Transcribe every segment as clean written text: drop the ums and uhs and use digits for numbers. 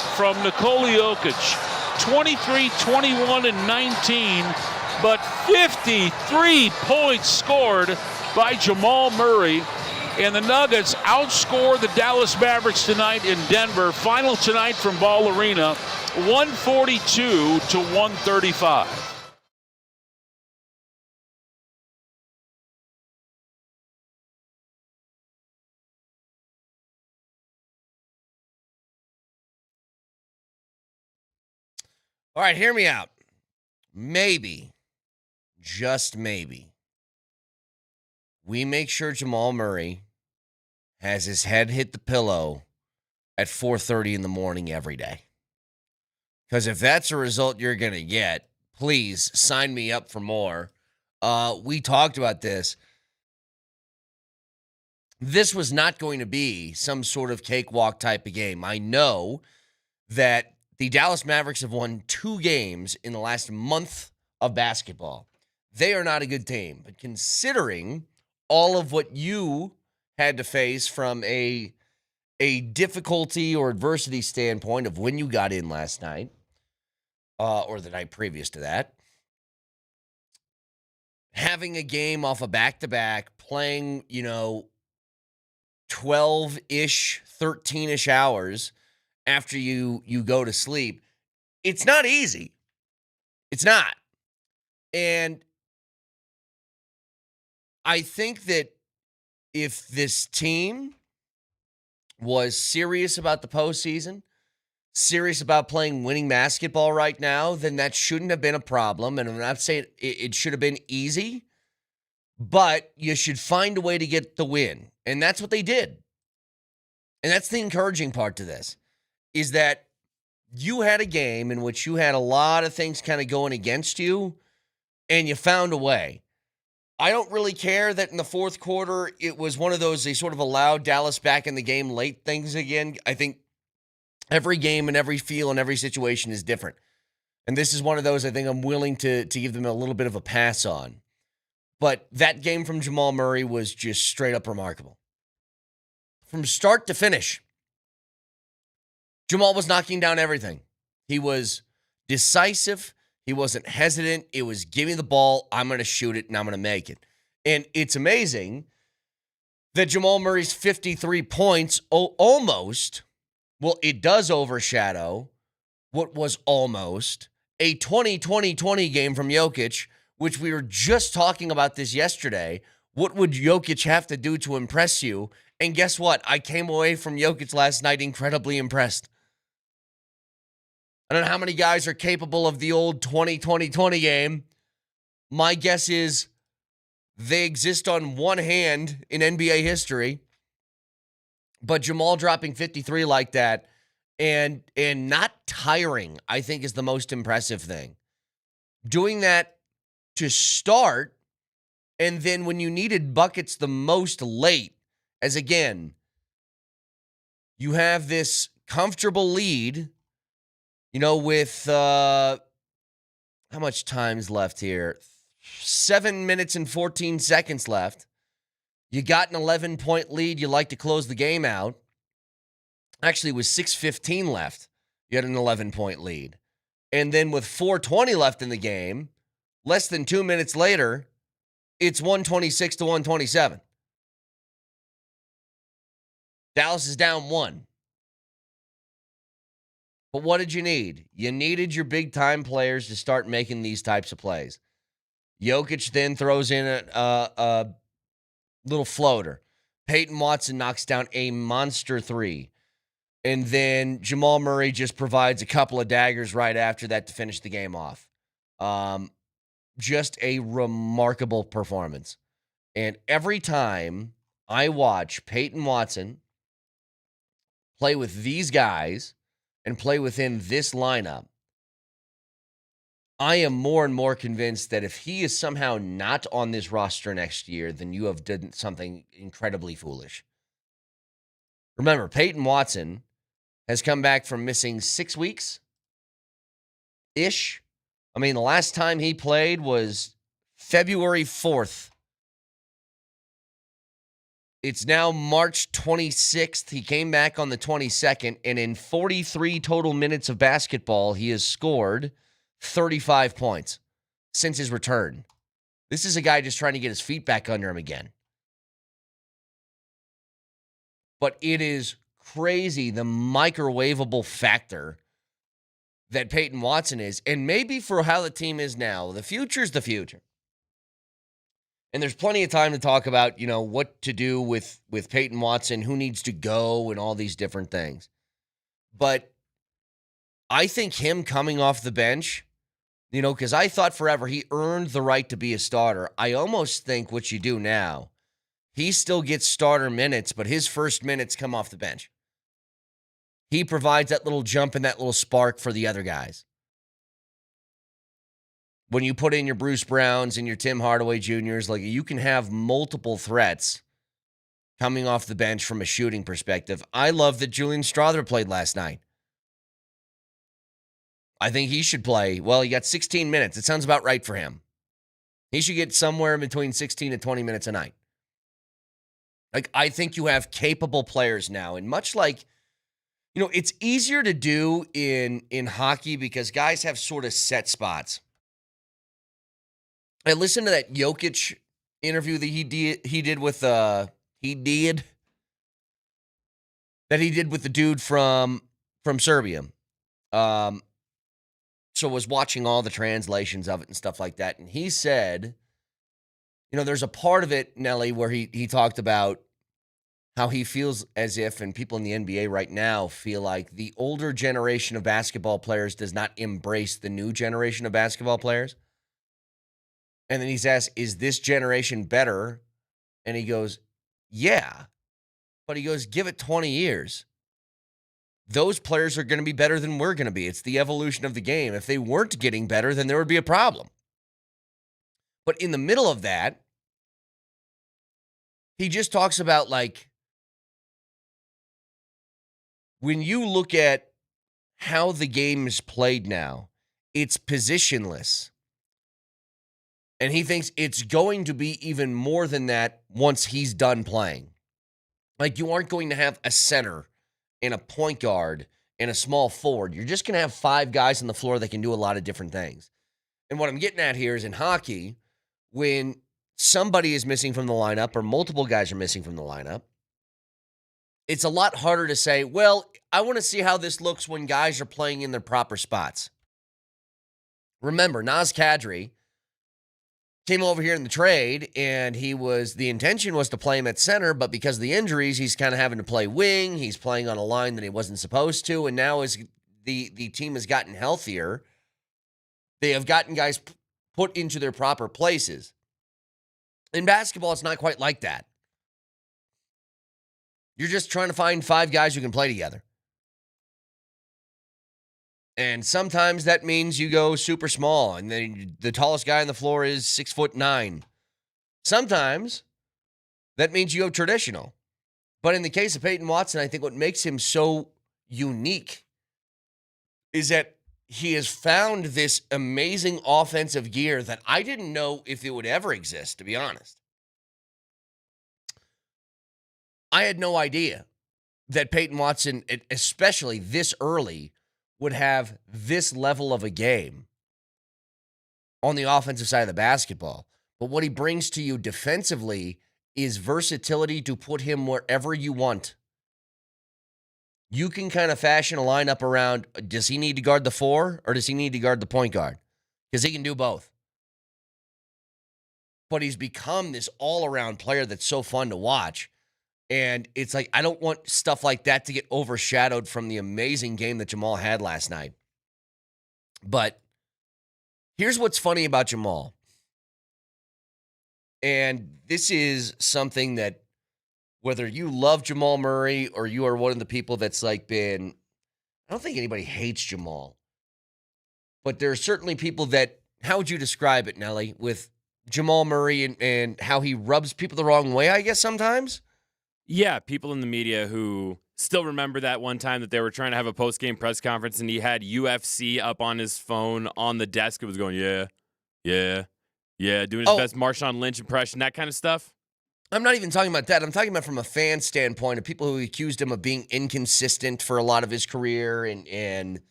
from Nikola Jokic. 23, 21, and 19, but 53 points scored by Jamal Murray. And the Nuggets outscore the Dallas Mavericks tonight in Denver. Final tonight from Ball Arena, 142 to 135. All right, hear me out. Maybe, just maybe, we make sure Jamal Murray has his head hit the pillow at 4:30 in the morning every day. Because if that's a result you're going to get, please sign me up for more. We talked about this. This was not going to be some sort of cakewalk type of game. I know that the Dallas Mavericks have won 2 games in the last month of basketball. They are not a good team. But considering all of what you had to face from a difficulty or adversity standpoint of when you got in last night, or the night previous to that, having a game off a back-to-back, playing, 12-ish, 13-ish hours after you go to sleep, it's not easy. It's not. And I think that if this team was serious about the postseason, serious about playing winning basketball right now, then that shouldn't have been a problem. And I'm not saying it should have been easy, but you should find a way to get the win. And that's what they did. And that's the encouraging part to this, is that you had a game in which you had a lot of things kind of going against you, and you found a way. I don't really care that in the fourth quarter, it was one of those, they sort of allowed Dallas back in the game late things again. I think every game and every feel and every situation is different. And this is one of those I think I'm willing to give them a little bit of a pass on. But that game from Jamal Murray was just straight up remarkable. From start to finish, Jamal was knocking down everything. He was decisive. He wasn't hesitant. It was, give me the ball, I'm going to shoot it, and I'm going to make it. And it's amazing that Jamal Murray's 53 points almost, well, it does overshadow what was almost a 20-20-20 game from Jokic, which we were just talking about this yesterday. What would Jokic have to do to impress you? And guess what? I came away from Jokic last night incredibly impressed. I don't know how many guys are capable of the old 20-20-20 game. My guess is they exist on one hand in NBA history. But Jamal dropping 53 like that and not tiring, I think, is the most impressive thing. Doing that to start, and then when you needed buckets the most late, as again, you have this comfortable lead, with how much time's left here? 7 minutes and 14 seconds left. You got an 11-point lead. You like to close the game out. Actually, it was 6:15 left. You had an 11-point lead. And then with 4:20 left in the game, less than 2 minutes later, it's 126 to 127. Dallas is down 1. But what did you need? You needed your big-time players to start making these types of plays. Jokic then throws in a little floater. Peyton Watson knocks down a monster 3. And then Jamal Murray just provides a couple of daggers right after that to finish the game off. Just a remarkable performance. And every time I watch Peyton Watson play with these guys and play within this lineup, I am more and more convinced that if he is somehow not on this roster next year, then you have done something incredibly foolish. Remember, Peyton Watson has come back from missing 6 weeks-ish. I mean, the last time he played was February 4th. It's now March 26th. He came back on the 22nd, and in 43 total minutes of basketball, he has scored 35 points since his return. This is a guy just trying to get his feet back under him again. But it is crazy the microwavable factor that Peyton Watson is. And maybe for how the team is now, the future's the future. And there's plenty of time to talk about, what to do with Peyton Watson, who needs to go, and all these different things. But I think him coming off the bench, because I thought forever he earned the right to be a starter. I almost think what you do now, he still gets starter minutes, but his first minutes come off the bench. He provides that little jump and that little spark for the other guys. When you put in your Bruce Browns and your Tim Hardaway Jr.'s, you can have multiple threats coming off the bench from a shooting perspective. I love that Julian Strawther played last night. I think he should play. Well, he got 16 minutes. It sounds about right for him. He should get somewhere between 16 and 20 minutes a night. I think you have capable players now. And much like, it's easier to do in hockey because guys have sort of set spots. I listened to that Jokic interview that he did with the dude from Serbia. So was watching all the translations of it and stuff like that. And he said, there's a part of it, Nelly, where he talked about how he feels as if, and people in the NBA right now feel like the older generation of basketball players does not embrace the new generation of basketball players. And then he's asked, is this generation better? And he goes, yeah. But he goes, give it 20 years. Those players are going to be better than we're going to be. It's the evolution of the game. If they weren't getting better, then there would be a problem. But in the middle of that, he just talks about, when you look at how the game is played now, it's positionless. And he thinks it's going to be even more than that once he's done playing. You aren't going to have a center and a point guard and a small forward. You're just going to have 5 guys on the floor that can do a lot of different things. And what I'm getting at here is in hockey, when somebody is missing from the lineup or multiple guys are missing from the lineup, it's a lot harder to say, well, I want to see how this looks when guys are playing in their proper spots. Remember, Naz Kadri came over here in the trade, and the intention was to play him at center, but because of the injuries, he's kind of having to play wing. He's playing on a line that he wasn't supposed to, and now as the team has gotten healthier, they have gotten guys put into their proper places. In basketball, it's not quite like that. You're just trying to find 5 guys who can play together. And sometimes that means you go super small, and then the tallest guy on the floor is 6'9". Sometimes that means you go traditional. But in the case of Peyton Watson, I think what makes him so unique is that he has found this amazing offensive gear that I didn't know if it would ever exist, to be honest. I had no idea that Peyton Watson, especially this early, would have this level of a game on the offensive side of the basketball. But what he brings to you defensively is versatility to put him wherever you want. You can kind of fashion a lineup around, does he need to guard the 4 or does he need to guard the point guard? Because he can do both. But he's become this all-around player that's so fun to watch. And it's I don't want stuff like that to get overshadowed from the amazing game that Jamal had last night. But here's what's funny about Jamal. And this is something that, whether you love Jamal Murray or you are one of the people that's I don't think anybody hates Jamal. But there are certainly people that, how would you describe it, Nelly, with Jamal Murray and how he rubs people the wrong way, I guess, sometimes? Yeah, people in the media who still remember that one time that they were trying to have a post-game press conference and he had UFC up on his phone on the desk. It was going, yeah, doing his best Marshawn Lynch impression, that kind of stuff. I'm not even talking about that. I'm talking about from a fan standpoint of people who accused him of being inconsistent for a lot of his career and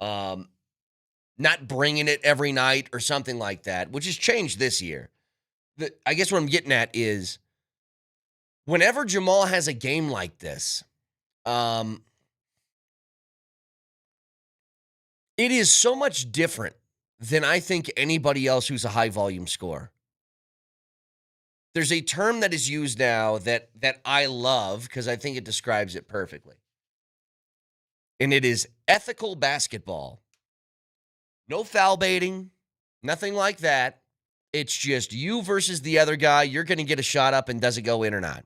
not bringing it every night or something like that, which has changed this year. I guess what I'm getting at is whenever Jamal has a game like this, it is so much different than I think anybody else who's a high volume scorer. There's a term that is used now that I love because I think it describes it perfectly. And it is ethical basketball. No foul baiting, nothing like that. It's just you versus the other guy. You're going to get a shot up and does it go in or not?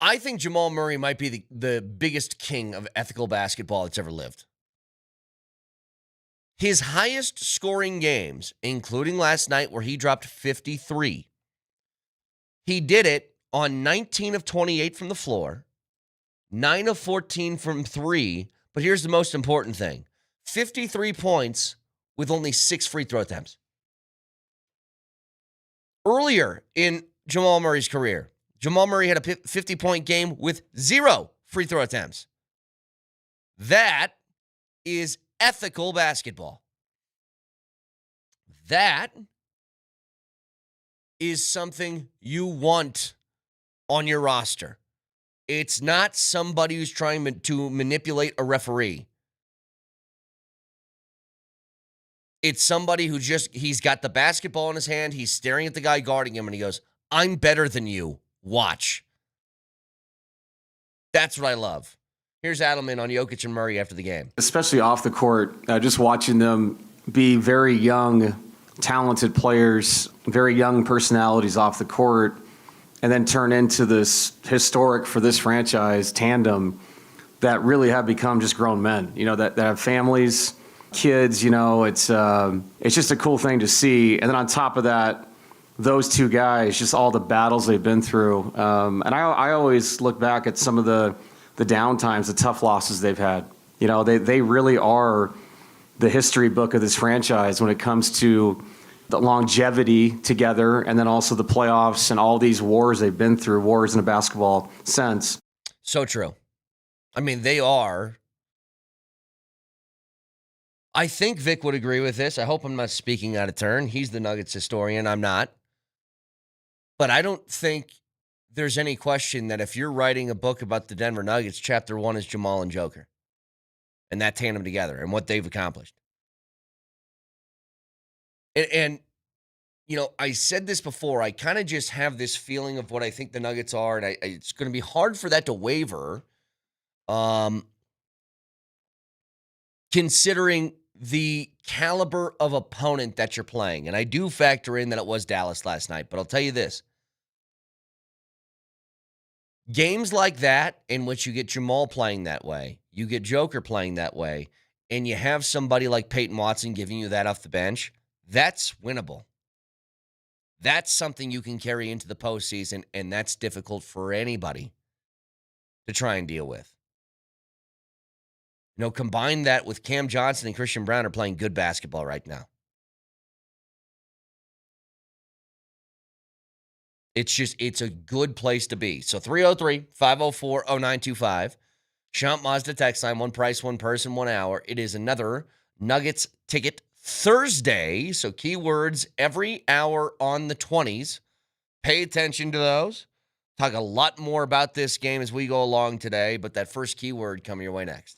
I think Jamal Murray might be the biggest king of ethical basketball that's ever lived. His highest scoring games, including last night where he dropped 53, he did it on 19 of 28 from the floor, 9 of 14 from 3, but here's the most important thing. 53 points with only 6 free throw attempts. Earlier in Jamal Murray's career, Jamal Murray had a 50-point game with 0 free throw attempts. That is ethical basketball. That is something you want on your roster. It's not somebody who's trying to manipulate a referee. It's somebody who he's got the basketball in his hand, he's staring at the guy guarding him, and he goes, I'm better than you. Watch. That's what I love. Here's Adelman on Jokic and Murray after the game. Especially off the court, just watching them be very young, talented players, very young personalities off the court, and then turn into this historic for this franchise tandem that really have become just grown men, that have families, kids, it's just a cool thing to see. And then on top of that, those two guys, just all the battles they've been through. And I always look back at some of the down times, the tough losses they've had. They really are the history book of this franchise when it comes to the longevity together and then also the playoffs and all these wars they've been through, wars in a basketball sense. So true. I mean, they are. I think Vic would agree with this. I hope I'm not speaking out of turn. He's the Nuggets historian. I'm not. But I don't think there's any question that if you're writing a book about the Denver Nuggets, chapter 1 is Jamal and Joker and that tandem together and what they've accomplished. And I said this before. I kind of just have this feeling of what I think the Nuggets are, and it's going to be hard for that to waver, considering the caliber of opponent that you're playing. And I do factor in that it was Dallas last night, but I'll tell you this. Games like that in which you get Jamal playing that way, you get Joker playing that way, and you have somebody like Peyton Watson giving you that off the bench, that's winnable. That's something you can carry into the postseason, and that's difficult for anybody to try and deal with. Combine that with Cam Johnson and Christian Brown are playing good basketball right now. It's a good place to be. So 303-504-0925. Champ Mazda text line, one price, one person, 1 hour. It is another Nuggets Ticket Thursday. So keywords every hour on the 20s. Pay attention to those. Talk a lot more about this game as we go along today, but that first keyword coming your way next.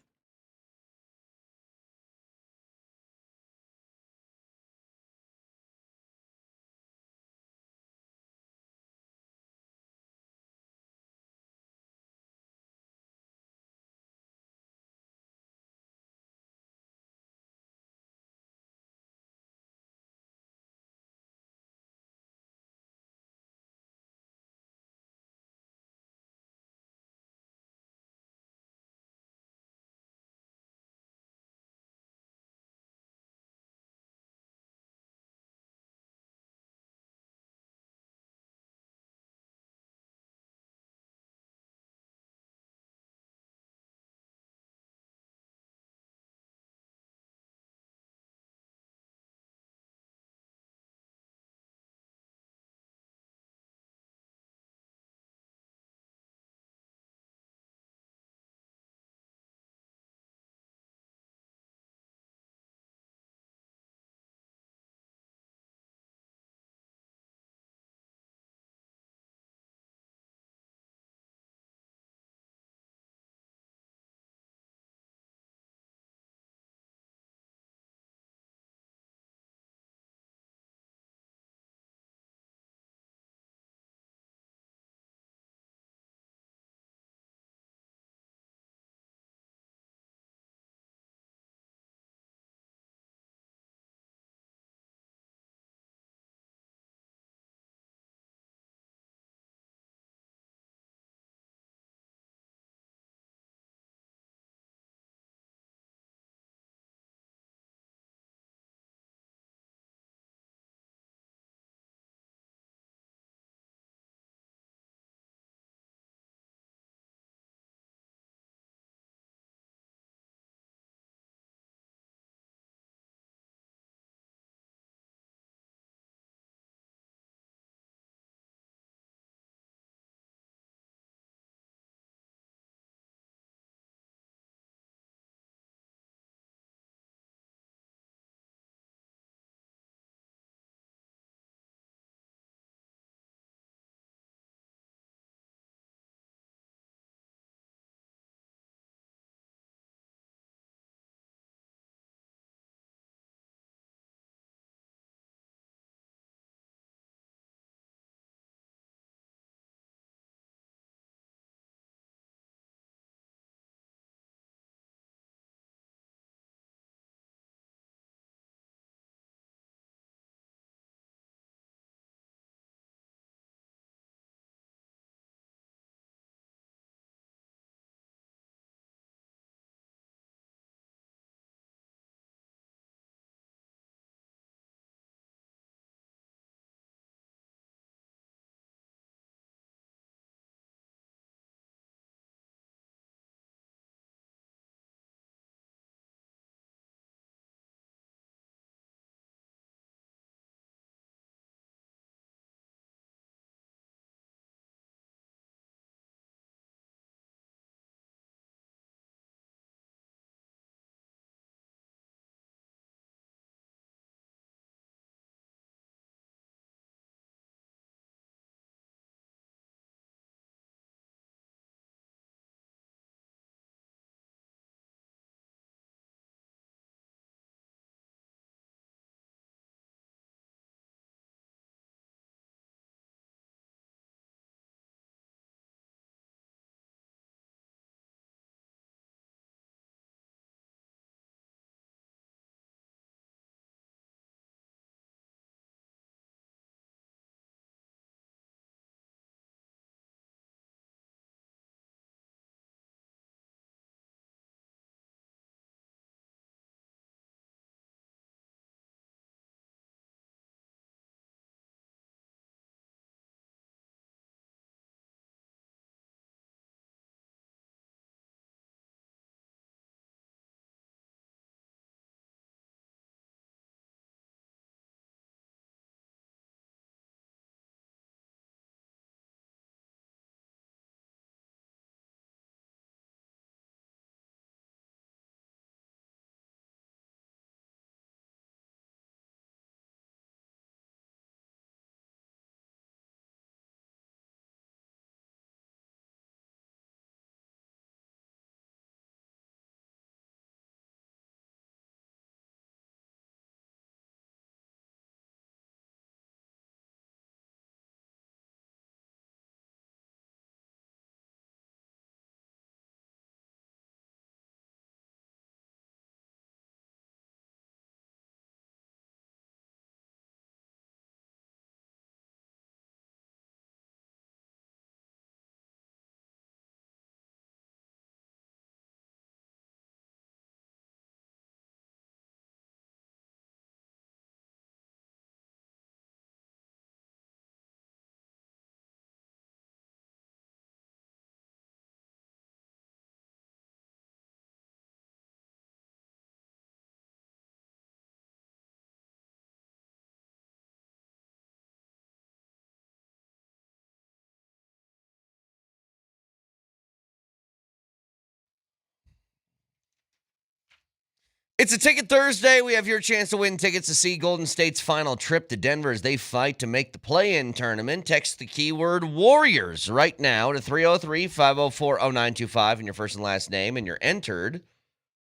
It's a Ticket Thursday. We have your chance to win tickets to see Golden State's final trip to Denver as they fight to make the play-in tournament. Text the keyword Warriors right now to 303-504-0925 and your first and last name, and you're entered.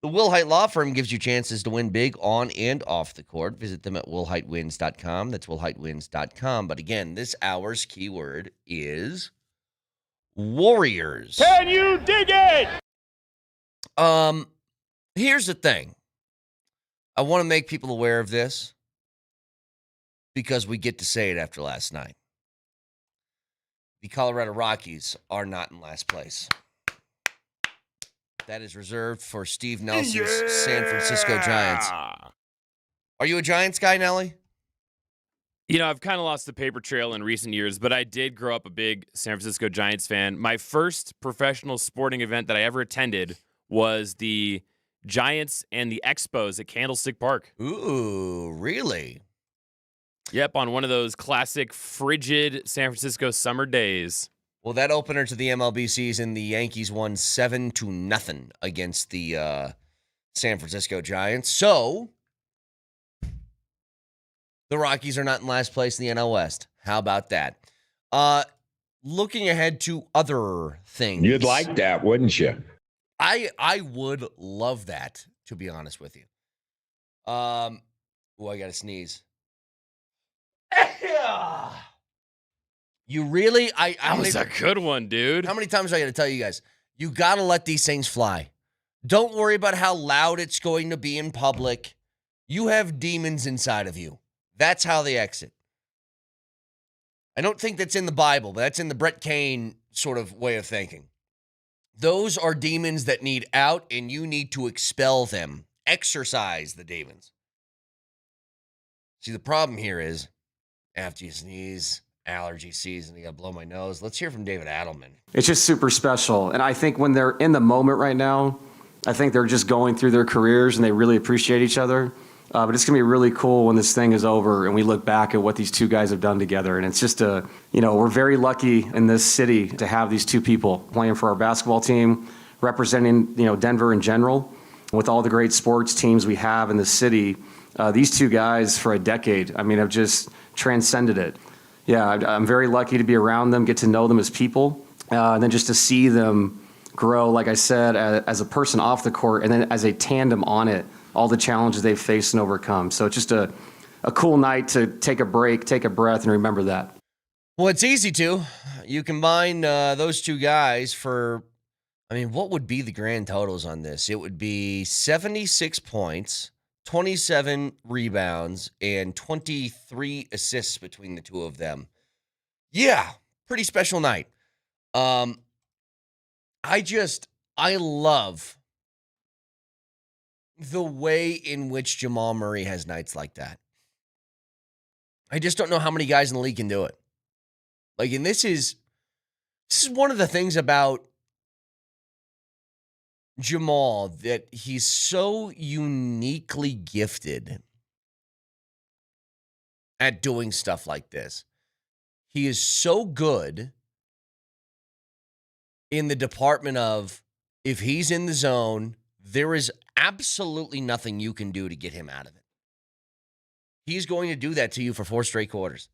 The Wilhite Law Firm gives you chances to win big on and off the court. Visit them at wilhitewins.com. That's wilhitewins.com. But again, this hour's keyword is Warriors. Can you dig it? Here's the thing. I want to make people aware of this because we get to say it after last night. The Colorado Rockies are not in last place. That is reserved for Steve Nelson's San Francisco Giants. Are you a Giants guy, Nelly? You know, I've kind of lost the paper trail in recent years, but I did grow up a big San Francisco Giants fan. My first professional sporting event that I ever attended was the Giants and the Expos at Candlestick Park. Ooh, really? Yep, on one of those classic frigid San Francisco summer days. Well, that opener to the MLB season, the Yankees won 7-0 against the San Francisco Giants. So, the Rockies are not in last place in the NL West. How about that? Looking ahead to other things. You'd like that, wouldn't you? I would love that, to be honest with you. I got to sneeze. You really? That was a good one, dude. How many times I got to tell you guys? You got to let these things fly. Don't worry about how loud it's going to be in public. You have demons inside of you. That's how they exit. I don't think that's in the Bible, but that's in the Brett Kane sort of way of thinking. Those are demons that need out, and you need to expel them. Exorcise the demons. See, the problem here is, after you sneeze, allergy season, you got to blow my nose. Let's hear from David Adelman. It's just super special. And I think when they're in the moment right now, I think they're just going through their careers and they really appreciate each other. But it's going to be really cool when this thing is over and we look back at what these two guys have done together. And it's just we're very lucky in this city to have these two people playing for our basketball team, representing, Denver in general. With all the great sports teams we have in the city, these two guys for a decade, have just transcended it. Yeah, I'm very lucky to be around them, get to know them as people, and then just to see them grow, like I said, as a person off the court and then as a tandem on it. All the challenges they've faced and overcome. So it's just a cool night to take a break, take a breath, and remember that. Well, it's easy to. You combine those two guys for, what would be the grand totals on this? It would be 76 points, 27 rebounds, and 23 assists between the two of them. Yeah, pretty special night. I love the way in which Jamal Murray has nights like that. I just don't know how many guys in the league can do it. And this is one of the things about Jamal, that he's so uniquely gifted at doing stuff like this. He is so good in the department of, if he's in the zone, there is absolutely nothing you can do to get him out of it. He's going to do that to you for 4 straight quarters.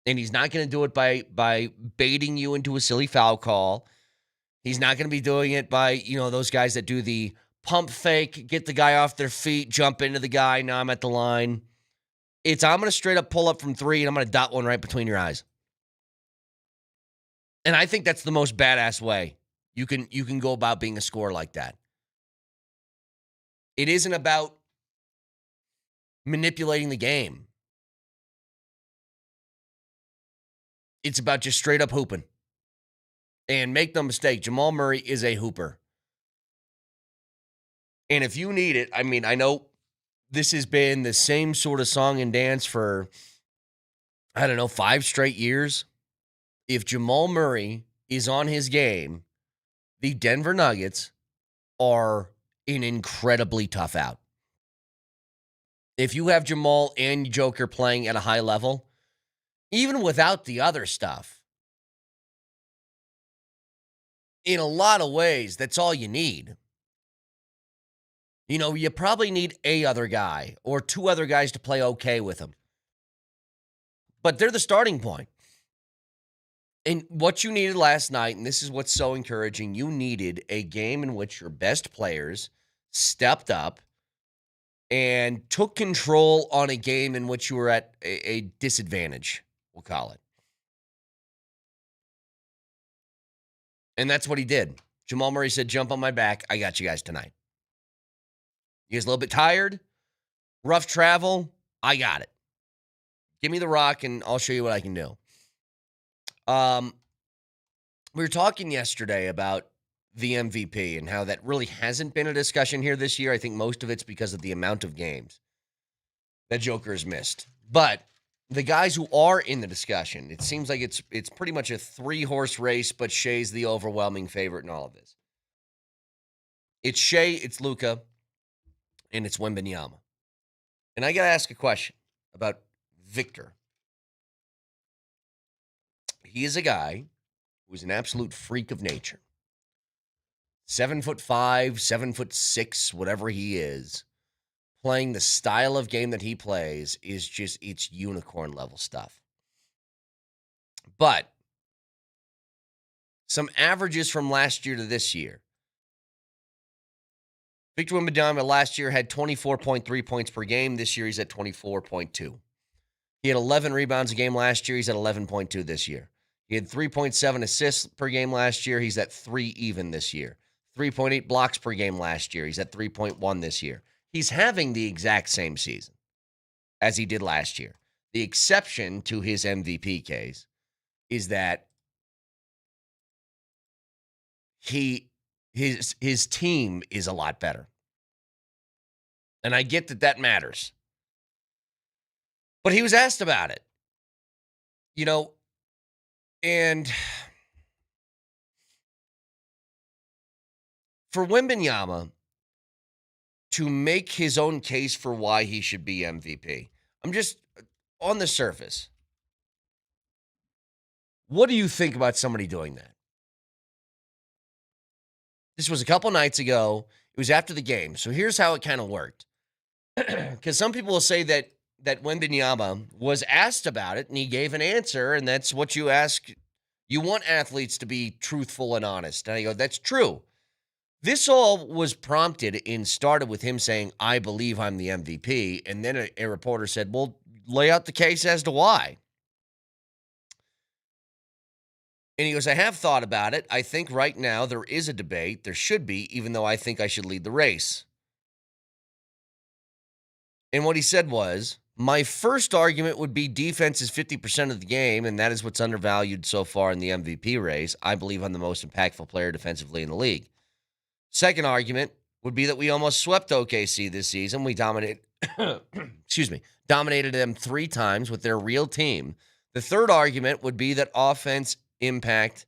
And he's not going to do it by baiting you into a silly foul call. He's not going to be doing it by, those guys that do the pump fake, get the guy off their feet, jump into the guy, now I'm at the line. I'm going to straight up pull up from 3, and I'm going to dot one right between your eyes. And I think that's the most badass way you can go about being a scorer like that. It isn't about manipulating the game. It's about just straight up hooping. And make no mistake, Jamal Murray is a hooper. And if you need it, I know this has been the same sort of song and dance for, 5 straight years. If Jamal Murray is on his game, the Denver Nuggets are an incredibly tough out. If you have Jamal and Joker playing at a high level, even without the other stuff, in a lot of ways, that's all you need. You probably need a other guy or two other guys to play okay with him. But they're the starting point. And what you needed last night, and this is what's so encouraging, you needed a game in which your best players stepped up and took control on a game in which you were at a disadvantage, we'll call it. And that's what he did. Jamal Murray said, jump on my back. I got you guys tonight. You guys a little bit tired? Rough travel? I got it. Give me the rock, and I'll show you what I can do. We were talking yesterday about the MVP and how that really hasn't been a discussion here this year. I think most of it's because of the amount of games that Joker has missed. But the guys who are in the discussion, it seems like it's pretty much a 3-horse race, but Shea's the overwhelming favorite in all of this. It's Shea, it's Luka, and it's Wembanyama. And I got to ask a question about Victor. He is a guy who's an absolute freak of nature. 7'5", 7'6", whatever he is, playing the style of game that he plays is just, it's unicorn level stuff. But some averages from last year to this year. Victor Wembanyama last year had 24.3 points per game. This year he's at 24.2. He had 11 rebounds a game last year. He's at 11.2 this year. He had 3.7 assists per game last year. He's at 3 even this year. 3.8 blocks per game last year. He's at 3.1 this year. He's having the exact same season as he did last year. The exception to his MVP case is that his team is a lot better. And I get that matters. But he was asked about it. And for Wembanyama to make his own case for why he should be MVP, I'm just on the surface. What do you think about somebody doing that? This was a couple nights ago. It was after the game. So here's how it kind of worked. Because some people will say that Wembanyama was asked about it and he gave an answer, and that's what you ask. You want athletes to be truthful and honest. And I go, that's true. This all was prompted and started with him saying, I believe I'm the MVP. And then a reporter said, well, lay out the case as to why. And he goes, I have thought about it. I think right now there is a debate. There should be, even though I think I should lead the race. And what he said was, my first argument would be defense is 50% of the game, and that is what's undervalued so far in the MVP race. I believe I'm the most impactful player defensively in the league. Second argument would be that we almost swept OKC this season. We dominated them 3 times with their real team. The third argument would be that offense impact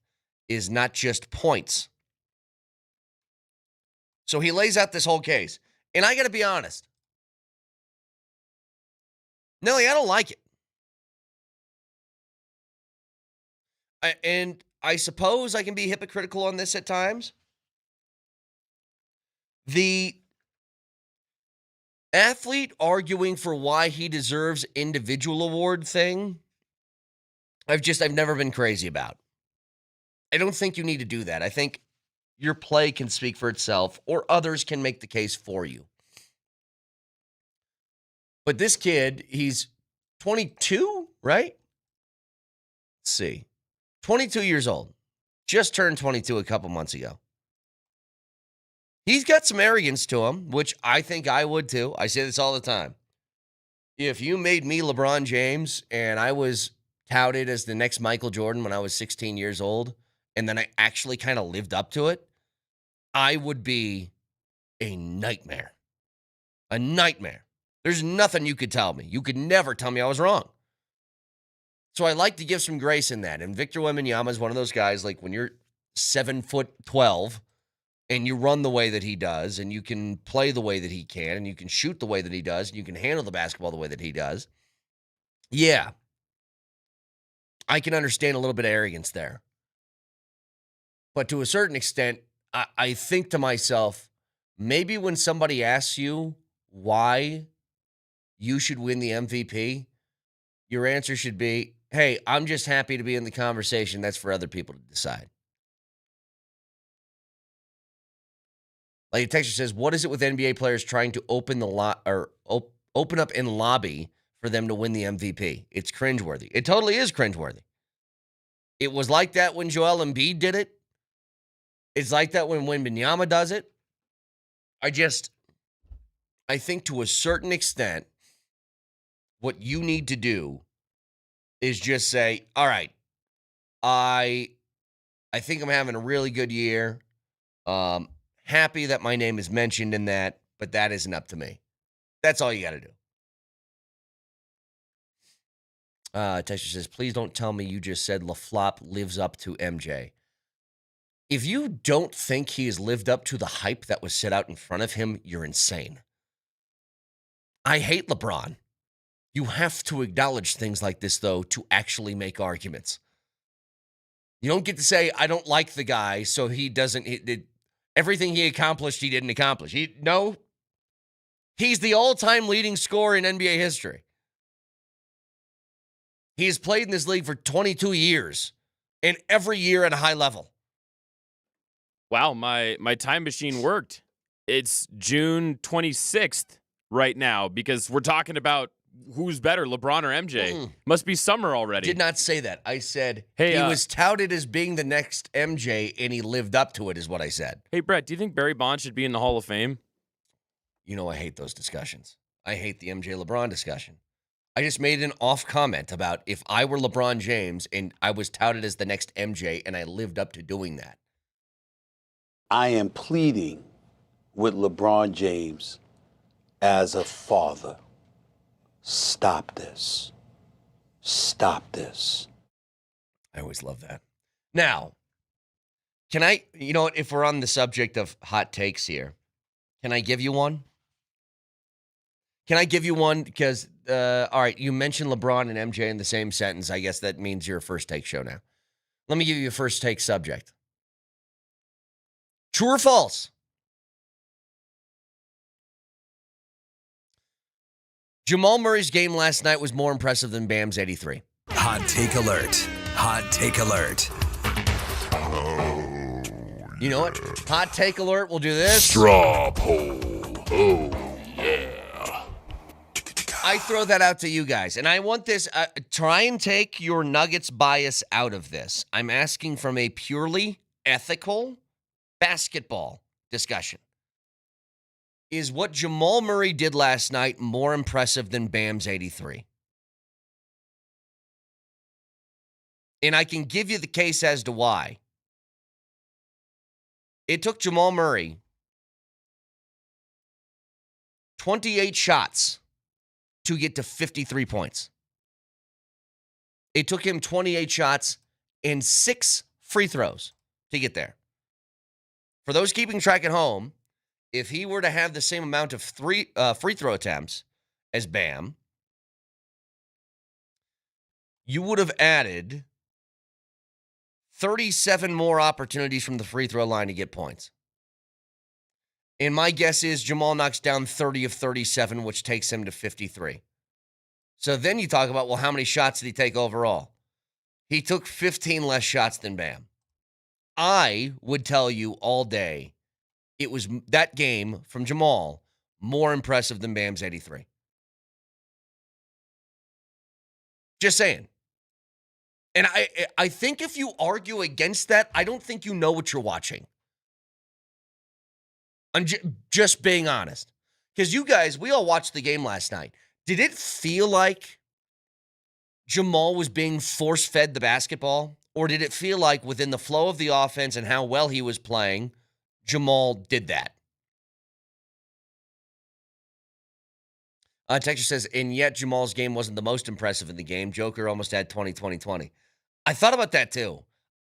is not just points. So he lays out this whole case. And I got to be honest. Nelly, I don't like it. And I suppose I can be hypocritical on this at times. The athlete arguing for why he deserves individual award thing, I've never been crazy about. I don't think you need to do that. I think your play can speak for itself, or others can make the case for you. But this kid, he's 22, right? Let's see. 22 years old. Just turned 22 a couple months ago. He's got some arrogance to him, which I think I would too. I say this all the time. If you made me LeBron James and I was touted as the next Michael Jordan when I was 16 years old, and then I actually kind of lived up to it, I would be a nightmare. A nightmare. There's nothing you could tell me. You could never tell me I was wrong. So I like to give some grace in that. And Victor Wembanyama is one of those guys, like when you're 7'12" and you run the way that he does, and you can play the way that he can, and you can shoot the way that he does, and you can handle the basketball the way that he does. Yeah. I can understand a little bit of arrogance there. But to a certain extent, I think to myself, maybe when somebody asks you why you should win the MVP, your answer should be, hey, I'm just happy to be in the conversation. That's for other people to decide. Like a texter says, what is it with NBA players trying to open up and lobby for them to win the MVP? It's cringeworthy. It totally is cringeworthy. It was like that when Joel Embiid did it. It's like that when Wembanyama does it. I think to a certain extent, what you need to do is just say, all right, I think I'm having a really good year. Happy that my name is mentioned in that, but that isn't up to me. That's all you got to do. Texture says, please don't tell me you just said LaFlop lives up to MJ. If you don't think he has lived up to the hype that was set out in front of him, you're insane. I hate LeBron. You have to acknowledge things like this, though, to actually make arguments. You don't get to say, I don't like the guy, so he doesn't... everything he accomplished, he didn't accomplish. He's the all-time leading scorer in NBA history. He has played in this league for 22 years, and every year at a high level. Wow, my time machine worked. It's June 26th right now because we're talking about who's better, LeBron or MJ. Must be summer already. Did not say that. I said hey, he was touted as being the next MJ, and he lived up to it, is what I said. Hey, Brett, do you think Barry Bonds should be in the Hall of Fame? You know I hate those discussions. I hate the MJ-LeBron discussion. I just made an off comment about if I were LeBron James and I was touted as the next MJ, and I lived up to doing that. I am pleading with LeBron James as a father. Stop this. Stop this. I always love that. Now, can I, you know what, if we're on the subject of hot takes here, can I give you one? Can I give you one? Because, all right, you mentioned LeBron and MJ in the same sentence. I guess that means you're a first take show now. Let me give you a first take subject. True or false? Jamal Murray's game last night was more impressive than Bam's 83. Hot take alert. Hot take alert. You know what? Hot take alert. We'll do this. Straw poll. Oh, yeah. I throw that out to you guys. And I want this. Try and take your Nuggets bias out of this. I'm asking from a purely ethical basketball discussion. Is what Jamal Murray did last night more impressive than Bam's 83? And I can give you the case as to why. It took Jamal Murray 28 shots to get to 53 points. It took him 28 shots and 6 free throws to get there. For those keeping track at home, if he were to have the same amount of free throw attempts as Bam, you would have added 37 more opportunities from the free throw line to get points. And my guess is Jamal knocks down 30 of 37, which takes him to 53. So then you talk about, well, how many shots did he take overall? He took 15 less shots than Bam. I would tell you all day it was that game from Jamal more impressive than Bam's 83. Just saying. And I think if you argue against that, I don't think you know what you're watching. I'm just being honest. Because you guys, we all watched the game last night. Did it feel like Jamal was being force-fed the basketball? Or did it feel like within the flow of the offense and how well he was playing, Jamal did that? Texture says, and yet Jamal's game wasn't the most impressive in the game. Joker almost had 20-20-20. I thought about that too.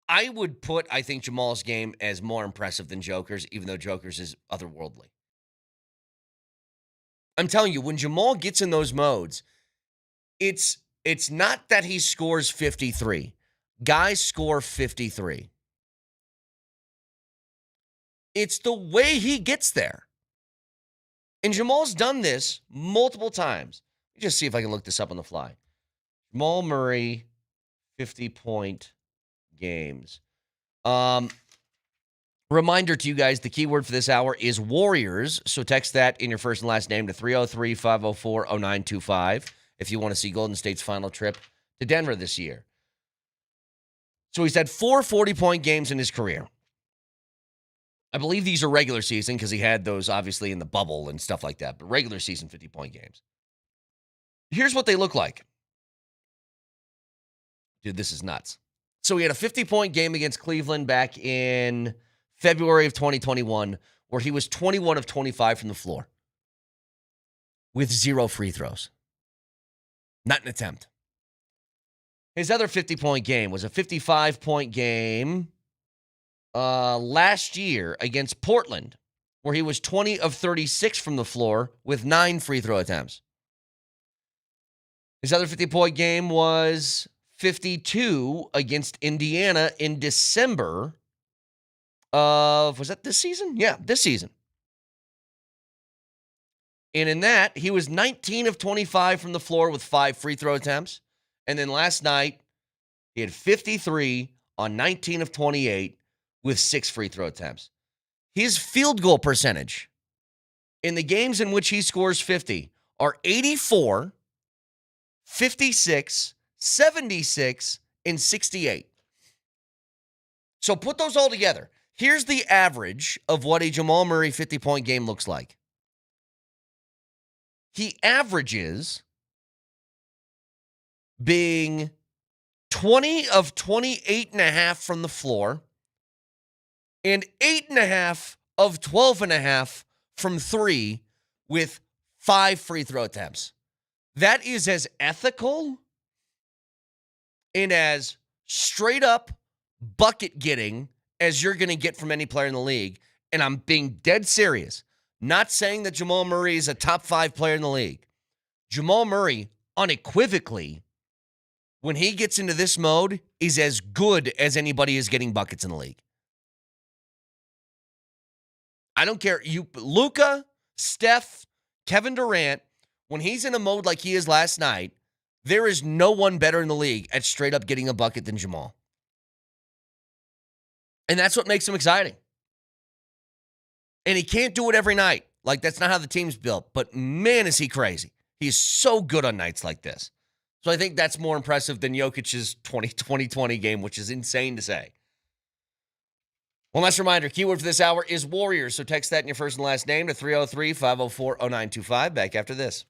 I would put, I think, Jamal's game as more impressive than Joker's, even though Joker's is otherworldly. I'm telling you, when Jamal gets in those modes, it's not that he scores 53. Guys score 53. It's the way he gets there. And Jamal's done this multiple times. Let me just see if I can look this up on the fly. Jamal Murray, 50-point games. Reminder to you guys, the keyword for this hour is Warriors. So text that in your first and last name to 303-504-0925 if you want to see Golden State's final trip to Denver this year. So he's had 4 40-point games in his career. I believe these are regular season because he had those obviously in the bubble and stuff like that, but regular season 50-point games. Here's what they look like. Dude, this is nuts. So he had a 50-point game against Cleveland back in February of 2021 where he was 21 of 25 from the floor with 0 free throws. Not an attempt. His other 50-point game was a 55-point game last year against Portland, where he was 20 of 36 from the floor with 9 free throw attempts. His other 50-point game was 52 against Indiana in December of, was that this season? Yeah, this season. And in that, he was 19 of 25 from the floor with 5 free throw attempts. And then last night, he had 53 on 19 of 28 with 6 free throw attempts. His field goal percentage in the games in which he scores 50 are 84, 56, 76, and 68. So put those all together. Here's the average of what a Jamal Murray 50-point game looks like. He averages being 20 of 28.5 from the floor and 8.5 of 12.5 from 3 with 5 free throw attempts. That is as ethical and as straight up bucket getting as you're going to get from any player in the league. And I'm being dead serious. Not saying that Jamal Murray is a top 5 player in the league. Jamal Murray, unequivocally, when he gets into this mode, is as good as anybody is getting buckets in the league. I don't care. Luka, Steph, Kevin Durant, when he's in a mode like he is last night, there is no one better in the league at straight up getting a bucket than Jamal. And that's what makes him exciting. And he can't do it every night. Like, that's not how the team's built. But man, is he crazy. He's so good on nights like this. So I think that's more impressive than Jokic's 2020 game, which is insane to say. One last reminder, keyword for this hour is Warriors. So text that in your first and last name to 303-504-0925. Back after this.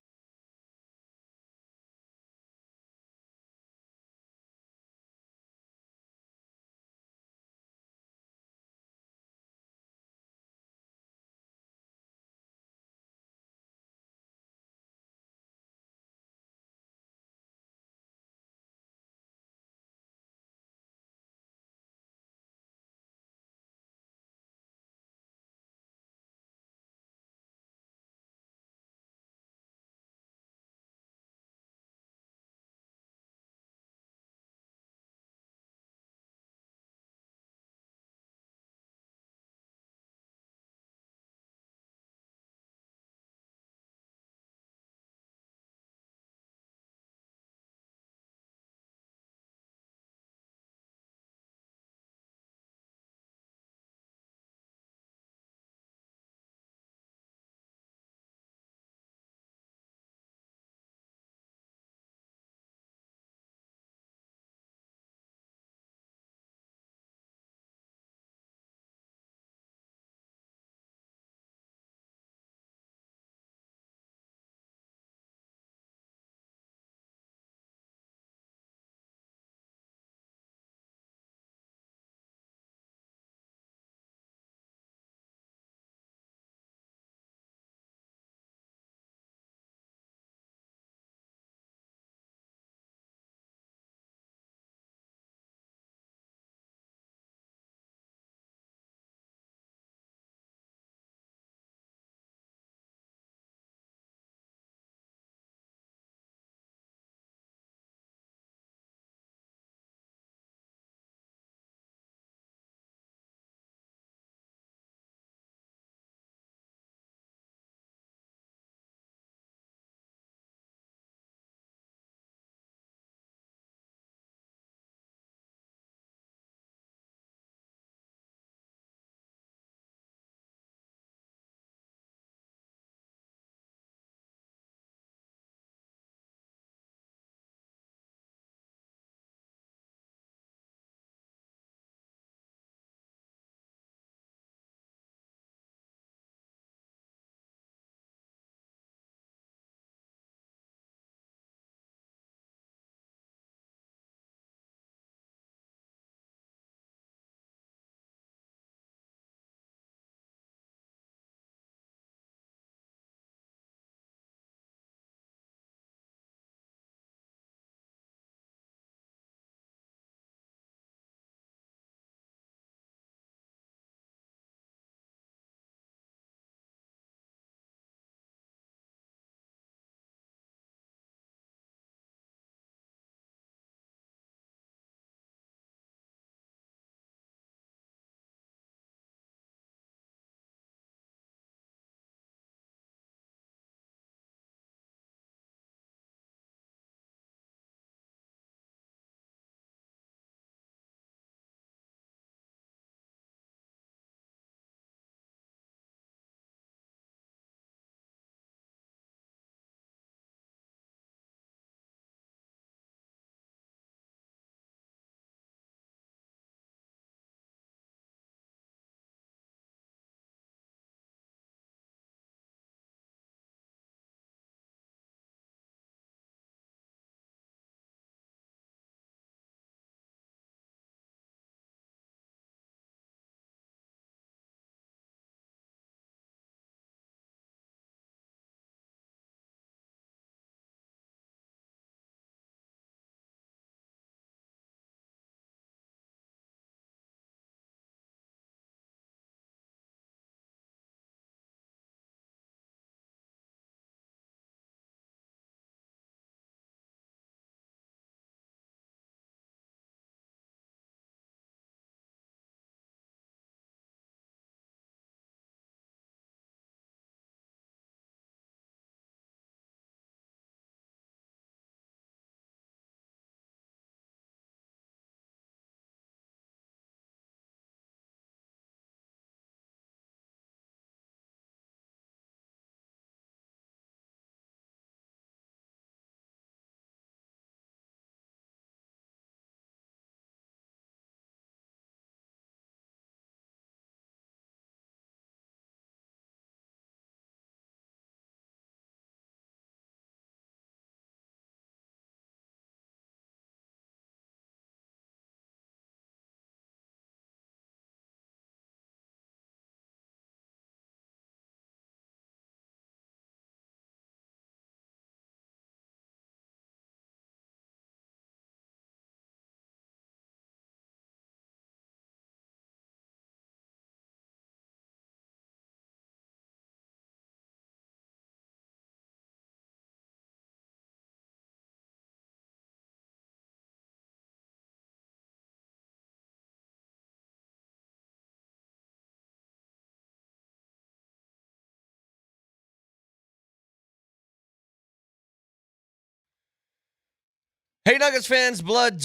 Hey, Nuggets fans, blood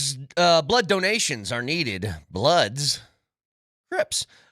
donations are needed. Crips.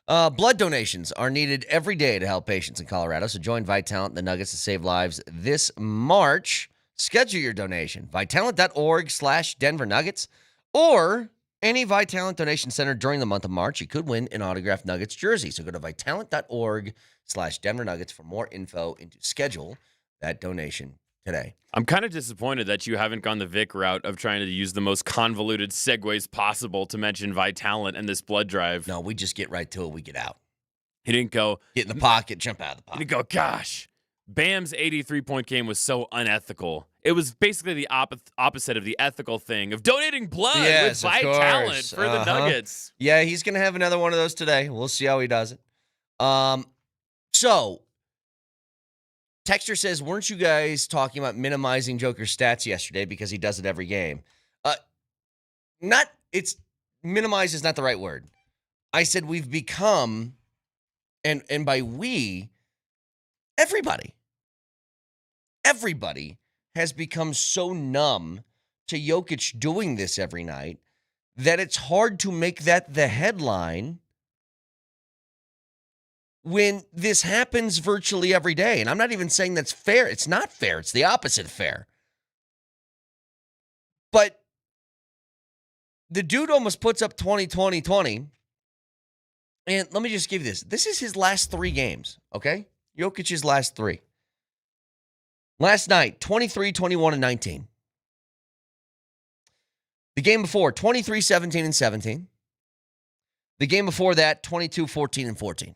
Blood donations are needed every day to help patients in Colorado. So join Vitalant and the Nuggets to save lives this March. Schedule your donation. Vitalant.org/Denver Nuggets or any Vitalant donation center during the month of March. You could win an autographed Nuggets jersey. So go to Vitalant.org/Denver Nuggets for more info and to schedule that donation today. I'm kind of disappointed that you haven't gone the Vic route of trying to use the most convoluted segues possible to mention Vitalant and this blood drive. No, we just get right to it. We get out. He didn't go, Get in the pocket, jump out of the he pocket. didn't go, gosh, Bam's 83-point game was so unethical. It was basically the opposite of the ethical thing of donating blood Yes, with of Vitalant course. for the Nuggets. Yeah, he's going to have another one of those today. We'll see how he does it. So, Texter says, weren't you guys talking about minimizing Joker's stats yesterday because he does it every game? Minimize is not the right word. I said we've become, and by we, everybody has become so numb to Jokic doing this every night that it's hard to make that the headline when this happens virtually every day. And I'm not even saying that's fair. It's not fair. It's the opposite of fair. But the dude almost puts up 20, 20, 20. And let me just give you this. This is his last 3 games, okay? Jokic's last 3. Last night, 23, 21, and 19. The game before, 23, 17, and 17. The game before that, 22, 14, and 14.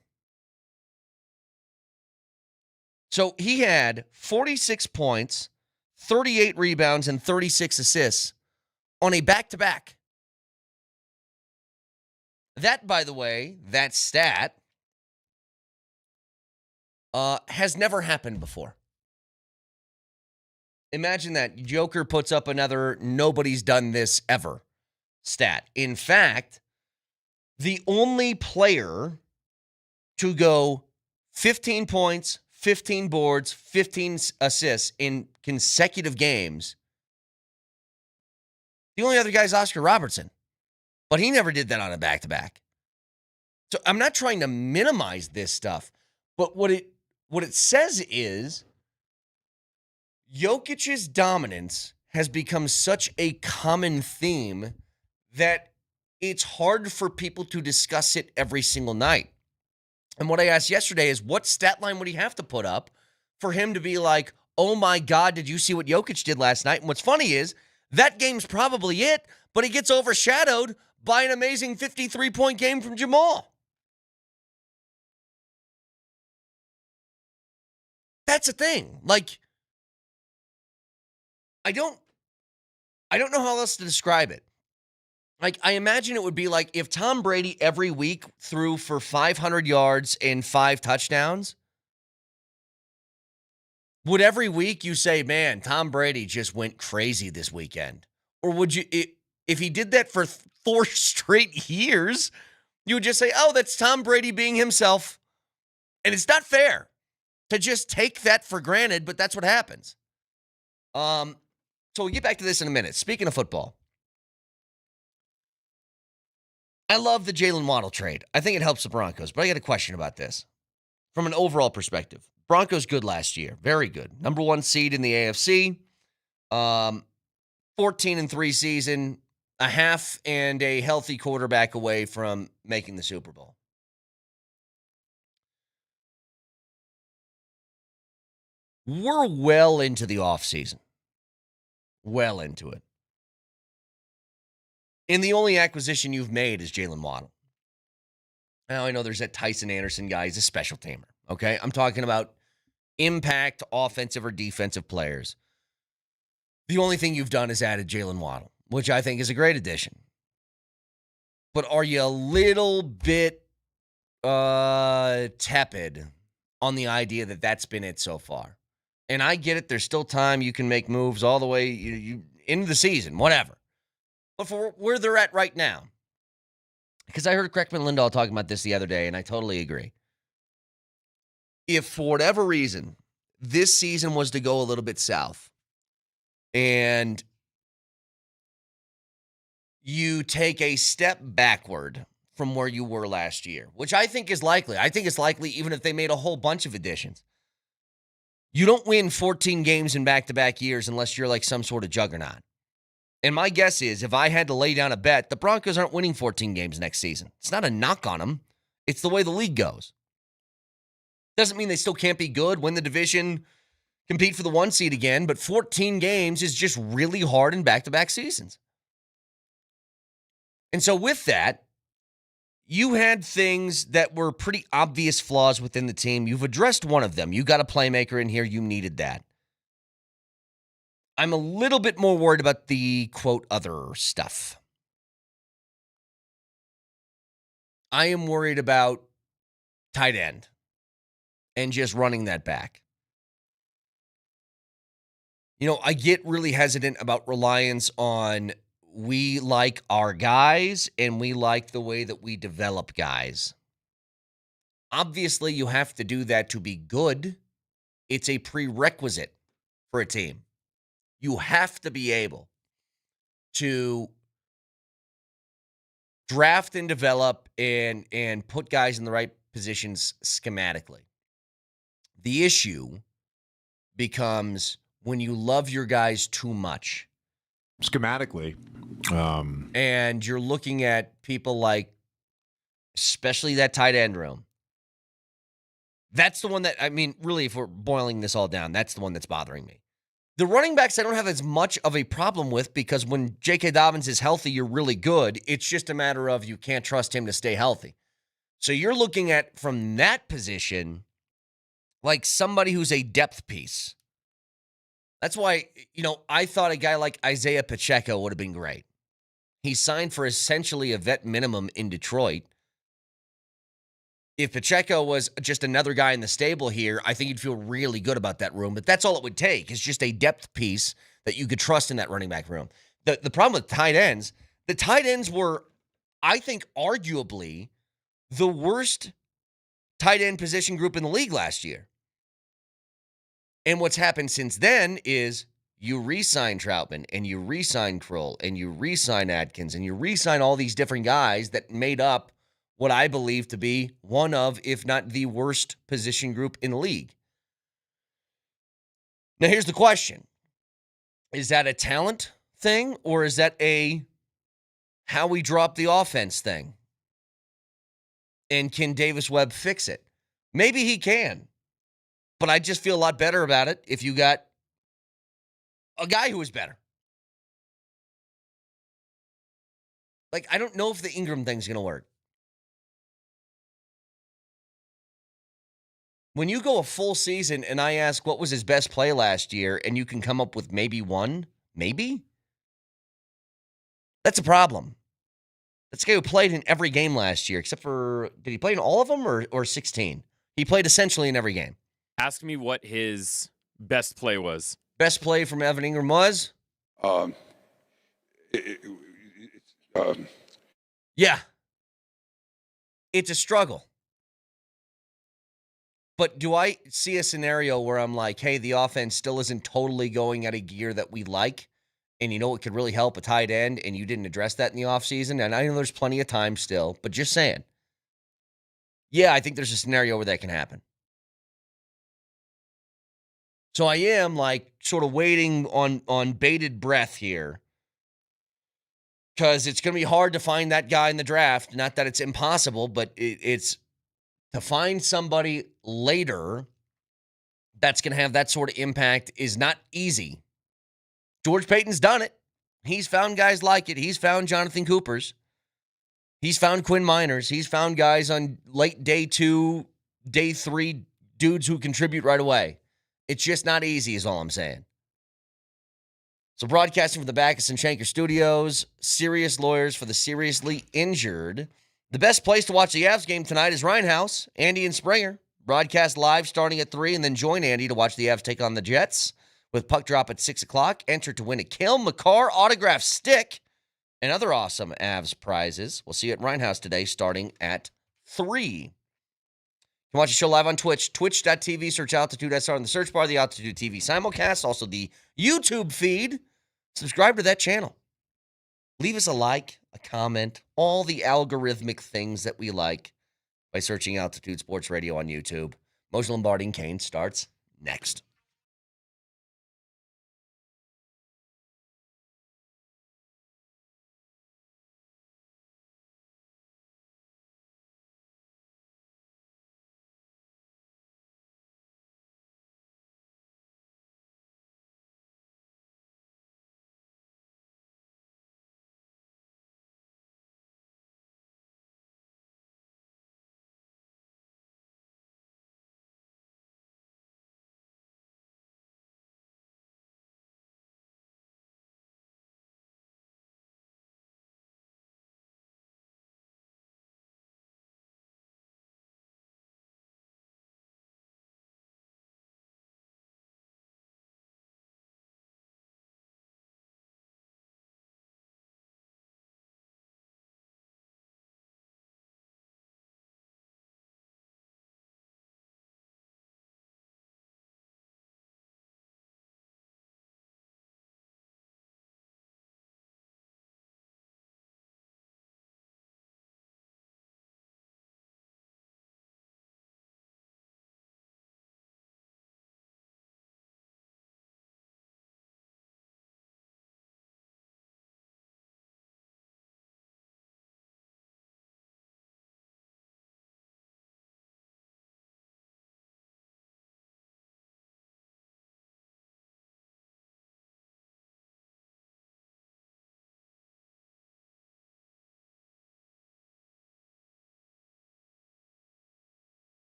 So he had 46 points, 38 rebounds, and 36 assists on a back-to-back. That, by the way, that stat has never happened before. Imagine that. Joker puts up another nobody's done this ever stat. In fact, the only player to go 15 points, 15 boards, 15 assists in consecutive games, the only other guy is Oscar Robertson. But he never did that on a back-to-back. So I'm not trying to minimize this stuff, but what it says is Jokic's dominance has become such a common theme that it's hard for people to discuss it every single night. And what I asked yesterday is, what stat line would he have to put up for him to be like, oh my God, did you see what Jokic did last night? And what's funny is, that game's probably it, but he gets overshadowed by an amazing 53-point game from Jamal. That's the thing. Like, I don't know how else to describe it. Like, I imagine it would be like if Tom Brady every week threw for 500 yards and 5 touchdowns. Would every week you say, man, Tom Brady just went crazy this weekend? Or would you, if he did that for 4 straight years, you would just say, oh, that's Tom Brady being himself. And it's not fair to just take that for granted, but that's what happens. So we'll get back to this in a minute. Speaking of football, I love the Jalen Waddle trade. I think it helps the Broncos, but I got a question about this. From an overall perspective, Broncos good last year. Very good. Number 1 seed in the AFC. 14-3 season. A half and a healthy quarterback away from making the Super Bowl. We're well into the offseason. Well into it. And the only acquisition you've made is Jalen Waddle. Now, I know there's that Tyson Anderson guy. He's a special teamer, okay? I'm talking about impact offensive or defensive players. The only thing you've done is added Jalen Waddle, which I think is a great addition. But are you a little bit tepid on the idea that that's been it so far? And I get it. There's still time. You can make moves all the way you into the season, whatever. But for where they're at right now, because I heard Kreckman and Lindahl talking about this the other day, and I totally agree. If for whatever reason this season was to go a little bit south, and you take a step backward from where you were last year, which I think is likely. I think it's likely even if they made a whole bunch of additions. You don't win 14 games in back-to-back years unless you're like some sort of juggernaut. And my guess is if I had to lay down a bet, the Broncos aren't winning 14 games next season. It's not a knock on them. It's the way the league goes. Doesn't mean they still can't be good, win the division, compete for the 1 seed again, but 14 games is just really hard in back-to-back seasons. And so with that, you had things that were pretty obvious flaws within the team. You've addressed one of them. You got a playmaker in here. You needed that. I'm a little bit more worried about the, quote, other stuff. I am worried about tight end and just running that back. You know, I get really hesitant about reliance on we like our guys and we like the way that we develop guys. Obviously, you have to do that to be good. It's a prerequisite for a team. You have to be able to draft and develop and put guys in the right positions schematically. The issue becomes when you love your guys too much. Schematically. And you're looking at people like, especially that tight end room. That's the one that, I mean, really, if we're boiling this all down, that's the one that's bothering me. The running backs I don't have as much of a problem with because when J.K. Dobbins is healthy, you're really good. It's just a matter of you can't trust him to stay healthy. So you're looking at, from that position, like somebody who's a depth piece. That's why, you know, I thought a guy like Isaiah Pacheco would have been great. He signed for essentially a vet minimum in Detroit. If Pacheco was just another guy in the stable here, I think you'd feel really good about that room. But that's all it would take is just a depth piece that you could trust in that running back room. The problem with tight ends, the tight ends were, I think, arguably the worst tight end position group in the league last year. And what's happened since then is you re-sign Troutman and you re-sign Kroll and you re-sign Adkins and you re-sign all these different guys that made up what I believe to be one of, if not the worst position group in the league. Now, here's the question. Is that a talent thing or is that a how we drop the offense thing? And can Davis Webb fix it? Maybe he can. But I just feel a lot better about it if you got a guy who is better. Like, I don't know if the Ingram thing's going to work. When you go a full season and I ask what was his best play last year and you can come up with maybe one, maybe? That's a problem. That's a guy who played in every game last year, except for, did he play in all of them or 16? He played essentially in every game. Ask me what his best play was. Best play from Evan Ingram was? Yeah. It's a struggle. But do I see a scenario where I'm like, hey, the offense still isn't totally going at a gear that we like, and you know it could really help a tight end, and you didn't address that in the offseason? And I know there's plenty of time still, but just saying. Yeah, I think there's a scenario where that can happen. So I am like sort of waiting on bated breath here because it's going to be hard to find that guy in the draft. Not that it's impossible, but it's to find somebody later that's going to have that sort of impact is not easy. George Payton's done it. He's found guys like it. He's found Jonathan Coopers. He's found Quinn Miners. He's found guys on late day 2, day 3, dudes who contribute right away. It's just not easy is all I'm saying. So broadcasting from the Backus and Shanker Studios, serious lawyers for the seriously injured. The best place to watch the Avs game tonight is Ryan House, Andy and Springer. Broadcast live starting at 3 and then join Andy to watch the Avs take on the Jets with puck drop at 6 o'clock. Enter to win a Cale Makar autographed stick and other awesome Avs prizes. We'll see you at Ryan House today starting at 3. You can watch the show live on Twitch, twitch.tv, search Altitude SR in the search bar, the Altitude TV simulcast, also the YouTube feed. Subscribe to that channel. Leave us a like, a comment, all the algorithmic things that we like by searching Altitude Sports Radio on YouTube. Moser, Lombardi, and Kane starts next.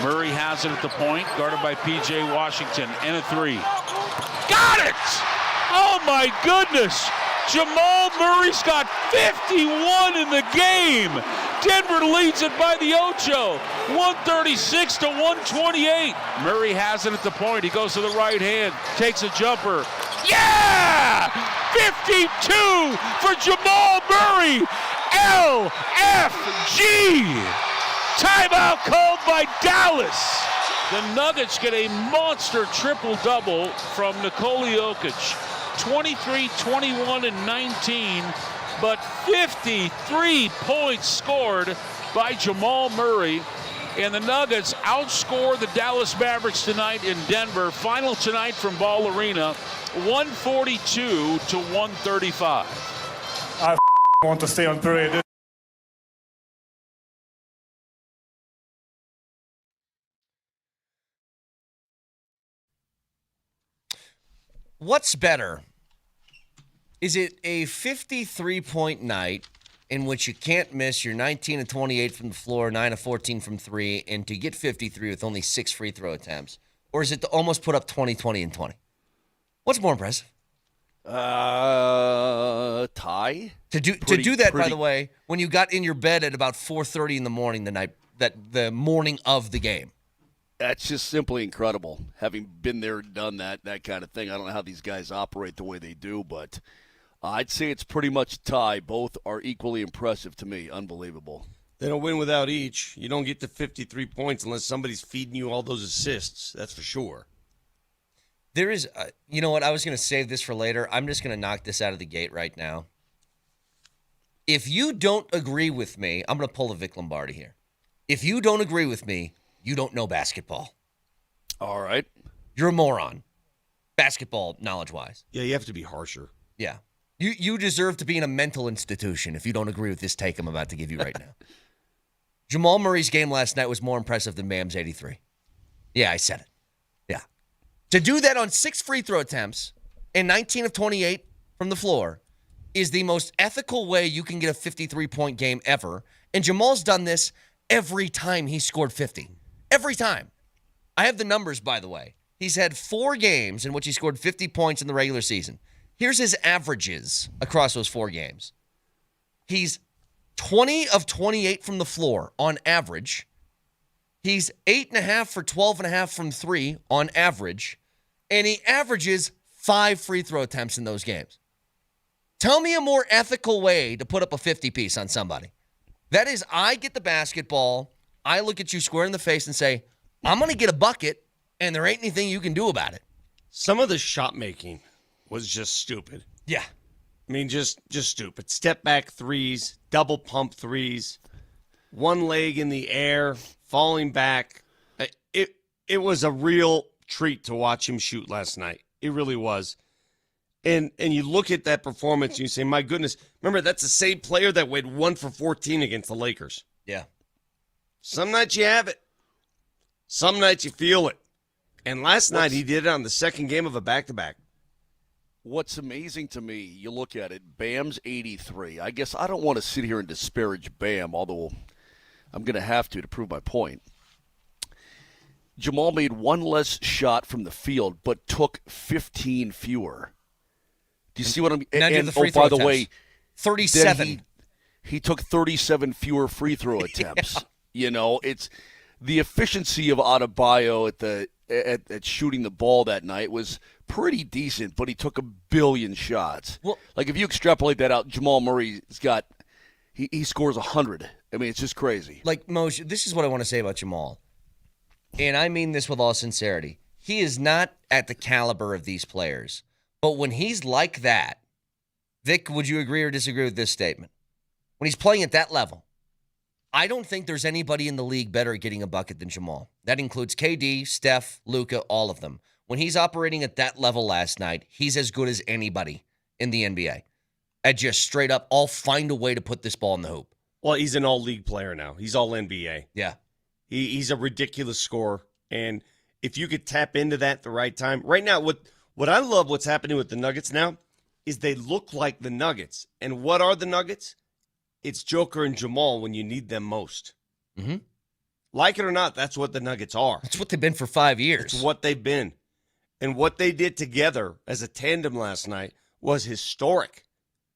Murray has it at the point, guarded by P.J. Washington, and a three. Got it! Oh, my goodness. Jamal Murray's got 51 in the game. Denver leads it by the ocho, 136 to 128. Murray has it at the point. He goes to the right hand, takes a jumper. Yeah! 52 for Jamal Murray. LFG. Timeout called by Dallas. The Nuggets get a monster triple-double from Nikola Jokic. 23, 21, and 19, but 53 points scored by Jamal Murray. And the Nuggets outscore the Dallas Mavericks tonight in Denver. Final tonight from Ball Arena, 142 to 135. I want to stay on parade. What's better? Is it a 53-point night in which you can't miss, you're 19 of 28 from the floor, 9 of 14 from three, and to get 53 with only 6 free throw attempts? Or is it to almost put up 20, 20, and 20? What's more impressive? Tie. To do that, by the way, when you got in your bed at about 4:30 in the morning the morning of the game. That's just simply incredible. Having been there and done that kind of thing. I don't know how these guys operate the way they do, but I'd say it's pretty much a tie. Both are equally impressive to me. Unbelievable. They don't win without each. You don't get to 53 points unless somebody's feeding you all those assists. That's for sure. There is, you know what? I was going to save this for later. I'm just going to knock this out of the gate right now. If you don't agree with me, I'm going to pull a Vic Lombardi here. If you don't agree with me, you don't know basketball. All right. You're a moron, basketball knowledge-wise. Yeah, you have to be harsher. Yeah. You deserve to be in a mental institution if you don't agree with this take I'm about to give you right now. Jamal Murray's game last night was more impressive than Bam's 83. Yeah, I said it. Yeah. To do that on 6 free throw attempts and 19 of 28 from the floor is the most ethical way you can get a 53-point game ever. And Jamal's done this every time he scored 50. Every time. I have the numbers, by the way. He's had 4 games in which he scored 50 points in the regular season. Here's his averages across those 4 games. He's 20 of 28 from the floor on average. He's 8.5 for 12.5 from 3 on average. And he averages 5 free throw attempts in those games. Tell me a more ethical way to put up a 50-piece on somebody. That is, I get the basketball, I look at you square in the face and say, I'm going to get a bucket, and there ain't anything you can do about it. Some of the shot making was just stupid. Yeah. I mean, just stupid. Step back threes, double pump threes, one leg in the air, falling back. It was a real treat to watch him shoot last night. It really was. And you look at that performance and you say, my goodness, remember, that's the same player that went 1 for 14 against the Lakers. Yeah. Some nights you have it. Some nights you feel it. And last night he did it on the second game of a back-to-back. What's amazing to me, you look at it, Bam's 83. I guess I don't want to sit here and disparage Bam, although I'm going to have to prove my point. Jamal made 1 less shot from the field, but took 15 fewer. Do you see what I mean? And by the way, 37. He took 37 fewer free throw attempts. Yeah. You know, it's the efficiency of Adebayo at shooting the ball that night was pretty decent, but he took 1 billion shots. Well, like if you extrapolate that out, Jamal Murray's got he scores 100. I mean, it's just crazy. Like Moser, this is what I want to say about Jamal, and I mean this with all sincerity. He is not at the caliber of these players. But when he's like that, Vic, would you agree or disagree with this statement? When he's playing at that level, I don't think there's anybody in the league better at getting a bucket than Jamal. That includes KD, Steph, Luka, all of them. When he's operating at that level last night, he's as good as anybody in the NBA. At just straight up, I'll find a way to put this ball in the hoop. Well, he's an all-league player now. He's all NBA. Yeah. He's a ridiculous scorer. And if you could tap into that at the right time. Right now, what I love what's happening with the Nuggets now is they look like the Nuggets. And what are the Nuggets? It's Joker and Jamal when you need them most. Mm-hmm. Like it or not, that's what the Nuggets are. That's what they've been for 5 years. It's what they've been. And what they did together as a tandem last night was historic.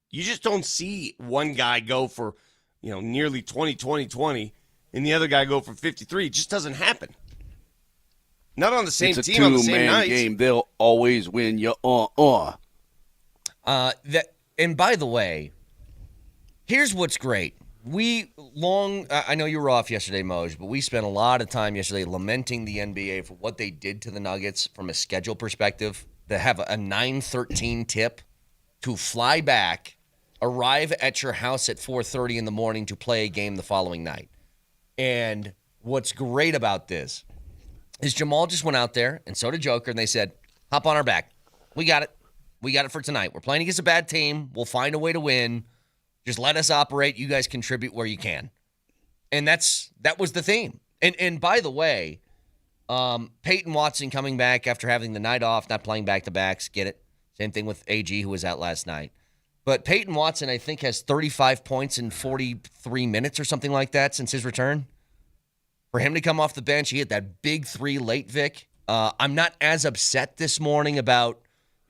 You just don't see one guy go for, nearly 20, and the other guy go for 53. It just doesn't happen. Not on the same team on the same night. It's a two-man game. They'll always win. And by the way, here's what's great. I know you were off yesterday, Moj, but we spent a lot of time yesterday lamenting the NBA for what they did to the Nuggets from a schedule perspective. They have a 9:13 tip to fly back, arrive at your house at 4:30 in the morning to play a game the following night. And what's great about this is Jamal just went out there, and so did Joker, and they said, hop on our back. We got it. We got it for tonight. We're playing against a bad team. We'll find a way to win. Just let us operate. You guys contribute where you can. And that was the theme. And by the way, Peyton Watson coming back after having the night off, not playing back-to-backs. Get it? Same thing with AG, who was out last night. But Peyton Watson, I think, has 35 points in 43 minutes or something like that since his return. For him to come off the bench, he hit that big three late, Vic. I'm not as upset this morning about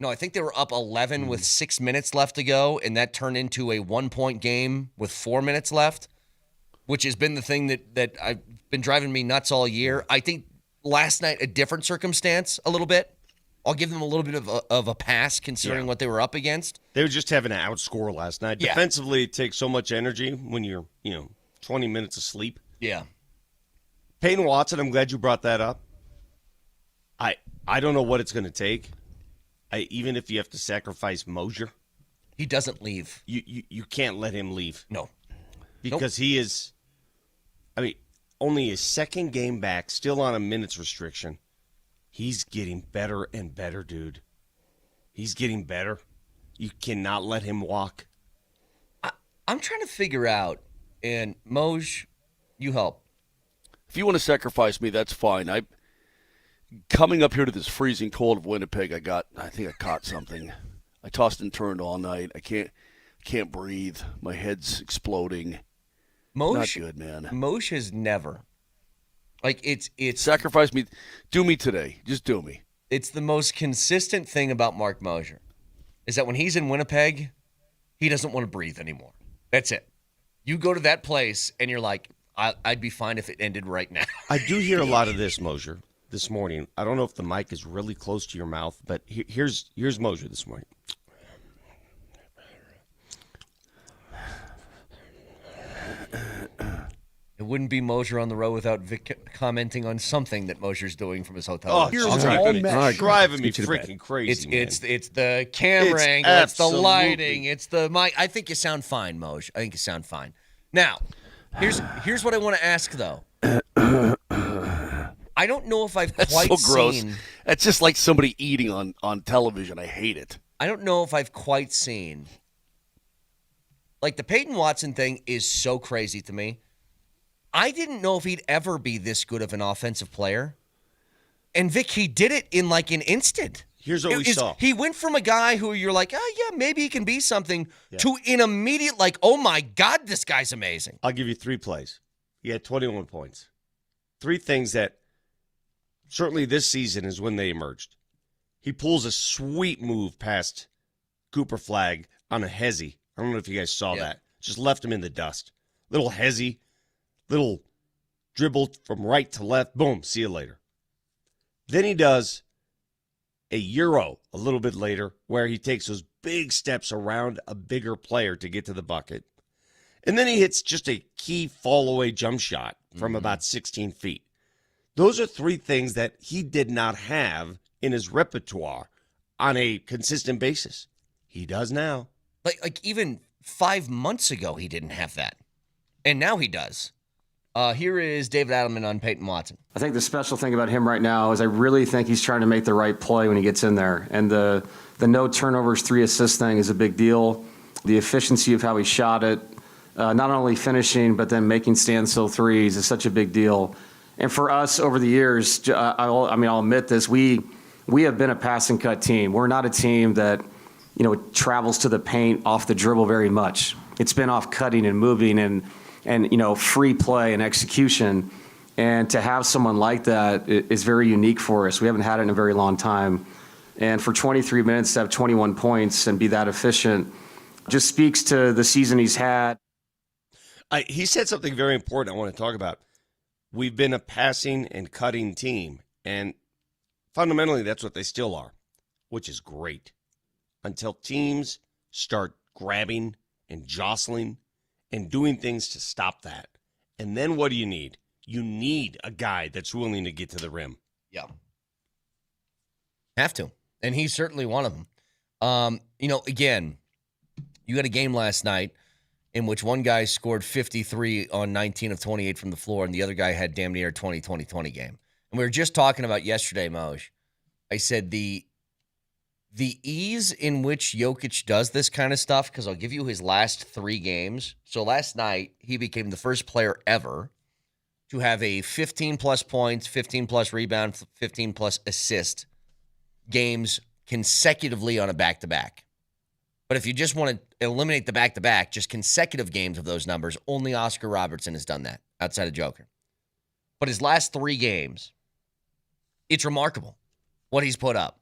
I think they were up 11 with 6 minutes left to go, and that turned into a 1-point game with 4 minutes left, which has been the thing that I've been driving me nuts all year. I think last night, a different circumstance a little bit. I'll give them a little bit of a pass considering what they were up against. They were just having to outscore last night. Yeah. Defensively, it takes so much energy when you're, 20 minutes of sleep. Yeah. Peyton Watson, I'm glad you brought that up. I don't know what it's going to take. Even if you have to sacrifice Moser. He doesn't leave. You can't let him leave. No. Because he is, only his second game back, still on a minutes restriction. He's getting better and better, dude. He's getting better. You cannot let him walk. I'm trying to figure out, and Moj, you help. If you want to sacrifice me, that's fine. Coming up here to this freezing cold of Winnipeg, I think I caught something. I tossed and turned all night. I can't breathe. My head's exploding. Not good, man. Moj has never. It's sacrifice me. Do me today. Just do me. It's the most consistent thing about Mark Moser is that when he's in Winnipeg, he doesn't want to breathe anymore. That's it. You go to that place and you're like, I'd be fine if it ended right now. I do hear a lot of this, Moser, this morning. I don't know if the mic is really close to your mouth, but here's Moser this morning. It wouldn't be Moser on the road without Vic commenting on something that Moser's doing from his hotel. Oh, you're driving me freaking crazy. It's the camera angle, it's the lighting, it's the mic. I think you sound fine, Moj. I think you sound fine. Now, here's what I want to ask though. I don't know if I've quite so gross. seen. That's just like somebody eating on television. I hate it. I don't know if I've quite seen. Like the Peyton Watson thing is so crazy to me. I didn't know if he'd ever be this good of an offensive player. And Vic, he did it in like an instant. Here's what we saw. He went from a guy who you're like, oh, yeah, maybe he can be something, to an immediate, like, oh, my God, this guy's amazing. I'll give you 3 plays. He had 21 points. 3 things that certainly this season is when they emerged. He pulls a sweet move past Cooper Flag on a hezzy. I don't know if you guys saw that. Just left him in the dust. Little hezzy, little dribble from right to left. Boom, see you later. Then he does a Euro a little bit later where he takes those big steps around a bigger player to get to the bucket. And then he hits just a key fall-away jump shot from about 16 feet. Those are 3 things that he did not have in his repertoire on a consistent basis. He does now. Like even 5 months ago, he didn't have that. And now he does. Here is David Adelman on Peyton Watson. I think the special thing about him right now is I really think he's trying to make the right play when he gets in there. And the no turnovers, 3 assists thing is a big deal. The efficiency of how he shot it, not only finishing, but then making standstill threes is such a big deal. And for us over the years, I'll admit this, we have been a pass and cut team. We're not a team that, travels to the paint off the dribble very much. It's been off cutting and moving and free play and execution. And to have someone like that is very unique for us. We haven't had it in a very long time. And for 23 minutes to have 21 points and be that efficient just speaks to the season he's had. He said something very important I want to talk about. We've been a passing and cutting team, and fundamentally that's what they still are, which is great. Until teams start grabbing and jostling and doing things to stop that. And then what do you need? You need a guy that's willing to get to the rim. Yeah. Have to. And he's certainly one of them. Again, you had a game last night in which one guy scored 53 on 19 of 28 from the floor, and the other guy had damn near a 20-20-20 game. And we were just talking about yesterday, Moj. I said the ease in which Jokic does this kind of stuff, because I'll give you his last 3 games. So last night, he became the first player ever to have a 15-plus points, 15-plus rebound, 15-plus assist games consecutively on a back-to-back. But if you just want to eliminate the back-to-back, just consecutive games of those numbers, only Oscar Robertson has done that outside of Joker. But his last 3 games, it's remarkable what he's put up.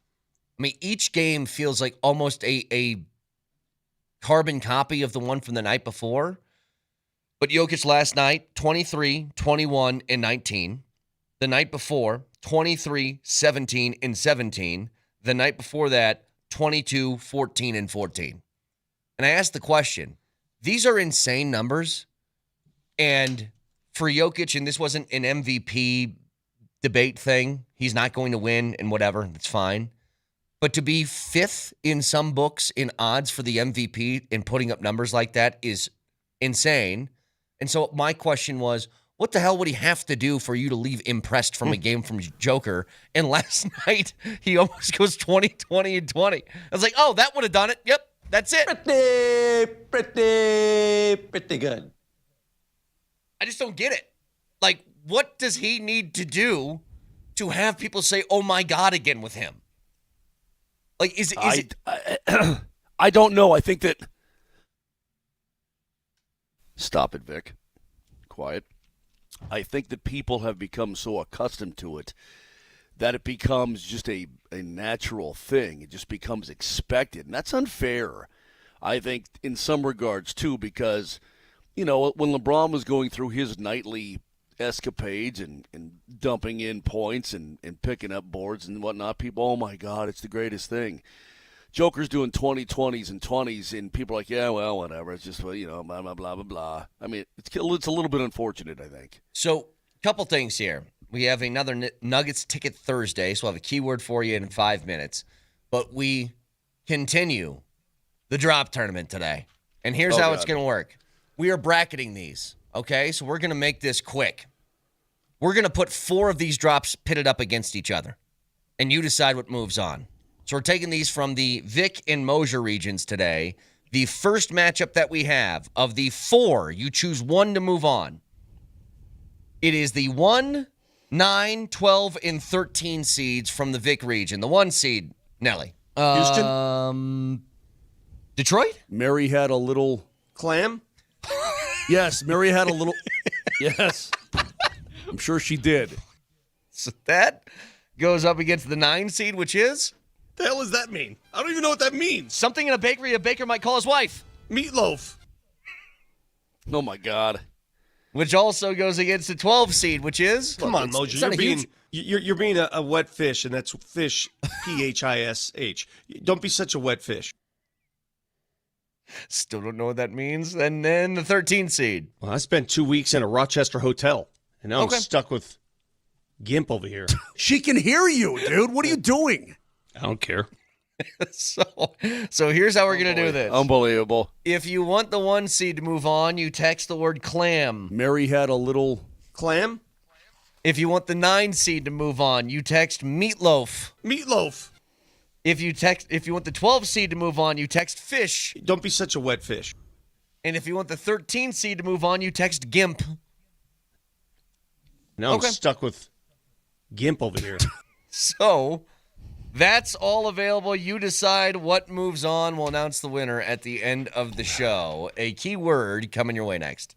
I mean, each game feels like almost a carbon copy of the one from the night before. But Jokic last night, 23, 21, and 19. The night before, 23, 17, and 17. The night before that, 22, 14, and 14. And I asked the question, these are insane numbers. And for Jokic, and this wasn't an MVP debate thing, he's not going to win and whatever, that's fine. But to be 5th in some books in odds for the MVP and putting up numbers like that is insane. And so my question was, what the hell would he have to do for you to leave impressed from a game from Joker? And last night, he almost goes 20, 20, and 20. I was like, oh, that would have done it. Yep, that's it. Pretty good. I just don't get it. Like, what does he need to do to have people say, oh, my God, again with him? Like, is it? I don't know. I think that. Stop it, Vic. Quiet. I think that people have become so accustomed to it that it becomes just a natural thing. It just becomes expected. And that's unfair, I think, in some regards, too, because, when LeBron was going through his nightly escapades and dumping in points and picking up boards and whatnot, people, oh, my God, it's the greatest thing. Joker's doing 20-20s and 20s, and people are like, yeah, well, whatever. It's just, blah, blah, blah, blah, blah. I mean, it's a little bit unfortunate, I think. So, a couple things here. We have another Nuggets Ticket Thursday, so I'll have a keyword for you in 5 minutes. But we continue the drop tournament today. And here's how it's going to work. We are bracketing these, okay? So we're going to make this quick. We're going to put 4 of these drops pitted up against each other, and you decide what moves on. So we're taking these from the Vic and Moser regions today. The first matchup that we have of the 4, you choose one to move on. It is the 1, 9, 12, and 13 seeds from the Vic region. The 1 seed, Nelly. Houston? Detroit? Mary had a little... Clam? Yes, Mary had a little... Yes. I'm sure she did. So that goes up against the 9 seed, which is... The hell does that mean? I don't even know what that means. Something in a bakery a baker might call his wife. Meatloaf. Oh, my God. Which also goes against the 12 seed, which is... Come on, Moser. You're being a wet fish, and that's fish, P-H-I-S-H. Don't be such a wet fish. Still don't know what that means. And then the 13 seed. Well, I spent 2 weeks in a Rochester hotel, and now I'm stuck with Gimp over here. She can hear you, dude. What are you doing? I don't care. So here's how we're going to do this. Unbelievable. If you want the 1 seed to move on, you text the word clam. Mary had a little... Clam? If you want the 9 seed to move on, you text meatloaf. Meatloaf. If you want the 12 seed to move on, you text fish. Don't be such a wet fish. And if you want the 13 seed to move on, you text gimp. Now I'm stuck with Gimp over here. So... that's all available. You decide what moves on. We'll announce the winner at the end of the show. A keyword coming your way next.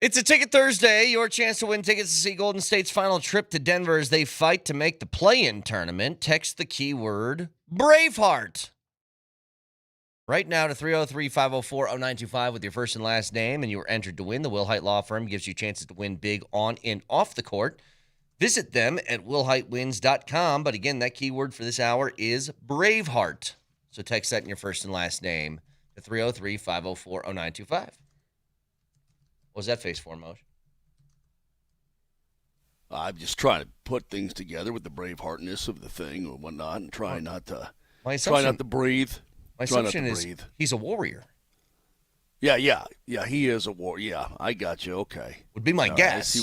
It's a Ticket Thursday, your chance to win tickets to see Golden State's final trip to Denver as they fight to make the play-in tournament. Text the keyword Braveheart right now to 303-504-0925 with your first and last name, and you are entered to win. The Will Hite Law Firm gives you chances to win big on and off the court. Visit them at willheitewins.com, but again, that keyword for this hour is Braveheart. So text that in your first and last name to 303-504-0925. What was that face for, Moj? I'm just trying to put things together with the Braveheartness of the thing or whatnot, and try not to breathe. My assumption is he's a warrior. Yeah, he is a warrior. Yeah, I got you. Okay, would be my guess.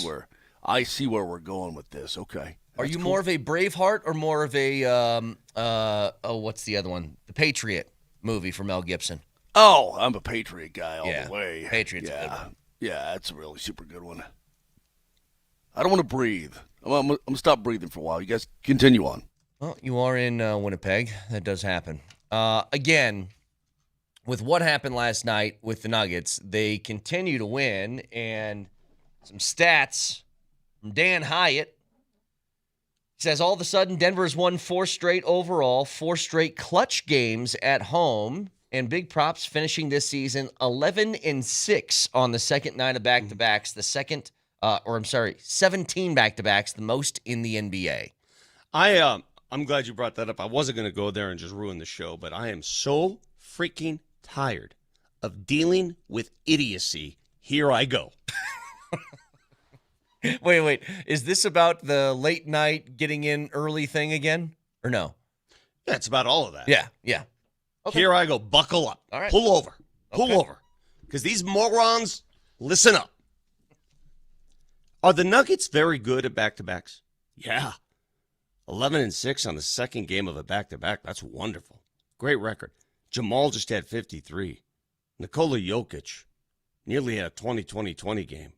I see where we're going with this. Okay. Are you more of a Braveheart or more of a what's the other one? The Patriot movie from Mel Gibson. Oh, I'm a Patriot guy all the way. Patriot's a good one. Yeah, that's a really super good one. I don't want to breathe. I'm going to stop breathing for a while. You guys continue on. Well, you are in Winnipeg. That does happen. Again, with what happened last night with the Nuggets, they continue to win, and some stats from Dan Hyatt. He says all of a sudden Denver's won 4 straight overall, 4 straight clutch games at home, and big props finishing this season 11-6 on the second night of back-to-backs, 17 back-to-backs, the most in the NBA. I'm glad you brought that up. I wasn't going to go there and just ruin the show, but I am so freaking tired of dealing with idiocy. Here I go. Wait. Is this about the late night getting in early thing again? Or no? Yeah, it's about all of that. Yeah. Okay. Here I go. Buckle up. All right. Pull over. Because these morons, listen up. Are the Nuggets very good at back-to-backs? Yeah. 11-6 on the second game of a back-to-back. That's wonderful. Great record. Jamal just had 53. Nikola Jokic nearly had a 20-20-20 game.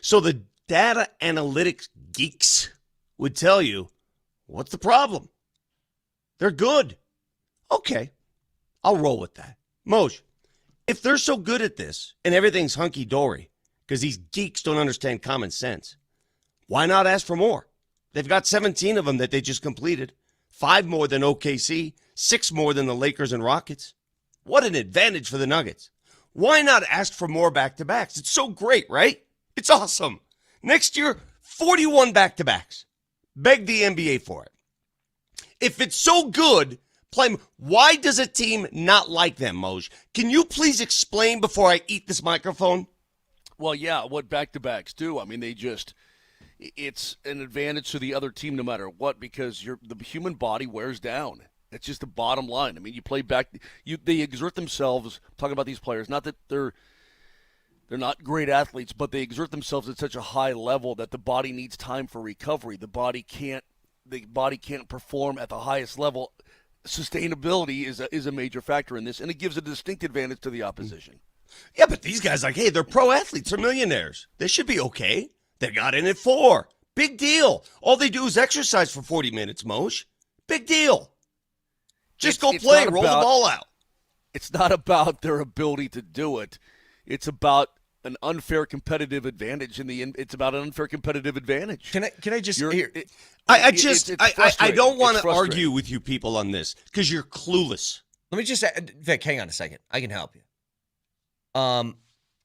So the data analytics geeks would tell you, what's the problem? They're good. Okay, I'll roll with that. Moj, if they're so good at this and everything's hunky-dory because these geeks don't understand common sense, why not ask for more? They've got 17 of them that they just completed, 5 more than OKC, 6 more than the Lakers and Rockets. What an advantage for the Nuggets. Why not ask for more back-to-backs? It's so great, right? It's awesome. Next year, 41 back-to-backs. Beg the NBA for it. If it's so good, play them. Why does a team not like them, Moj? Can you please explain before I eat this microphone? Well, yeah, what back-to-backs do. I mean, it's an advantage to the other team no matter what because the human body wears down. It's just the bottom line. I mean, you play back. They exert themselves. Talking about these players, not that they're not great athletes, but they exert themselves at such a high level that the body needs time for recovery. The body can't perform at the highest level. Sustainability is a major factor in this, and it gives a distinct advantage to the opposition. Yeah, but these guys, hey, they're pro athletes. They're millionaires. They should be okay. They got in at 4. Big deal. All they do is exercise for 40 minutes, Moj. Big deal. Just go play, roll the ball out. It's not about their ability to do it. It's about an unfair competitive advantage It's about an unfair competitive advantage. Can I just hear? I don't want to argue with you people on this because you're clueless. Let me just Vic, hang on a second. I can help you. How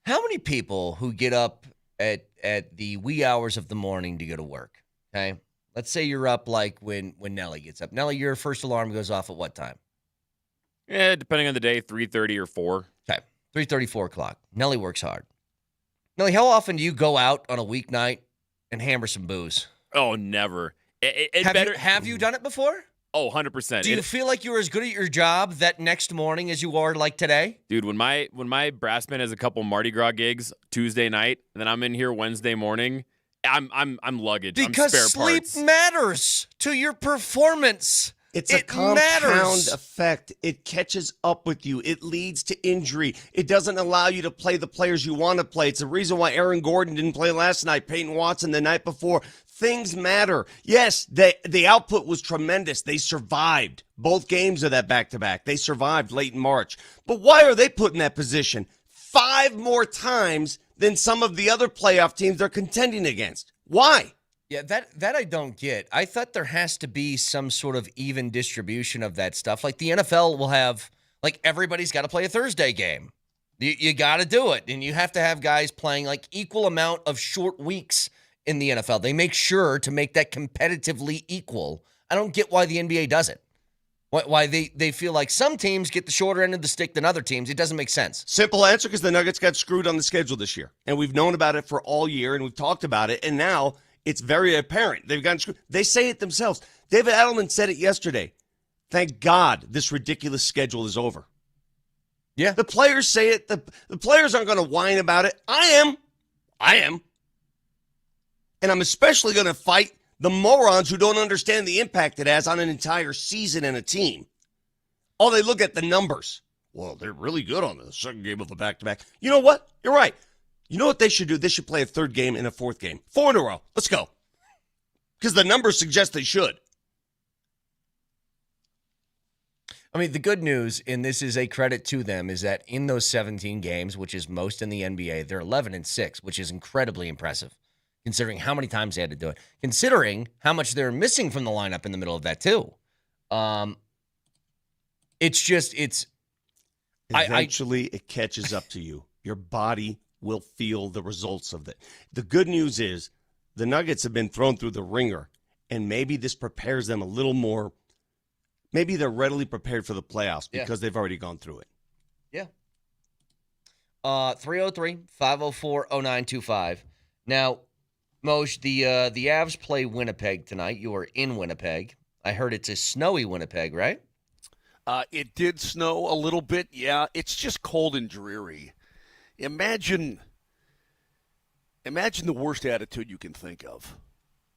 many people who get up at the wee hours of the morning to go to work, okay? Let's say you're up like when Nelly gets up. Nelly, your first alarm goes off at what time? Yeah, depending on the day, 3:30 or 4. Okay, 3:30, 4 o'clock. Nelly works hard. Nelly, how often do you go out on a weeknight and hammer some booze? Oh, never. Have you done it before? Oh, 100%. Do you feel like you were as good at your job that next morning as you are like today? Dude, when my brass band has a couple Mardi Gras gigs Tuesday night, and then I'm in here Wednesday morning, I'm luggage. Because I'm spare sleep parts. matters to your performance. It's a compound effect. It catches up with you. It leads to injury. It doesn't allow you to play the players you want to play. It's the reason why Aaron Gordon didn't play last night, Peyton Watson the night before. Things matter. Yes, the output was tremendous. They survived both games of that back-to-back. They survived late in March. But why are they put in that position 5 more times than some of the other playoff teams they're contending against. Why? Yeah, that I don't get. I thought there has to be some sort of even distribution of that stuff. Like the NFL will have, like everybody's got to play a Thursday game. You got to do it. And you have to have guys playing like equal amount of short weeks in the NFL. They make sure to make that competitively equal. I don't get why the NBA does it. Why they feel like some teams get the shorter end of the stick than other teams. It doesn't make sense. Simple answer, because the Nuggets got screwed on the schedule this year. And we've known about it for all year, and we've talked about it. And now it's very apparent. They've gotten screwed. They say it themselves. David Edelman said it yesterday. Thank God this ridiculous schedule is over. Yeah. The players say it. The players aren't going to whine about it. I am. And I'm especially going to fight the morons who don't understand the impact it has on an entire season and a team. Oh, they look at the numbers. Well, they're really good on the second game of the back-to-back. You know what? You're right. You know what they should do? They should play a third game and a fourth game. 4 in a row. Let's go. Because the numbers suggest they should. I mean, the good news, and this is a credit to them, is that in those 17 games, which is most in the NBA, they're 11-6, which is incredibly impressive, considering how many times they had to do it, considering how much they're missing from the lineup in the middle of that, too. Eventually, it catches up to you. Your body will feel the results of it. The good news is the Nuggets have been thrown through the ringer, and maybe this prepares them a little more. Maybe they're readily prepared for the playoffs because they've already gone through it. Yeah. 303-504-0925. Now, Moj, the Avs play Winnipeg tonight. You are in Winnipeg. I heard it's a snowy Winnipeg, right? It did snow a little bit, yeah. It's just cold and dreary. Imagine the worst attitude you can think of.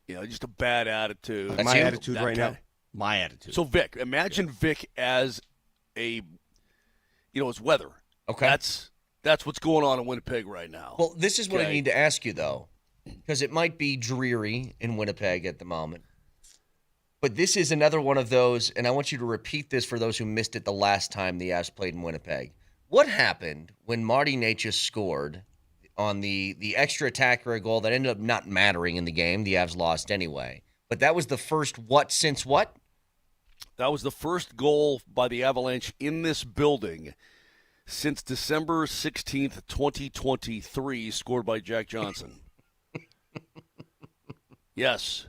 You know, just a bad attitude. That's my attitude right now. My attitude. So, Vic, imagine Vic as as weather. Okay. That's what's going on in Winnipeg right now. Well, this is what I need to ask you, though, because it might be dreary in Winnipeg at the moment. But this is another one of those, and I want you to repeat this for those who missed it the last time the Avs played in Winnipeg. What happened when Marty Necas scored on the extra attacker goal that ended up not mattering in the game? The Avs lost anyway. But that was the first since what? That was the first goal by the Avalanche in this building since December 16th, 2023, scored by Jack Johnson. Yes,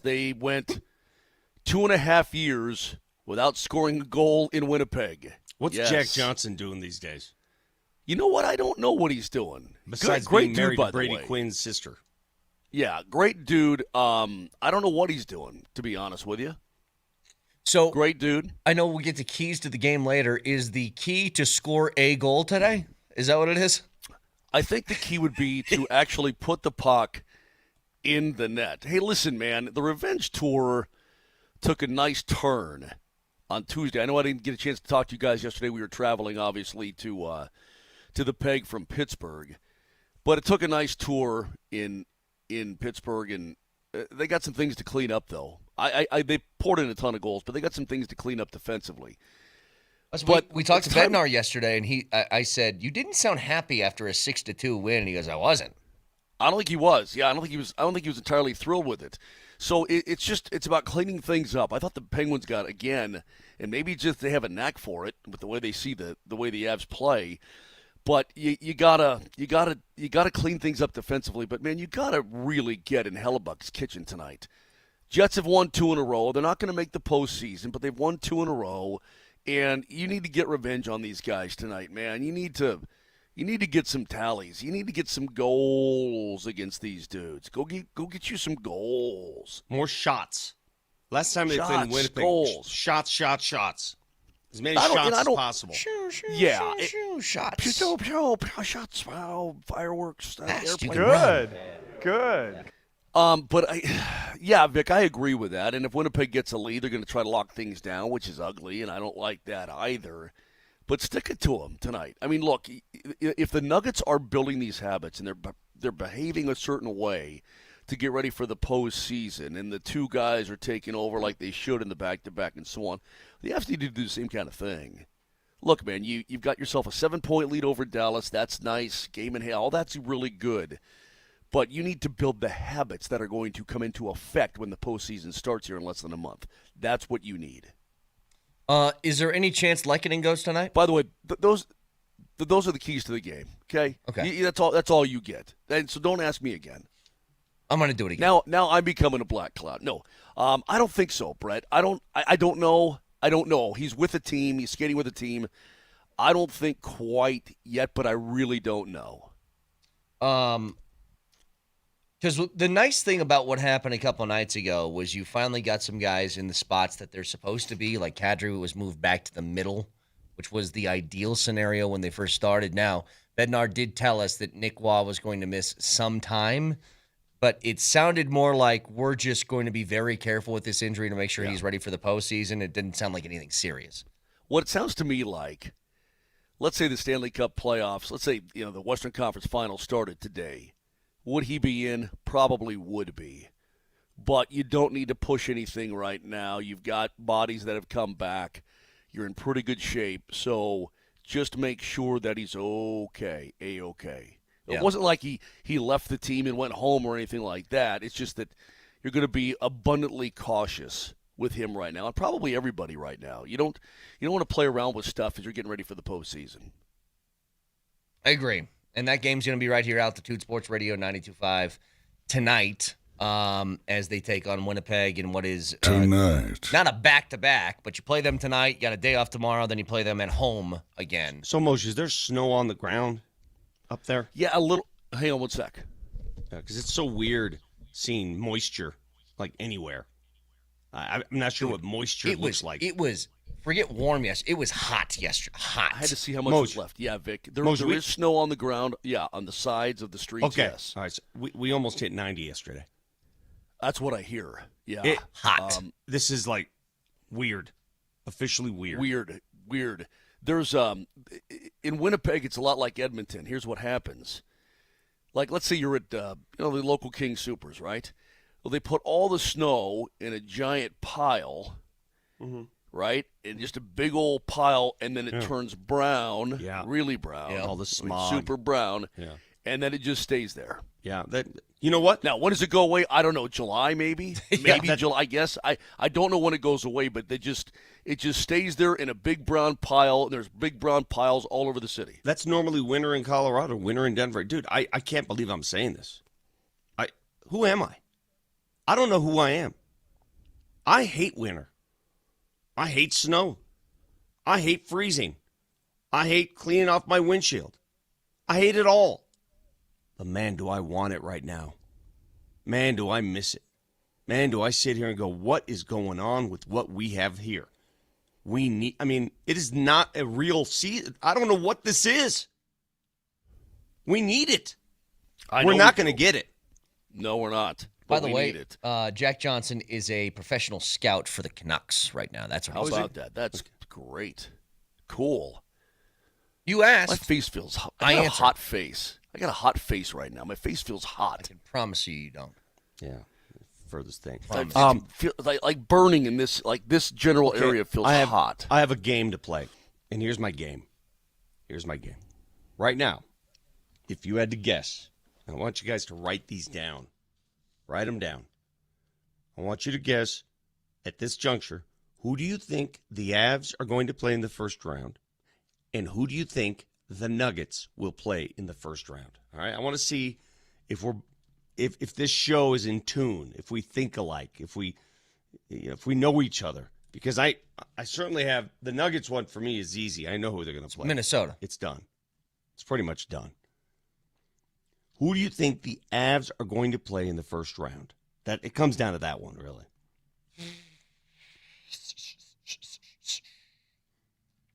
they went 2.5 years without scoring a goal in Winnipeg. What's Jack Johnson doing these days? You know what? I don't know what he's doing. Besides great being dude, married by to the Brady way. Quinn's sister. Yeah, great dude. I don't know what he's doing, to be honest with you. So great dude. I know we'll get the keys to the game later. Is the key to score a goal today? Is that what it is? I think the key would be to actually put the puck in the net. Hey, listen, man, the revenge tour took a nice turn on Tuesday. I know I didn't get a chance to talk to you guys yesterday. We were traveling, obviously, to the Peg from Pittsburgh. But it took a nice tour in Pittsburgh, and they got some things to clean up, though. They poured in a ton of goals, but they got some things to clean up defensively. But we talked to Bednar yesterday, and I said, you didn't sound happy after a 6-2 win, and he goes, I wasn't. I don't think he was. Yeah, I don't think he was entirely thrilled with it. So it's about cleaning things up. I thought the Penguins got, again, and maybe just they have a knack for it with the way they see the way the Avs play. But you gotta clean things up defensively. But man, you gotta really get in Hellebuck's kitchen tonight. Jets have won 2 in a row. They're not going to make the postseason, but they've won 2 in a row, and you need to get revenge on these guys tonight, man. You need to get some tallies. You need to get some goals against these dudes. Go get you some goals. More shots. Last time they played in Winnipeg, goals. Shots. As many shots as possible. Shots. Shots. Wow, fireworks. Good. But Vic, I agree with that. And if Winnipeg gets a lead, they're going to try to lock things down, which is ugly, and I don't like that either. But stick it to them tonight. I mean, look, if the Nuggets are building these habits and they're behaving a certain way to get ready for the postseason, and the two guys are taking over like they should in the back-to-back and so on, the Avs need to do the same kind of thing. look, man, you've got yourself a 7-point lead over Dallas. That's nice. Game in hand, all that's really good. But you need to build the habits that are going to come into effect when the postseason starts here in less than a month. That's what you need. Is there any chance Lekkonen goes tonight? By the way, those are the keys to the game. Okay. Okay. That's all you get. And so don't ask me again. I'm going to do it again. Now I'm becoming a black cloud. No, I don't think so, Brett. I don't know. I don't know. He's with a team. He's skating with a team. I don't think quite yet, but I really don't know. Because the nice thing about what happened a couple nights ago was you finally got some guys in the spots that they're supposed to be. Like Kadri was moved back to the middle, which was the ideal scenario when they first started. Now, Bednar did tell us that Nick Waugh was going to miss some time, but it sounded more like we're just going to be very careful with this injury to make sure he's ready for the postseason. It didn't sound like anything serious. What it sounds to me like, let's say the Stanley Cup playoffs, let's say the Western Conference Finals started today. Would he be in? Probably would be. But you don't need to push anything right now. You've got bodies that have come back. You're in pretty good shape. So just make sure that he's okay, A-okay. Yeah. It wasn't like he left the team and went home or anything like that. It's just that you're going to be abundantly cautious with him right now, and probably everybody right now. You don't want to play around with stuff as you're getting ready for the postseason. I agree. And that game's going to be right here, Altitude Sports Radio 92.5 tonight as they take on Winnipeg in what is tonight. Not a back-to-back, but you play them tonight, you got a day off tomorrow, then you play them at home again. So, Moshe, is there snow on the ground up there? Yeah, a little. Hang on one sec. Because it's so weird seeing moisture, like, anywhere. I'm not sure what moisture looks like. It was, forget warm yesterday, it was hot yesterday. Hot. I had to see how much was left. Yeah, Vic. There is snow on the ground. Yeah, on the sides of the streets, okay. Yes. All right, so we almost hit 90 yesterday. That's what I hear. Yeah. Hot. This is, like, weird. Officially weird. Weird. There's in Winnipeg, it's a lot like Edmonton. Here's what happens. Like, let's say you're at the local King Supers, right? Well, they put all the snow in a giant pile, right? And just a big old pile, and then it turns brown, really brown. Yeah, all the smog. Super brown, and then it just stays there. Yeah. You know what? Now, when does it go away? I don't know. July, maybe? Maybe July, I guess. I don't know when it goes away, but it just stays there in a big brown pile. There's big brown piles all over the city. That's normally winter in Colorado, winter in Denver. Dude, I can't believe I'm saying this. Who am I? I don't know who I am. I hate winter. I hate snow. I hate freezing. I hate cleaning off my windshield. I hate it all. But man, do I want it right now. Man, do I miss it. Man, do I sit here and go, what is going on with what we have here? It is not a real season. I don't know what this is. We need it. We're not going to get it. No, we're not. By the way, Jack Johnson is a professional scout for the Canucks right now. That's what How about that? That's great. Cool. You asked. My face feels hot. I got a hot face. I got a hot face right now. My face feels hot. I can promise you don't. Yeah. Furthest thing. Feel like burning in this general area feels hot. I have a game to play. And here's my game. Right now, if you had to guess, and I want you guys to write these down. Write them down. I want you to guess, at this juncture, who do you think the Avs are going to play in the first round? And who do you think the Nuggets will play in the first round? All right? I want to see if this show is in tune, if we think alike, if we know each other. Because I certainly have the Nuggets one for me is easy. I know who they're going to play. Minnesota. It's done. It's pretty much done. Who do you think the Avs are going to play in the first round? That it comes down to that one, really.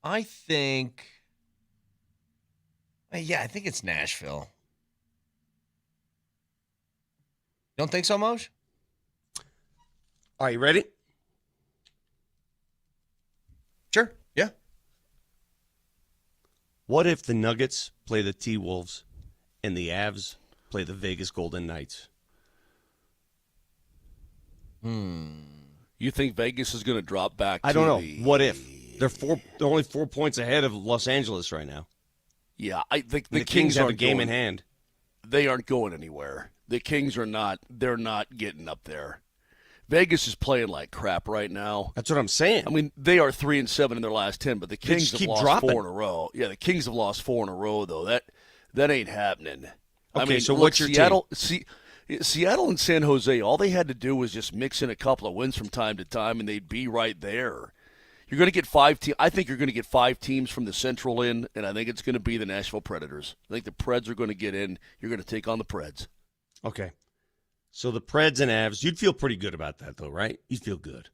I think it's Nashville. Don't think so, Moj? Are you ready? Sure. Yeah. What if the Nuggets play the T-Wolves and the Avs play the Vegas Golden Knights? You think Vegas is going to drop back? I don't know. What if? They're only 4 points ahead of Los Angeles right now. Yeah, I think The Kings have a aren't game going, in hand. They aren't going anywhere. The Kings are not. They're not getting up there. Vegas is playing like crap right now. That's what I'm saying. I mean, they are 3-7 in their last 10, but the Kings just have keep lost dropping. 4 in a row. Yeah, the Kings have lost 4 in a row though. That ain't happening. Okay, I mean, so look, what's your team? Seattle and San Jose, all they had to do was just mix in a couple of wins from time to time, and they'd be right there. You're going to get 5 teams. I think you're going to get 5 teams from the Central in, and I think it's going to be the Nashville Predators. I think the Preds are going to get in. You're going to take on the Preds. Okay. So the Preds and Avs, you'd feel pretty good about that, though, right? You'd feel good.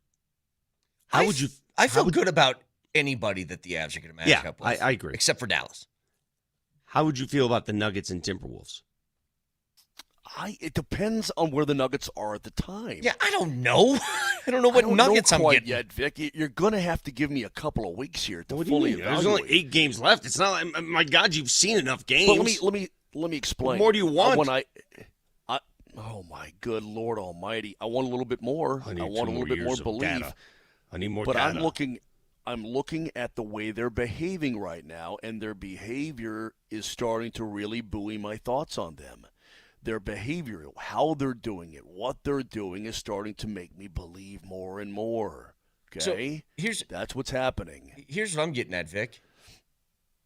How would you? I feel good about anybody that the Avs are going to match up with. I agree. Except for Dallas. How would you feel about the Nuggets and Timberwolves? It depends on where the Nuggets are at the time. Yeah, I don't know. I don't know what Nuggets I'm getting yet, Vic. You're going to have to give me a couple of weeks here to What fully do you mean? evaluate. There's only 8 games left. It's not like, my God, you've seen enough games. But let me explain. What more do you want? Oh my good Lord Almighty! I want a little bit more. I want a little bit more belief. Data. I need more but data. I'm looking at the way they're behaving right now, and their behavior is starting to really buoy my thoughts on them. Their behavior, how they're doing it, what they're doing is starting to make me believe more and more. Okay? So that's what's happening. Here's what I'm getting at, Vic.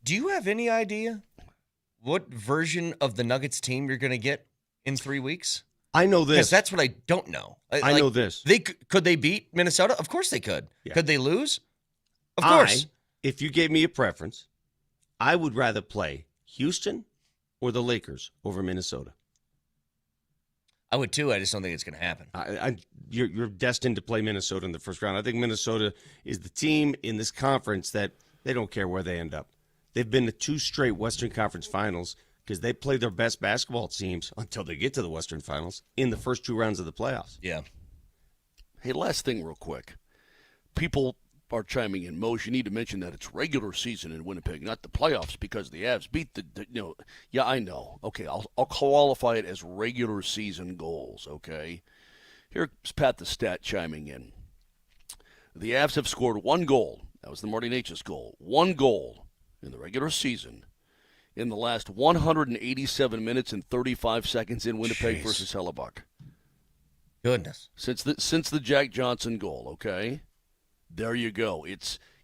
Do you have any idea what version of the Nuggets team you're going to get in 3 weeks? I know this. Because that's what I don't know. I know this. Could they beat Minnesota? Of course they could. Yeah. Could they lose? Of course. If you gave me a preference, I would rather play Houston or the Lakers over Minnesota. I would too. I just don't think it's going to happen. You're destined to play Minnesota in the first round. I think Minnesota is the team in this conference that they don't care where they end up. They've been to 2 straight Western Conference Finals because they play their best basketball teams until they get to the Western Finals in the first 2 rounds of the playoffs. Yeah. Hey, last thing real quick. People are chiming in. Mose, you need to mention that it's regular season in Winnipeg, not the playoffs, because the Avs beat Yeah, I know. Okay, I'll qualify it as regular season goals, okay? Here's Pat the Stat chiming in. The Avs have scored 1 goal. That was the Marty Necas goal. 1 goal in the regular season in the last 187 minutes and 35 seconds in Winnipeg versus Hellebuck. Goodness. Since the Jack Johnson goal, okay? There you go.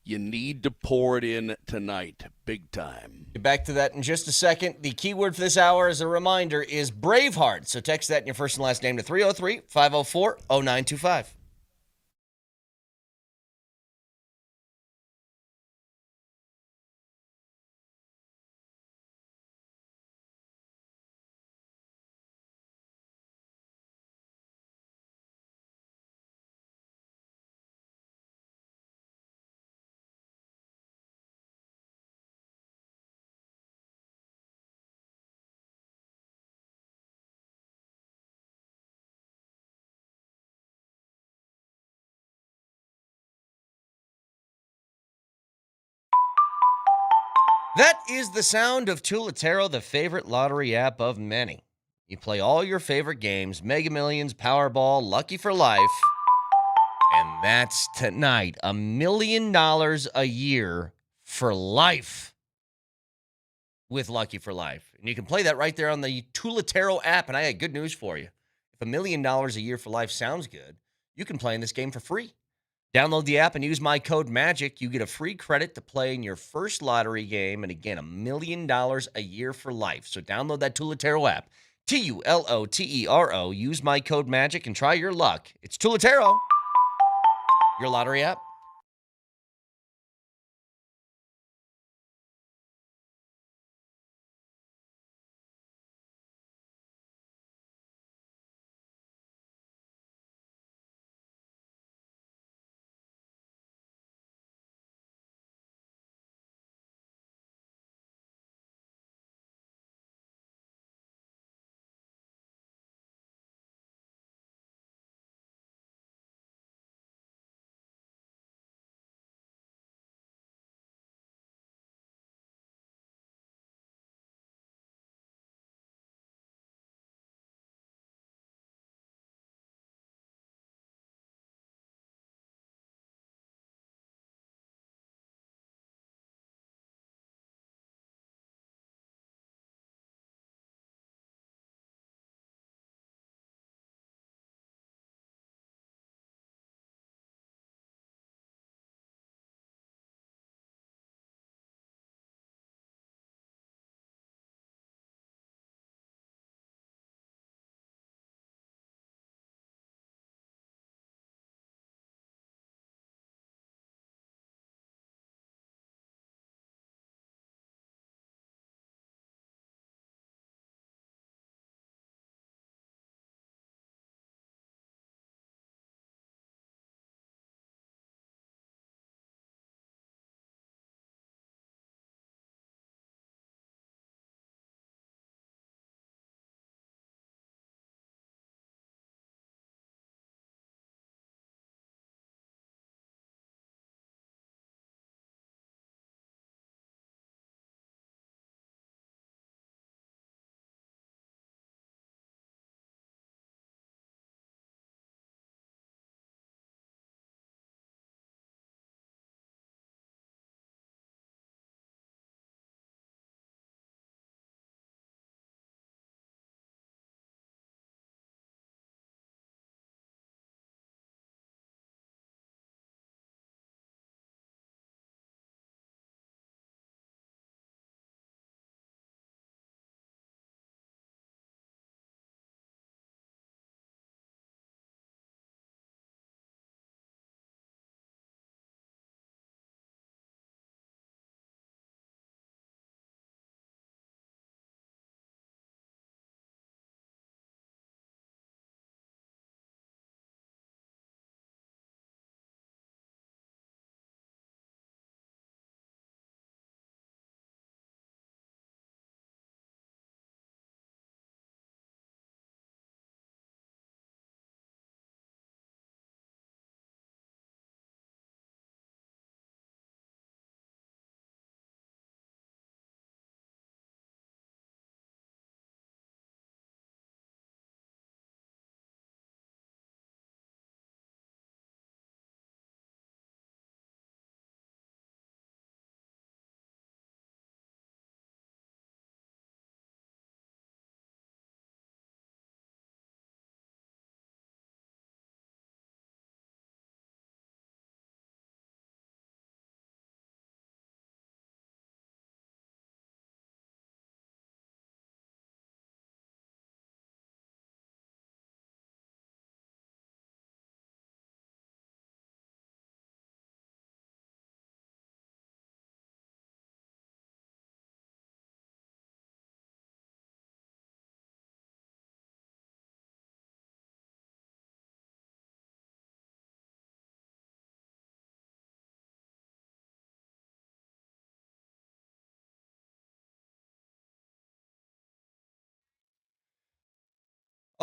You need to pour it in tonight, big time. Get back to that in just a second. The keyword for this hour, as a reminder, is Braveheart. So text that in your first and last name to 303-504-0925. That is the sound of Tulatero, the favorite lottery app of many. You play all your favorite games, Mega Millions, Powerball, Lucky for Life, and that's tonight. $1 million a year for life with Lucky for Life. And you can play that right there on the Tulatero app, and I got good news for you. If $1 million a year for life sounds good, you can play in this game for free. Download the app and use my code MAGIC. You get a free credit to play in your first lottery game. And again, $1 million a year for life. So download that Tulatero app. Tulotero. Use my code MAGIC and try your luck. It's Tulatero, your lottery app.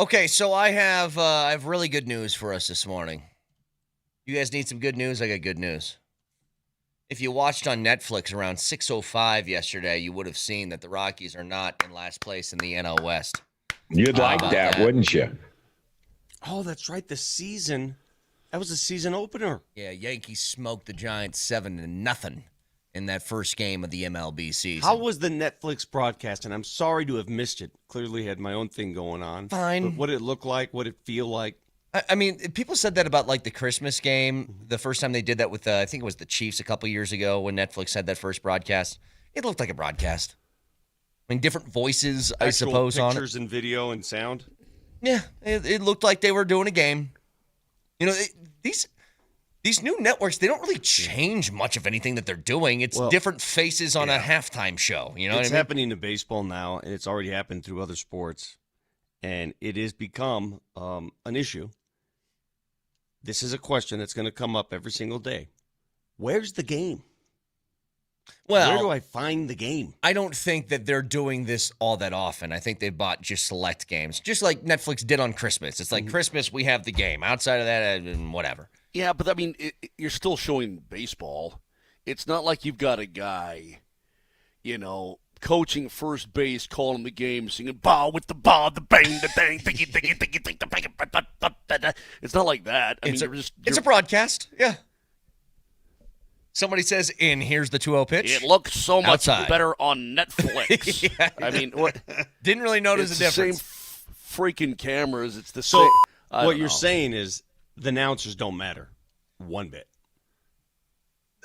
Okay, so I have really good news for us this morning. You guys need some good news? I got good news. If you watched on Netflix around 6:05 yesterday, you would have seen that the Rockies are not in last place in the NL West. You'd like that, wouldn't you? Oh, that's right. That was the season opener. Yeah, Yankees smoked the Giants 7-0 in that first game of the MLB season. How was the Netflix broadcast? And I'm sorry to have missed it. Clearly had my own thing going on. Fine. But what did it look like? What did it feel like? I mean, people said that about like the Christmas game. The first time they did that with, I think it was the Chiefs a couple years ago when Netflix had that first broadcast. It looked like a broadcast. I mean, different voices, I suppose, on it. Pictures and video and sound. Yeah, it looked like they were doing a game. You know, these new networks, they don't really change much of anything that they're doing. It's different faces on a halftime show. You know what I mean? It's happening to baseball now, and it's already happened through other sports. And it has become an issue. This is a question that's going to come up every single day. Where's the game? Well, where do I find the game? I don't think that they're doing this all that often. I think they bought just select games, just like Netflix did on Christmas. It's like Christmas, we have the game. Outside of that, whatever. Yeah, but I mean, you're still showing baseball. It's not like you've got a guy, coaching first base, calling the game, singing "ball with the ball, the bang, the dang, thingy, thingy, thingy, thingy, the bang." It's not like that. It's a broadcast. Yeah. Somebody says, "And here's the 2-0 pitch." It looks so much outside. better on Netflix. Yeah. I mean, what? Didn't really notice It's the difference. The same freaking cameras. It's the So same. what you're saying is the announcers don't matter one bit.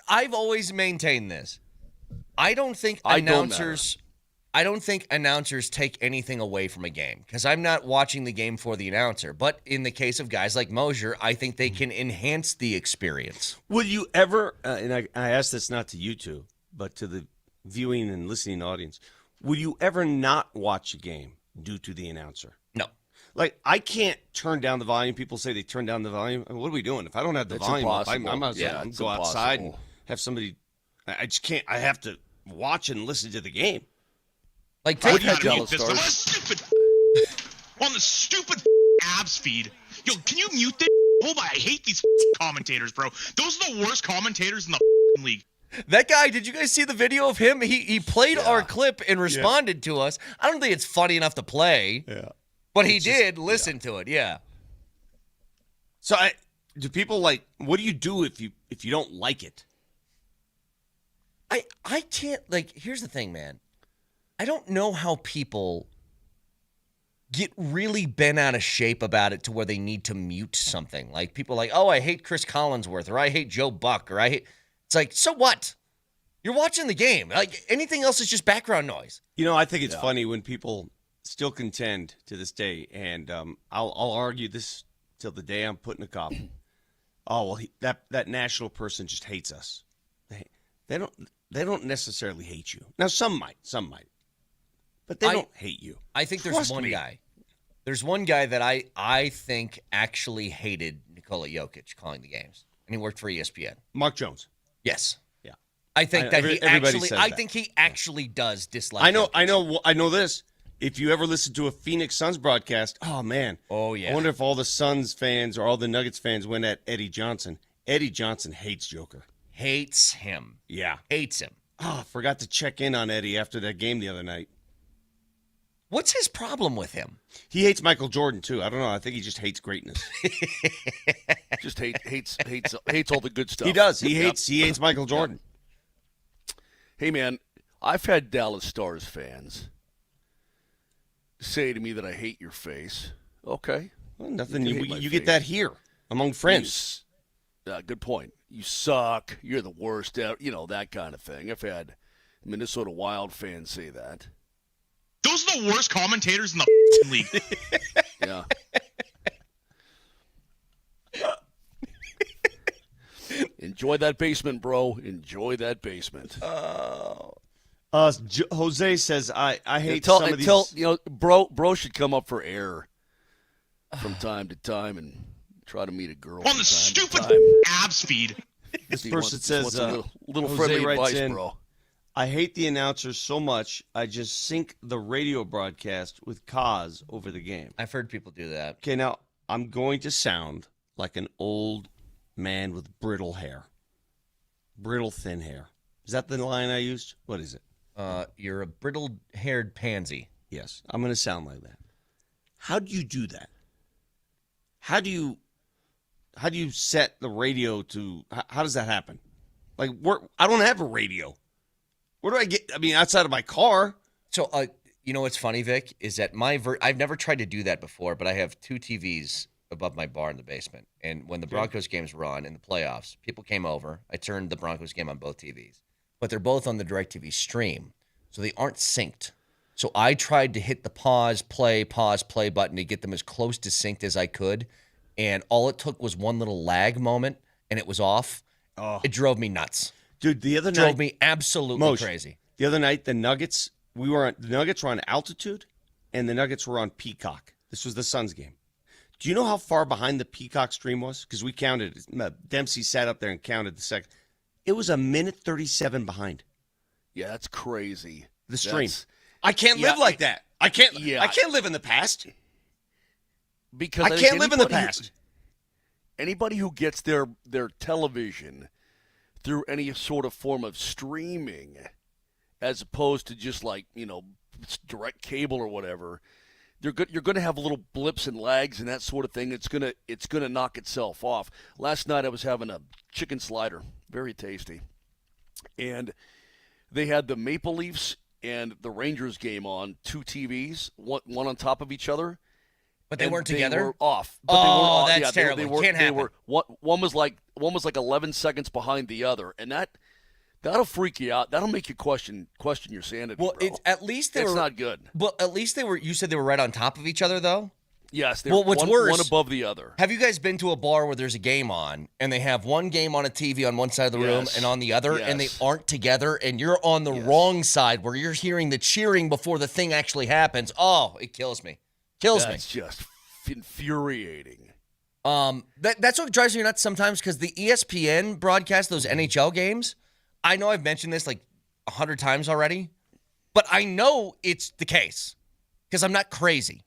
I've always maintained this. I don't think announcers take anything away from a game because I'm not watching the game for the announcer. But in the case of guys like Moser, I think they can enhance the experience. Will you ever, and I ask this not to you two, but to the viewing and listening audience, will you ever not watch a game due to the announcer? No. Like, I can't turn down the volume. People say they turn down the volume. I mean, what are we doing? If I don't have the volume up, I might go outside and have somebody. I just can't. I have to watch and listen to the game. Like, take that mute this. I'm on the stupid abs feed. Yo, can you mute this? Hold on, I hate these commentators, bro. Those are the worst commentators in the league. That guy, did you guys see the video of him? He played our clip and responded to us. I don't think it's funny enough to play. Yeah. But he did listen to it, yeah. So do people what do you do if you don't like it? I can't, here's the thing, man. I don't know how people get really bent out of shape about it to where they need to mute something. Like, people are like, oh, I hate Chris Collinsworth, or I hate Joe Buck, or I hate... It's like, so what? You're watching the game. Like, anything else is just background noise. I think it's funny when people still contend to this day, and I'll argue this till the day I'm put in a coffin. Oh, well, that national person just hates us. They don't necessarily hate you. Now, some might. But they don't hate you. I think there's one guy. There's one guy that I think actually hated Nikola Jokic calling the games, and he worked for ESPN. Mark Jones. Yes. Yeah. I think that he actually. I think he actually does dislike. I know. Jokic. I know this. If you ever listen to a Phoenix Suns broadcast, oh man. Oh yeah. I wonder if all the Suns fans or all the Nuggets fans went at Eddie Johnson. Eddie Johnson hates Joker. Hates him. Yeah. Hates him. Oh, I forgot to check in on Eddie after that game the other night. What's his problem with him? He hates Michael Jordan too. I don't know. I think he just hates greatness. Just hates all the good stuff. He does. He hates Michael Jordan. Hey man, I've had Dallas Stars fans say to me that I hate your face. Okay. Well, nothing. You get that here among friends. Good point. You suck. You're the worst. That kind of thing. I've had Minnesota Wild fans say that. Those are the worst commentators in the league. Yeah. Enjoy that basement, bro. Enjoy that basement. Jose says, I hate some of these. Bro should come up for air from time to time and try to meet a girl. On the stupid abs feed. This person says, little Jose friendly writes advice, in, bro. I hate the announcers so much, I just sync the radio broadcast with Kaz over the game. I've heard people do that. Okay, now I'm going to sound like an old man with brittle hair. Brittle, thin hair. Is that the line I used? What is it? You're a brittle-haired pansy. Yes, I'm going to sound like that. How do you do that? How do you set the radio to? How does that happen? Like, I don't have a radio. Where do I get? I mean, outside of my car. So, you know what's funny, Vic, is that I've never tried to do that before, but I have 2 TVs above my bar in the basement. And when the Broncos games were on in the playoffs, people came over. I turned the Broncos game on both TVs, but they're both on the DirecTV stream, so they aren't synced. So I tried to hit the pause, play button to get them as close to synced as I could, and all it took was one little lag moment, and it was off. Oh. It drove me nuts. Dude, the other night drove me absolutely crazy. The other night, the Nuggets were on altitude, and the Nuggets were on Peacock. This was the Suns game. Do you know how far behind the Peacock stream was? Because we counted. Dempsey sat up there and counted the second. It was a minute 37 behind. Yeah, that's crazy. The stream. I can't live like that. I can't. Yeah. I can't live in the past. Because I can't live in the past. Anybody who gets their television through any sort of form of streaming, as opposed to just like, direct cable or whatever, you're going to have little blips and lags and that sort of thing. It's gonna knock itself off. Last night I was having a chicken slider, very tasty, and they had the Maple Leafs and the Rangers game on 2 TVs, one on top of each other. But they weren't together? They were off. But they were off. That's terrible. Can't happen. One was like 11 seconds behind the other, and that'll freak you out. That'll make you question your sanity. Well, bro. at least they were not good. Well, at least they were. You said they were right on top of each other, though. Yes. What's worse? One above the other. Have you guys been to a bar where there's a game on, and they have one game on a TV on one side of the room and on the other, and they aren't together, and you're on the wrong side where you're hearing the cheering before the thing actually happens? Oh, it kills me. That's just infuriating. That's what drives me nuts sometimes, because the ESPN broadcast those NHL games, I know I've mentioned this like 100 times already, but I know it's the case because I'm not crazy.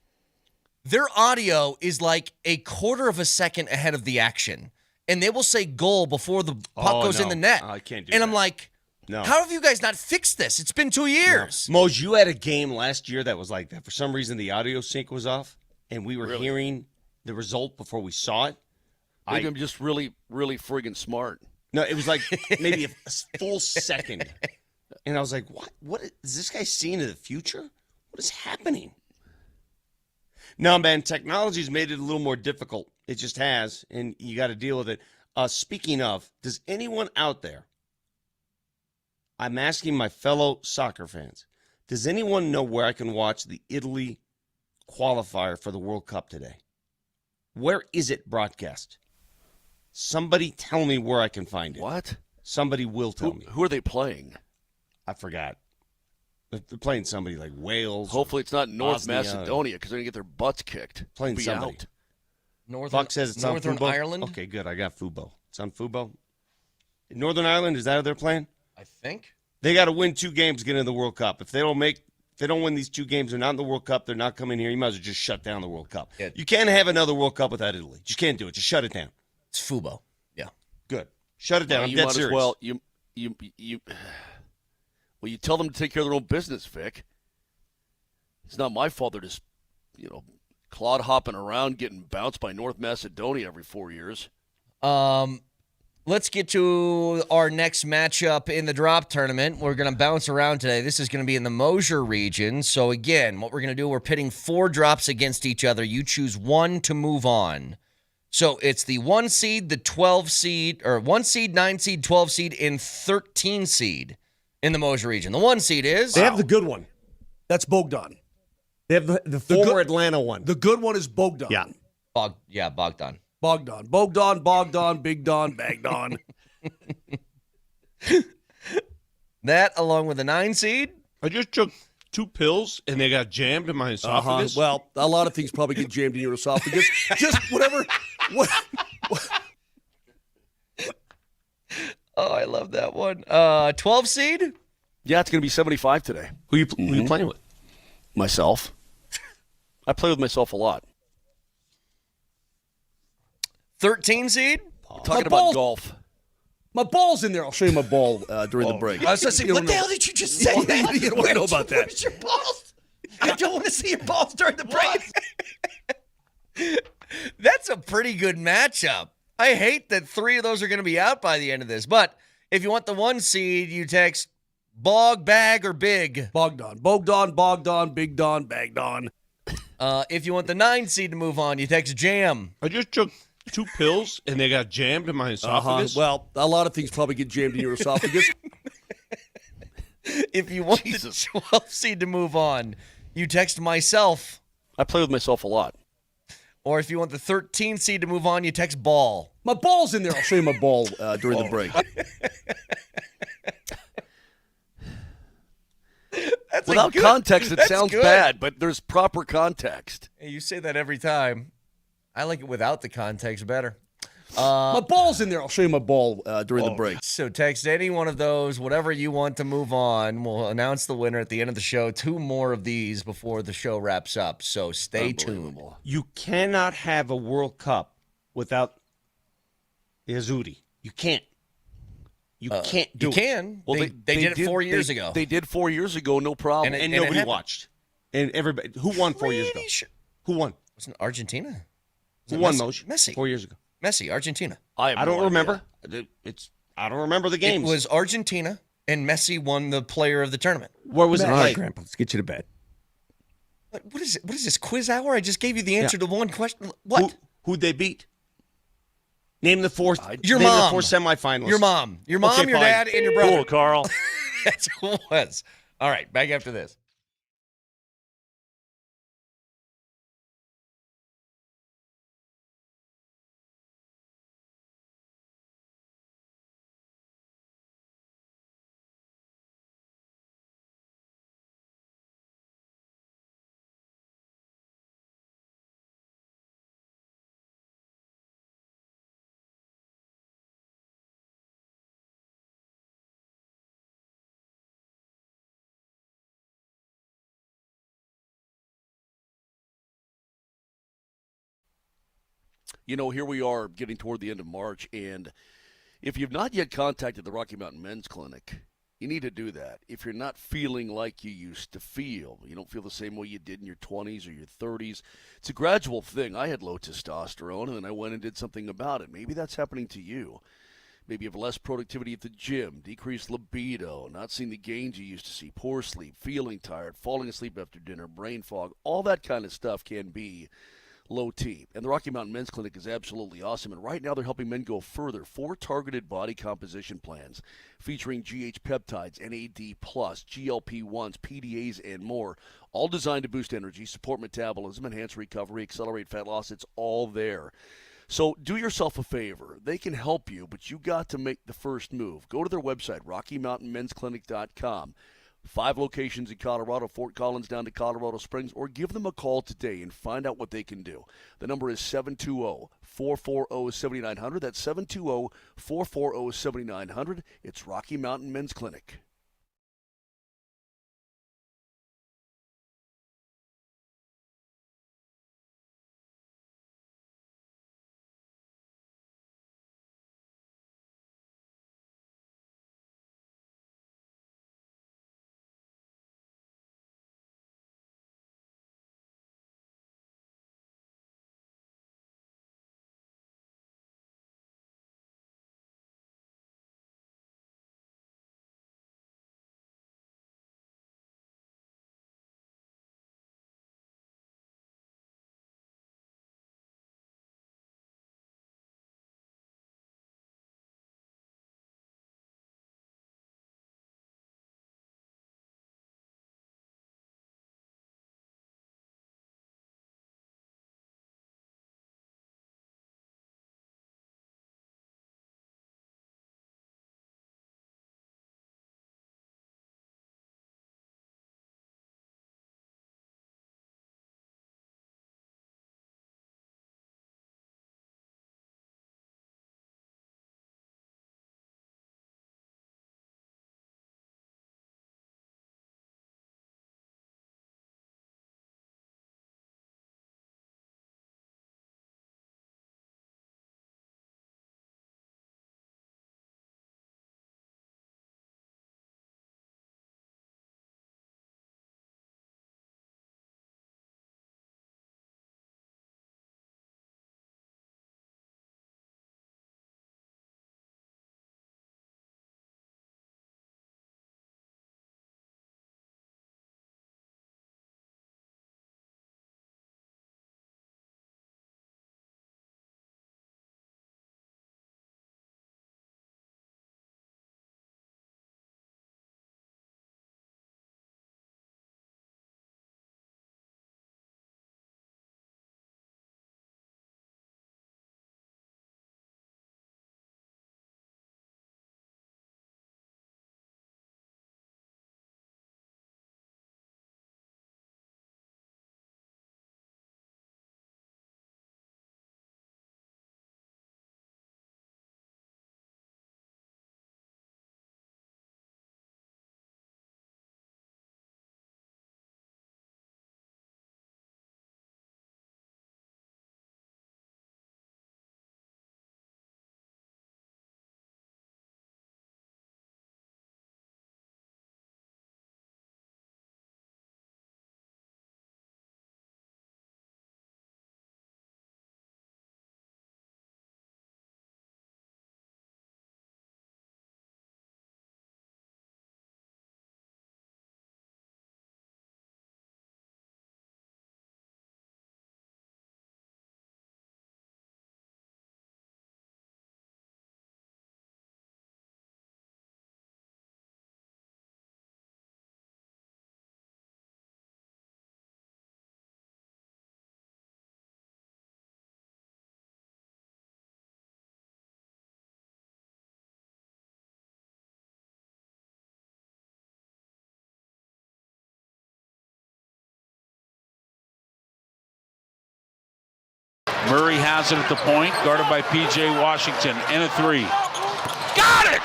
Their audio is like a quarter of a second ahead of the action, and they will say goal before the puck goes in the net. I can't do and that. I'm like, no. How have you guys not fixed this? It's been 2 years. No. Mose, you had a game last year that was like that. For some reason, the audio sync was off, and we were hearing the result before we saw it. I think I'm just really, really friggin' smart. No, it was like maybe a full second. And I was like, what is this guy seeing in the future? What is happening? No, man, technology's made it a little more difficult. It just has, and you got to deal with it. Speaking of, does anyone out there, I'm asking my fellow soccer fans, does anyone know where I can watch the Italy qualifier for the World Cup today? Where is it broadcast? Somebody tell me where I can find it. What? Somebody will tell me. Who are they playing? I forgot. They're playing somebody like Wales. Hopefully it's not North Bosnia. Macedonia, because they're going to get their butts kicked. Playing Be somebody. Out. Buck says it's Northern on Fubo. Ireland? Okay, good. I got Fubo. It's on Fubo. Northern Ireland, is that who they're playing? I think. They got to win 2 games to get into the World Cup. If they don't win these 2 games, they're not in the World Cup, they're not coming here. You might as well just shut down the World Cup. Yeah. You can't have another World Cup without Italy. Just can't do it. Just shut it down. It's Fubo. Yeah. Good. Shut it down. I'm you dead might serious. As well, you tell them to take care of their own business, Vic. It's not my fault they're just, clod hopping around getting bounced by North Macedonia every 4 years. Let's get to our next matchup in the drop tournament. We're going to bounce around today. This is going to be in the Moser region. So, again, what we're going to do, we're pitting 4 drops against each other. You choose one to move on. So, it's the 1 seed, the 12 seed, or 1 seed, 9 seed, 12 seed, and 13 seed in the Moser region. The 1 seed is... They have the good one. That's Bogdan. They have the former Atlanta one. The good one is Bogdan. Yeah. Bogdan. Bogdan, Big Don, Bag Don. That, along with the 9 seed. I just took 2 pills, and they got jammed in my esophagus. Well, a lot of things probably get jammed in your esophagus. Just whatever. Oh, I love that one. 12 seed? Yeah, it's going to be 75 today. Who you playing with? Myself. I play with myself a lot. 13 seed? Talking about golf. My ball's in there. I'll show you my ball. During the break. I was just saying, what the hell did you just say? You don't want to know about that. Where's your balls? I don't want to see your balls during the break. That's a pretty good matchup. I hate that 3 of those are going to be out by the end of this. But if you want the 1 seed, you text Bog, Bag, or Big. Bogdan, Bogdan, Big Don, Bagdon. If you want the 9 seed to move on, you text Jam. I just took 2 pills and they got jammed in my esophagus. Well, a lot of things probably get jammed in your esophagus. If you want the 12 seed to move on, you text Myself. I play with myself a lot. Or if you want the 13 seed to move on, you text Ball. My ball's in there. I'll show you my ball. During the break. Without context, it sounds bad, but there's proper context. Hey, you say that every time. I like it without the context better. My ball's in there. I'll show you my ball. During the break. So text any one of those, whatever you want to move on. We'll announce the winner at the end of the show. 2 more of these before the show wraps up. So stay tuned. You cannot have a World Cup without Yazudi. You can't. You can't do it. You can. Well, they did it 4 years ago. They did 4 years ago, no problem. And nobody watched. And everybody. Who won 4 years ago? Who won? Wasn't it Argentina? Who won, Moshe? Messi. 4 years ago. Messi, Argentina. I don't remember. I don't remember the games. It was Argentina, and Messi won the player of the tournament. Where was it All right, played? Grandpa, let's get you to bed. What is it? What is this, quiz hour? I just gave you the answer to one question. What? Who'd they beat? Name the 4. Your name mom. the 4 semifinalists. Your mom. Your mom, Okay, your fine. dad, and your brother. Cool, Carl. That's who it was. All right, back after this. You know, here we are getting toward the end of March, and if you've not yet contacted the Rocky Mountain Men's Clinic, you need to do that. If you're not feeling like you used to feel, you don't feel the same way you did in your 20s or your 30s, it's a gradual thing. I had low testosterone, and then I went and did something about it. Maybe that's happening to you. Maybe you have less productivity at the gym, decreased libido, not seeing the gains you used to see, poor sleep, feeling tired, falling asleep after dinner, brain fog. All that kind of stuff can be low T. And the Rocky Mountain Men's Clinic is absolutely awesome. And right now they're helping men go further. 4 targeted body composition plans featuring GH peptides, NAD+, GLP-1s, PDAs, and more. All designed to boost energy, support metabolism, enhance recovery, accelerate fat loss. It's all there. So do yourself a favor. They can help you, but you got to make the first move. Go to their website, RockyMountainMen'sClinic.com. 5 locations in Colorado, Fort Collins down to Colorado Springs, or give them a call today and find out what they can do. The number is 720-440-7900. That's 720-440-7900. It's Rocky Mountain Men's Clinic. Murray has it at the point, guarded by P.J. Washington, and a three. Got it!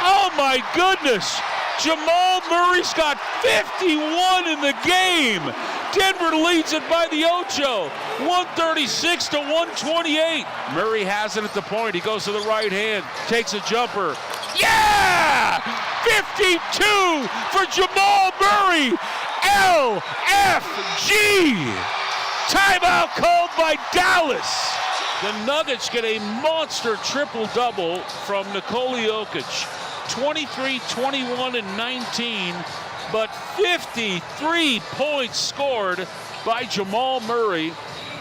Oh, my goodness. Jamal Murray's got 51 in the game. Denver leads it by the ocho, 136 to 128. Murray has it at the point. He goes to the right hand, takes a jumper. Yeah! 52 for Jamal Murray. LFG. Timeout called by Dallas. The Nuggets get a monster triple-double from Nikola Jokic. 23, 21, and 19, but 53 points scored by Jamal Murray.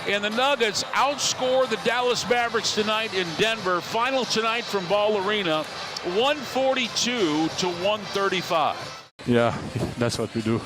And the Nuggets outscore the Dallas Mavericks tonight in Denver. Final tonight from Ball Arena, 142 to 135. Yeah, that's what we do.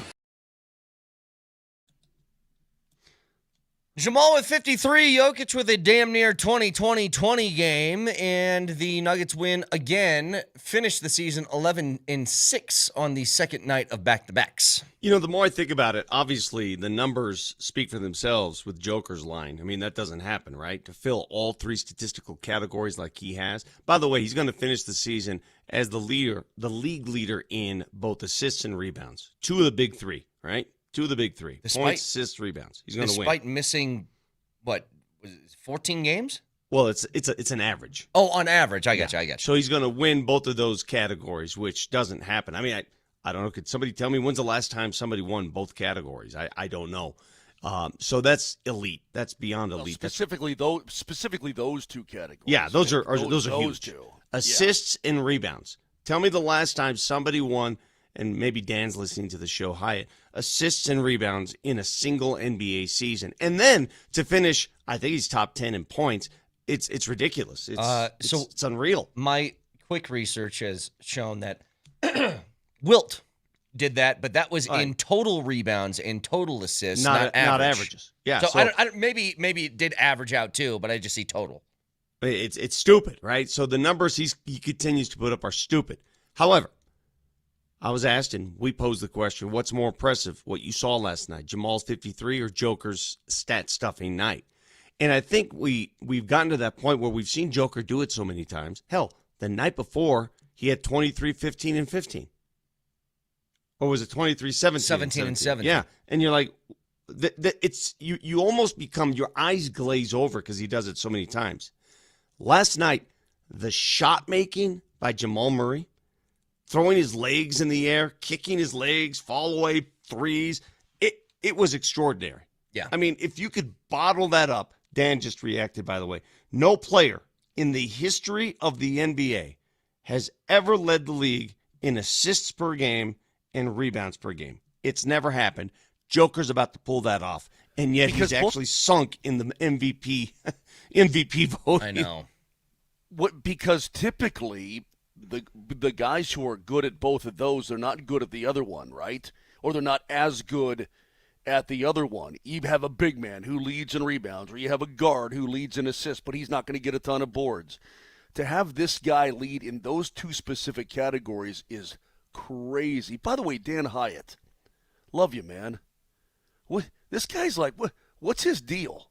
Jamal with 53, Jokic with a damn near 20-20-20 game, and the Nuggets win again, finish the season 11-6 on the second night of back-to-backs. You know, the more I think about it, obviously the numbers speak for themselves with Joker's line. I mean, that doesn't happen, right? To fill all three statistical categories like he has. By the way, he's going to finish the season as the league leader in both assists and rebounds. Two of the big three, right? Two of the big three. Points, assists, rebounds. He's going to win. Despite missing, 14 games? Well, it's an average. Oh, on average. I got you. So he's going to win both of those categories, which doesn't happen. I mean, I don't know. Could somebody tell me when's the last time somebody won both categories? I don't know. So that's elite. That's beyond elite. Specifically those two categories. Yeah, those are huge. Two. Assists and rebounds. Tell me the last time somebody won, and maybe Dan's listening to the show, Hyatt, assists and rebounds in a single NBA season. And then to finish, I think he's top 10 in points. It's ridiculous. It's unreal. My quick research has shown that Wilt did that, but that was in total rebounds and total assists, not averages. Yeah. So I don't, maybe it did average out too, but I just see total. It's stupid, right? So the numbers he continues to put up are stupid. However, I was asked, and we posed the question, what's more impressive, what you saw last night, Jamal's 53 or Joker's stat-stuffing night? And I think we've gotten to that point where we've seen Joker do it so many times. Hell, the night before, he had 23, 15, and 15. Or was it 23, 17? 17 and 17. Yeah, and you're like, you almost become, your eyes glaze over because he does it so many times. Last night, the shot making by Jamal Murray, throwing his legs in the air, kicking his legs, fall away threes, it was extraordinary. Yeah. I mean, if you could bottle that up, Dan just reacted, by the way. No player in the history of the NBA has ever led the league in assists per game and rebounds per game. It's never happened. Joker's about to pull that off, and yet he's actually sunk in the MVP vote. I know. Because typically the guys who are good at both of those are not good at the other one, right? Or they're not as good at the other one. You have a big man who leads in rebounds, or you have a guard who leads in assists, but he's not going to get a ton of boards. To have this guy lead in those two specific categories is crazy. By the way, Dan Hyatt, love you, man. This guy's like, what's his deal?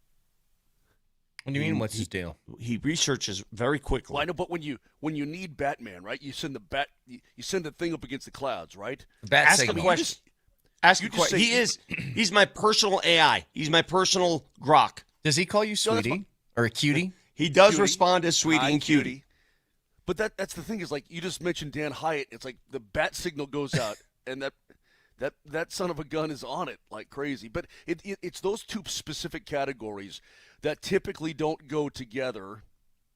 What do you mean, what's his deal? He researches very quickly. Well, I know, but when you need Batman, right? You send the thing up against the clouds, right? Ask a question. Ask a question. He's my personal AI. He's my personal grok. Does he call you sweetie or a cutie? He does respond as sweetie and cutie. But that's the thing is, like, you just mentioned Dan Hyatt. It's like the bat signal goes out, and that son of a gun is on it like crazy. But it's those two specific categories that typically don't go together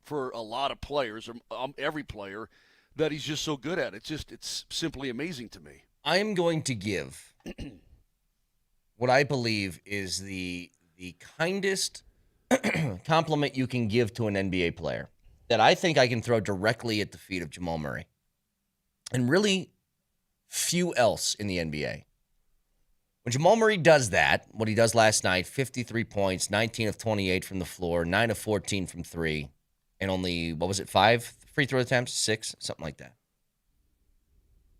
for a lot of players, or every player, that he's just so good at. It's simply amazing to me. I am going to give what I believe is the kindest compliment you can give to an NBA player that I think I can throw directly at the feet of Jamal Murray. And really few else in the NBA. When Jamal Murray does that, what he does last night, 53 points, 19 of 28 from the floor, 9 of 14 from three, and only, 5 free throw attempts? 6? Something like that.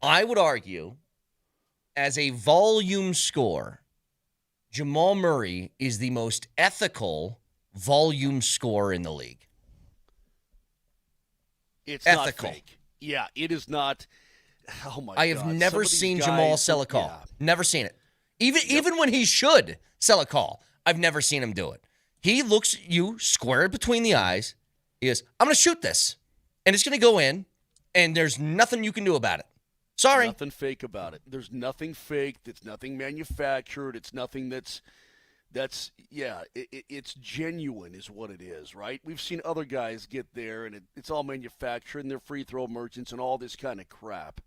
I would argue, as a volume score, Jamal Murray is the most ethical volume scorer in the league. It's ethical. Not fake. Yeah, it is not. Oh my God! I have never seen guys, Jamal sell a call. Yeah. Never seen it. Even when he should sell a call, I've never seen him do it. He looks you square between the eyes. He goes, "I'm going to shoot this, and it's going to go in, and there's nothing you can do about it." Sorry. Nothing fake about it. There's nothing fake. It's nothing manufactured. It's nothing that's it's genuine is what it is, right? We've seen other guys get there, and it's all manufactured, and they're free throw merchants and all this kind of crap.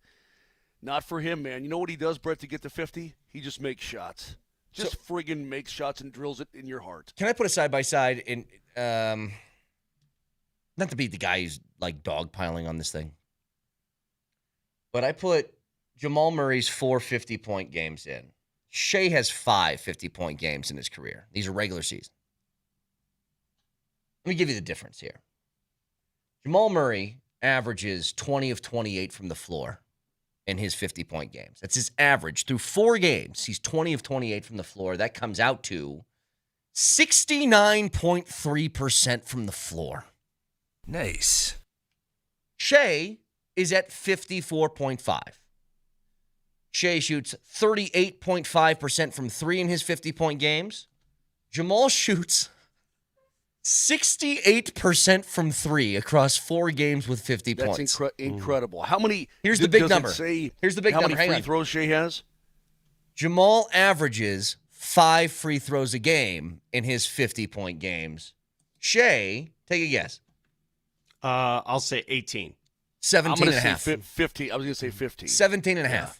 Not for him, man. You know what he does, Brett, to get to 50? He just makes shots. Just friggin' makes shots and drills it in your heart. Can I put a side-by-side in not to be the guy who's like dogpiling on this thing, but I put Jamal Murray's 4 50-point games in. Shea has 5 50-point games in his career. These are regular season. Let me give you the difference here. Jamal Murray averages 20 of 28 from the floor in his 50-point games. That's his average. Through 4 games, he's 20 of 28 from the floor. That comes out to 69.3% from the floor. Nice. Shea is at 54.5. Shea shoots 38.5% from 3 in his 50-point games. Jamal shoots 68% from 3 across 4 games with 50 That's points. incredible. How many? Here's the big number. Here's the big number. How many free throws Shea has? Jamal averages 5 free throws a game in his 50-point games. Shea, take a guess. I'll say 18. 17 and a half. 15. I was going to say 15. 17 and a half.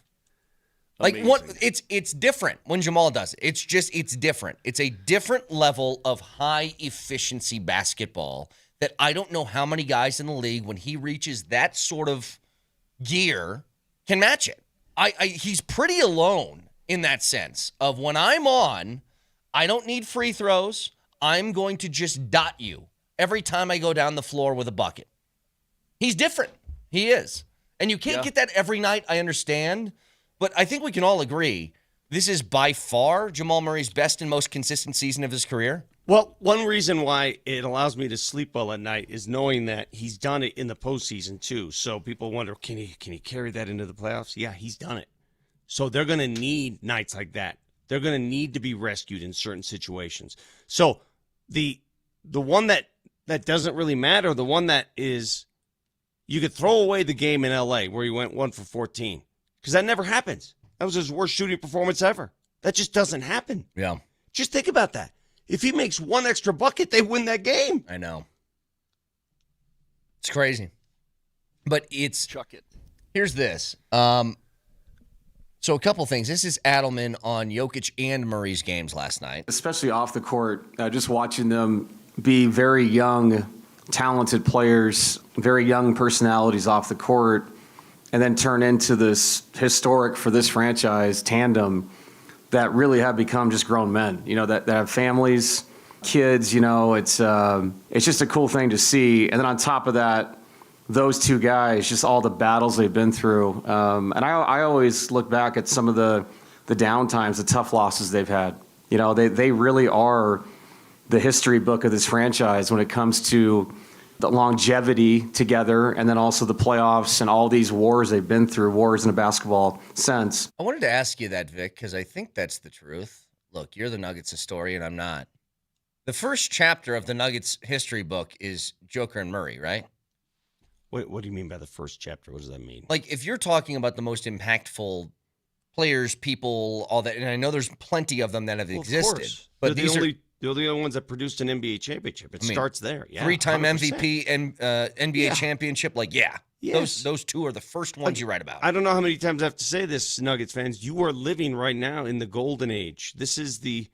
Like Amazing. what? It's different when Jamal does it. It's different. It's a different level of high efficiency basketball that I don't know how many guys in the league, when he reaches that sort of gear, can match it. He's pretty alone in that sense of when I'm on, I don't need free throws. I'm going to just dot you every time I go down the floor with a bucket. He's different. He is. And you can't get that every night, I understand. But I think we can all agree this is by far Jamal Murray's best and most consistent season of his career. Well, one reason why it allows me to sleep well at night is knowing that he's done it in the postseason too. So people wonder, can he carry that into the playoffs? Yeah, he's done it. So they're going to need nights like that. They're going to need to be rescued in certain situations. So the one that doesn't really matter, the one that is, you could throw away the game in LA where he went 1 for 14. Because that never happens. That was his worst shooting performance ever. That just doesn't happen. Yeah. Just think about that. If he makes 1 extra bucket, they win that game. I know. It's crazy. But Chuck it. Here's this. So a couple things. This is Adelman on Jokic and Murray's games last night. Especially off the court, just watching them be very young, talented players, very young personalities off the court, and then turn into this historic for this franchise tandem that really have become just grown men, that have families, kids, it's just a cool thing to see. And then on top of that, those two guys, just all the battles they've been through. And I always look back at some of the down times, the tough losses they've had. They really are the history book of this franchise when it comes to the longevity together, and then also the playoffs and all these wars they've been through, wars in a basketball sense. I wanted to ask you that, Vic, because I think that's the truth. Look, you're the Nuggets historian, I'm not. The first chapter of the Nuggets history book is Joker and Murray, right? What do you mean by the first chapter? What does that mean? Like, if you're talking about the most impactful players, people, all that, and I know there's plenty of them that have existed. But they're the only ones that produced an NBA championship. It starts there. Yeah, 3-time 100%. MVP and NBA championship. Like, Yes. those two are the first ones you write about. I don't know how many times I have to say this, Nuggets fans. You are living right now in the golden age. This is the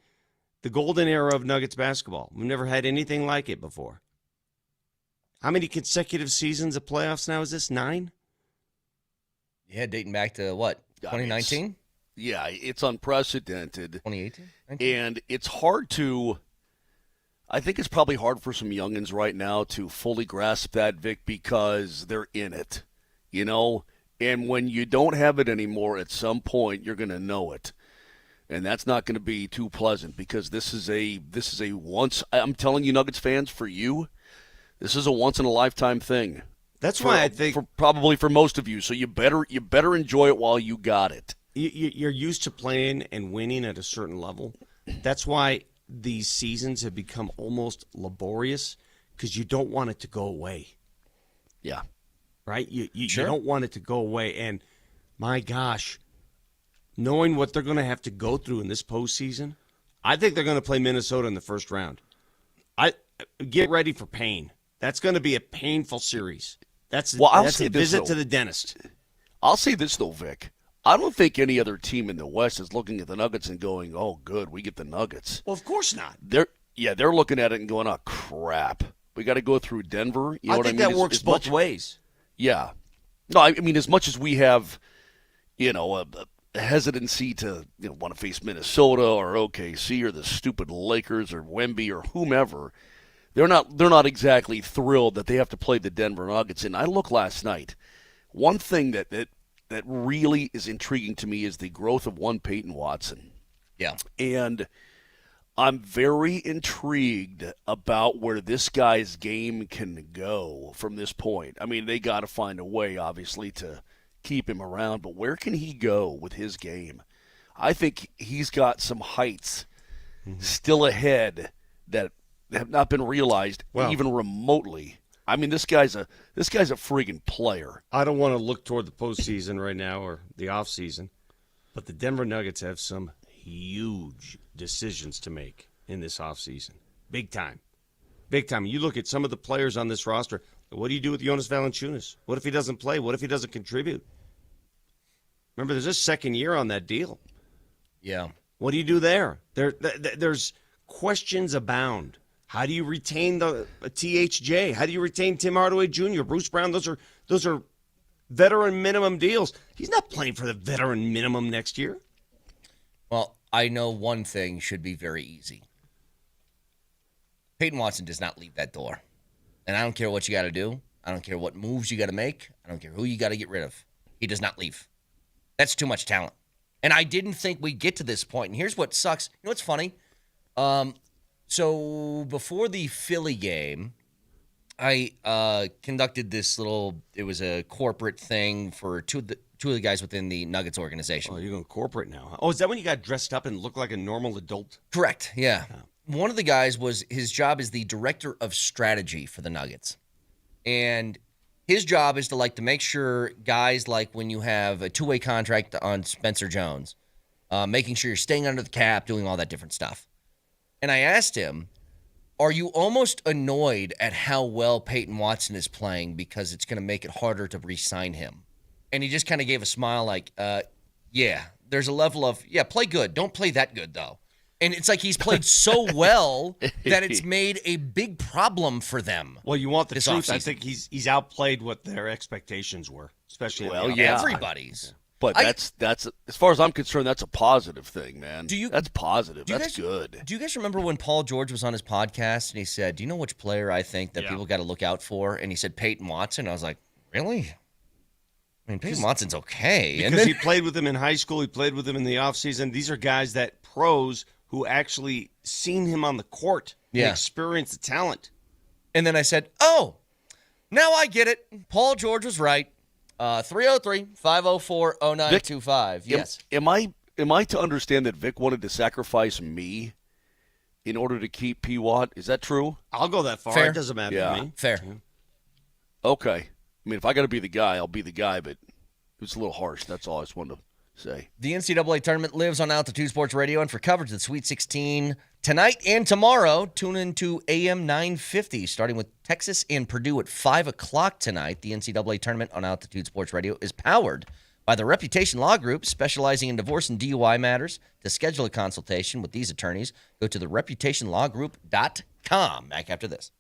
golden era of Nuggets basketball. We've never had anything like it before. How many consecutive seasons of playoffs now is this? 9? Yeah, dating back to what, 2019? Yeah, it's unprecedented. 2018? And it's hard I think it's probably hard for some youngins right now to fully grasp that, Vic, because they're in it, And when you don't have it anymore, at some point, you're going to know it. And that's not going to be too pleasant because this is a once. I'm telling you, Nuggets fans, for you, this is a once in a lifetime thing. That's why I think probably for most of you. So you better enjoy it while you got it. You're used to playing and winning at a certain level. That's why these seasons have become almost laborious because you don't want it to go away. Yeah. Right? You don't want it to go away. And my gosh, knowing what they're going to have to go through in this postseason, I think they're going to play Minnesota in the first round. Get ready for pain. That's going to be a painful series. That's a visit to the dentist. I'll say this, though, Vic. I don't think any other team in the West is looking at the Nuggets and going, oh, good, we get the Nuggets. Well, of course not. They're looking at it and going, oh, crap. We got to go through Denver. You know what I mean? That works both ways. Yeah. No, I mean, as much as we have, a hesitancy to want to face Minnesota or OKC or the stupid Lakers or Wemby or whomever, they're not exactly thrilled that they have to play the Denver Nuggets. And I look last night. One thing that really is intriguing to me is the growth of one Peyton Watson. Yeah. And I'm very intrigued about where this guy's game can go from this point. I mean, they got to find a way, obviously, to keep him around, but where can he go with his game? I think he's got some heights still ahead that have not been realized even remotely. I mean, this guy's a friggin' player. I don't want to look toward the postseason right now or the offseason, but the Denver Nuggets have some huge decisions to make in this offseason. Big time. Big time. You look at some of the players on this roster. What do you do with Jonas Valanciunas? What if he doesn't play? What if he doesn't contribute? Remember, there's a second year on that deal. Yeah. What do you do there? There's questions abound. How do you retain the THJ? How do you retain Tim Hardaway Jr., Bruce Brown? Those are veteran minimum deals. He's not playing for the veteran minimum next year. Well, I know one thing should be very easy. Peyton Watson does not leave that door. And I don't care what you got to do. I don't care what moves you got to make. I don't care who you got to get rid of. He does not leave. That's too much talent. And I didn't think we'd get to this point. And here's what sucks. You know what's funny? So before the Philly game, I conducted this it was a corporate thing for two of the guys within the Nuggets organization. Oh, you're going corporate now, huh? Oh, is that when you got dressed up and looked like a normal adult? Correct, yeah. One of the guys his job is the director of strategy for the Nuggets. And his job is to make sure guys, like when you have a two-way contract on Spencer Jones, making sure you're staying under the cap, doing all that different stuff. And I asked him, are you almost annoyed at how well Peyton Watson is playing because it's going to make it harder to re-sign him? And he just kind of gave a smile yeah, there's a level of, play good. Don't play that good, though. And it's like he's played so well that it's made a big problem for them. Well, you want the truth. Offseason. I think he's outplayed what their expectations were, especially everybody's. But that's as far as I'm concerned, that's a positive thing, man. That's positive. That's good. Do you guys remember when Paul George was on his podcast and he said, do you know which player I think that people got to look out for? And he said Peyton Watson. I was like, really? I mean, Peyton Watson's okay. Because he played with him in high school. He played with him in the offseason. These are guys that pros who actually seen him on the court and experienced the talent. And then I said, oh, now I get it. Paul George was right. 303-504-0925. Yes. Am I to understand that Vic wanted to sacrifice me in order to keep P. Watt? Is that true? I'll go that far. Fair. It doesn't matter to me. Fair. Yeah. Okay. I mean, if I got to be the guy, I'll be the guy, but it was a little harsh. That's all I just wanted to say. The NCAA tournament lives on Altitude Sports Radio, and for coverage of the Sweet 16 tonight and tomorrow, tune into AM 950, starting with Texas and Purdue at 5 o'clock tonight. The NCAA tournament on Altitude Sports Radio is powered by the Reputation Law Group, specializing in divorce and DUI matters. To schedule a consultation with these attorneys, go to thereputationlawgroup.com. Back after this.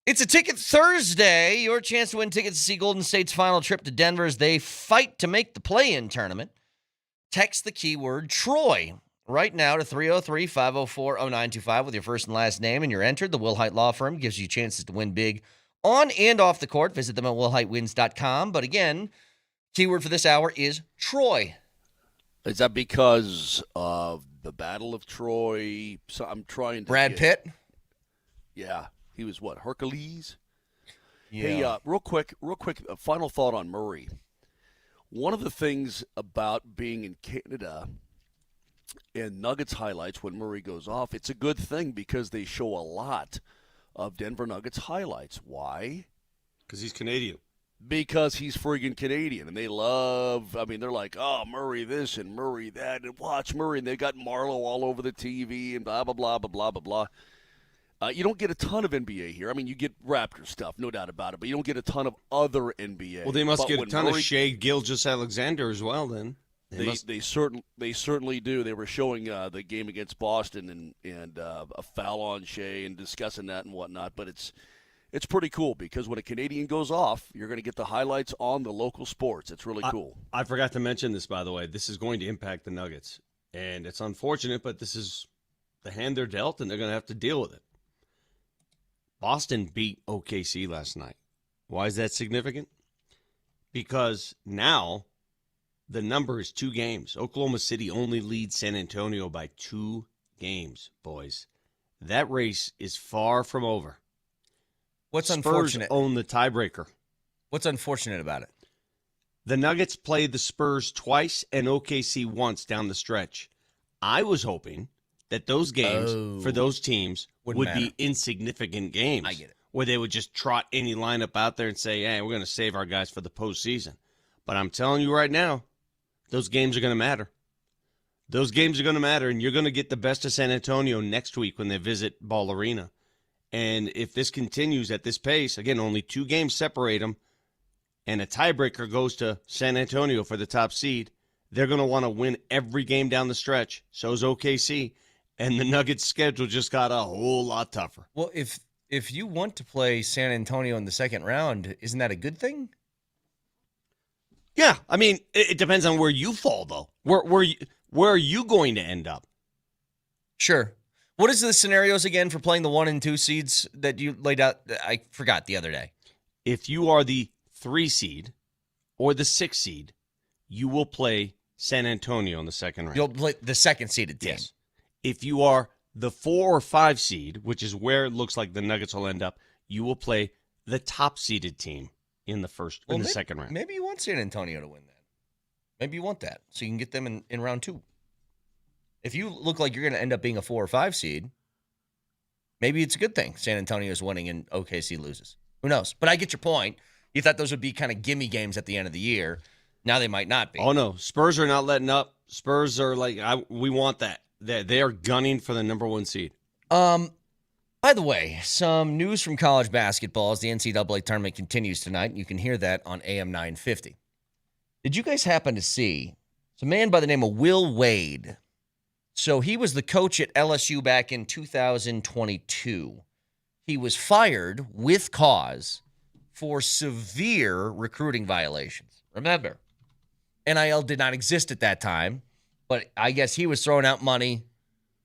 It's a Ticket Thursday. Your chance to win tickets to see Golden State's final trip to Denver as they fight to make the play-in tournament. Text the keyword Troy right now to 303-504-0925 with your first and last name, and you're entered. The Will Hite Law Firm gives you chances to win big on and off the court. Visit them at willheitewins.com. But again, keyword for this hour is Troy. Is that because of the Battle of Troy? So I'm trying to Brad Pitt? Yeah. He was what, Hercules? Yeah. Hey, real quick, a final thought on Murray. One of the things about being in Canada and Nuggets highlights when Murray goes off, it's a good thing because they show a lot of Denver Nuggets highlights. Why? Because he's Canadian. Because he's friggin' Canadian, and they love, they're like, oh, Murray this and Murray that, and watch Murray, and they got Marlowe all over the TV, and blah, blah, blah, blah, blah, blah, blah. You don't get a ton of NBA here. I mean, you get Raptor stuff, no doubt about it, but you don't get a ton of other NBA. Well, they must get a ton Murray, of Shea Gilgeous-Alexander as well, then. They certainly do. They were showing the game against Boston and a foul on Shea and discussing that and whatnot, but it's pretty cool because when a Canadian goes off, you're going to get the highlights on the local sports. It's really cool. I forgot to mention this, by the way. This is going to impact the Nuggets, and it's unfortunate, but this is the hand they're dealt, and they're going to have to deal with it. Boston beat OKC last night. Why is that significant? Because now the number is 2 games. Oklahoma City only leads San Antonio by 2 games, boys. That race is far from over. What's Spurs unfortunate? Own the tiebreaker. What's unfortunate about it? The Nuggets played the Spurs twice and OKC once down the stretch. I was hoping that those games for those teams would be insignificant games. I get it. Where they would just trot any lineup out there and say, hey, we're going to save our guys for the postseason. But I'm telling you right now, those games are going to matter. Those games are going to matter, and you're going to get the best of San Antonio next week when they visit Ball Arena. And if this continues at this pace, again, only 2 games separate them, and a tiebreaker goes to San Antonio for the top seed, they're going to want to win every game down the stretch. So is OKC. And the Nuggets' schedule just got a whole lot tougher. Well, if you want to play San Antonio in the second round, isn't that a good thing? Yeah, I mean, it depends on where you fall, though. Where are you going to end up? Sure. What is the scenarios again for playing the 1 and 2 seeds that you laid out? I forgot the other day. If you are the 3 seed or the 6 seed, you will play San Antonio in the second round. You'll play the second seeded team. Yes. If you are the 4 or 5 seed, which is where it looks like the Nuggets will end up, you will play the top seeded team in the second round. Maybe you want San Antonio to win that. Maybe you want that so you can get them in round 2. If you look like you're going to end up being a 4 or 5 seed, maybe it's a good thing San Antonio's winning and OKC loses. Who knows? But I get your point. You thought those would be kind of gimme games at the end of the year. Now they might not be. Oh, no. Spurs are not letting up. Spurs are like, we want that. They are gunning for the number 1 seed. By the way, some news from college basketball as the NCAA tournament continues tonight. You can hear that on AM 950. Did you guys happen to see it's a man by the name of Will Wade? So he was the coach at LSU back in 2022. He was fired with cause for severe recruiting violations. Remember, NIL did not exist at that time. But I guess he was throwing out money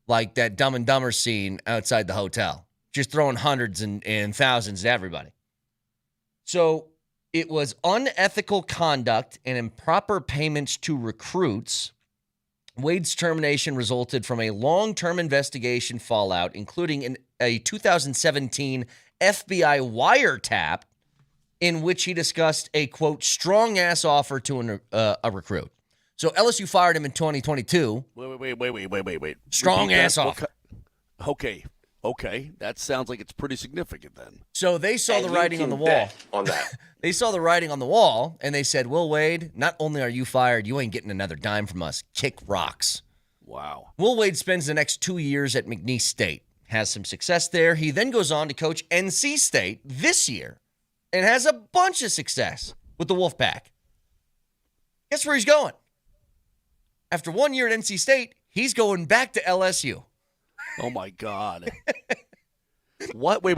like that Dumb and Dumber scene outside the hotel, just throwing hundreds and thousands at everybody. So it was unethical conduct and improper payments to recruits. Wade's termination resulted from a long-term investigation fallout, including a 2017 FBI wiretap in which he discussed a, quote, strong-ass offer to a recruit. So LSU fired him in 2022. Wait. Strong-ass offer. Okay. That sounds like it's pretty significant then. So they saw the writing on the wall. On that. They saw the writing on the wall, and they said, Will Wade, not only are you fired, you ain't getting another dime from us. Kick rocks. Wow. Will Wade spends the next 2 years at McNeese State, has some success there. He then goes on to coach NC State this year and has a bunch of success with the Wolfpack. Guess where he's going? After 1 year at NC State, he's going back to LSU. Oh, my God. What? Wait.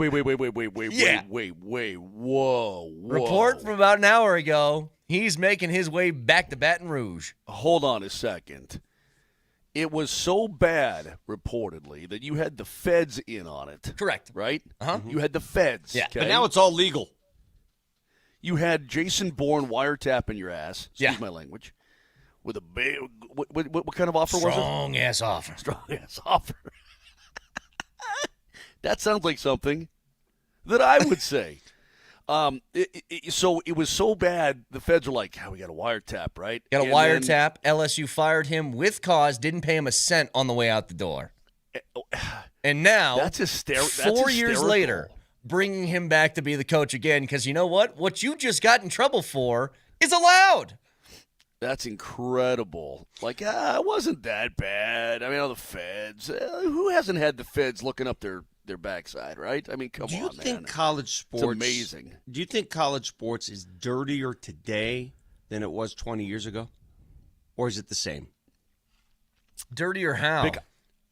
Yeah. Whoa. Report from about an hour ago. He's making his way back to Baton Rouge. Hold on a second. It was so bad, reportedly, that you had the feds in on it. Correct. Right? Uh-huh. You had the feds. Yeah. Okay? But now it's all legal. You had Jason Bourne wiretapping your ass. Excuse my language. With a big, what kind of offer was it? Strong-ass offer. Strong-ass offer. That sounds like something that I would say. So it was so bad, the feds were like, we got a wiretap, right? Got a wiretap. LSU fired him with cause, didn't pay him a cent on the way out the door. And now, that's 4 years later, bringing him back to be the coach again, because you know what? What you just got in trouble for is allowed. That's incredible. Like, it wasn't that bad. I mean, all the feds. Who hasn't had the feds looking up their backside, right? I mean, come on, man. Do you think college sports... It's amazing. Do you think college sports is dirtier today than it was 20 years ago? Or is it the same? Dirtier how?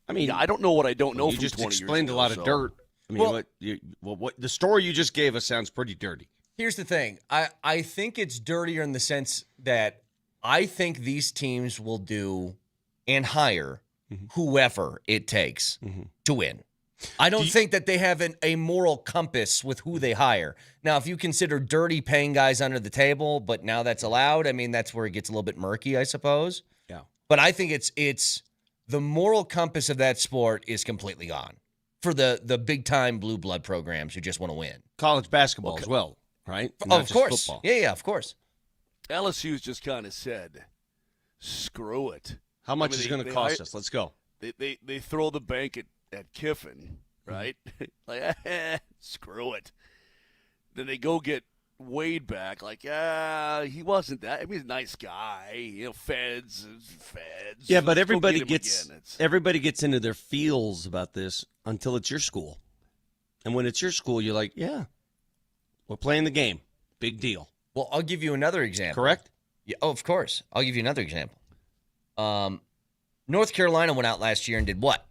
I mean... I don't know what I don't know you from just 20 years explained ago, a lot of so. dirt. I mean, what the story you just gave us sounds pretty dirty. Here's the thing. I think it's dirtier in the sense that I think these teams will do and hire whoever it takes to win. I don't think that they have a moral compass with who they hire. Now, if you consider dirty paying guys under the table, but now that's allowed, I mean, that's where it gets a little bit murky, I suppose. Yeah. But I think it's the moral compass of that sport is completely gone for the big-time blue blood programs who just want to win. College basketball as well, right? Oh, of course. Football. Yeah, of course. LSU's just kind of said, screw it. How much is it going to cost us? Let's go. They throw the bank at Kiffin, right? Like, screw it. Then they go get Wade back. Like, he wasn't that. I mean, he's a nice guy. Feds. Yeah, but Let's everybody go get him gets again. everybody gets into their feels about this until it's your school. And when it's your school, you're like, yeah, we're playing the game. Big deal. Well, I'll give you another example. Correct? Yeah, of course. I'll give you another example. North Carolina went out last year and did what?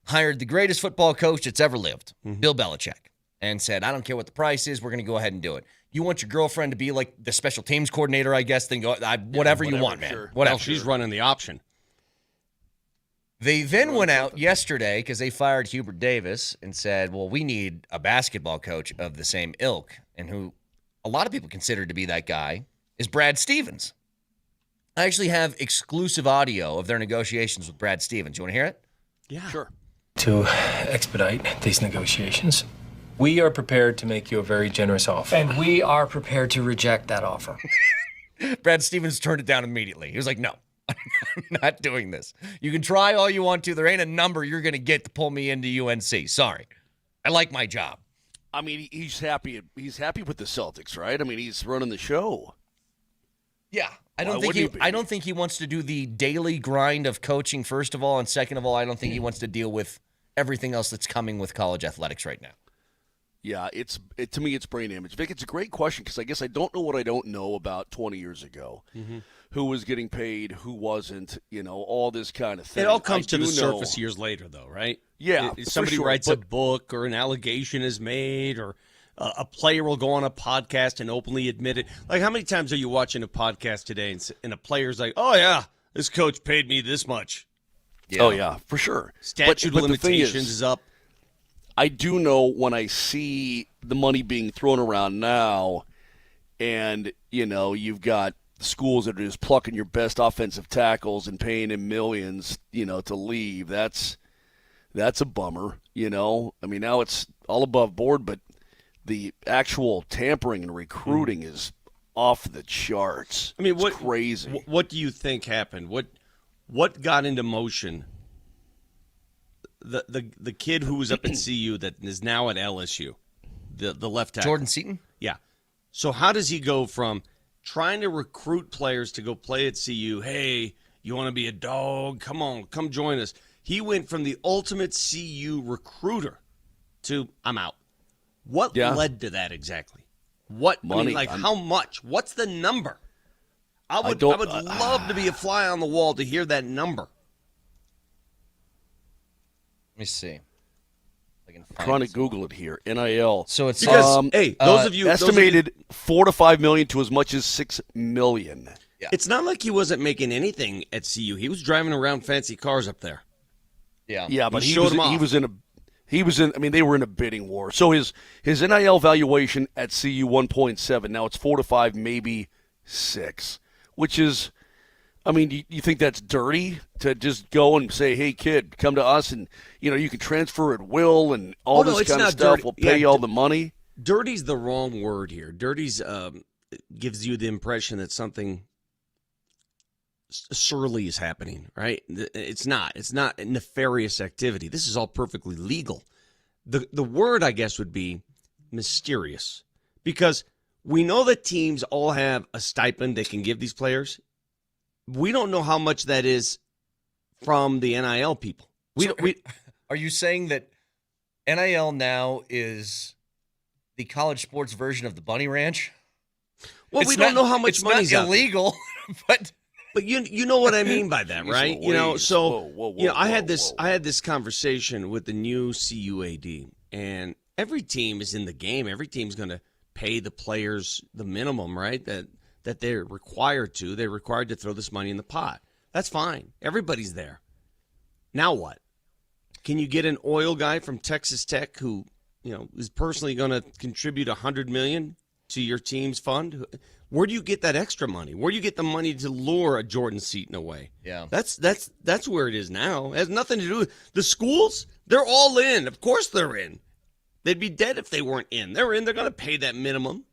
Hired the greatest football coach that's ever lived, Bill Belichick, and said, I don't care what the price is, we're going to go ahead and do it. You want your girlfriend to be like the special teams coordinator, I guess, then go whatever you want, man. Sure. Whatever. Well, she's running the option. They then went out yesterday because they fired Hubert Davis and said, well, we need a basketball coach of the same ilk, and who a lot of people consider to be that guy is Brad Stevens. I actually have exclusive audio of their negotiations with Brad Stevens. You want to hear it? Yeah. Sure. To expedite these negotiations, we are prepared to make you a very generous offer. And we are prepared to reject that offer. Brad Stevens turned it down immediately. He was like, no, I'm not doing this. You can try all you want to. There ain't a number you're going to get to pull me into UNC. Sorry. I like my job. I mean, he's happy. He's happy with the Celtics, right? I mean, he's running the show. Yeah. I don't think he wants to do the daily grind of coaching, first of all, and second of all, I don't think he wants to deal with everything else that's coming with college athletics right now. Yeah, to me, it's brain damage. Vic, it's a great question because I guess I don't know what I don't know about 20 years ago. Who was getting paid, who wasn't, all this kind of thing. It all comes to the surface years later, though, right? Yeah, somebody for sure, writes a book or an allegation is made or a player will go on a podcast and openly admit it. Like, how many times are you watching a podcast today and a player's like, oh, yeah, this coach paid me this much? Yeah. Oh, yeah, for sure. Statute but limitations is up. I do know when I see the money being thrown around now and, you've got schools that are just plucking your best offensive tackles and paying him millions, to leave. That's a bummer, I mean, now it's all above board, but the actual tampering and recruiting is off the charts. I mean, it's crazy. What do you think happened? What got into motion? The kid who was up at CU that is now at LSU, the left tackle. Jordan Seaton? Yeah. So how does he go from trying to recruit players to go play at CU, hey, you want to be a dog? Come on, come join us. He went from the ultimate CU recruiter to I'm out. What led to that exactly? What money? How much? What's the number? I would love to be a fly on the wall to hear that number. Let me see. I can trying to Google it here. NIL. So it's hey, those of you estimated $4 to $5 million to as much as $6 million. Yeah. It's not like he wasn't making anything at CU. He was driving around fancy cars up there. Yeah, but He they were in a bidding war. So his NIL valuation at CU 1.7. Now it's 4 to 5, maybe 6, which is, I mean, you think that's dirty to just go and say, hey, kid, come to us and, you can transfer at will and all this kind of stuff. Dirty. We'll pay you all the money. Dirty's the wrong word here. Dirty's gives you the impression that something surly is happening, right? It's not. It's not nefarious activity. This is all perfectly legal. The word, I guess, would be mysterious, because we know that teams all have a stipend they can give these players. We don't know how much that is from the NIL people. Are you saying that NIL now is the college sports version of the Bunny Ranch? Well, we don't know how much money's not illegal, but you know what I mean by that, right? Whoa, I had this conversation with the new CUAD, and every team is in the game. Every team's going to pay the players the minimum, right? That they're required to. They're required to throw this money in the pot. That's fine. Everybody's there. Now what? Can you get an oil guy from Texas Tech who, is personally going to contribute $100 million to your team's fund? Where do you get that extra money? Where do you get the money to lure a Jordan Seaton away? Yeah. That's where it is now. It has nothing to do with the schools. They're all in. Of course they're in. They'd be dead if they weren't in. They're in. They're going to pay that minimum.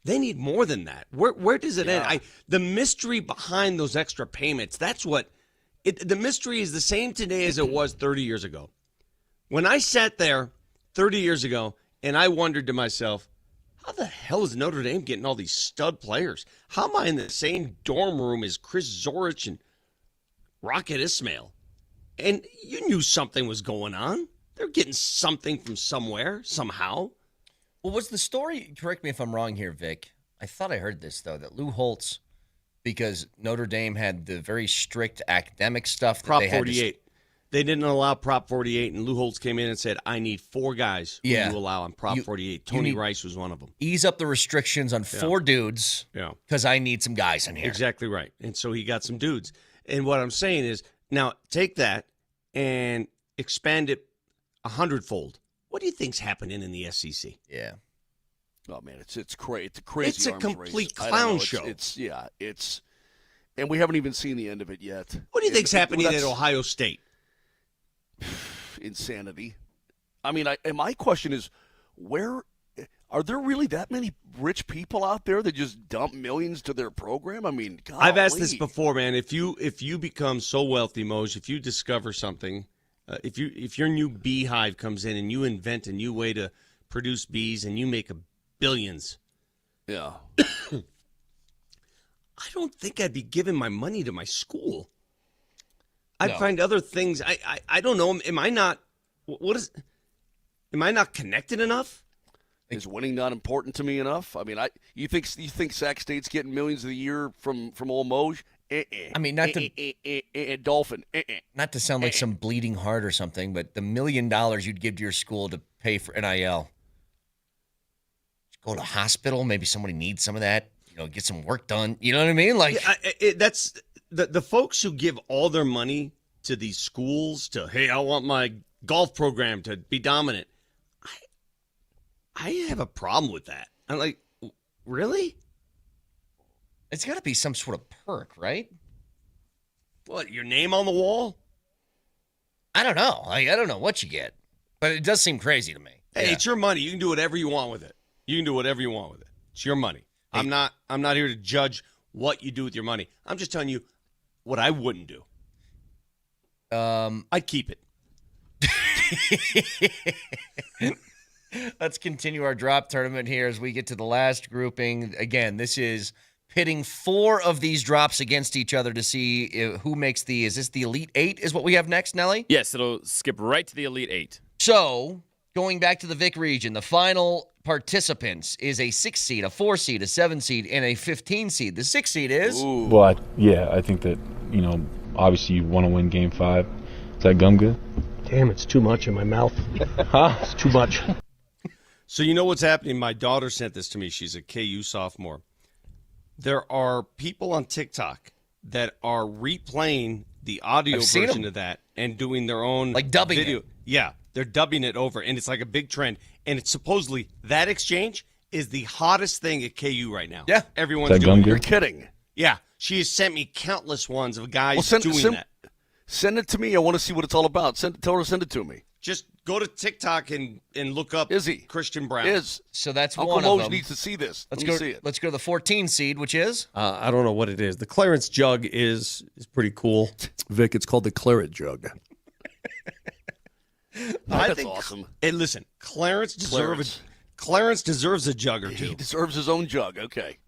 They need more than that. Where does it end? The mystery behind those extra payments, that's what the mystery is the same today as it was 30 years ago. When I sat there 30 years ago and I wondered to myself, how the hell is Notre Dame getting all these stud players? How am I in the same dorm room as Chris Zorich and Rocket Ismail? And you knew something was going on. They're getting something from somewhere, somehow. Well, was the story, correct me if I'm wrong here, Vic, I thought I heard this, though, that Lou Holtz, because Notre Dame had the very strict academic stuff. Prop 48. They didn't allow Prop 48, and Lou Holtz came in and said, I need 4 guys who you allow on Prop 48. Tony Rice was one of them. Ease up the restrictions on 4 dudes because I need some guys in here. Exactly right. And so he got some dudes. And what I'm saying is, now take that and expand it 100-fold. What do you think's happening in the SEC? Yeah. Oh man, it's crazy. It's a crazy. It's a arms complete race. clown show. It's, and we haven't even seen the end of it yet. What do you think's happening at Ohio State? Insanity. I mean, and my question is, where are there really that many rich people out there that just dump millions to their program? I mean, golly. I've asked this before, man. If you become so wealthy, Moj, if you discover something, if your new beehive comes in and you invent a new way to produce bees and you make billions, I don't think I'd be giving my money to my school. I'd find other things. I don't know. Am I not? Am I not connected enough? Is winning not important to me enough? I mean, you think Sac State's getting millions a year from old Moj? I mean, not to Dolphin. Not to sound like some bleeding heart or something, but the $1 million you'd give to your school to pay for NIL. Go to a hospital. Maybe somebody needs some of that. Get some work done. You know what I mean? Like that's the folks who give all their money to these schools to, hey, I want my golf program to be dominant. I have a problem with that. I'm like, really? It's got to be some sort of perk, right? What, your name on the wall? I don't know. I don't know what you get, but it does seem crazy to me. Hey, it's your money. You can do whatever you want with it. It's your money. Hey. I'm not here to judge what you do with your money. I'm just telling you what I wouldn't do. I'd keep it. Let's continue our drop tournament here as we get to the last grouping. Again, this is pitting 4 of these drops against each other to see who makes is this the Elite 8 is what we have next, Nelly? Yes, it'll skip right to the Elite 8. So, going back to the Vic region, the final participants is a 6 seed, a 4 seed, a 7 seed, and a 15 seed. The 6 seed is? Ooh. Well, I think that, obviously you want to win Game 5. Is that Gumga? Damn, it's too much in my mouth. Huh? It's too much. So you know what's happening? My daughter sent this to me. She's a KU sophomore. There are people on TikTok that are replaying the audio version of that and doing their own like dubbing video. it. Yeah, they're dubbing it over, and it's like a big trend. And it's supposedly that exchange is the hottest thing at KU right now. Yeah, everyone's doing it. You're kidding. Yeah, she has sent me countless ones of guys Well, doing that. Send it to me. I want to see what it's all about. Tell her to send it to me. Just go to TikTok and look up Christian Brown. So that's Uncle one Moj of them. needs to see this. Let's Let me go. see it. Let's go to the 14 seed, which is. I don't know what it is. The Clarence jug is pretty cool. Vic, it's called the Claret jug. I think awesome. Hey, listen, Clarence deserves a jug or two. He deserves his own jug. Okay.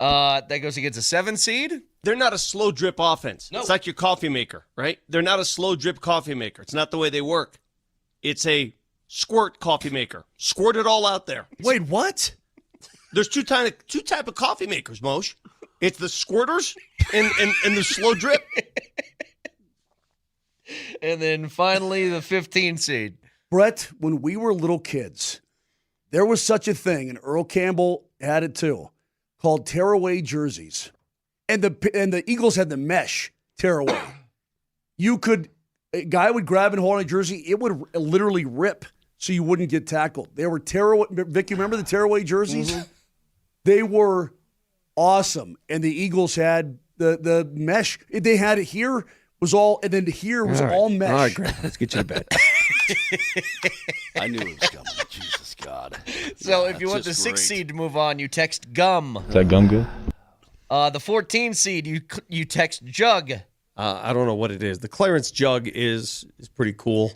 That goes against a 7 seed. They're not a slow drip offense. No. It's like your coffee maker, right? They're not a slow drip coffee maker. It's not the way they work. It's a squirt coffee maker. Squirt it all out there. Wait, what? There's two type of coffee makers, Moshe. It's the squirters and the slow drip. And then finally the 15 seed. Brett, when we were little kids, there was such a thing, and Earl Campbell had it too, called tearaway jerseys. And the Eagles had the mesh tearaway. A guy would grab and hold on a jersey, it would literally rip so you wouldn't get tackled. They were tearaway. Vic, you remember the tearaway jerseys? Mm-hmm. They were awesome. And the Eagles had the mesh. They had it here was all, and then here was all mesh. All right, Grant, let's get you to bed. I knew it was coming. Jesus God. So if you want the 6 seed to move on, you text gum. Is that gum good? The 14 seed, you text jug. I don't know what it is. The Clarence jug is pretty cool.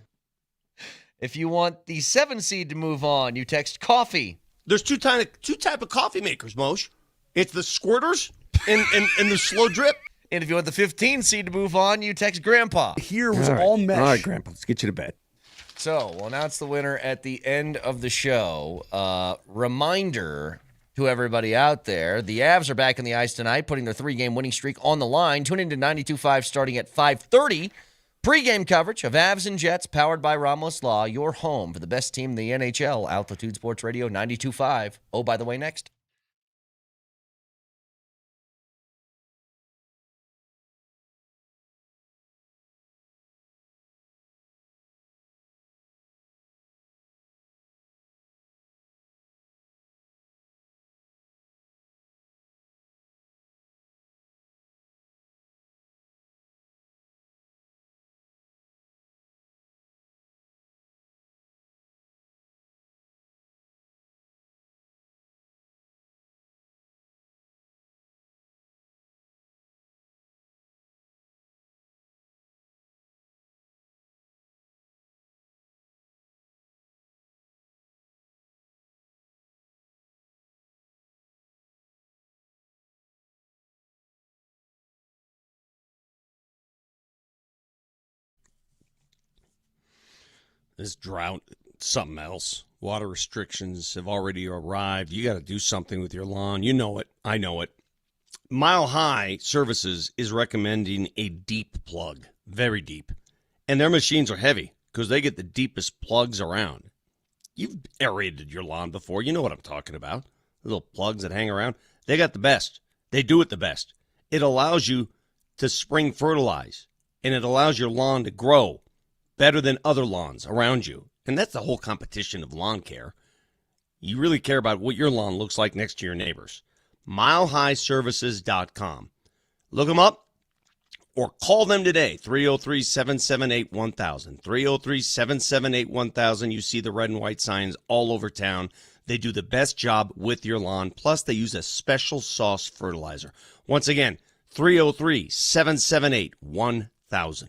If you want the 7 seed to move on, you text coffee. There's two type of coffee makers, Moshe. It's the squirters and the slow drip. And if you want the 15 seed to move on, you text grandpa. Here was all mesh. All right, Grandpa, let's get you to bed. So we'll announce the winner at the end of the show. Reminder to everybody out there, the Avs are back on the ice tonight, putting their 3-game winning streak on the line. Tune into 92.5 starting at 5:30. Pre-game coverage of Avs and Jets, powered by Ramos Law, your home for the best team in the NHL. Altitude Sports Radio 92.5. Oh, by the way, next. This drought, something else. Water restrictions have already arrived. You got to do something with your lawn. You know it. I know it. Mile High Services is recommending a deep plug, very deep. And their machines are heavy because they get the deepest plugs around. You've aerated your lawn before. You know what I'm talking about. The little plugs that hang around. They got the best. They do it the best. It allows you to spring fertilize, and it allows your lawn to grow better than other lawns around you. And that's the whole competition of lawn care. You really care about what your lawn looks like next to your neighbor's. MileHighServices.com. Look them up or call them today, 303-778-1000. 303-778-1000. You see the red and white signs all over town. They do the best job with your lawn. Plus, they use a special sauce fertilizer. Once again, 303-778-1000.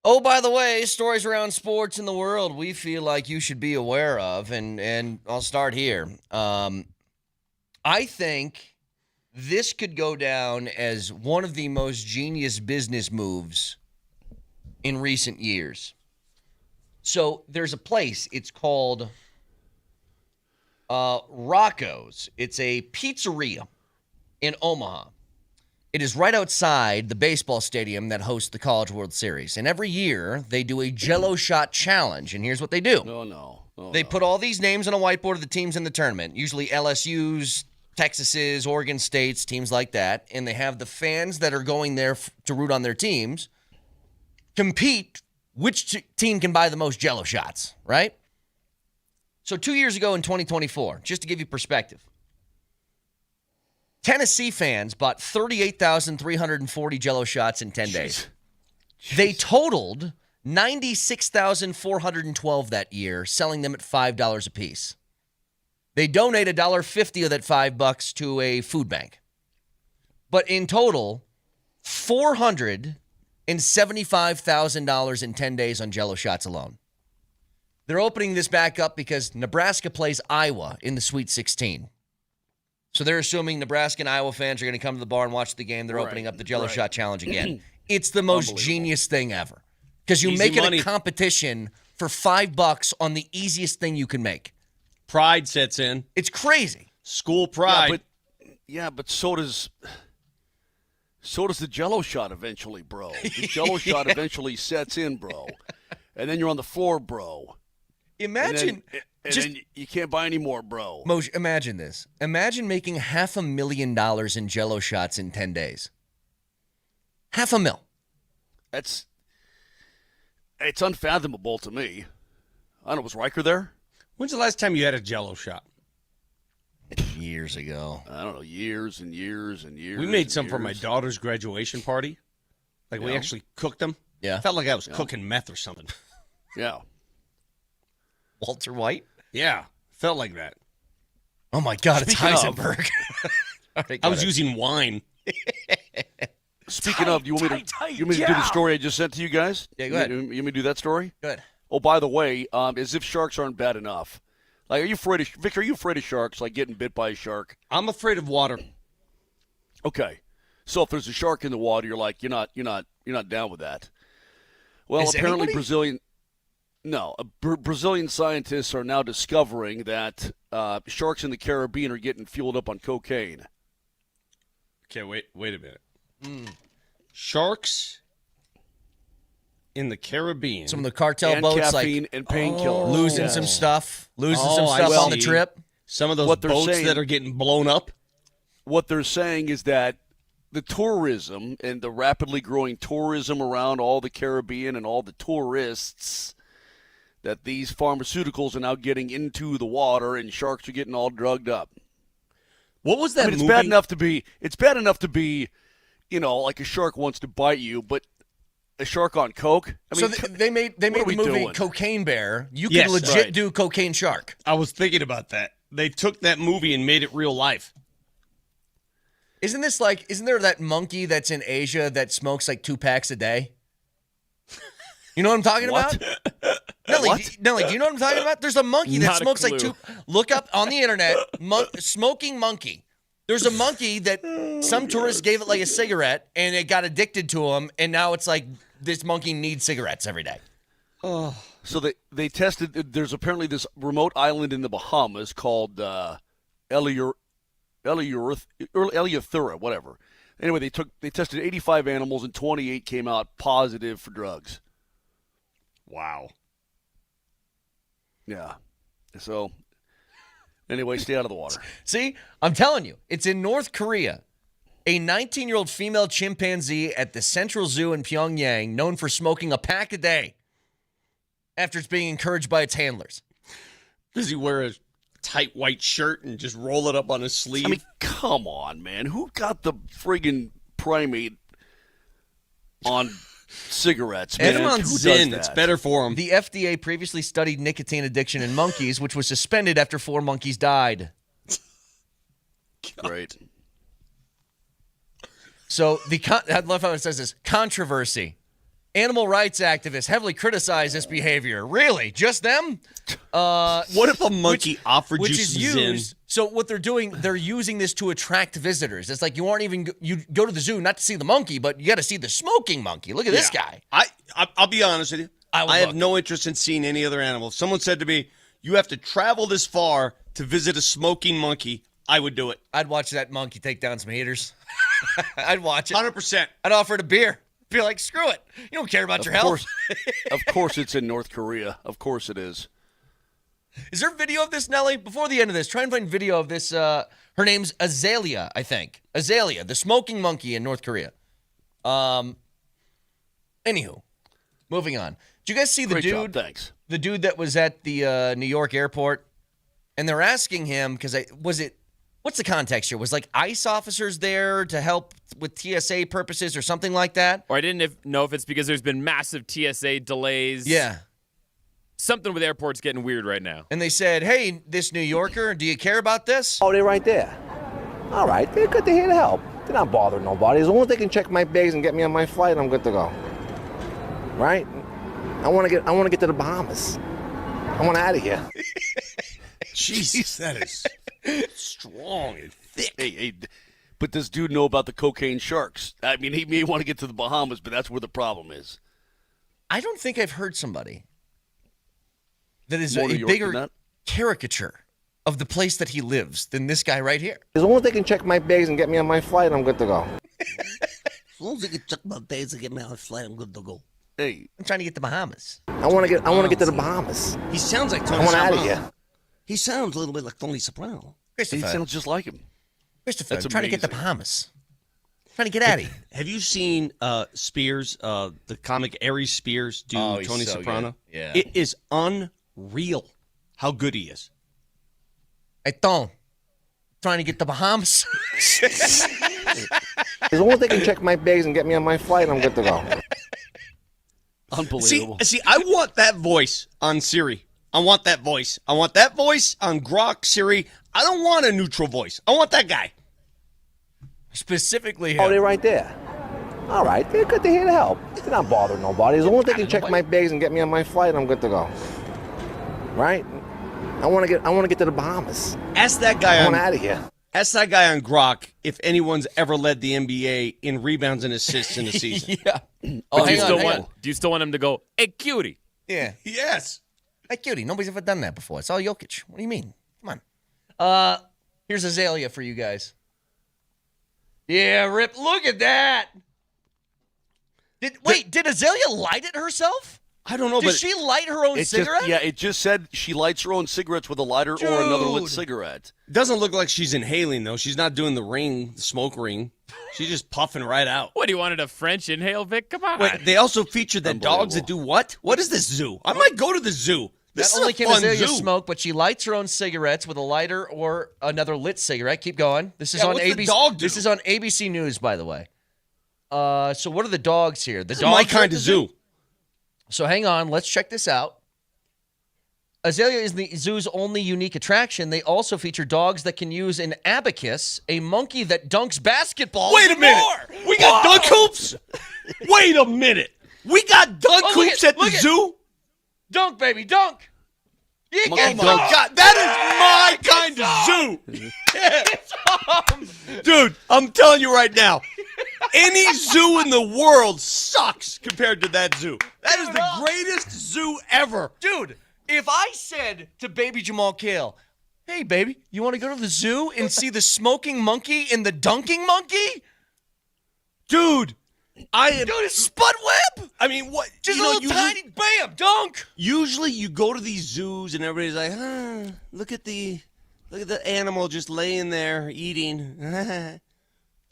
Oh, by the way, stories around sports in the world we feel like you should be aware of, and I'll start here. I think this could go down as one of the most genius business moves in recent years. So there's a place, it's called Rocco's. It's a pizzeria in Omaha. It is right outside the baseball stadium that hosts the College World Series. And every year, they do a Jell-O shot challenge. And here's what they do. They put all these names on a whiteboard of the teams in the tournament, usually LSU's, Texas's, Oregon State's, teams like that. And they have the fans that are going there to root on their teams compete which team can buy the most Jell-O shots, right? So 2 years ago in 2024, just to give you perspective, Tennessee fans bought 38,340 Jell-O shots in 10 days. They totaled 96,412 that year, selling them at $5 a piece. They donate $1.50 of that $5 to a food bank. But in total, $475,000 in 10 days on Jell-O shots alone. They're opening this back up because Nebraska plays Iowa in the Sweet 16. So they're assuming Nebraska and Iowa fans are going to come to the bar and watch the game. They're opening up the Jell-O shot challenge again. It's the most genius thing ever. Because you make it a competition for $5 on the easiest thing you can make. Pride sets in. It's crazy. School pride. But so does the Jell-O shot eventually, bro. The Jell-O shot eventually sets in, bro. And then you're on the floor, bro. Imagine. And then you can't buy any more, bro. Moj, imagine this. Imagine making $500,000 in Jell-O shots in 10 days. $500,000. It's unfathomable to me. I don't know, was Riker there? When's the last time you had a Jell-O shot? Years ago. I don't know, years and years and years. We made some for my daughter's graduation party. Like, we actually cooked them. Yeah. Felt like I was cooking meth or something. Yeah. Walter White? Yeah. Felt like that. Oh, my God, it's Heisenberg. I was using wine. Speaking of, do you want me to do the story I just sent to you guys? Yeah, go ahead. You want me to do that story? Good. Oh, by the way, as if sharks aren't bad enough. Like, Vic, are you afraid of sharks, like getting bit by a shark? I'm afraid of water. Okay. So if there's a shark in the water, you're like, you're not down with that. Well, apparently Brazilian scientists are now discovering that sharks in the Caribbean are getting fueled up on cocaine. Okay, wait a minute. Sharks in the Caribbean. Some of the cartel and boats, caffeine and painkillers. Losing some stuff on the trip. Some of those boats that are getting blown up. What they're saying is that the tourism and the rapidly growing tourism around all the Caribbean and all the tourists, that these pharmaceuticals are now getting into the water and sharks are getting all drugged up. What was that movie? It's bad enough to be, like a shark wants to bite you, but a shark on coke? I mean, so they made the movie doing? Cocaine Bear. You can legit do Cocaine Shark. I was thinking about that. They took that movie and made it real life. Isn't there that monkey that's in Asia that smokes like 2 packs a day? You know what I'm talking about? Nelly, do you know what I'm talking about? There's a monkey that smokes like 2. Look up on the internet, smoking monkey. There's a monkey that some tourists gave it like a cigarette, and it got addicted to him, and now it's like this monkey needs cigarettes every day. Oh. So they tested. There's apparently this remote island in the Bahamas called Eleuthera, whatever. Anyway, they tested 85 animals, and 28 came out positive for drugs. Wow. Yeah. So, anyway, stay out of the water. See, I'm telling you, it's in North Korea. A 19-year-old female chimpanzee at the Central Zoo in Pyongyang, known for smoking a pack a day after it's being encouraged by its handlers. Does he wear a tight white shirt and just roll it up on his sleeve? I mean, come on, man. Who got the friggin' primate on cigarettes, man? Put him on Zyn. It's better for him. The FDA previously studied nicotine addiction in monkeys, which was suspended after 4 monkeys died. Great. So I love how it says this, controversy. Animal rights activists heavily criticize this behavior. Really? Just them? What if a monkey offered you some Zen? So what they're doing, they're using this to attract visitors. It's like you go to the zoo not to see the monkey, but you got to see the smoking monkey. Look at this guy. I'll be honest with you. I have no interest in seeing any other animal. If someone said to me, you have to travel this far to visit a smoking monkey, I would do it. I'd watch that monkey take down some haters. I'd watch it. 100%. I'd offer it a beer. Be like, screw it. You don't care about your health. Of course it's in North Korea. Of course it is. Is there video of this, Nelly? Before the end of this, try and find video of this. Her name's Azalea, I think. Azalea, the smoking monkey in North Korea. Anywho, moving on. Did you guys see the Great dude? job, thanks. The dude that was at the New York airport, and they're asking him because what's the context here? Was like ICE officers there to help with TSA purposes or something like that? Or I didn't know if it's because there's been massive TSA delays. Yeah. Something with airports getting weird right now. And they said, hey, this New Yorker, do you care about this? Oh, they're right there. All right, they're good to here to help. They're not bothering nobody. As long as they can check my bags and get me on my flight, I'm good to go. Right? I want to get to the Bahamas. I want out of here. Jeez, that is strong and thick. Hey, but does dude know about the cocaine sharks? I mean, he may want to get to the Bahamas, but that's where the problem is. I don't think I've heard somebody that is More a New York bigger than that? caricature of the place that he lives than this guy right here. As long as they can check my bags and get me on my flight, I'm good to go. As long as they can check my bags and get me on a flight, I'm good to go. Hey, I'm trying to get to Bahamas. I want to get to the Bahamas. He sounds like Tony I want out of Soprano. here. He sounds a little bit like Tony Soprano. he Christopher, sounds just like him. I'm trying to get to Bahamas. I'm trying to get out of here. Have you seen Spears, the comic Aries Spears, do Oh, he's Tony so Soprano? good. Yeah. It is unreal how good he is. Hey, Tom, trying to get to Bahamas. As long as they can check my bags and get me on my flight, I'm good to go. Unbelievable. See, I want that voice on Siri. I want that voice. I want that voice on Grok, Siri. I don't want a neutral voice. I want that guy. Specifically him. Oh, they're right there. All right, they're good to here to help. They're not bothering nobody. As long as they can check my bags and get me on my flight, I'm good to go. Right? I want to get to the Bahamas. Ask that guy I on want out of here. Ask that guy on Grok if anyone's ever led the NBA in rebounds and assists in a season. Yeah. But hang on. Do you still want him to go, hey, cutie? Yeah. Yes. Hey, cutie. Nobody's ever done that before. It's all Jokic. What do you mean? Come on. Here's Azalea for you guys. Yeah, Rip. Look at that. Did Azalea light it herself? I don't know, Did but she light her own cigarette? It just said she lights her own cigarettes with a lighter or another lit cigarette. it doesn't look like she's inhaling, though. She's not doing the smoke ring. She's just puffing right out. What, do you wanted a French inhale, Vic? Come on. Wait, they also featured the dogs that do what? What is this zoo? I might go to the zoo. This Not only is a can fun Azalea zoo. smoke, but she lights her own cigarettes with a lighter or another lit cigarette. Keep going. This is on what's the ABC. dog do? This is on ABC News, by the way. So what are the dogs here? The This is dogs my are at kind the of zoo. So hang on, let's check this out. Azalea is the zoo's only unique attraction. They also feature dogs that can use an abacus, a monkey that dunks basketballs. Wait a and minute. more. We got dunk hoops? Wait a minute. We got dunk hoops at the zoo? Dunk, baby, dunk. You Oh can my dunk. God, that is my kind of zoo. Dude, I'm telling you right now, any zoo in the world sucks compared to that zoo. That is the greatest zoo ever. Dude, if I said to baby Jamal Kale, hey, baby, you want to go to the zoo and see the smoking monkey and the dunking monkey? Dude, Dude, it's Spud Webb. I mean, what? Just you a know, little tiny bam, dunk. Usually you go to these zoos and everybody's like, look at the animal just laying there eating.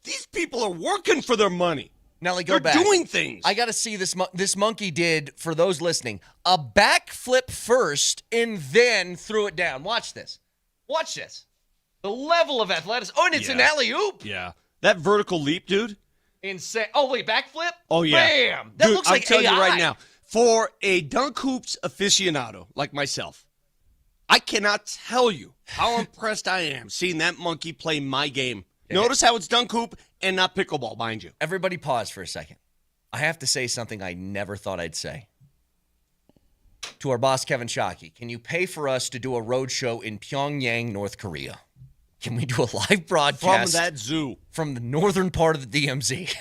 These people are working for their money. Now, go They're back. doing things. I got to see this. This monkey did, for those listening, a backflip first and then threw it down. Watch this. Watch this. The level of athleticism. Oh, and it's an alley-oop. Yeah. That vertical leap, dude. Insane. Oh, wait, backflip? Oh, yeah. Bam. That Dude, looks like I'm telling AI. you right now, for a dunk hoops aficionado like myself, I cannot tell you how impressed I am seeing that monkey play my game. Notice how it's dunk hoop and not pickleball, mind you. Everybody pause for a second. I have to say something I never thought I'd say. To our boss, Kevin Shockey, can you pay for us to do a road show in Pyongyang, North Korea? Can we do a live broadcast From that zoo? From the northern part of the DMZ?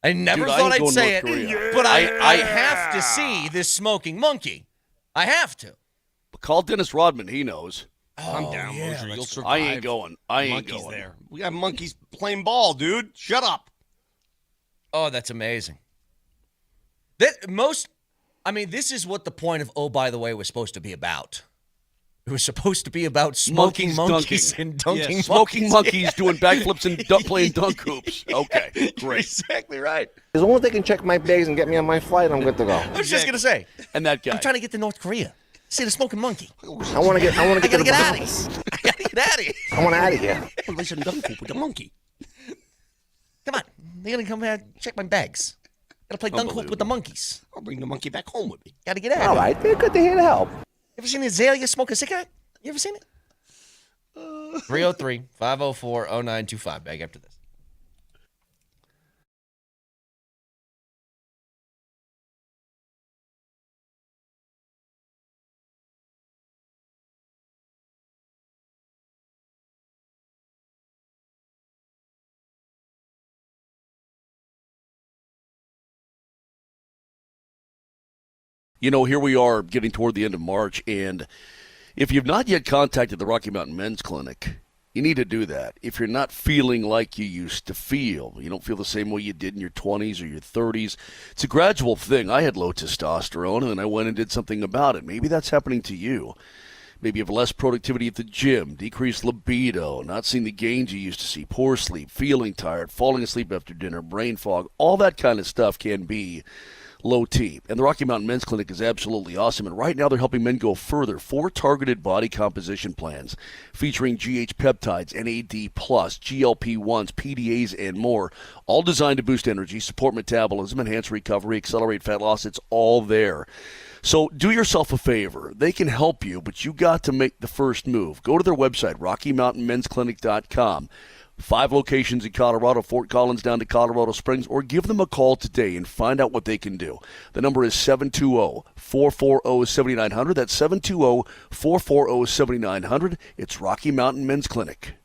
I never Dude, I thought ain't I'd going say North it, Korea. but I have to see this smoking monkey. I have to. But call Dennis Rodman. He knows. Calm down, Moser. You'll survive. I ain't going. I ain't monkeys going. there. We got monkeys playing ball, dude. Shut up. Oh, that's amazing. This is what the point of Oh, by the way, was supposed to be about. It was supposed to be about smoking monkeys dunking. and dunking monkeys. Smoking monkeys doing backflips and playing dunk hoops. Okay, great. Exactly right. As long as they can check my bags and get me on my flight, I'm good to go. I was just going to say. And that guy. I'm trying to get to North Korea. See the smoking monkey. I want to get to the get out of Bahamas. here. I got to get out of here. I want out of here. Listen, dunk hoop with the monkey. Come on. They're going to come here check my bags. Got to play dunk hoop with the monkeys. I'll bring the monkey back home with me. Got to get out. All right, they're good to hear to help. You ever seen Azalea smoke a cigarette? You ever seen it? 303-504-0925. Back after this. You know, here we are getting toward the end of March, and if you've not yet contacted the Rocky Mountain Men's Clinic, you need to do that. If you're not feeling like you used to feel, you don't feel the same way you did in your 20s or your 30s, it's a gradual thing. I had low testosterone, and then I went and did something about it. Maybe that's happening to you. Maybe you have less productivity at the gym, decreased libido, not seeing the gains you used to see, poor sleep, feeling tired, falling asleep after dinner, brain fog. All that kind of stuff can be low T. And the Rocky Mountain Men's Clinic is absolutely awesome. And right now they're helping men go further. 4 targeted body composition plans featuring GH peptides, NAD+, GLP-1s, PDAs, and more. All designed to boost energy, support metabolism, enhance recovery, accelerate fat loss. It's all there. So do yourself a favor. They can help you, but you got to make the first move. Go to their website, RockyMountainMen'sClinic.com. 5 locations in Colorado, Fort Collins down to Colorado Springs, or give them a call today and find out what they can do. The number is 720-440-7900. That's 720-440-7900. It's Rocky Mountain Men's Clinic.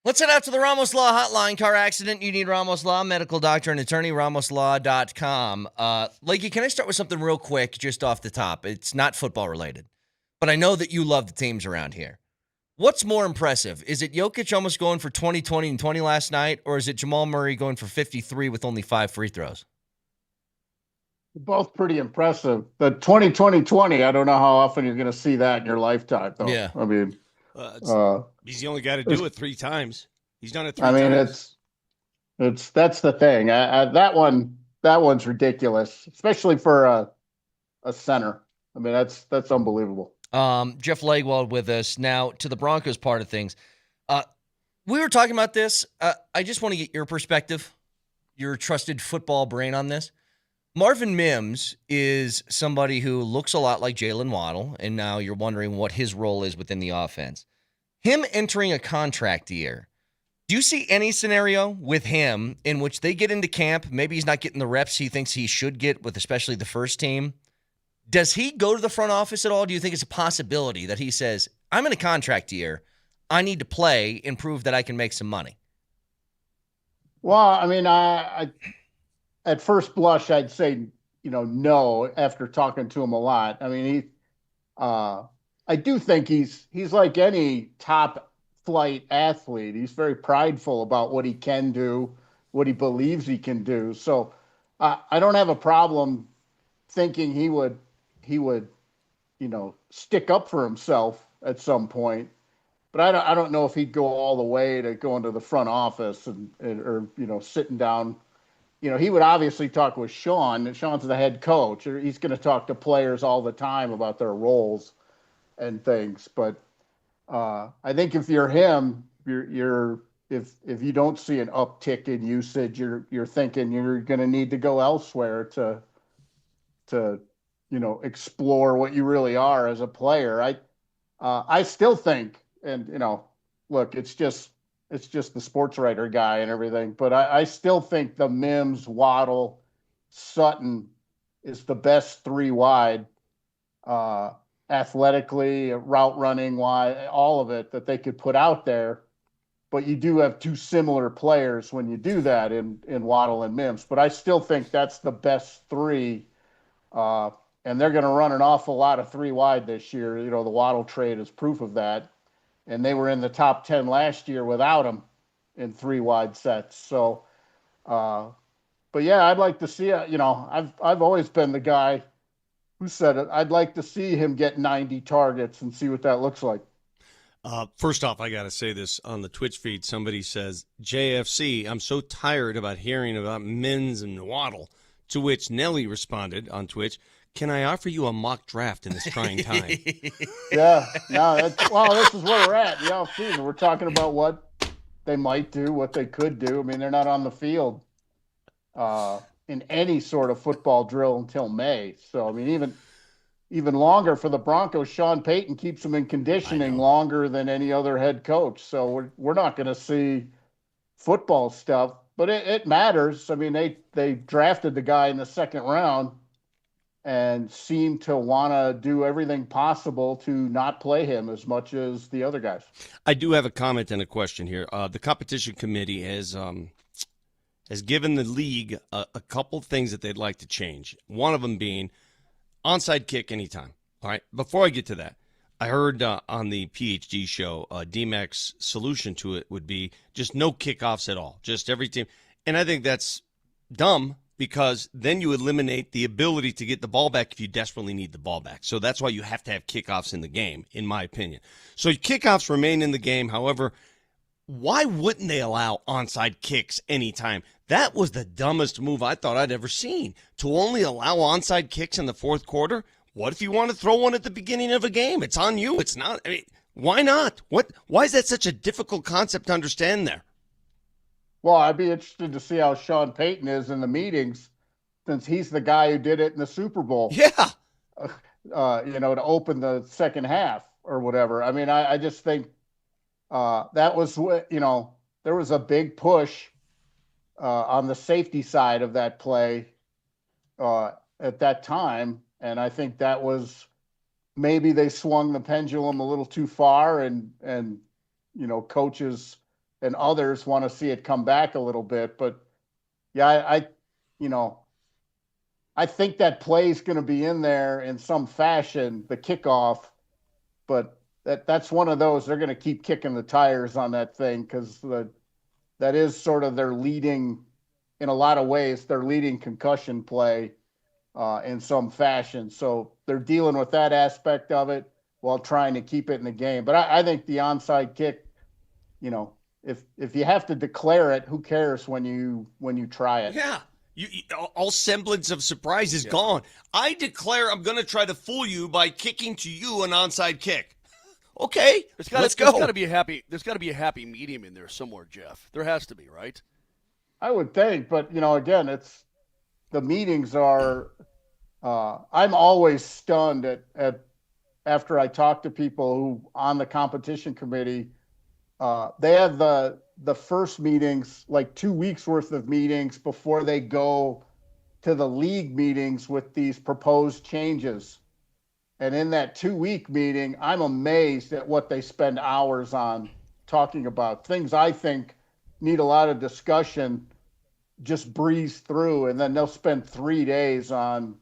Let's head out to the Ramos Law Hotline. Car accident, you need Ramos Law, medical doctor and attorney, ramoslaw.com. Lakey, can I start with something real quick just off the top? It's not football related, but I know that you love the teams around here. What's more impressive? Is it Jokic almost going for 20, 20, and 20 last night, or is it Jamal Murray going for 53 with only 5 free throws? Both pretty impressive. The 20-20-20, I don't know how often you're going to see that in your lifetime, though. Yeah. I mean, he's the only guy to do it 3 times. He's done it 3 I mean, times. that's the thing. That one's ridiculous, especially for a center. I mean, that's unbelievable. Jeff Legwold with us. Now, to the Broncos part of things. We were talking about this. I just want to get your perspective, your trusted football brain on this. Marvin Mims is somebody who looks a lot like Jalen Waddle, and now you're wondering what his role is within the offense. Him entering a contract year, do you see any scenario with him in which they get into camp, maybe he's not getting the reps he thinks he should get with especially the first team? Does he go to the front office at all? Do you think it's a possibility that he says, I'm in a contract year, I need to play and prove that I can make some money? Well, I mean, I at first blush, I'd say, no, after talking to him a lot. I mean, I do think he's like any top flight athlete. He's very prideful about what he can do, what he believes he can do. So I don't have a problem thinking he would, stick up for himself at some point. But I don't know if he'd go all the way to going to the front office or sitting down. He would obviously talk with Sean. Sean's the head coach. He's going to talk to players all the time about their roles and things. But I think if you're him, if you don't see an uptick in usage, you're thinking you're going to need to go elsewhere to explore what you really are as a player. I still think, and look, it's just the sports writer guy and everything. But I still think the Mims, Waddle, Sutton is the best 3 wide, athletically, route running wide, all of it that they could put out there. But you do have 2 similar players when you do that in Waddle and Mims. But I still think that's the best 3. And they're going to run an awful lot of 3 wide this year. The Waddle trade is proof of that. And they were in the top 10 last year without him in 3 wide sets. So, but yeah, I'd like to see it. I've always been the guy who said it. I'd like to see him get 90 targets and see what that looks like. First off, I got to say this on the Twitch feed. Somebody says, JFC, I'm so tired about hearing about Mims and Waddle. To which Nelly responded on Twitch, can I offer you a mock draft in this trying time? Yeah, no, this is where we're at. The offseason, we're talking about what they might do, what they could do. I mean, they're not on the field in any sort of football drill until May. So, I mean, even longer for the Broncos. Sean Payton keeps them in conditioning longer than any other head coach. So we're not going to see football stuff, but it matters. I mean, they drafted the guy in the 2nd round and seem to want to do everything possible to not play him as much as the other guys. I do have a comment and a question here. The competition committee has given the league a couple things that they'd like to change. One of them being onside kick anytime. All right. Before I get to that, I heard on the PhD show, DMac's solution to it would be just no kickoffs at all, just every team. And I think that's dumb, because then you eliminate the ability to get the ball back if you desperately need the ball back. So that's why you have to have kickoffs in the game, in my opinion. So kickoffs remain in the game. However, why wouldn't they allow onside kicks anytime? That was the dumbest move I thought I'd ever seen, to only allow onside kicks in the 4th quarter. What if you want to throw one at the beginning of a game? It's on you. It's not. I mean, why not? Why is that such a difficult concept to understand there? Well, I'd be interested to see how Sean Payton is in the meetings, since he's the guy who did it in the Super Bowl. Yeah. To open the second half or whatever. I mean, I just think that was, there was a big push on the safety side of that play at that time. And I think that was, maybe they swung the pendulum a little too far, and coaches and others want to see it come back a little bit. But yeah, I think that play is going to be in there in some fashion, the kickoff, but that's one of those, they're going to keep kicking the tires on that thing, because that is sort of their leading, in a lot of ways, their leading concussion play in some fashion. So they're dealing with that aspect of it while trying to keep it in the game. But I think the onside kick, if you have to declare it, who cares when you try it? Yeah. All semblance of surprise is gone. I declare I'm going to try to fool you by kicking to you an onside kick. Okay, let's go. There's got to be a happy medium in there somewhere, Jeff. There has to be, right? I would think, but again, it's the meetings are. I'm always stunned at after I talk to people who on the competition committee. They have the first meetings, like 2 weeks worth of meetings before they go to the league meetings with these proposed changes. And in that 2-week meeting, I'm amazed at what they spend hours on talking about. Things I think need a lot of discussion, just breeze through, and then they'll spend 3 days on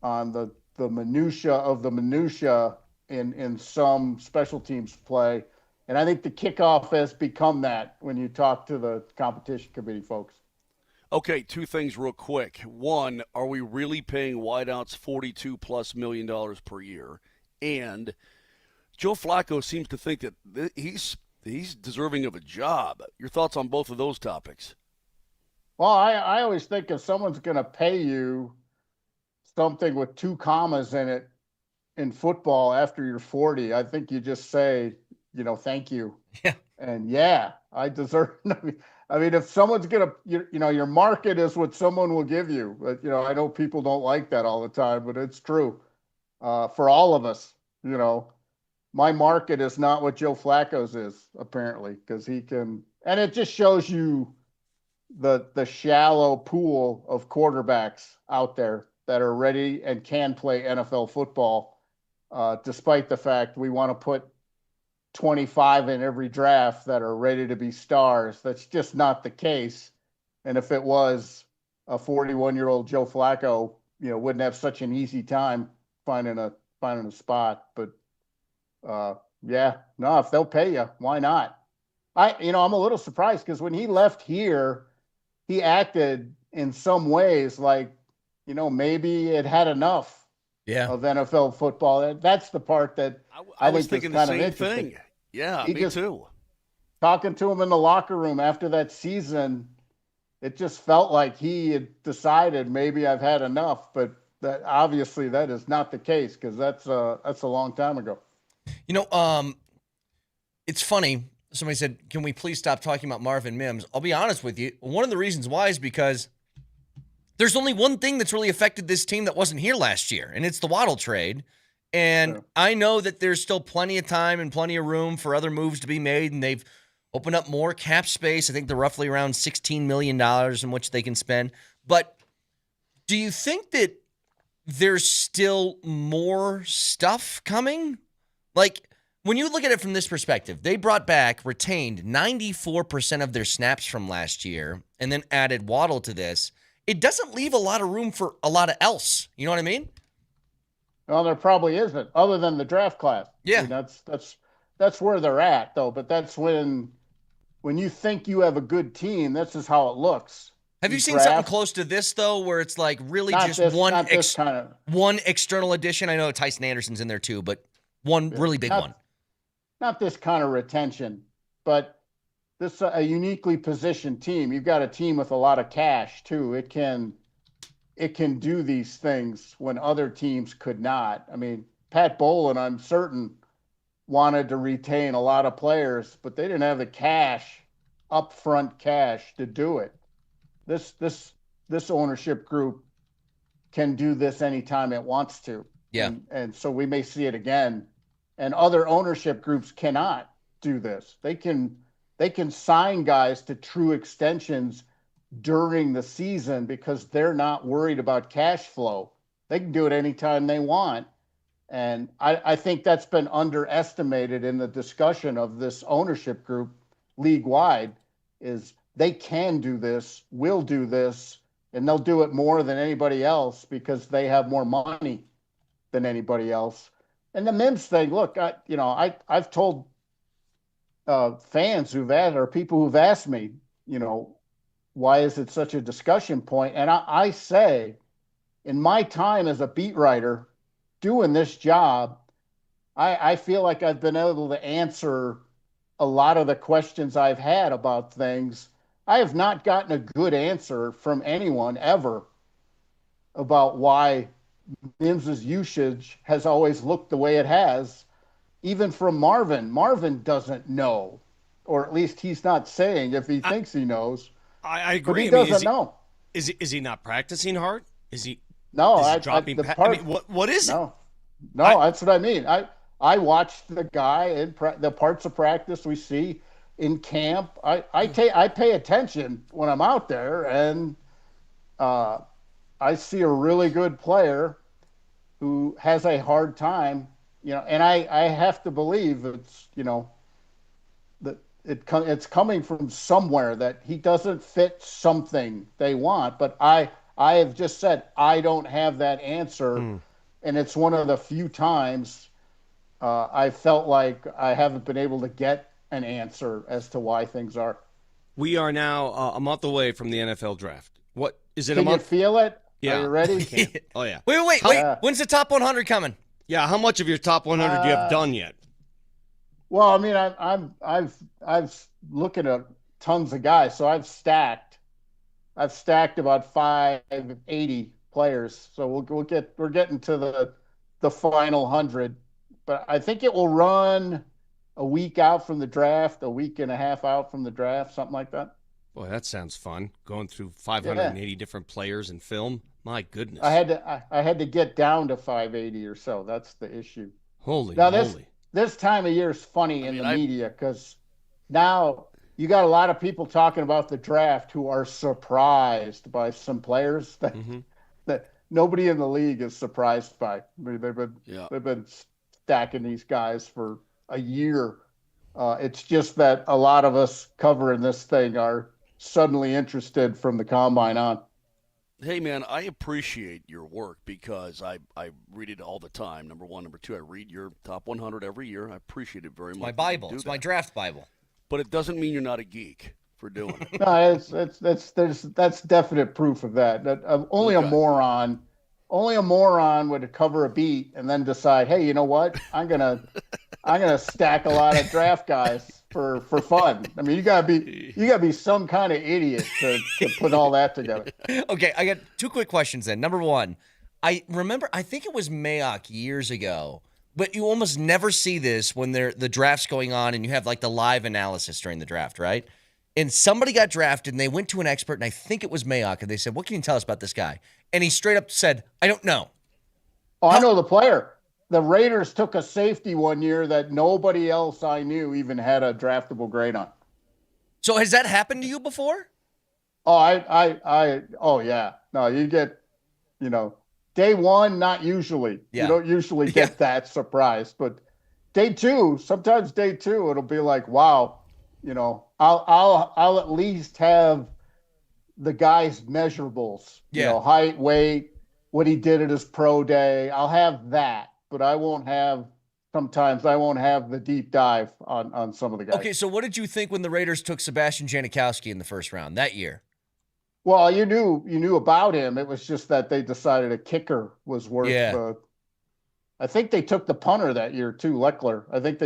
the minutia of the minutia in some special teams play. And I think the kickoff has become that when you talk to the competition committee folks. Okay, 2 things real quick. One, are we really paying wideouts $42+ million per year? And Joe Flacco seems to think that he's deserving of a job. Your thoughts on both of those topics? Well, I always think if someone's going to pay you something with 2 commas in it in football after you're 40, I think you just say, thank you. Yeah. And I deserve. I mean, if someone's gonna, your market is what someone will give you. But I know people don't like that all the time, but it's true for all of us. My market is not what Joe Flacco's is, apparently, because he can. And it just shows you the shallow pool of quarterbacks out there that are ready and can play NFL football, despite the fact we want to put 25 in every draft that are ready to be stars. That's just not the case. And if it was, a 41-year-old Joe Flacco, wouldn't have such an easy time finding a spot. But if they'll pay you, why not? I'm a little surprised because when he left here, he acted in some ways like, maybe it had enough of NFL football. That's the part that I was think thinking is kind the of same interesting. thing. Yeah, me too. Talking to him in the locker room after that season, it just felt like he had decided maybe I've had enough, but that obviously that is not the case because that's a long time ago. It's funny. Somebody said, "Can we please stop talking about Marvin Mims?" I'll be honest with you. One of the reasons why is because there's only one thing that's really affected this team that wasn't here last year, and it's the Waddle trade. And I know that there's still plenty of time and plenty of room for other moves to be made, and they've opened up more cap space. I think they're roughly around $16 million in which they can spend. But do you think that there's still more stuff coming? Like, when you look at it from this perspective, they retained 94% of their snaps from last year and then added Waddle to this. It doesn't leave a lot of room for a lot of else. You know what I mean? Well, there probably isn't, other than the draft class. Yeah. I mean, that's where they're at, though. But that's when you think you have a good team, this is how it looks. Have you seen something close to this, though, where it's like really one external addition? I know Tyson Anderson's in there, too, but one really big one. Not this kind of retention, but this a uniquely positioned team. You've got a team with a lot of cash, too. It can do these things when other teams could not. I mean, Pat Bowlen, I'm certain, wanted to retain a lot of players, but they didn't have the cash, upfront cash, to do it. This ownership group can do this anytime it wants to. Yeah. And so we may see it again. And other ownership groups cannot do this. They can sign guys to true extensions during the season because they're not worried about cash flow. They can do it anytime they want. And I think that's been underestimated in the discussion of this ownership group. league-wide, is they can do this, will do this, and they'll do it more than anybody else because they have more money than anybody else. And the Mims thing, look, I've told fans who've asked, or people who've asked me, why is it such a discussion point? And I say, in my time as a beat writer doing this job, I feel like I've been able to answer a lot of the questions I've had about things. I have not gotten a good answer from anyone ever about why Mims's usage has always looked the way it has. Even from Marvin. Marvin doesn't know, or at least he's not saying if he thinks he knows. I agree. But he doesn't know. Is he not practicing hard? Is he? No, is he dropping. What is it? No, that's what I mean. I watched the guy in the parts of practice we see in camp. I pay attention when I'm out there, and I see a really good player who has a hard time, and I have to believe it's, that it's coming from somewhere that he doesn't fit something they want. But I have just said, I don't have that answer. And it's one of the few times I felt like I haven't been able to get an answer as to why things are. We are now a month away from the NFL draft. What is it? Can a month? you feel it? Yeah. Are you ready? Oh yeah. Wait. When's the top 100 coming? Yeah. How much of your top 100 do you have done yet? Well, I mean, I've looking at tons of guys, so I've stacked about 580 players. So we're getting to the final 100, but I think it will run a week out from the draft, a week and a half out from the draft, something like that. Boy, that sounds fun. Going through 580 different players in film. My goodness. I had to get down to 580 or so. That's the issue. Holy now, moly. This time of year is funny in the media because now you got a lot of people talking about the draft who are surprised by some players that nobody in the league is surprised by. I mean, they've been stacking these guys for a year. It's just that a lot of us covering this thing are suddenly interested from the combine on. Hey, man, I appreciate your work because I read it all the time, number one. Number two, I read your top 100 every year. I appreciate it very much. My Bible. It's my draft Bible. But it doesn't mean you're not a geek for doing it. No, that's definite proof of that. Only a moron would cover a beat and then decide, hey, you know what? I'm gonna stack a lot of draft guys for fun. I mean, you gotta be some kind of idiot to put all that together. Okay, I got two quick questions then. Number one, I think it was Mayock years ago, but you almost never see this when the draft's going on and you have like the live analysis during the draft, right? And somebody got drafted and they went to an expert, and I think it was Mayock, and they said, what can you tell us about this guy? And he straight up said, I don't know. Oh, I know the player. The Raiders took a safety one year that nobody else I knew even had a draftable grade on. So has that happened to you before? Oh, oh yeah. No, you get, day one, not usually. Yeah. You don't usually get that surprise, but sometimes day two, it'll be like, wow, I'll at least have the guy's measurables, height, weight, what he did at his pro day. I'll have that, but I won't have the deep dive on some of the guys. Okay, so what did you think when the Raiders took Sebastian Janikowski in the first round that year? Well, you knew about him. It was just that they decided a kicker was worth. I think they took the punter that year too, Leckler. I think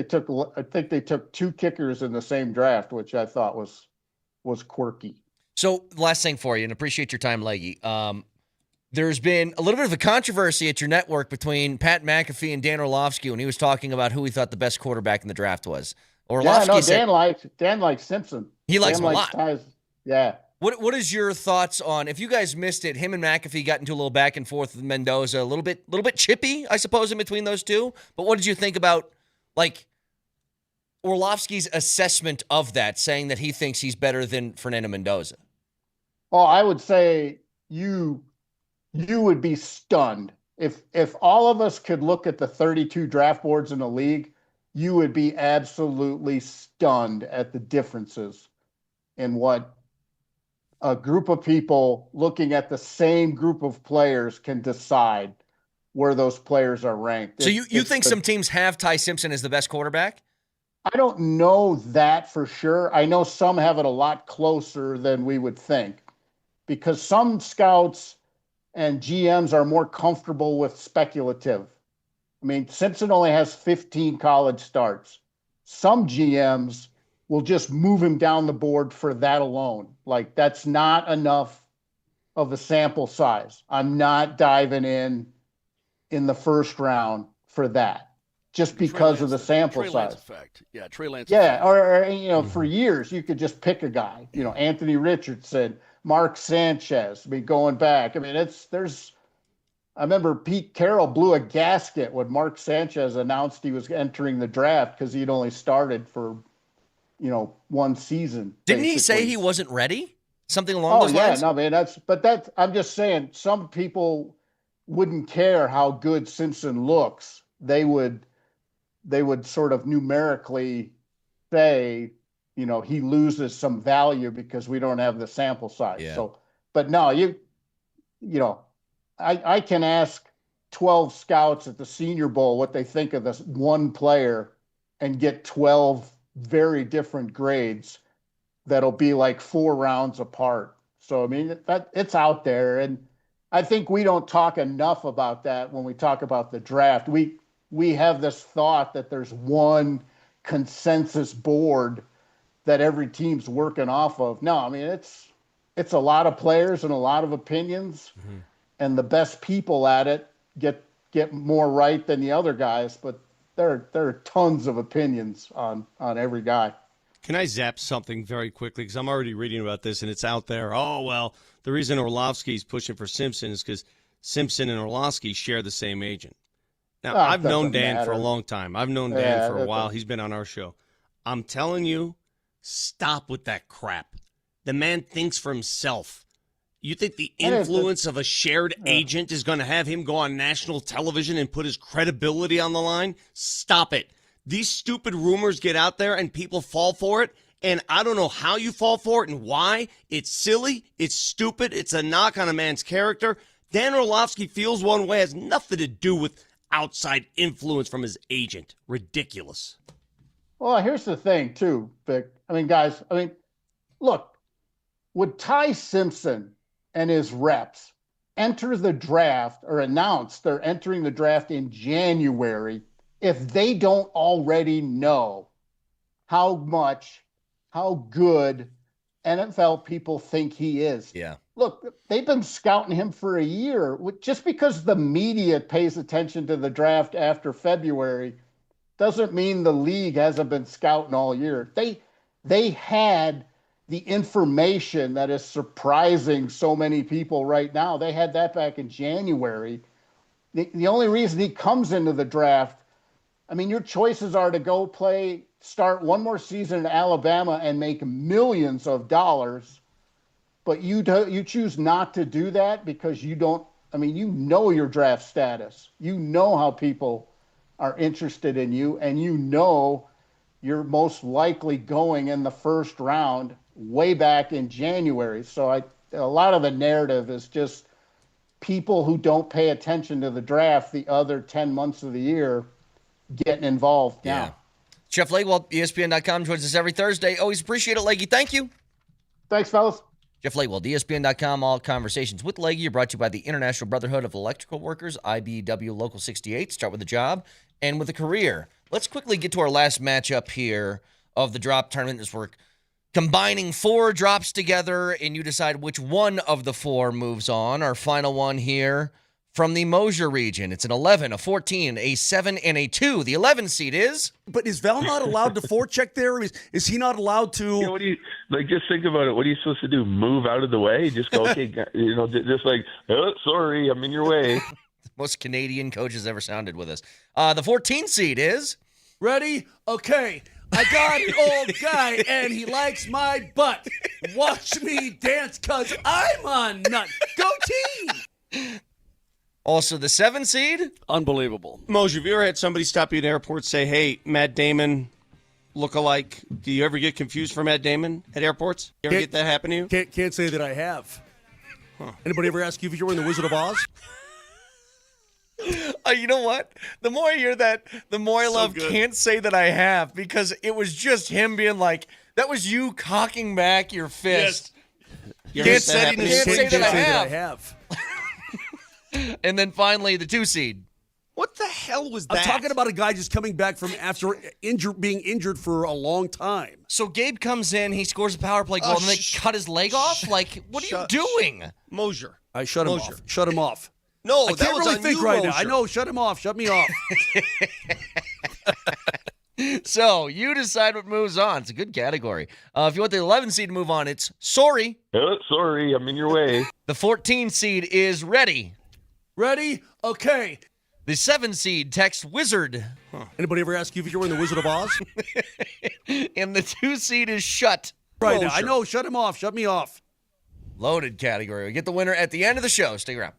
they took two kickers in the same draft, which I thought was quirky. So last thing for you, and appreciate your time, Leggy. There's been a little bit of a controversy at your network between Pat McAfee and Dan Orlovsky when he was talking about who he thought the best quarterback in the draft was. Orlovsky said Dan likes Simpson. He likes him a lot. Yeah. What is your thoughts on, if you guys missed it, him and McAfee got into a little back and forth with Mendoza, a little bit chippy, I suppose, in between those two. But what did you think about Orlovsky's assessment of that, saying that he thinks he's better than Fernando Mendoza? Well, I would say you would be stunned if all of us could look at the 32 draft boards in the league you would be absolutely stunned at the differences in what a group of people looking at the same group of players can decide where those players are ranked. So you think some teams have Ty Simpson as the best quarterback? I don't know that for sure. I know some have it a lot closer than we would think, because some scouts and GMs are more comfortable with speculative. I mean, Simpson only has 15 college starts. Some GMs will just move him down the board for that alone. Like, that's not enough of a sample size. I'm not diving in the first round for that, just because of the sample Trey size. Lance effect. Yeah, Trey Lance Yeah, effect. or for years you could just pick a guy. Anthony Richardson, Mark Sanchez. I mean, going back. I mean, I remember Pete Carroll blew a gasket when Mark Sanchez announced he was entering the draft because he'd only started for, one season. Didn't he say he wasn't ready? Something along those lines? No, man, I'm just saying, some people wouldn't care how good Simpson looks. They would sort of numerically say, he loses some value because we don't have the sample size. Yeah. So, but no, I can ask 12 scouts at the Senior Bowl what they think of this one player and get 12 very different grades that'll be like 4 rounds apart. So, I mean, it's out there. And I think we don't talk enough about that when we talk about the draft. We have this thought that there's one consensus board that every team's working off of. No, I mean, it's a lot of players and a lot of opinions, and the best people at it get more right than the other guys, but there are tons of opinions on every guy. Can I zap something very quickly? Because I'm already reading about this, and it's out there. Oh, well, the reason Orlovsky's pushing for Simpson is because Simpson and Orlovsky share the same agent. Now, I've known Dan for a long time. I've known Dan for a while. He's been on our show. I'm telling you, stop with that crap. The man thinks for himself. You think the influence of a shared agent is going to have him go on national television and put his credibility on the line? Stop it. These stupid rumors get out there and people fall for it, and I don't know how you fall for it and why. It's silly. It's stupid. It's a knock on a man's character. Dan Orlovsky feels one way, has nothing to do with outside influence from his agent. Ridiculous. Well, here's the thing, too, Vic. I mean, guys, look, would Ty Simpson and his reps enter the draft or announce they're entering the draft in January if they don't already know how good NFL people think he is? Yeah. Look, they've been scouting him for a year. Just because the media pays attention to the draft after February doesn't mean the league hasn't been scouting all year. They had the information that is surprising so many people right now. They had that back in January. The only reason he comes into the draft, I mean, your choices are to start one more season in Alabama and make millions of dollars, but you choose not to do that because you know your draft status. You know how people are interested in you, and you know you're most likely going in the first round way back in January. So a lot of the narrative is just people who don't pay attention to the draft the other 10 months of the year getting involved now. Yeah. Jeff Legwold, ESPN.com, joins us every Thursday. Always appreciate it, Leggy. Thank you. Thanks, fellas. Jeff Legwold, ESPN.com, all conversations with Leggy are brought to you by the International Brotherhood of Electrical Workers, IBEW Local 68. Start with a job and with a career. Let's quickly get to our last matchup here of the drop tournament as we're combining 4 drops together, and you decide which one of the 4 moves on. Our final one here from the Moser region. It's an 11, a 14, a 7, and a 2. The 11 seed is... But is Val not allowed to forecheck there? Is he not allowed to... Yeah, what do you, just think about it. What are you supposed to do? Move out of the way? Just go, okay, just like, oh, sorry, I'm in your way. Most Canadian coaches ever sounded with us. The 14 seed is... Ready? Okay. I got an old guy, and he likes my butt. Watch me dance, because I'm a nut. Go team! Also, the 7 seed? Unbelievable. Moser, have you ever had somebody stop you at an airport say, hey, Matt Damon look-alike? Do you ever get confused for Matt Damon at airports? You ever get that happen to you? Can't say that I have. Anybody ever ask you if you're wearing the Wizard of Oz? You know what? The more I hear that, the more I love good. can't say that I have, because it was just him being like, that was you cocking back your fist. You Can't ever say had that happen to you? that I have. And then finally, the 2 seed. What the hell was I'm that? talking about a guy just coming back from after being injured for a long time. So Gabe comes in, he scores a power play goal, and they cut his leg off? Like, what are you doing? Moser. I shut him off. Shut him off. No, I that can't was really on think you, right now. Moser. I know. Shut him off. Shut me off. So you decide what moves on. It's a good category. If you want the 11 seed to move on, it's sorry. Sorry, I'm in your way. The 14 seed is ready. Ready? Okay. The 7 seed text wizard. Anybody ever ask you if you're wearing the Wizard of Oz? And the 2 seed is shut. Right now. I know. Shut him off. Shut me off. Loaded category. We get the winner at the end of the show. Stick around.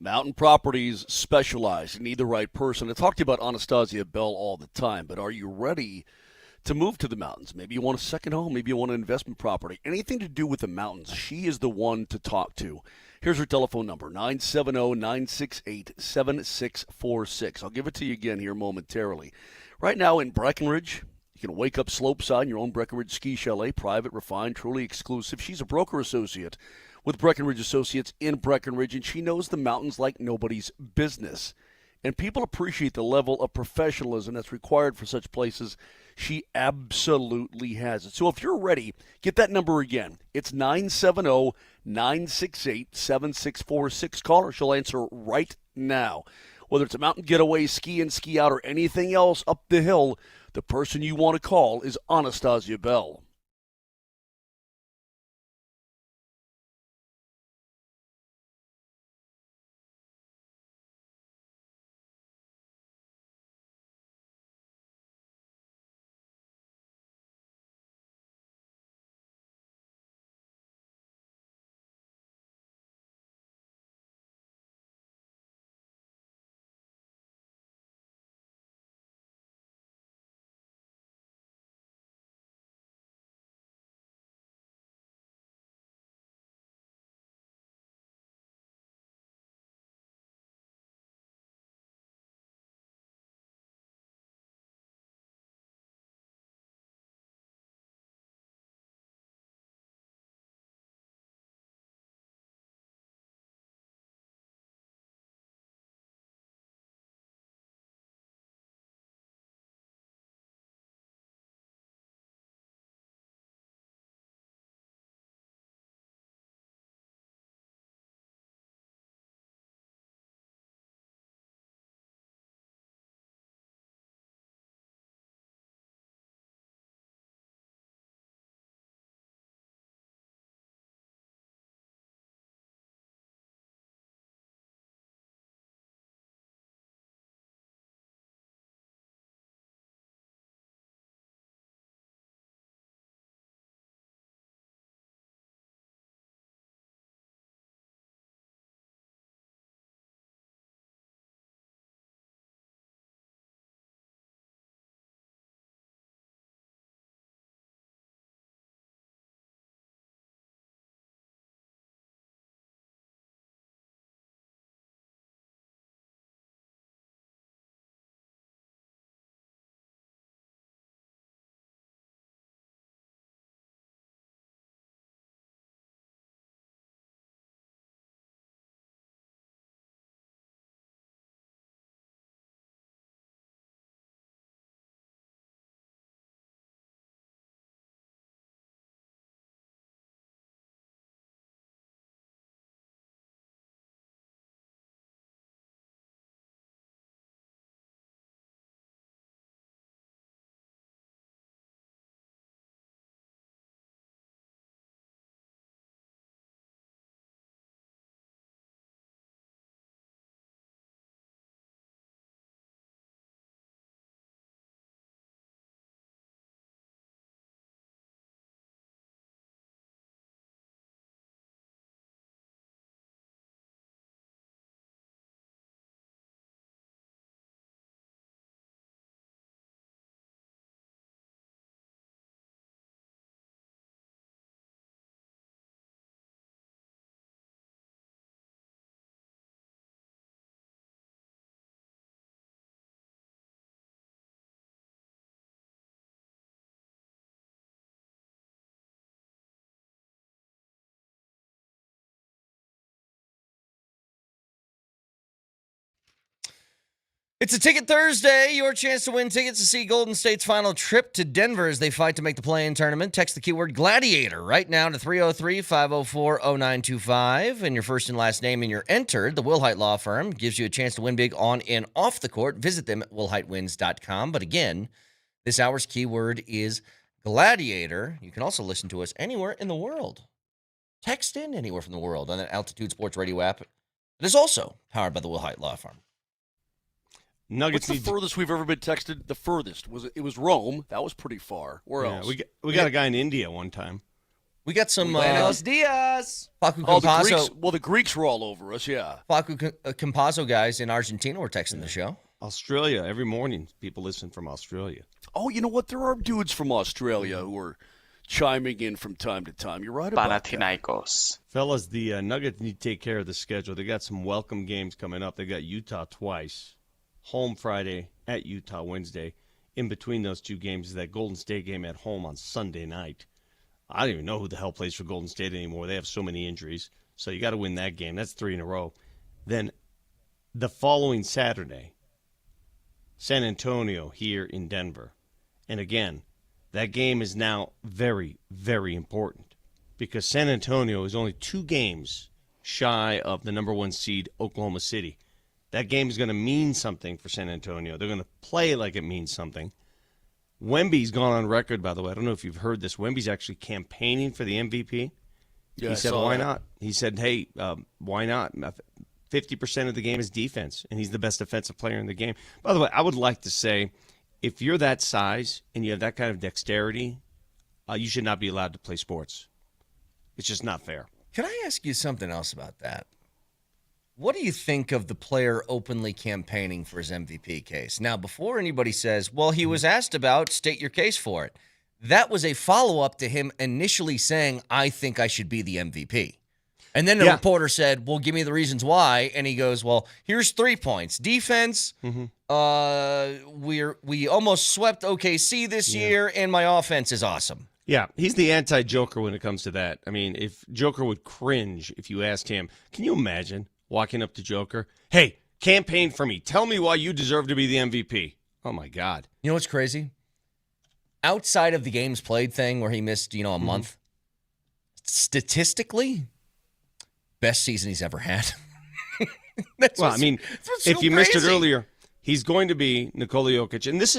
Mountain Properties specialize and need the right person. I talk to you about Anastasia Bell all the time, but are you ready to move to the mountains? Maybe you want a second home. Maybe you want an investment property. Anything to do with the mountains, she is the one to talk to. Here's her telephone number, 970-968-7646. I'll give it to you again here momentarily. Right now in Breckenridge, you can wake up slopeside in your own Breckenridge ski chalet, private, refined, truly exclusive. She's a broker associate with Breckenridge Associates in Breckenridge, and she knows the mountains like nobody's business. And people appreciate the level of professionalism that's required for such places. She absolutely has it. So if you're ready, get that number again. It's 970-968-7646. Call her. She'll answer right now. Whether it's a mountain getaway, ski in, ski out, or anything else up the hill, the person you want to call is Anastasia Bell. It's a Ticket Thursday, your chance to win tickets to see Golden State's final trip to Denver as they fight to make the play-in tournament. Text the keyword Gladiator right now to 303-504-0925, and your first and last name, and you're entered. The Wilhite Law Firm gives you a chance to win big on and off the court. Visit them at wilhitewins.com. But again, this hour's keyword is Gladiator. You can also listen to us anywhere in the world. Text in anywhere from the world on that Altitude Sports Radio app. It is also powered by the Wilhite Law Firm. Nuggets. What's the furthest we've ever been texted? The furthest was Rome. That was pretty far. Where else? We got a guy in India one time. We got some Buenos dias. Paco the Campazzo. Greeks. Well, the Greeks were all over us. Yeah. Paco Campazzo guys in Argentina were texting the show. Australia every morning. People listen from Australia. Oh, you know what? There are dudes from Australia who are chiming in from time to time. You're right about Panathinaikos. Fellas, the Nuggets need to take care of the schedule. They got some welcome games coming up. They got Utah twice. Home Friday, at Utah Wednesday. In between those two games is that Golden State game at home on Sunday night. I don't even know who the hell plays for Golden State anymore. They have so many injuries. So you got to win that game. That's 3 in a row. Then the following Saturday, San Antonio here in Denver. And again, that game is now very, very important because San Antonio is only 2 games shy of the number 1 seed, Oklahoma City. That game is going to mean something for San Antonio. They're going to play like it means something. Wemby's gone on record, by the way. I don't know if you've heard this. Wemby's actually campaigning for the MVP. Yeah, he said, why not? He said, hey, why not? 50% of the game is defense, and he's the best defensive player in the game. By the way, I would like to say, if you're that size and you have that kind of dexterity, you should not be allowed to play sports. It's just not fair. Can I ask you something else about that? What do you think of the player openly campaigning for his MVP case? Now, before anybody says, well, he was asked about, state your case for it. That was a follow-up to him initially saying, I think I should be the MVP. And then the reporter said, well, give me the reasons why. And he goes, well, here's 3 points. Defense, we almost swept OKC this year, and my offense is awesome. Yeah, he's the anti-Joker when it comes to that. I mean, if Joker would cringe if you asked him, can you imagine walking up to Joker, hey, campaign for me. Tell me why you deserve to be the MVP. Oh, my God. You know what's crazy? Outside of the games played thing where he missed, a month, statistically, best season he's ever had. If you missed it earlier, he's going to be Nikola Jokic. And this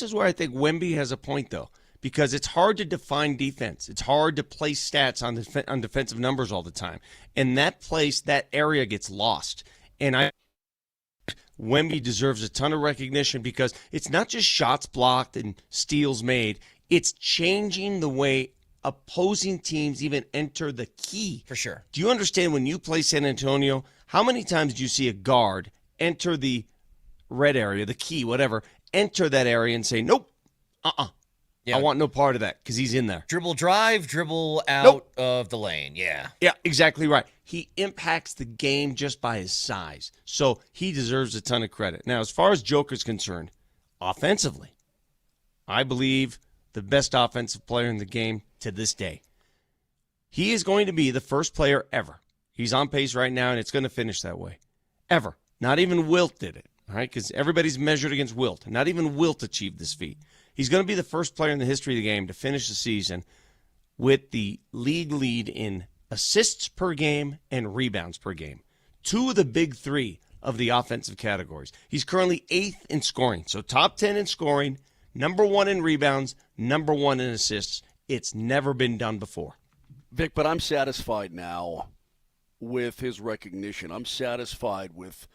is where I think Wemby has a point, though, because it's hard to define defense. It's hard to place stats on defensive numbers all the time. And that area gets lost. And Wemby deserves a ton of recognition because it's not just shots blocked and steals made. It's changing the way opposing teams even enter the key. For sure. Do you understand when you play San Antonio, how many times do you see a guard enter the red area, the key, whatever, enter that area and say, nope, I want no part of that because he's in there. Dribble drive, dribble out of the lane. Yeah. Yeah, exactly right. He impacts the game just by his size. So he deserves a ton of credit. Now, as far as Joker's concerned, offensively, I believe the best offensive player in the game to this day. He is going to be the first player ever. He's on pace right now, and it's going to finish that way. Ever. Not even Wilt did it, all right? Because everybody's measured against Wilt. Not even Wilt achieved this feat. He's going to be the first player in the history of the game to finish the season with the league lead in assists per game and rebounds per game. 2 of the big 3 of the offensive categories. He's currently 8th in scoring. So top 10 in scoring, number 1 in rebounds, number 1 in assists. It's never been done before. Vic, but I'm satisfied now with his recognition. I'm satisfied with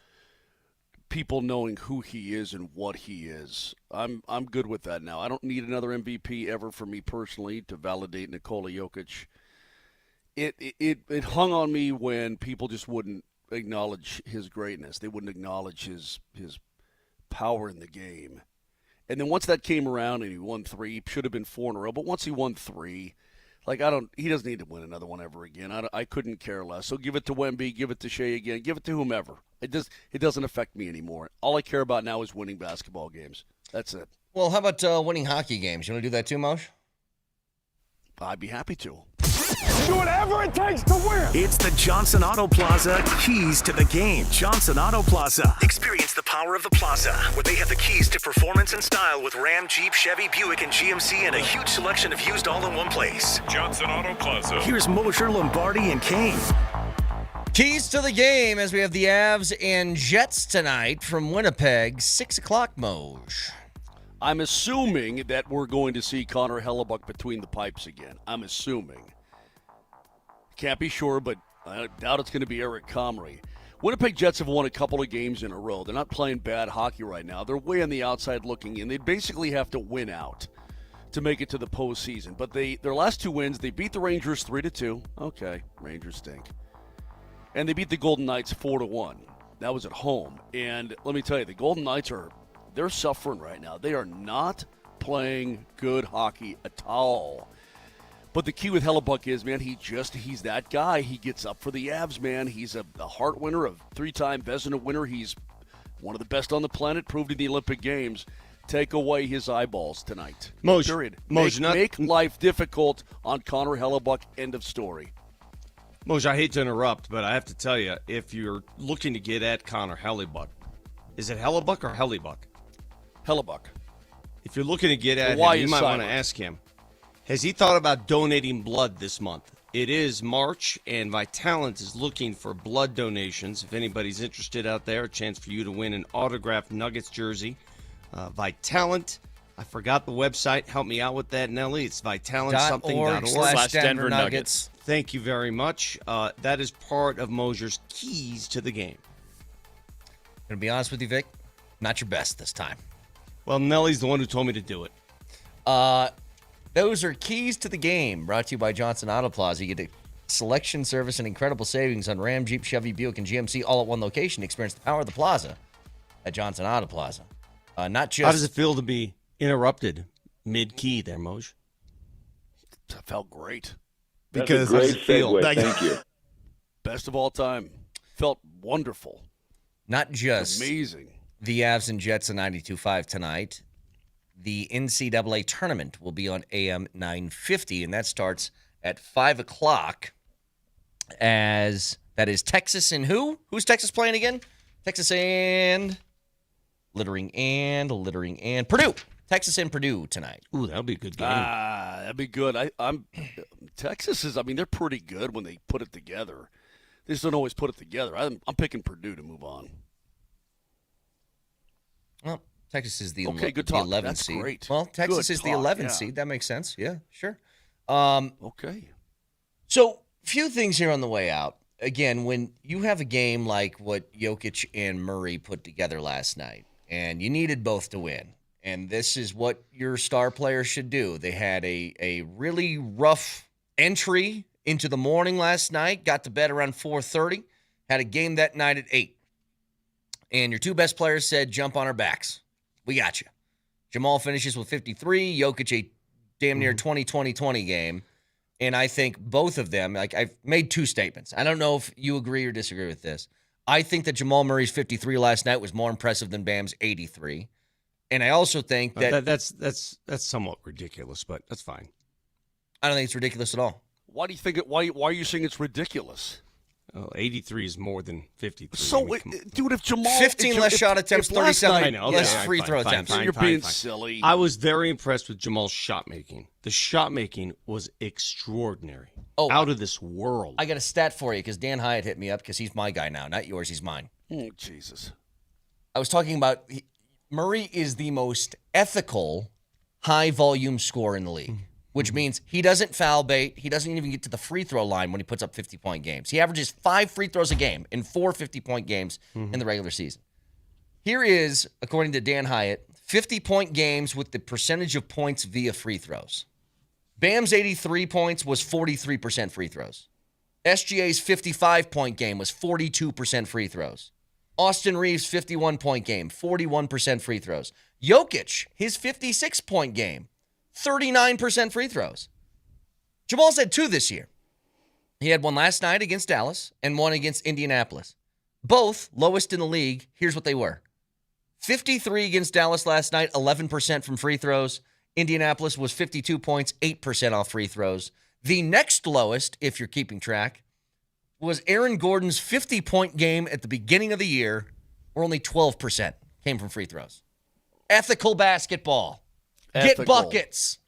people knowing who he is and what he is. I'm good with that now. I don't need another MVP ever for me personally to validate Nikola Jokic. It hung on me when people just wouldn't acknowledge his greatness. They wouldn't acknowledge his power in the game. And then once that came around and he won 3, should have been 4 in a row, but once he won 3, he doesn't need to win another one ever again. I couldn't care less. So give it to Wemby, give it to Shea again, give it to whomever. It doesn't affect me anymore. All I care about now is winning basketball games. That's it. Well, how about winning hockey games? You want to do that too, Mosh? I'd be happy to. Do whatever it takes to win. It's the Johnson Auto Plaza keys to the game. Johnson Auto Plaza. Experience the power of the plaza, where they have the keys to performance and style with Ram, Jeep, Chevy, Buick, and GMC, and a huge selection of used all in one place. Johnson Auto Plaza. Here's Moser, Lombardi, and Kane. Keys to the game as we have the Avs and Jets tonight from Winnipeg, 6 o'clock, Moj. I'm assuming that we're going to see Connor Hellebuck between the pipes again. I'm assuming. Can't be sure, but I doubt it's going to be Eric Comrie. Winnipeg Jets have won a couple of games in a row. They're not playing bad hockey right now. They're way on the outside looking in. They basically have to win out to make it to the postseason. But their last two wins, they beat the Rangers 3-2. Okay, Rangers stink. And they beat the Golden Knights 4-1. That was at home. And let me tell you, the Golden Knights they're suffering right now. They are not playing good hockey at all. But the key with Hellebuck is, man, he's that guy. He gets up for the Avs, man. He's a Hart winner, a three-time Vezina winner. He's one of the best on the planet, proved in the Olympic Games. Take away his eyeballs tonight. Period. Make life difficult on Connor Hellebuck. End of story. Moj, I hate to interrupt, but I have to tell you, if you're looking to get at Connor Hellebuck, is it Hellebuck or Hellebuck? Hellebuck. If you're looking to get at him, you might want to ask him, has he thought about donating blood this month? It is March, and Vitalant is looking for blood donations. If anybody's interested out there, a chance for you to win an autographed Nuggets jersey. Vitalant, I forgot the website. Help me out with that, Nelly. It's vitalant.org/Denver Nuggets. Thank you very much. That is part of Moser's keys to the game. Gonna be honest with you, Vic, not your best this time. Well, Nelly's the one who told me to do it. Those are keys to the game, brought to you by Johnson Auto Plaza. You get a selection, service, and incredible savings on Ram, Jeep, Chevy, Buick, and GMC all at one location. Experience the power of the plaza at Johnson Auto Plaza. Not just. How does it feel to be interrupted mid-key there, Moj? That felt great. That's a great segue. Thank you. Best of all time. Felt wonderful. Not just amazing. The Avs and Jets in 92.5 tonight. The NCAA tournament will be on AM 950, and that starts at 5 o'clock. As that is Texas and who? Who's Texas playing again? Texas and littering and Purdue. Texas and Purdue tonight. Ooh, that'll be a good game. That'd be good. Texas is. I mean, they're pretty good when they put it together. They just don't always put it together. I'm picking Purdue to move on. Well, Texas is the good talk. 11th That's seed. great. Well, Texas Good is the talk, 11th yeah. seed. That makes sense. Yeah, sure. Okay. So, few things here on the way out. Again, when you have a game like what Jokic and Murray put together last night, and you needed both to win, and this is what your star players should do. They had a really rough entry into the morning last night, got to bed around 4:30, had a game that night at 8. And your two best players said, jump on our backs. We got you. Jamal finishes with 53. Jokic a damn near 20-20-20 game. And I think both of them, like I've made two statements. I don't know if you agree or disagree with this. I think that Jamal Murray's 53 last night was more impressive than Bam's 83. And I also think that that's somewhat ridiculous, but that's fine. I don't think it's ridiculous at all. Why do you think it? Why are you saying it's ridiculous? 83 is more than 53. So, dude, if Jamal 15 less shot attempts, 37 less fine, free throw attempts. You're being silly. I was very impressed with Jamal's shot making. The shot making was extraordinary. Oh, out of this world. I got a stat for you because Dan Hyatt hit me up because he's my guy now, not yours. He's mine. Oh, Jesus. I was talking about Murray is the most ethical high volume scorer in the league. Which means he doesn't foul bait. He doesn't even get to the free throw line when he puts up 50-point games. He averages 5 free throws a game in 4 50-point games in the regular season. Here is, according to Dan Hyatt, 50-point games with the percentage of points via free throws. Bam's 83 points was 43% free throws. SGA's 55-point game was 42% free throws. Austin Reeves' 51-point game, 41% free throws. Jokic, his 56-point game, 39% free throws. Jamal's had 2 this year. He had one last night against Dallas and one against Indianapolis. Both lowest in the league. Here's what they were. 53 against Dallas last night, 11% from free throws. Indianapolis was 52 points, 8% off free throws. The next lowest, if you're keeping track, was Aaron Gordon's 50-point game at the beginning of the year, where only 12% came from free throws. Ethical basketball. Ethical. Get buckets.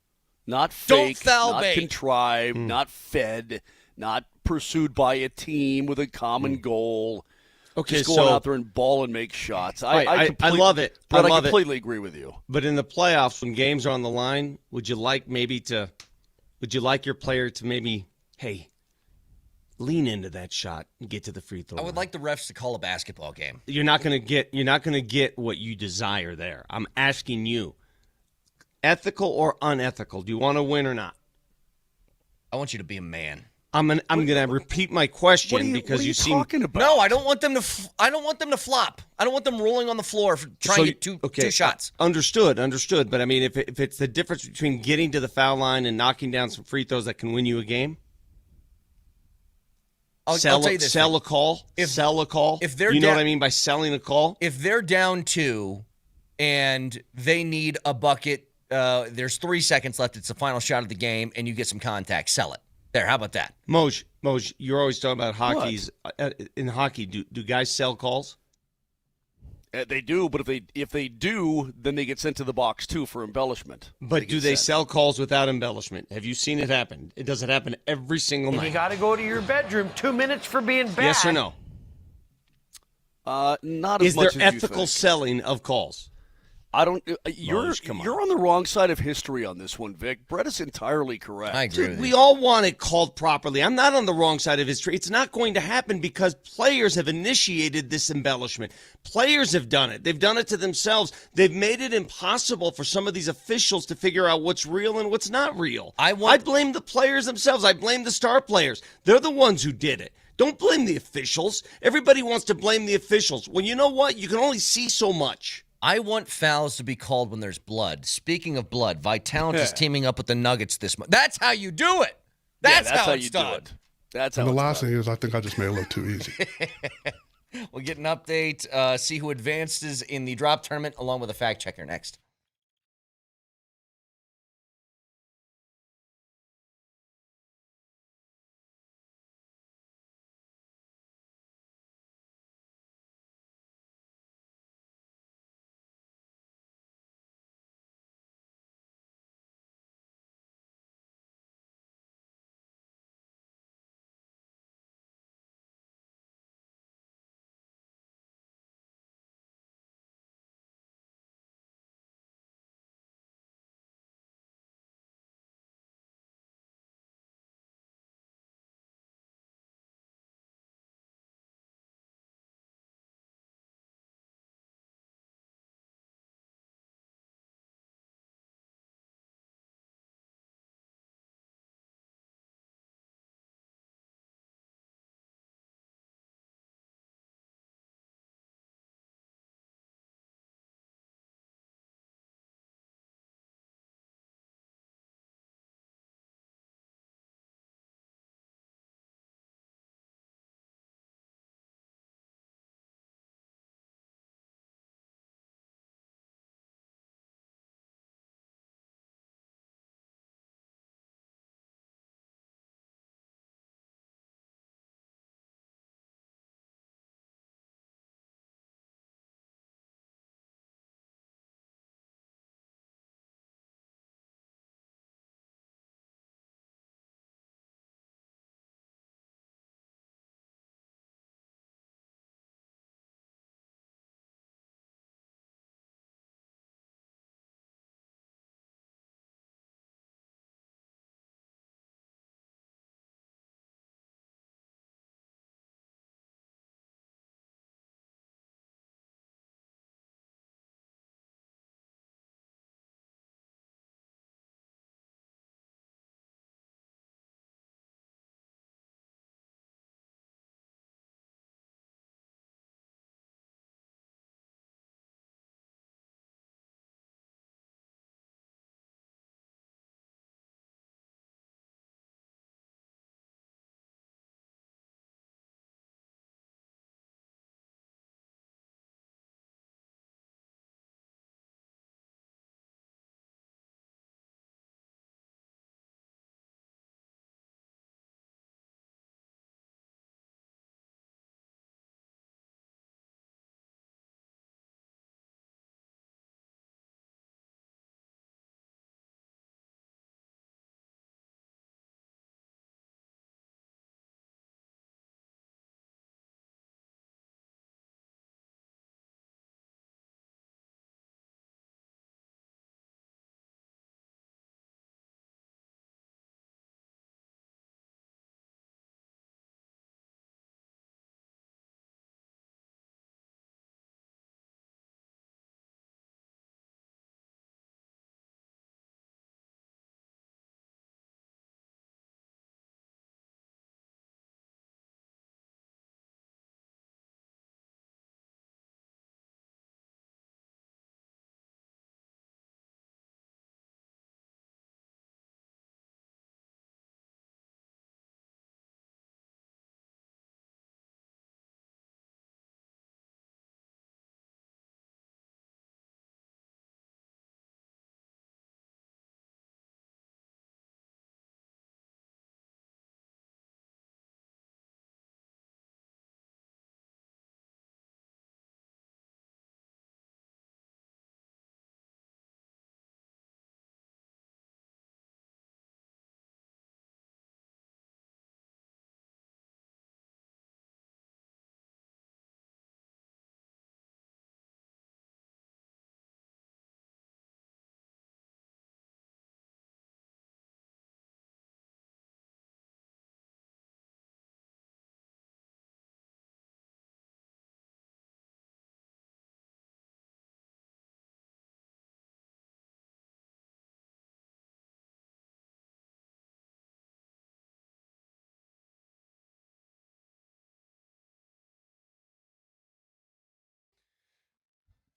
Not fake, Don't foul not bait. contrived, not fed, not pursued by a team with a common goal. Okay, just going so- out there and ball and make shots. I love it. But I love completely agree with you. But in the playoffs, when games are on the line, would you like your player to maybe, hey, lean into that shot and get to the free throw I line? would like the refs to call a basketball game. You're not gonna get what you desire there. I'm asking you, ethical or unethical? Do you want to win or not? I want you to be a man. I'm gonna repeat my question because you seem talking about? No, I don't want them to. I don't want them to flop. I don't want them rolling on the floor for trying to get two shots. Understood. But I mean, if it's the difference between getting to the foul line and knocking down some free throws that can win you a game, I'll tell you this: sell a call. Sell a call. If they're you know down- what I mean by selling a call. If they're down 2 and they need a bucket, there's 3 seconds left. It's the final shot of the game, and you get some contact. Sell it. There. How about that? Moj, you're always talking about hockey's. In hockey, do guys sell calls? They do, but if they do, then they get sent to the box too for embellishment. But do they sell calls without embellishment? Have you seen it happen? It doesn't happen every single night. You got to go to your bedroom 2 minutes for being bad. Yes or no? Not as Is much there as you ethical think. selling of calls? I don't. You're come on. you're on the wrong side of history on this one, Vic. Brett is entirely correct. I agree with We you. all want it called properly. I'm not on the wrong side of history. It's not going to happen because players have initiated this embellishment. Players have done it. They've done it to themselves. They've made it impossible for some of these officials to figure out what's real and what's not real. I blame the players themselves. I blame the star players. They're the ones who did it. Don't blame the officials. Everybody wants to blame the officials. Well, you know what? You can only see so much. I want fouls to be called when there's blood. Speaking of blood, Vitalant is teaming up with the Nuggets this month. That's how you do it. That's how it's you done. do it. That's And how the it's last done. thing is, I think I just made it look too easy. We'll get an update, see who advances in the drop tournament, along with a fact checker next.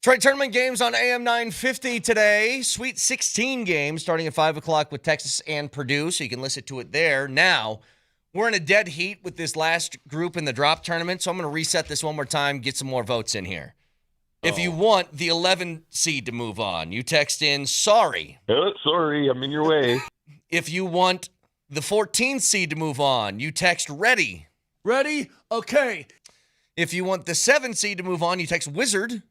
Detroit tournament games on AM 950 today. Sweet 16 games starting at 5 o'clock with Texas and Purdue, so you can listen to it there. Now, we're in a dead heat with this last group in the drop tournament, so I'm going to reset this one more time, get some more votes in here. If you want the 11 seed to move on, you text in sorry. Sorry, I'm in your way. If you want the 14 seed to move on, you text ready. Ready? Okay. If you want the 7 seed to move on, you text wizard.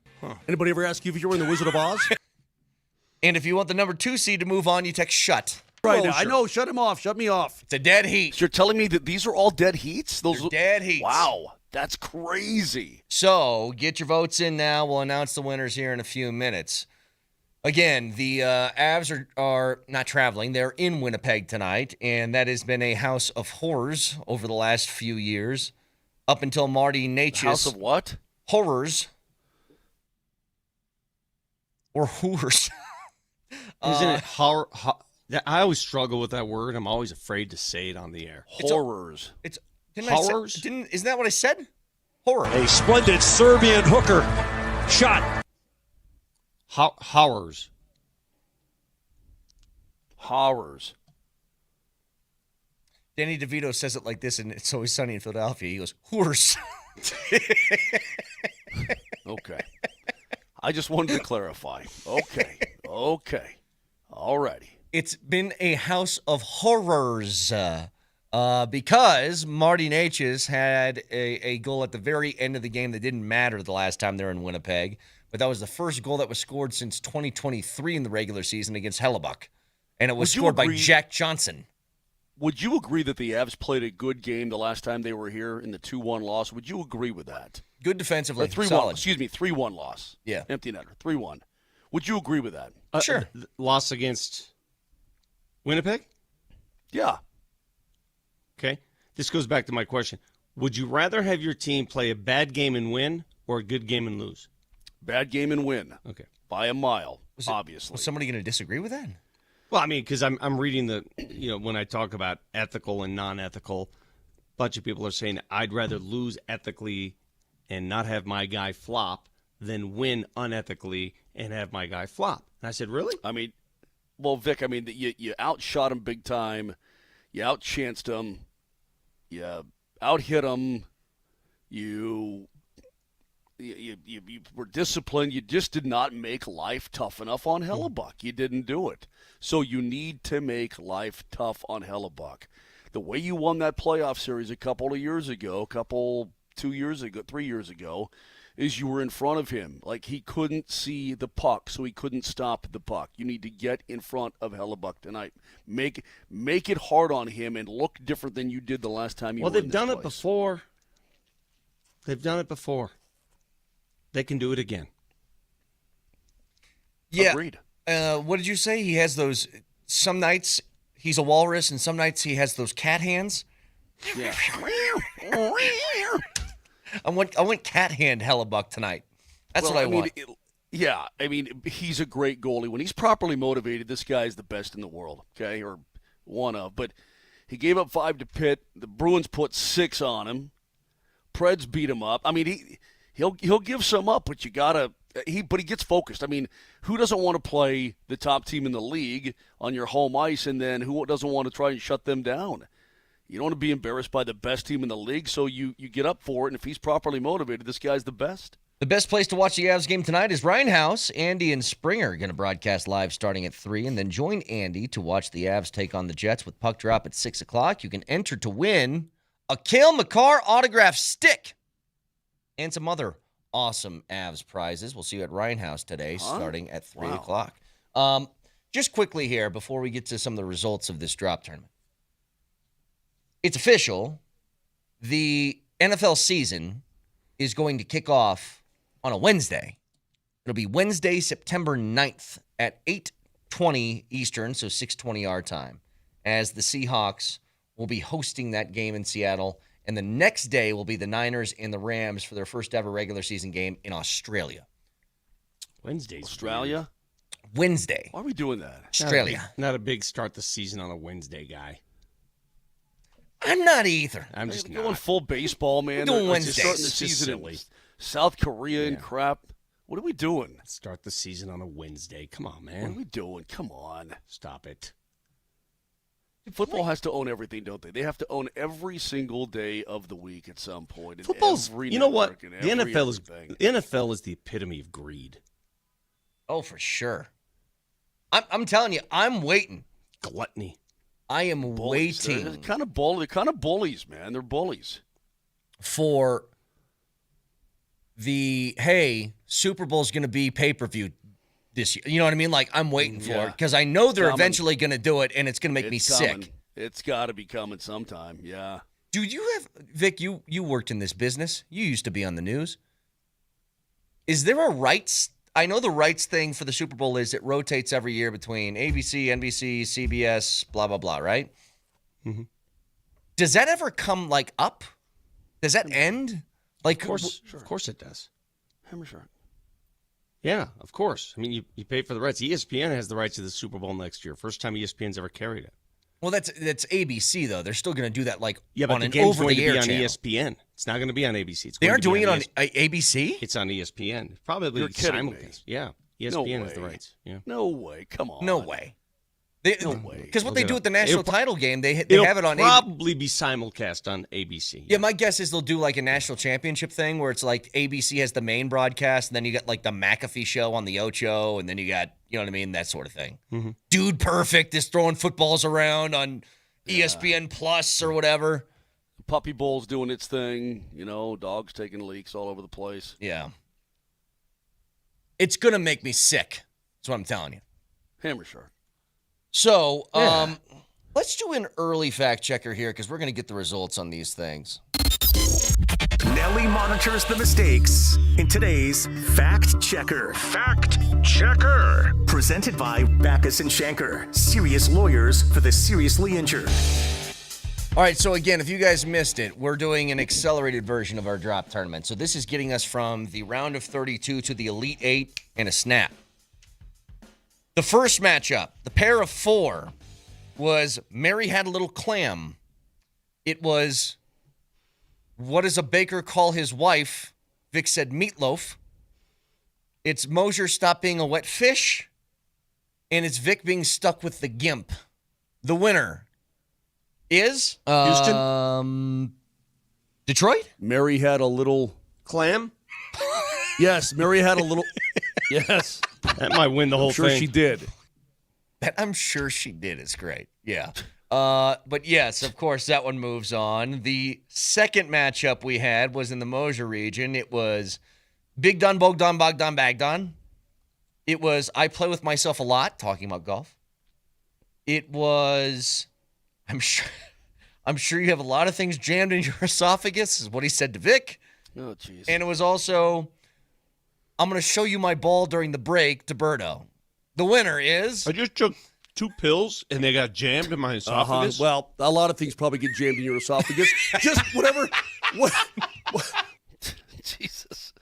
Anybody ever ask you if you were in the Wizard of Oz? And if you want the number 2 seed to move on, you text shut. Right now, I know. Shut him off. Shut me off. It's a dead heat. So you're telling me that these are all dead heats? They're dead heats. Wow, that's crazy. So get your votes in now. We'll announce the winners here in a few minutes. Again, the Avs are not traveling. They're in Winnipeg tonight, and that has been a house of horrors over the last few years, up until Marty Natchez. House of what? Horrors. Or whores. Isn't it horror? I always struggle with that word. I'm always afraid to say it on the air. Horrors. Horrors? Isn't that what I said? Horror. A splendid Serbian hooker shot. Horrors. Horrors. Danny DeVito says it like this, and It's Always Sunny in Philadelphia. He goes, horse. Okay. I just wanted to clarify. Okay. All righty. It's been a house of horrors because Marty Natchez had a goal at the very end of the game that didn't matter the last time they were in Winnipeg, but that was the first goal that was scored since 2023 in the regular season against Hellebuck, and it was scored by Jack Johnson. Would you agree that the Avs played a good game the last time they were here in the 2-1 loss? Would you agree with that? Good defensively. 3-1. Solid. Excuse me, 3-1 loss. Yeah. Empty netter. 3-1. Would you agree with that? Sure. Loss against Winnipeg? Yeah. Okay. This goes back to my question. Would you rather have your team play a bad game and win or a good game and lose? Bad game and win. Okay. By a mile, obviously. Was somebody going to disagree with that? Well, I mean, because I'm reading when I talk about ethical and non-ethical, a bunch of people are saying I'd rather lose ethically and not have my guy flop than win unethically and have my guy flop. And I said, really? I mean, well, Vic, you outshot him big time. You outchanced him. You outhit him. You were disciplined. You just did not make life tough enough on Hellebuck. You didn't do it. So you need to make life tough on Hellebuck. The way you won that playoff series a couple of years ago, 3 years ago, is you were in front of him. Like, he couldn't see the puck, so he couldn't stop the puck. You need to get in front of Hellebuck tonight. Make it hard on him and look different than you did the last time you were in this place. Well, they've done it before. They've done it before. They can do it again. Yeah. Agreed. What did you say? He has those, some nights he's a walrus and some nights he has those cat hands. Yeah. I want cat hand Hellebuck tonight. That's what I want. He's a great goalie. When he's properly motivated, this guy is the best in the world, okay, or one of. But he gave up 5 to Pitt. The Bruins put 6 on him. Preds beat him up. I mean, he'll give some up, but he gets focused. I mean, who doesn't want to play the top team in the league on your home ice, and then who doesn't want to try and shut them down? You don't want to be embarrassed by the best team in the league, so you get up for it, and if he's properly motivated, this guy's the best. The best place to watch the Avs game tonight is Ryan House. Andy and Springer are going to broadcast live starting at 3, and then join Andy to watch the Avs take on the Jets with puck drop at 6 o'clock. You can enter to win a Cale Makar autograph stick and some other awesome Avs prizes. We'll see you at Ryan House today starting at 3 o'clock. Just quickly here before we get to some of the results of this drop tournament. It's official. The NFL season is going to kick off on a Wednesday. It'll be Wednesday, September 9th at 8:20 Eastern, so 6:20 our time, as the Seahawks will be hosting that game in Seattle. And the next day will be the Niners and the Rams for their first ever regular season game in Australia. Wednesday's Australia? Wednesday. Why are we doing that? Australia. Not a big start the season on a Wednesday guy. I'm not either. I'm just going full baseball, man. We're doing They're Wednesdays. starting the It's just season silly. in South Korea and crap. What are we doing? Start the season on a Wednesday. Come on, man. What are we doing? Come on. Stop it. Football has to own everything, don't they? They have to own every single day of the week at some point. And Football's, every you know what? network The and NFL is the epitome of greed. Oh, for sure. I'm telling you, I'm waiting. Gluttony. I am waiting. They're kind of bullies, man. They're bullies. For the, hey, Super Bowl's going to be pay-per-view this year. You know what I mean? Like, I'm waiting for it because I know they're eventually going to do it, and it's going to make me sick. It's got to be coming sometime, yeah. Dude, you have, Vic, you worked in this business. You used to be on the news. Is there a rights? I know the rights thing for the Super Bowl is it rotates every year between ABC, NBC, CBS, blah, blah, blah, right? Mm-hmm. Does that ever come, like, up? Does that end? Like, of course it does. Hammer shark. Yeah, of course. I mean, you pay for the rights. ESPN has the rights to the Super Bowl next year. First time ESPN's ever carried it. Well, that's ABC though. They're still going to do that like but on the an game's going to be over-the-air on channel. ESPN. It's not going to be on ABC. It's They going aren't to be doing it on ABC. It's on ESPN. Probably You're kidding me. simulcast. Yeah, ESPN has the rights. Yeah. No way. Come on. No way. No way. Because what they do at the national title game, they have it on. It'll probably be simulcast on ABC. Yeah, my guess is they'll do like a national championship thing where it's like ABC has the main broadcast, and then you got like the McAfee show on the Ocho, and then you got, you know what I mean, that sort of thing. Mm-hmm. Dude Perfect is throwing footballs around on ESPN Plus or whatever. Puppy Bowl's doing its thing. You know, dogs taking leaks all over the place. Yeah. It's going to make me sick. That's what I'm telling you. Hammer shark. So, let's do an early fact checker here because we're going to get the results on these things. Nelly monitors the mistakes in today's Fact Checker. Fact Checker. Presented by Backus and Shanker, serious lawyers for the seriously injured. All right, so again, if you guys missed it, we're doing an accelerated version of our drop tournament. So this is getting us from the round of 32 to the Elite 8 in a snap. The first matchup, the pair of four, was Mary Had a Little Clam. It was, what does a baker call his wife? Vic said meatloaf. It's Moser Stop Being a Wet Fish. And it's Vic being stuck with the gimp. The winner is Houston? Detroit? Mary Had a Little Clam? Yes, Mary Had a Little. Yes. That might win the whole I'm sure thing. she did. That I'm sure she did is great. Yeah. But yes, of course, that one moves on. The second matchup we had was in the Moser region. It was Big Don, Bogdan, Bogdan, Bagdon. It was I Play With Myself a Lot, talking about golf. It was, I'm sure you have a lot of things jammed in your esophagus, is what he said to Vic. Oh, jeez. And it was also, I'm going to show you my ball during the break to Berto. The winner is... I just took 2 pills, and they got jammed in my esophagus. Well, a lot of things probably get jammed in your esophagus. Just whatever. Jesus.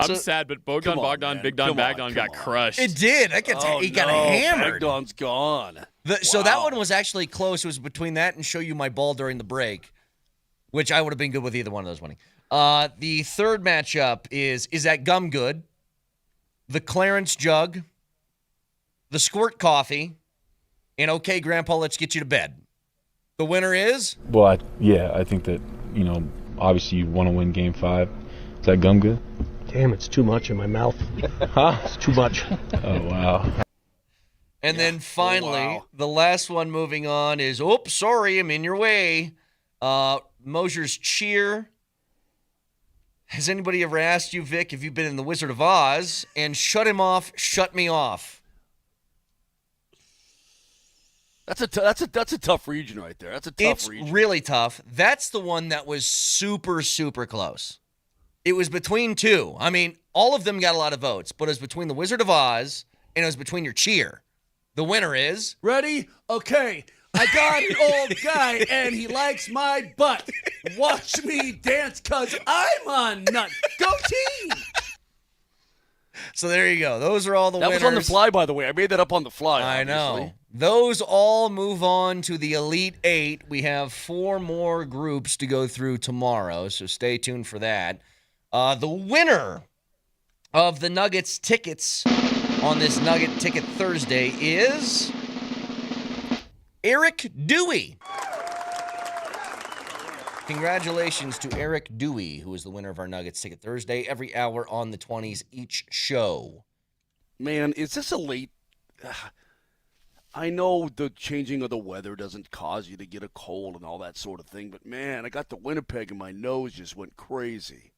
I'm sad, but Bogdan, Big Don, Bagdon got crushed. It did. He got hammered. Bagdon's gone. So that one was actually close. It was between that and show you my ball during the break, which I would have been good with either one of those winning. The third matchup is that gum good? The Clarence Jug, the Squirt Coffee, and Okay, Grandpa, let's get you to bed. The winner is? Well, I think that, obviously you want to win Game 5. Is that gum good? Damn, it's too much in my mouth. Huh? It's too much. Oh, wow. And then finally, the last one moving on is, oops, sorry, I'm in your way. Moser's Cheer. Has anybody ever asked you, Vic, if you've been in The Wizard of Oz? And Shut Him Off, Shut Me Off. That's a tough region right there. That's a tough region. It's really tough. That's the one that was super, super close. It was between two. I mean, all of them got a lot of votes, but it was between The Wizard of Oz and it was between your Cheer. The winner is... Ready? Okay. I got an old guy and he likes my butt. Watch me dance because I'm a nut. Go team! So there you go. Those are all the winners. That was on the fly, by the way. I made that up on the fly. I know. Obviously. Those all move on to the Elite 8. We have 4 more groups to go through tomorrow, so stay tuned for that. The winner of the Nuggets tickets on this Nugget Ticket Thursday is Eric Dewey. Congratulations to Eric Dewey, who is the winner of our Nuggets Ticket Thursday. Every hour on the 20s each show. Man, is this a late... I know the changing of the weather doesn't cause you to get a cold and all that sort of thing, but man, I got to Winnipeg and my nose just went crazy.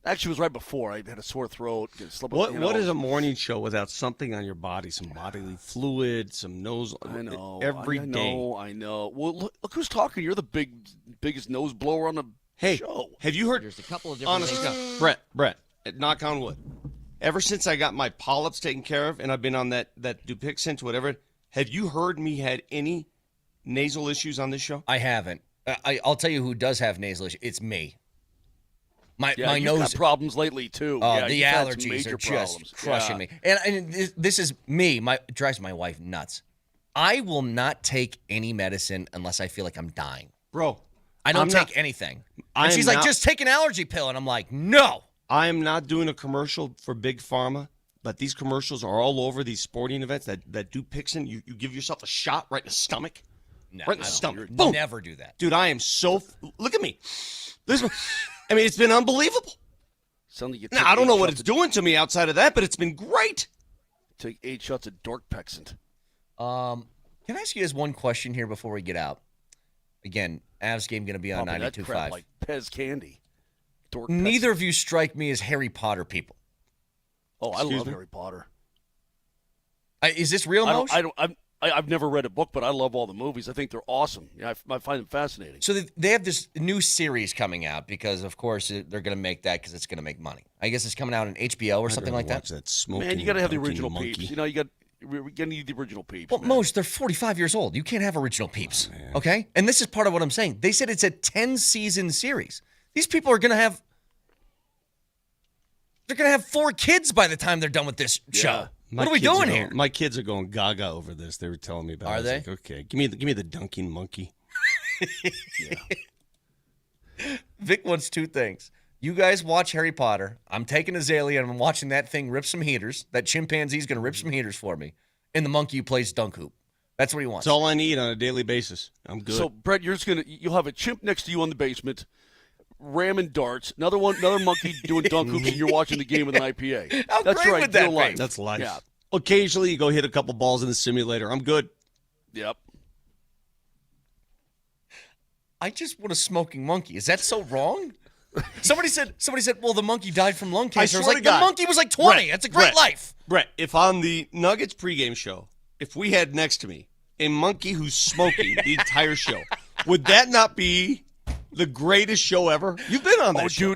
Actually, it was right before. I had a sore throat. What is a morning show without something on your body, some bodily fluid, some nose? I know. Every day. I know. Well, look who's talking. You're the biggest nose blower on the show. Have you heard? There's a couple of different Honestly, Brett, knock on wood. Ever since I got my polyps taken care of and I've been on that Dupixent, whatever, have you heard me had any nasal issues on this show? I haven't. I'll tell you who does have nasal issues. It's me. My you've nose got problems lately too. The allergies are just crushing me. And this is me. It drives my wife nuts. I will not take any medicine unless I feel like I'm dying. Bro, I don't take anything. And she's like, just take an allergy pill. And I'm like, no. I am not doing a commercial for Big Pharma, but these commercials are all over these sporting events that Dupixent. You give yourself a shot right in the stomach. No, right in the stomach. Boom. Never do that. Dude, I am so... Look at me. I mean, it's been unbelievable. Now, I don't know what it's doing to me outside of that, but it's been great. Take 8 shots of Dorkpexant. Can I ask you guys one question here before we get out? Again, Avs game going to be on 92.5. Like Pez candy. Neither of you strike me as Harry Potter people. Oh, I love Harry Potter. Is this real, Moshe? I've never read a book, but I love all the movies. I think they're awesome. Yeah, I find them fascinating. So they have this new series coming out because, of course, they're going to make that because it's going to make money. I guess it's coming out on HBO or something like that. Man, you got to have the original peeps. You know, you got to need the original peeps. Well, Moshe, they're 45 years old. You can't have original peeps, okay? And this is part of what I'm saying. They said it's a 10-season series. These people are going to have... They're going to have 4 kids by the time they're done with this show. What are we doing here? My kids are going gaga over this. They were telling me about it. Are they? Like, okay, give me the dunking monkey. Vic wants 2 things. You guys watch Harry Potter. I'm taking Azalea and I'm watching that thing rip some heaters. That chimpanzee's going to rip some heaters for me. And the monkey who plays dunk hoop. That's what he wants. That's all I need on a daily basis. I'm good. So, Brett, you'll have a chimp next to you in the basement, ramming darts. Another monkey doing dunk hoops, and you're watching the game with an IPA. How That's great right. would that be? Life. That's life. Yeah. Occasionally, you go hit a couple balls in the simulator. I'm good. Yep. I just want a smoking monkey. Is that so wrong? Somebody said, well, the monkey died from lung cancer. I was like, the monkey was like 20. Brett, That's a great life. Brett, if on the Nuggets pregame show, if we had next to me a monkey who's smoking the entire show, would that not be the greatest show ever? You've been on that show.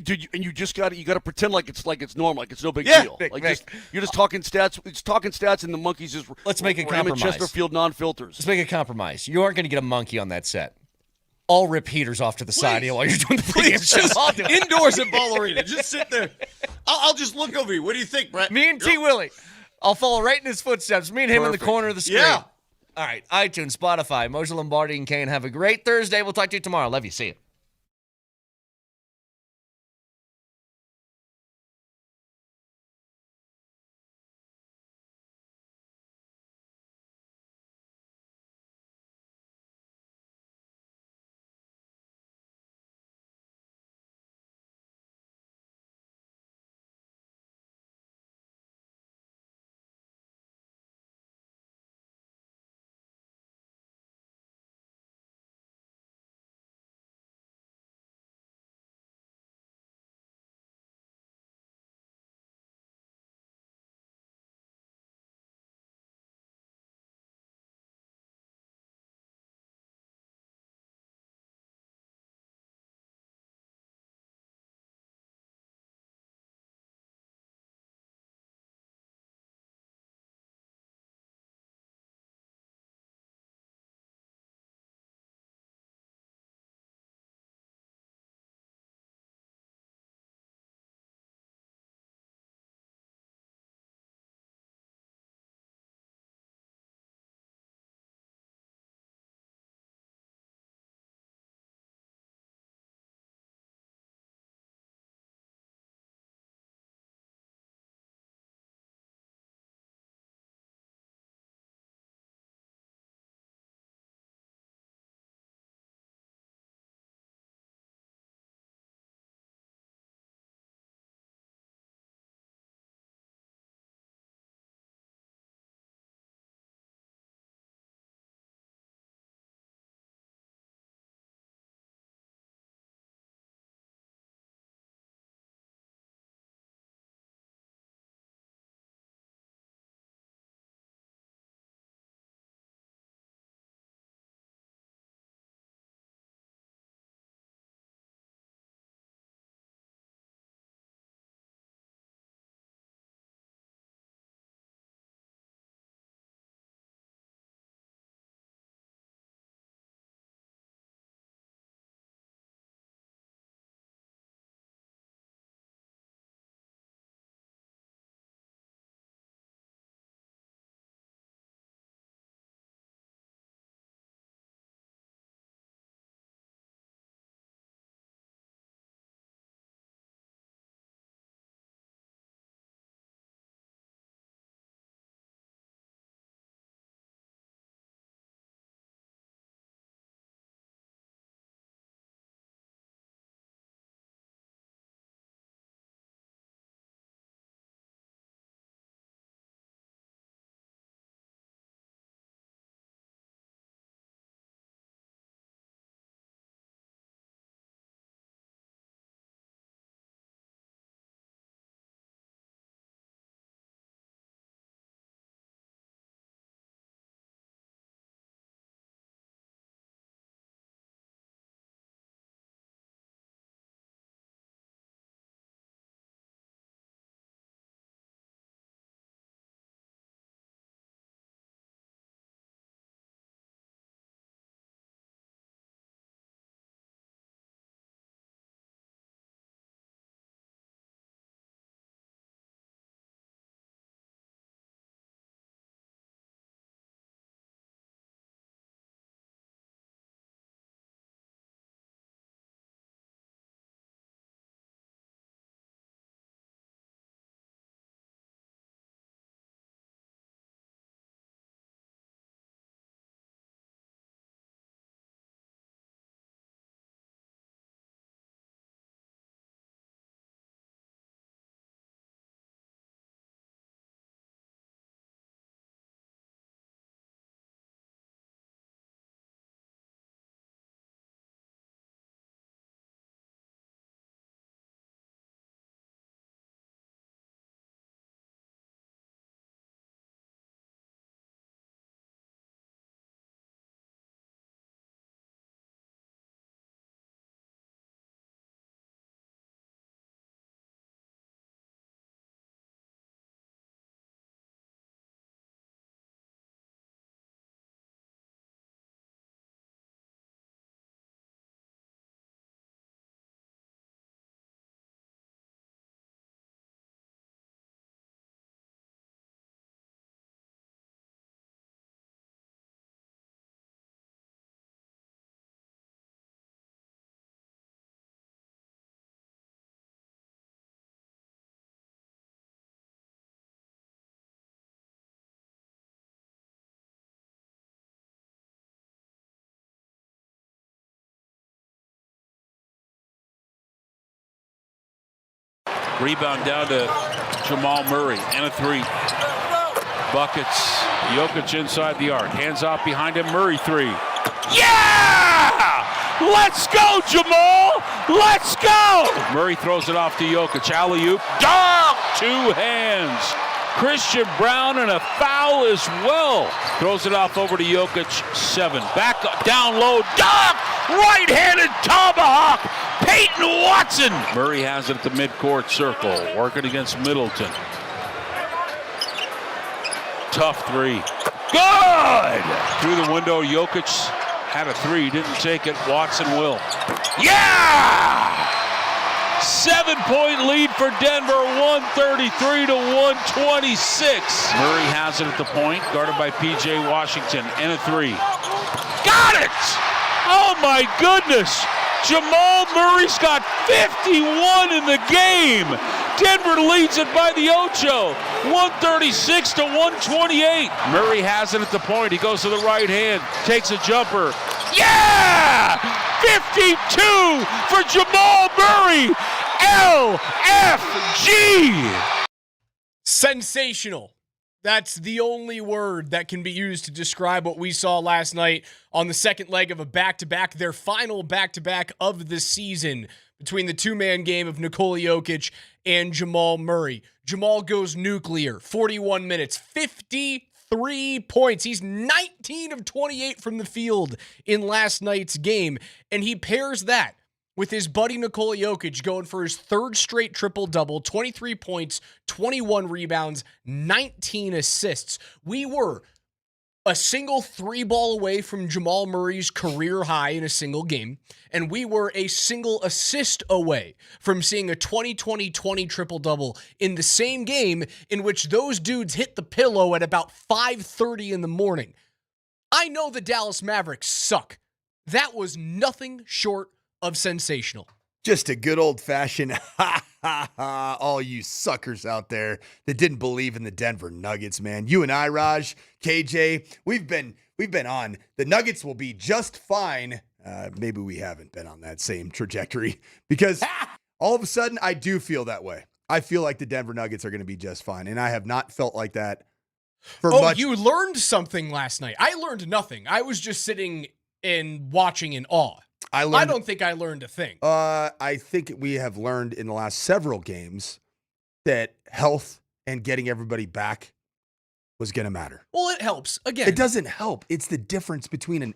Dude, and you got to pretend like it's normal, like it's no big deal. You're just talking stats. It's talking stats, and the monkey's just let's make a compromise. Chesterfield non-filters. Let's make a compromise. You aren't going to get a monkey on that set. I'll rip heaters off to the side while you're doing the pregame show. Indoors at Ball Arena. Just sit there. I'll just look over you. What do you think, Brett? Me and T. Willie. I'll follow right in his footsteps. Me and him in the corner of the screen. Yeah. All right. iTunes, Spotify, Moser, Lombardi, and Kane. Have a great Thursday. We'll talk to you tomorrow. Love you. See you. Rebound down to Jamal Murray, and a three. Buckets. Jokic inside the arc. Hands off behind him. Murray three. Yeah! Let's go, Jamal! Let's go! Murray throws it off to Jokic. Alley-oop. Dunk! Two hands. Christian Brown and a foul as well. Throws it off over to Jokic. 7. Back up, down low. Dunk! Right-handed tomahawk. Peyton Watson. Murray has it at the midcourt circle. Working against Middleton. Tough three. Good! Through the window, Jokic had a three. Didn't take it. Watson will. Yeah! 7-point lead for Denver, 133 to 126. Murray has it at the point, guarded by P.J. Washington, and a three. Got it! Oh my goodness! Jamal Murray's got 51 in the game. Denver leads it by the ocho, 136 to 128. Murray has it at the point. He goes to the right hand, takes a jumper. Yeah! 52 for Jamal Murray. LFG. Sensational. That's the only word that can be used to describe what we saw last night on the second leg of a back-to-back, their final back-to-back of the season between the two-man game of Nikola Jokic and Jamal Murray. Jamal goes nuclear, 41 minutes, 53 points. He's 19 of 28 from the field in last night's game, and he pairs that with his buddy Nikola Jokic going for his third straight triple-double, 23 points, 21 rebounds, 19 assists. We were a single three-ball away from Jamal Murray's career high in a single game, and we were a single assist away from seeing a 20-20-20 triple-double in the same game in which those dudes hit the pillow at about 5:30 in the morning. I know the Dallas Mavericks suck. That was nothing short of sensational. Just a good old-fashioned ha ha ha, all you suckers out there that didn't believe in the Denver Nuggets, man. You and I, Raj, KJ, we've been on. The Nuggets will be just fine. Maybe we haven't been on that same trajectory because all of a sudden I do feel that way. I feel like the Denver Nuggets are going to be just fine, and I have not felt like that for much. You learned something last night. I learned nothing. I was just sitting and watching in awe. I don't think I learned a thing. I think we have learned in the last several games that health and getting everybody back was going to matter. Well, it helps. Again, it doesn't help. It's the difference between an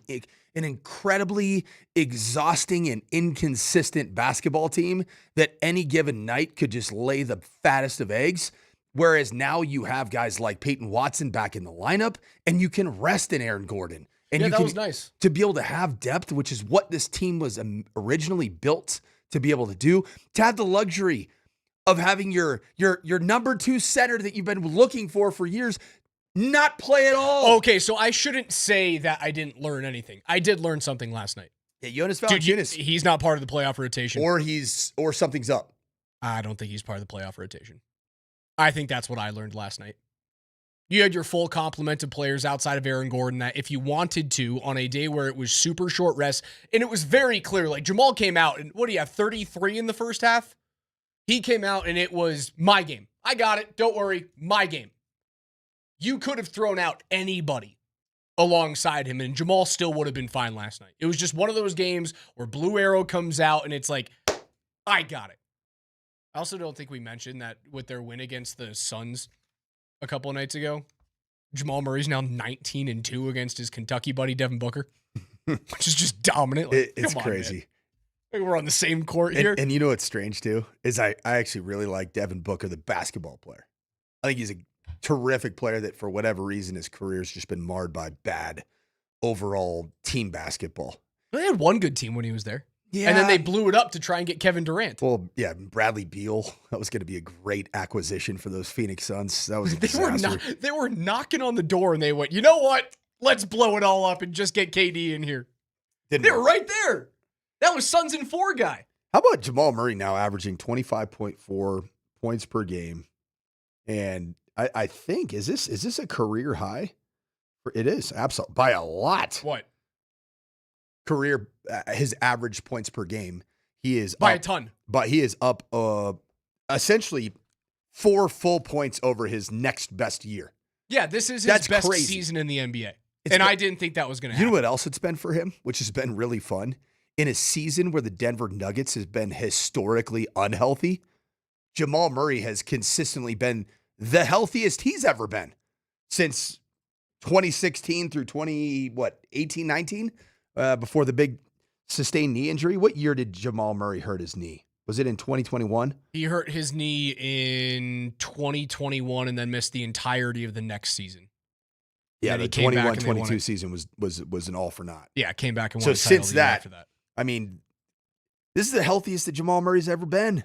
incredibly exhausting and inconsistent basketball team that any given night could just lay the fattest of eggs, whereas now you have guys like Peyton Watson back in the lineup, and you can rest in Aaron Gordon. And that was nice. To be able to have depth, which is what this team was originally built to be able to do, to have the luxury of having your number two center that you've been looking for years not play at all. Okay, so I shouldn't say that I didn't learn anything. I did learn something last night. Yeah, Jonas Valanciunas. He's not part of the playoff rotation. Or something's up. I don't think he's part of the playoff rotation. I think that's what I learned last night. You had your full complement of players outside of Aaron Gordon that if you wanted to on a day where it was super short rest, and it was very clear, like Jamal came out and what do you have, 33 in the first half? He came out and it was my game. I got it. Don't worry. My game. You could have thrown out anybody alongside him and Jamal still would have been fine last night. It was just one of those games where Blue Arrow comes out and it's like, I got it. I also don't think we mentioned that with their win against the Suns a couple of nights ago, Jamal Murray's now 19-2 against his Kentucky buddy Devin Booker, which is just dominant. Like, it's crazy. Man. We're on the same court here. And you know what's strange too is I actually really like Devin Booker, the basketball player. I think he's a terrific player that for whatever reason his career's just been marred by bad overall team basketball. They had one good team when he was there. Yeah. And then they blew it up to try and get Kevin Durant. Well, yeah, Bradley Beal. That was going to be a great acquisition for those Phoenix Suns. That was a disaster. They were knocking on the door and they went, you know what? Let's blow it all up and just get KD in here. They were right there. That was Suns in 4 guy. How about Jamal Murray now averaging 25.4 points per game? And I think, is this a career high? It is, absolutely. By a lot. What? Career, his average points per game, he is by up, a ton. But he is up essentially 4 full points over his next best year. Yeah, this is his That's best crazy. season in the NBA. I didn't think that was going to happen. You know what else it's been for him, which has been really fun? In a season where the Denver Nuggets has been historically unhealthy, Jamal Murray has consistently been the healthiest he's ever been since 2016 through 18, 19, before the big sustained knee injury. What year did Jamal Murray hurt his knee? Was it in 2021? He hurt his knee in 2021 and then missed the entirety of the next season. Yeah, the 21-22 season was an all for naught. Yeah, came back and won. So the title since the year that, after that, I mean, this is the healthiest that Jamal Murray's ever been.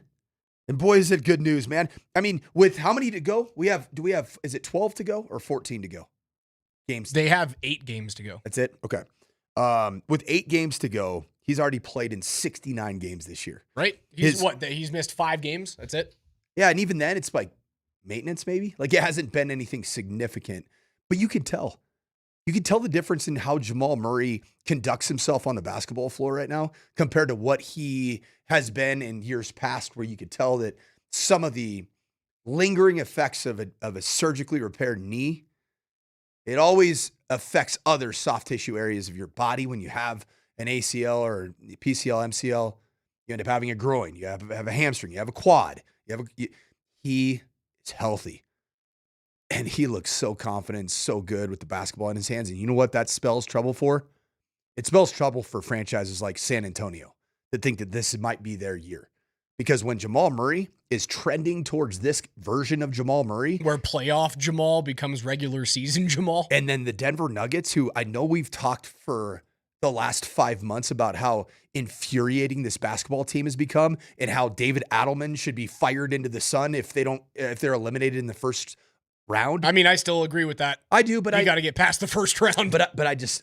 And boy, is it good news, man. I mean, with how many to go? Is it 12 to go or 14 to go? Games. They have 8 games to go. That's it? Okay. With 8 games to go, he's already played in 69 games this year. Right? He's missed 5 games. That's it? Yeah, and even then, it's like maintenance maybe. Like, it hasn't been anything significant. But you can tell. You can tell the difference in how Jamal Murray conducts himself on the basketball floor right now compared to what he has been in years past, where you could tell that some of the lingering effects of a surgically repaired knee, it always affects other soft tissue areas of your body. When you have an ACL or PCL, MCL, you end up having a groin, you have a hamstring, you have a quad, he is healthy. And he looks so confident, so good with the basketball in his hands. And you know what that spells trouble for? It spells trouble for franchises like San Antonio that think that this might be their year. Because when Jamal Murray is trending towards this version of Jamal Murray, where playoff Jamal becomes regular season Jamal. And then the Denver Nuggets, who I know we've talked for the last 5 months about how infuriating this basketball team has become and how David Adelman should be fired into the sun if they're eliminated in the first round. I mean, I still agree with that. I do, but you got to get past the first round. But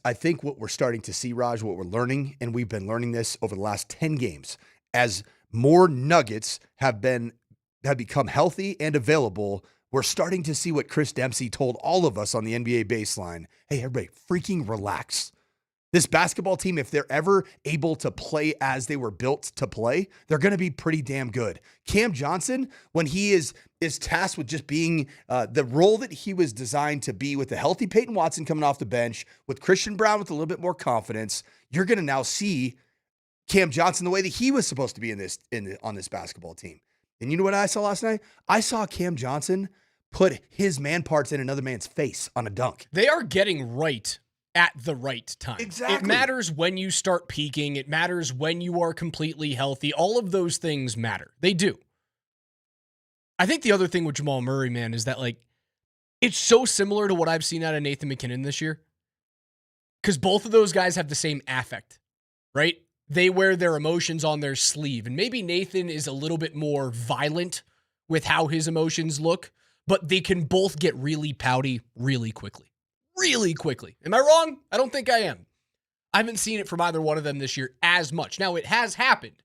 I think what we're starting to see, Raj, what we're learning, and we've been learning this over the last 10 games, as more Nuggets have become healthy and available, we're starting to see what Chris Dempsey told all of us on the NBA baseline. Hey, everybody, freaking relax. This basketball team, if they're ever able to play as they were built to play, they're going to be pretty damn good. Cam Johnson, when he is tasked with just being the role that he was designed to be, with a healthy Peyton Watson coming off the bench, with Christian Brown with a little bit more confidence, you're going to now see Cam Johnson the way that he was supposed to be on this basketball team. And you know what I saw last night? I saw Cam Johnson put his man parts in another man's face on a dunk. They are getting right at the right time. Exactly. It matters when you start peaking. It matters when you are completely healthy. All of those things matter. They do. I think the other thing with Jamal Murray, man, is that it's so similar to what I've seen out of Nathan McKinnon this year. Because both of those guys have the same affect, right? They wear their emotions on their sleeve. And maybe Nathan is a little bit more violent with how his emotions look, but they can both get really pouty really quickly. Really quickly. Am I wrong? I don't think I am. I haven't seen it from either one of them this year as much. Now, it has happened,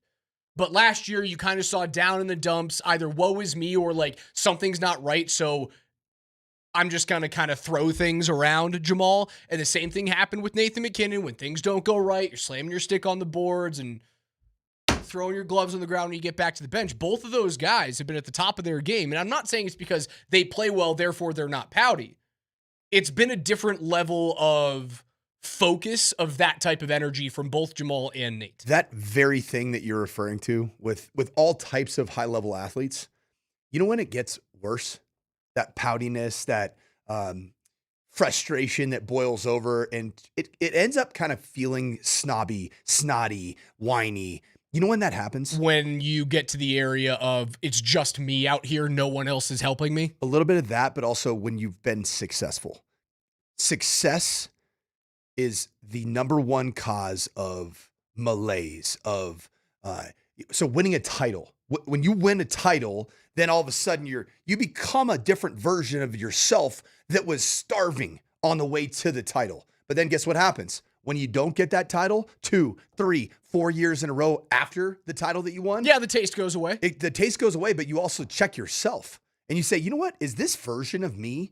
but last year you kind of saw down in the dumps, either woe is me or something's not right, so I'm just going to kind of throw things around Jamal. And the same thing happened with Nathan McKinnon. When things don't go right, you're slamming your stick on the boards and throwing your gloves on the ground when you get back to the bench. Both of those guys have been at the top of their game. And I'm not saying it's because they play well, therefore they're not pouty. It's been a different level of focus of that type of energy from both Jamal and Nate. That very thing that you're referring to with all types of high-level athletes, you know when it gets worse? That poutiness, that frustration that boils over, and it ends up kind of feeling snobby, snotty, whiny. You know when that happens? When you get to the area of, it's just me out here, no one else is helping me? A little bit of that, but also when you've been successful. Success is the number one cause of malaise, so winning a title. When you win a title, then all of a sudden you become a different version of yourself that was starving on the way to the title. But then guess what happens? When you don't get that title 2, 3, 4 years in a row after the title that you won. Yeah, the taste goes away. The taste goes away, but you also check yourself. And you say, you know what? Is this version of me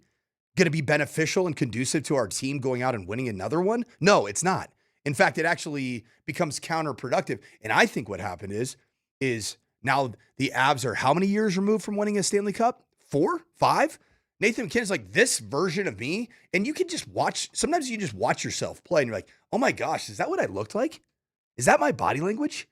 going to be beneficial and conducive to our team going out and winning another one? No, it's not. In fact, it actually becomes counterproductive. And I think what happened is Now the Avs are how many years removed from winning a Stanley Cup? 4, 5? Nathan McKinnon's like this version of me. And you can just watch, sometimes you just watch yourself play and you're like, oh my gosh, is that what I looked like? Is that my body language?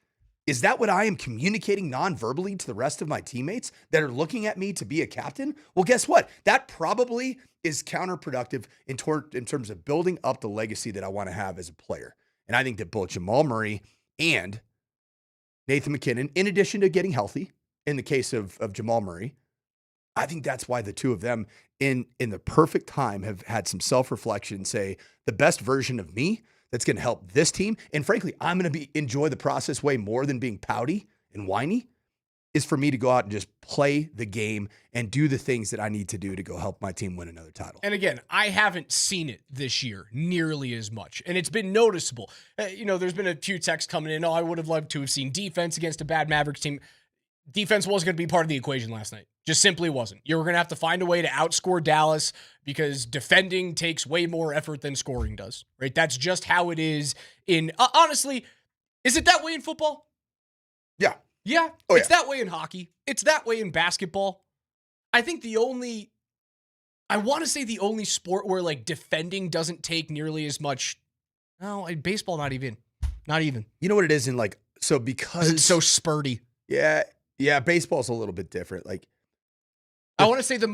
Is that what I am communicating non-verbally to the rest of my teammates that are looking at me to be a captain? Well, guess what? That probably is counterproductive in terms of building up the legacy that I want to have as a player. And I think that both Jamal Murray and Nathan McKinnon, in addition to getting healthy, in the case of Jamal Murray, I think that's why the two of them in the perfect time have had some self-reflection, say the best version of me that's going to help this team. And frankly, I'm going to enjoy the process way more than being pouty and whiny, is for me to go out and just play the game and do the things that I need to do to go help my team win another title. And again, I haven't seen it this year nearly as much, and it's been noticeable. There's been a few texts coming in. Oh, I would have loved to have seen defense against a bad Mavericks team. Defense wasn't going to be part of the equation last night. Just simply wasn't. You were going to have to find a way to outscore Dallas because defending takes way more effort than scoring does, right? That's just how it is in, honestly, is it that way in football? Yeah. Yeah. Oh, it's that way in hockey. It's that way in basketball. I think the only sport where like defending doesn't take nearly as much. No, baseball, not even. You know what it is in like, so because it's so spurty. Yeah, baseball's a little bit different. Like, I want to say the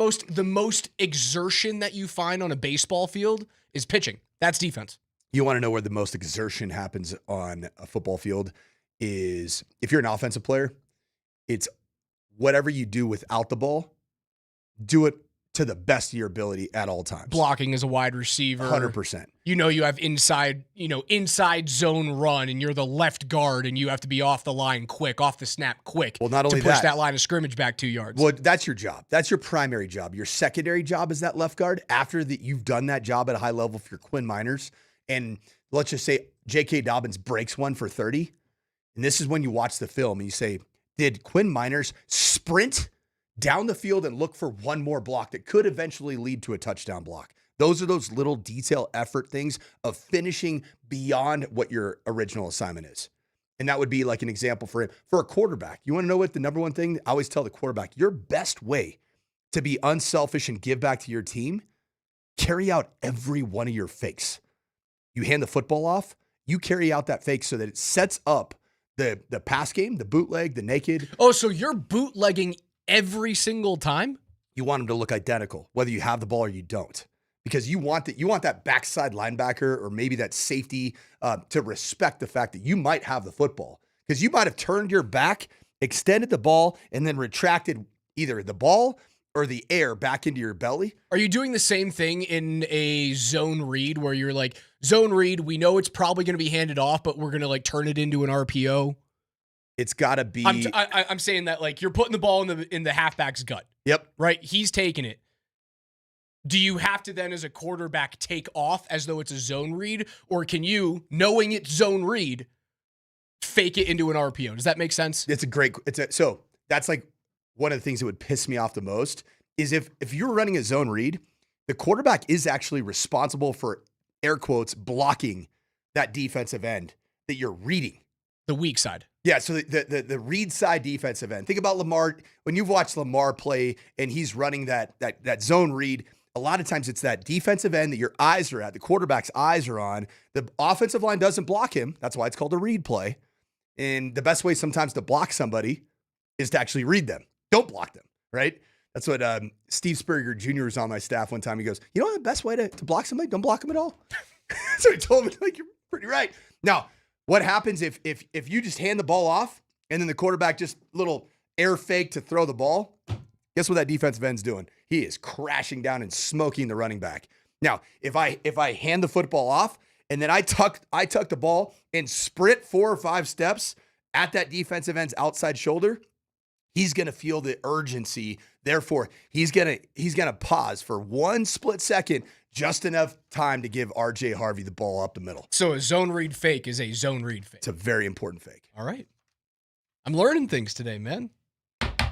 most exertion that you find on a baseball field is pitching. That's defense. You want to know where the most exertion happens on a football field is if you're an offensive player, it's whatever you do without the ball, do it to the best of your ability at all times. Blocking as a wide receiver. 100%. You have inside zone run, and you're the left guard, and you have to be off the line quick, off the snap quick. Well, not only to push that line of scrimmage back 2 yards. Well, that's your job. That's your primary job. Your secondary job is that left guard. After that, you've done that job at a high level for your Quinn Miners, and let's just say J.K. Dobbins breaks one for 30, and this is when you watch the film and you say, did Quinn Miners sprint down the field and look for one more block that could eventually lead to a touchdown block? Those are those little detail effort things of finishing beyond what your original assignment is. And that would be like an example for him. For a quarterback, you want to know what the number one thing I always tell the quarterback, your best way to be unselfish and give back to your team, carry out every one of your fakes. You hand the football off, you carry out that fake so that it sets up the pass game, the bootleg, the naked. Oh, so you're bootlegging every single time? You want them to look identical, whether you have the ball or you don't. Because you want that backside linebacker or maybe that safety to respect the fact that you might have the football. Because you might have turned your back, extended the ball, and then retracted either the ball or the air back into your belly. Are you doing the same thing in a zone read where you're like, zone read, we know it's probably going to be handed off, but we're going to like turn it into an RPO? It's got to be. I'm saying that like you're putting the ball in the halfback's gut. Yep. Right? He's taking it. Do you have to then, as a quarterback, take off as though it's a zone read? Or can you, knowing it's zone read, fake it into an RPO? Does that make sense? So that's like one of the things that would piss me off the most is if you're running a zone read, the quarterback is actually responsible for, air quotes, blocking that defensive end that you're reading. The weak side. Yeah, so the read side defensive end. Think about Lamar. When you've watched Lamar play and he's running that zone read, a lot of times it's that defensive end that your eyes are at, the quarterback's eyes are on. The offensive line doesn't block him. That's why it's called a read play. And the best way sometimes to block somebody is to actually read them. Don't block them, right? That's what Steve Spurrier Jr. was on my staff one time. He goes, you know what the best way to block somebody? Don't block them at all. So he told me, like, you're pretty right. Now, what happens if you just hand the ball off and then the quarterback just little air fake to throw the ball? Guess what that defensive end's doing? He is crashing down and smoking the running back. Now, if I hand the football off and then I tuck the ball and sprint 4 or 5 steps at that defensive end's outside shoulder, he's going to feel the urgency. Therefore, he's going to pause for one split second, just enough time to give RJ Harvey the ball up the middle. So a zone read fake is a zone read fake. It's a very important fake. All right. I'm learning things today, man.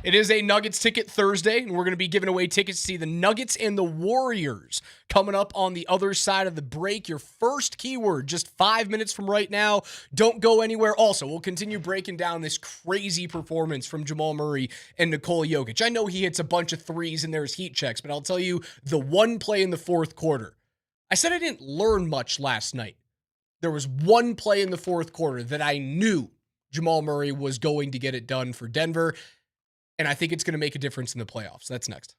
It is a Nuggets ticket Thursday, and we're going to be giving away tickets to see the Nuggets and the Warriors coming up on the other side of the break. Your first keyword, just 5 minutes from right now. Don't go anywhere. Also, we'll continue breaking down this crazy performance from Jamal Murray and Nikola Jokic. I know he hits a bunch of threes and there's heat checks, but I'll tell you the one play in the fourth quarter. I said I didn't learn much last night. There was one play in the fourth quarter that I knew Jamal Murray was going to get it done for Denver. And I think it's going to make a difference in the playoffs. That's next.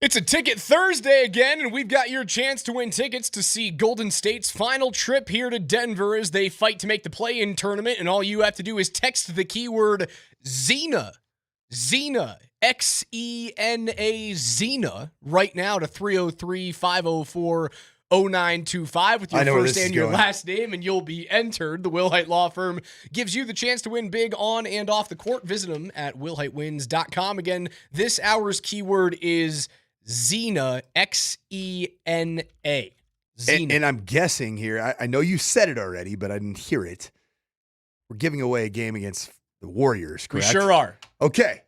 It's a Ticket Thursday again, and we've got your chance to win tickets to see Golden State's final trip here to Denver as they fight to make the play-in tournament, and all you have to do is text the keyword Xena, Xena, Xena, right now to 303-504-0925 with your first and your last name, and you'll be entered. The Wilhite Law Firm gives you the chance to win big on and off the court. Visit them at wilhitewins.com. Again, this hour's keyword is Xena, Xena. Xena. And I'm guessing here, I know you said it already, but I didn't hear it. We're giving away a game against the Warriors, correct? We sure are. Okay.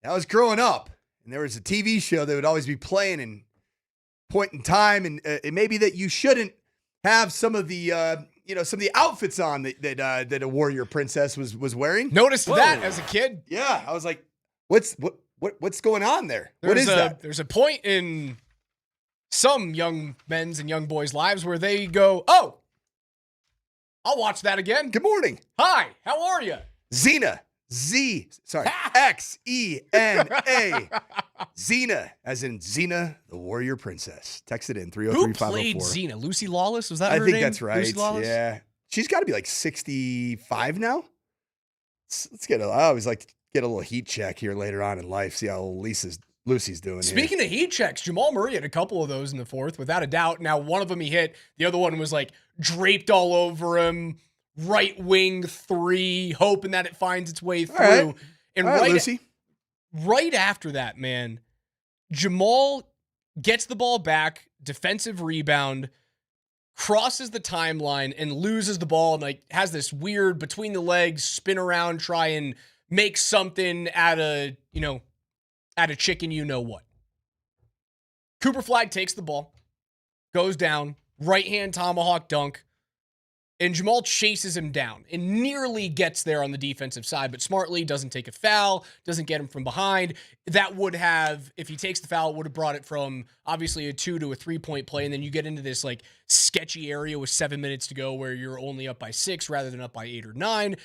I was growing up, and there was a TV show that would always be playing in point in time, and it may be that you shouldn't have some of the some of the outfits on that a warrior princess was wearing. Noticed that as a kid. Yeah, I was like, what's going on there? What is that? There's a point in some young men's and young boys' lives where they go, "Oh, I'll watch that again." Good morning. Hi, how are you? Xena. Xena. Xena, as in Xena, the warrior princess. Text it in 303-504. Who played Xena? Lucy Lawless? Was that her name? I think that's right. Lucy Lawless? Yeah. She's got to be like 65 now. Let's get I always like to get a little heat check here later on in life, see how Lucy's doing. Speaking of heat checks, Jamal Murray had a couple of those in the fourth, without a doubt. Now, one of them he hit. The other one was like draped all over him. Right wing three, hoping that it finds its way through. Right. And Lucy. Right after that, man, Jamal gets the ball back, defensive rebound, crosses the timeline, and loses the ball, and like has this weird between the legs spin around, try and make something out of chicken, you know what. Cooper Flag takes the ball, goes down, right hand tomahawk dunk. And Jamal chases him down and nearly gets there on the defensive side, but smartly doesn't take a foul, doesn't get him from behind. That would have, if he takes the foul, would have brought it from obviously a 2 to a 3-point play. And then you get into this like sketchy area with 7 minutes to go where you're only up by 6 rather than up by 8 or 9.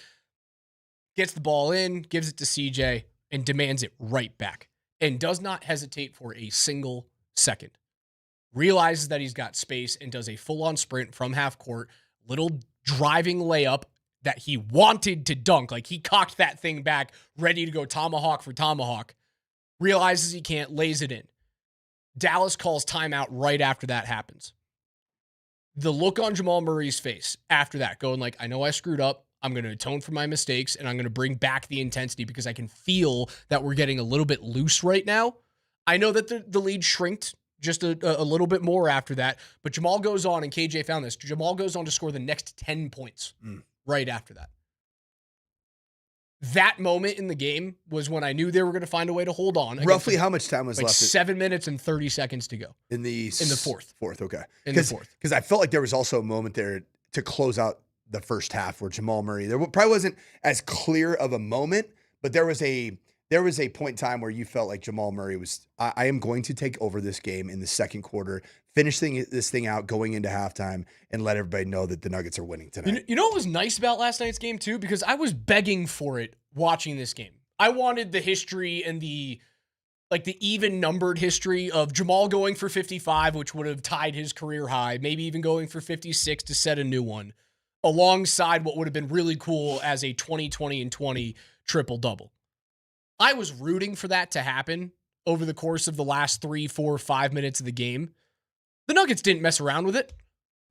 Gets the ball in, gives it to CJ, and demands it right back. And does not hesitate for a single second. Realizes that he's got space and does a full-on sprint from half court. Little driving layup that he wanted to dunk. Like he cocked that thing back, ready to go tomahawk for tomahawk. Realizes he can't, lays it in. Dallas calls timeout right after that happens. The look on Jamal Murray's face after that, going like, I know I screwed up. I'm going to atone for my mistakes, and I'm going to bring back the intensity because I can feel that we're getting a little bit loose right now. I know that the lead shrinked just a little bit more after that. But Jamal goes on, and KJ found this. Jamal goes on to score the next 10 points right after that. That moment in the game was when I knew they were going to find a way to hold on. Roughly how much time was left? 7 minutes and 30 seconds to go. In the fourth. Okay. In the fourth. Because I felt like there was also a moment there to close out the first half where Jamal Murray, there probably wasn't as clear of a moment, but there was a point in time where you felt like Jamal Murray was, I am going to take over this game in the second quarter, finish this thing out going into halftime, and let everybody know that the Nuggets are winning tonight. You know what was nice about last night's game, too? Because I was begging for it watching this game. I wanted the history and the even-numbered history of Jamal going for 55, which would have tied his career high, maybe even going for 56 to set a new one, alongside what would have been really cool as a 20-20 and 20 triple-double. I was rooting for that to happen over the course of the last 3, 4, 5 minutes of the game. The Nuggets didn't mess around with it.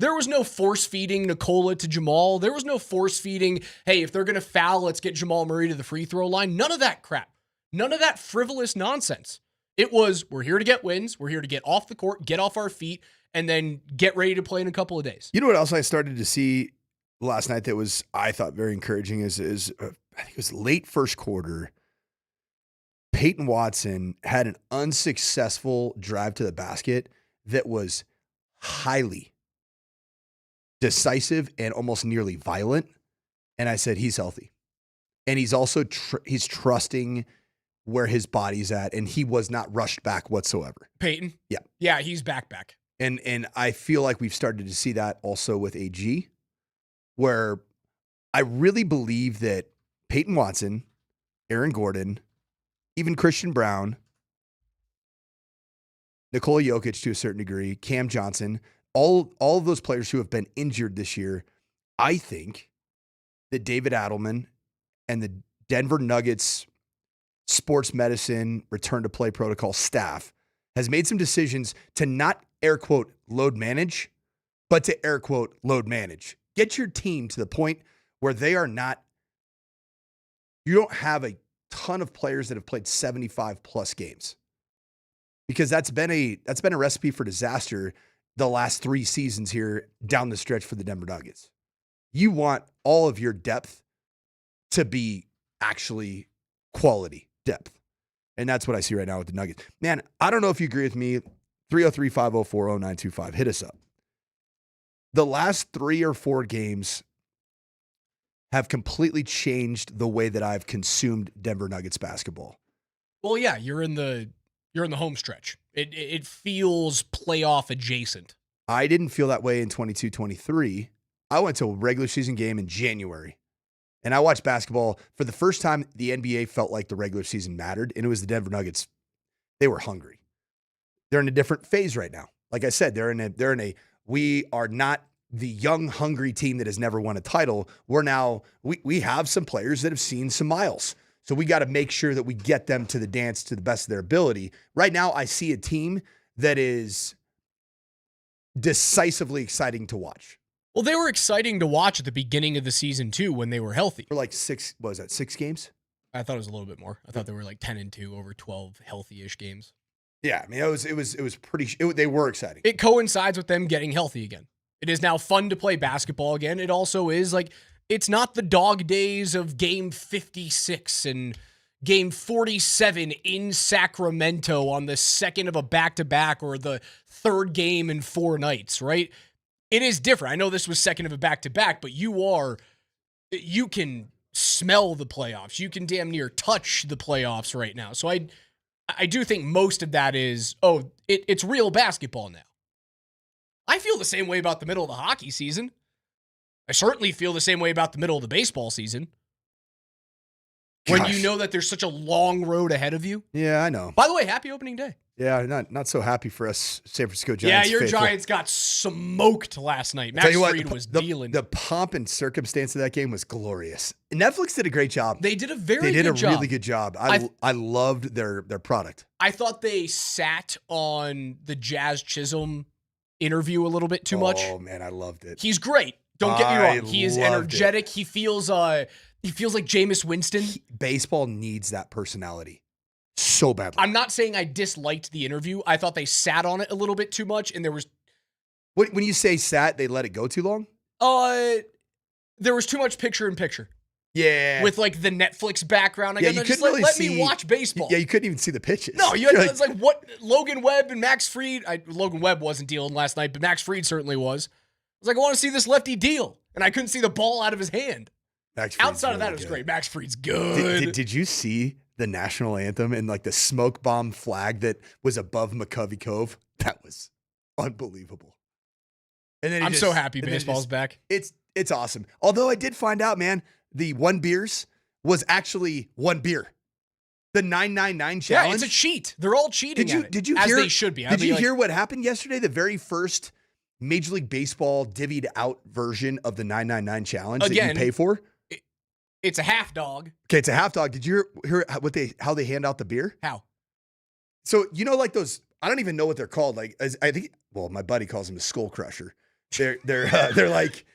There was no force-feeding Nikola to Jamal. There was no force-feeding, hey, if they're going to foul, let's get Jamal Murray to the free throw line. None of that crap. None of that frivolous nonsense. It was, we're here to get wins. We're here to get off the court, get off our feet, and then get ready to play in a couple of days. You know what else I started to see last night that was, I thought, very encouraging is I think it was late first quarter. Peyton Watson had an unsuccessful drive to the basket that was highly decisive and almost nearly violent. And I said, he's healthy. And he's also, he's trusting where his body's at. And he was not rushed back whatsoever. Peyton? Yeah. Yeah, he's back. And I feel like we've started to see that also with AG, where I really believe that Peyton Watson, Aaron Gordon, even Christian Brown, Nikola Jokic to a certain degree, Cam Johnson, all of those players who have been injured this year, I think that David Adelman and the Denver Nuggets sports medicine return to play protocol staff has made some decisions to not air quote load manage, but to air quote load manage. Get your team to the point where they are not, you don't have a ton of players that have played 75 plus games, because that's been a recipe for disaster the last 3 seasons here down the stretch for the Denver Nuggets. You want all of your depth to be actually quality depth. And that's what I see right now with the Nuggets. Man, I don't know if you agree with me. 303-504-0925. Hit us up. The last 3 or 4 games have completely changed the way that I've consumed Denver Nuggets basketball. Well, yeah, you're in the home stretch. It feels playoff adjacent. I didn't feel that way in 22-23. I went to a regular season game in January, and I watched basketball for the first time. The NBA felt like the regular season mattered, and it was the Denver Nuggets. They were hungry. They're in a different phase right now. Like I said, we are not the young, hungry team that has never won a title. We're now, we have some players that have seen some miles. So we got to make sure that we get them to the dance to the best of their ability. Right now, I see a team that is decisively exciting to watch. Well, they were exciting to watch at the beginning of the season, too, when they were healthy. For like 6 games? I thought it was a little bit more. I thought they were like 10-2 over 12 healthy-ish games. Yeah, I mean, it was pretty, they were exciting. It coincides with them getting healthy again. It is now fun to play basketball again. It also is like, it's not the dog days of game 56 and game 47 in Sacramento on the second of a back-to-back or the third game in 4 nights, right? It is different. I know this was second of a back-to-back, but you can smell the playoffs. You can damn near touch the playoffs right now. So I do think most of that is, it's real basketball now. I feel the same way about the middle of the hockey season. I certainly feel the same way about the middle of the baseball season. When you know that there's such a long road ahead of you. Yeah, I know. By the way, happy opening day. Yeah, not so happy for us San Francisco Giants. Yeah, your faithful. Giants got smoked last night. Max Fried was dealing. The pomp and circumstance of that game was glorious. Netflix did a great job. They did a really good job. I loved their product. I thought they sat on the Jazz Chisholm interview a little bit too much. Oh man, I loved it. He's great. Don't get me wrong. He is energetic. He feels like Jameis Winston. Baseball needs that personality so badly. I'm not saying I disliked the interview. I thought they sat on it a little bit too much, and there was. When you say sat, they let it go too long? There was too much picture-in-picture. Yeah. With like the Netflix background. Yeah, you couldn't really let me watch baseball. Yeah, you couldn't even see the pitches. No, it's like what Logan Webb and Max Fried. Logan Webb wasn't dealing last night, but Max Fried certainly was. I was like, I want to see this lefty deal. And I couldn't see the ball out of his hand. Outside of that, it was great. Max Fried's good. Did you see the national anthem and like the smoke bomb flag that was above McCovey Cove? That was unbelievable. And then I'm so happy baseball's back. It's awesome. Although I did find out, man, the 1 beers was actually 1 beer. The 999 challenge. Yeah, it's a cheat. They're all cheating. Did you as hear? They should be. Did you hear what happened yesterday? The very first Major League Baseball divvied out version of the 999 challenge that you pay for. It's a half dog. Okay, it's a half dog. Did you hear how they hand out the beer? How? So like those. I don't even know what they're called. Like I think. Well, my buddy calls them a skull crusher. They're like.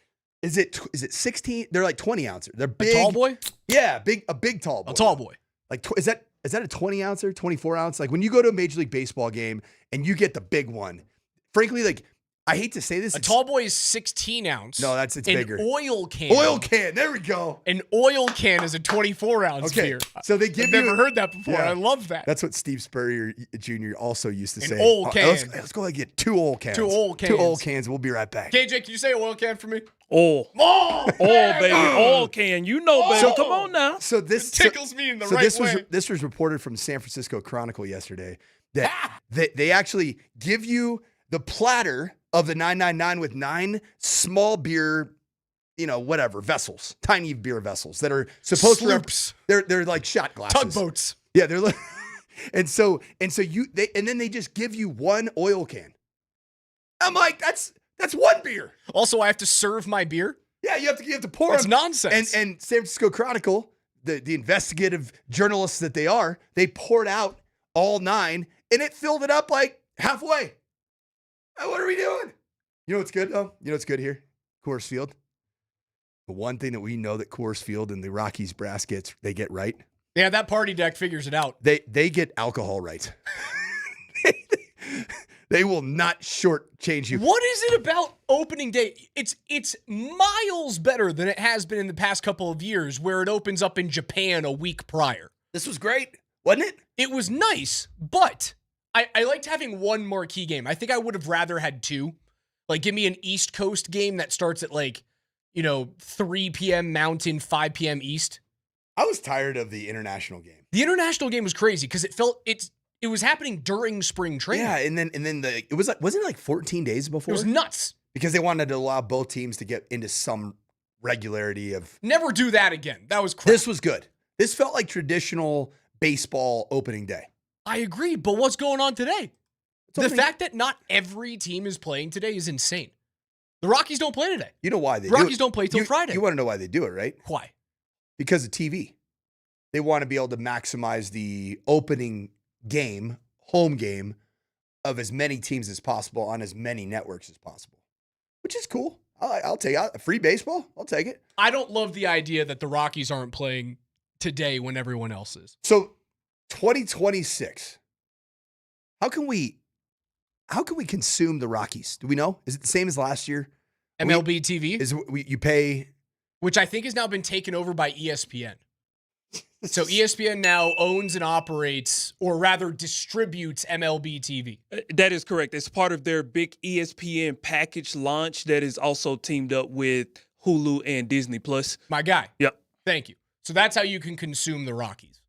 Is it 16? They're like 20 ouncer. They're big. A tall boy? Yeah, a big tall boy. A tall boy. Like is that a 20 ouncer, 24 ounce? Like when you go to a Major League Baseball game and you get the big one, frankly, like I hate to say this. A tall boy is 16 ounce. No, it's bigger. An oil can. Oil can. There we go. An oil can is a 24 ounce beer. So they give I've never heard that before. Yeah. I love that. That's what Steve Spurrier Jr. also used to say. Oil can. Let's go and get 2 oil cans. 2 oil cans. 2 oil cans. We'll be right back. KJ, can you say oil can for me? Oil, baby. Oil can. You know, baby. So come on now. So this tickles me in the right way. This was reported from San Francisco Chronicle yesterday that they actually give you the platter of the 999 with 9 small beer, vessels, tiny beer vessels that are supposed Sloops. to. They're like shot glasses. Tugboats. Yeah, they're like. And so then they just give you one oil can. I'm like, that's one beer. Also, I have to serve my beer. Yeah, you have to pour That's them. nonsense. And San Francisco Chronicle, the investigative journalists that they are, they poured out all 9, and it filled it up like halfway. What are we doing? You know what's good though? You know what's good here? Coors Field. The one thing that we know that Coors Field and the Rockies brass they get right. Yeah, that party deck figures it out. They get alcohol right. They will not shortchange you. What is it about opening day? It's miles better than it has been in the past couple of years, where it opens up in Japan a week prior. This was great, wasn't it? It was nice, but I liked having one marquee game. I think I would have rather had 2. Like, give me an East Coast game that starts at 3 p.m. Mountain, 5 p.m. East. I was tired of the international game. The international game was crazy because it was happening during spring training. Yeah, and then it was wasn't it like 14 days before? It was nuts. Because they wanted to allow both teams to get into some regularity of. Never do that again. That was crap. This was good. This felt like traditional baseball opening day. I agree, but what's going on today? The fact that not every team is playing today is insane. The Rockies don't play today. You know why they Rockies don't play till Friday. You want to know why they do it, right? Why? Because of TV. They want to be able to maximize the opening game, home game, of as many teams as possible on as many networks as possible, which is cool. I'll take it. Free baseball, I'll take it. I don't love the idea that the Rockies aren't playing today when everyone else is. So 2026, how can we consume the Rockies? Do we know? Is it the same as last year? MLB TV? You pay, which I think has now been taken over by ESPN. So ESPN now owns and operates, or rather distributes, MLB TV. That is correct. It's part of their big ESPN package launch that is also teamed up with Hulu and Disney Plus. My guy. Yep. Thank you. So that's how you can consume the Rockies.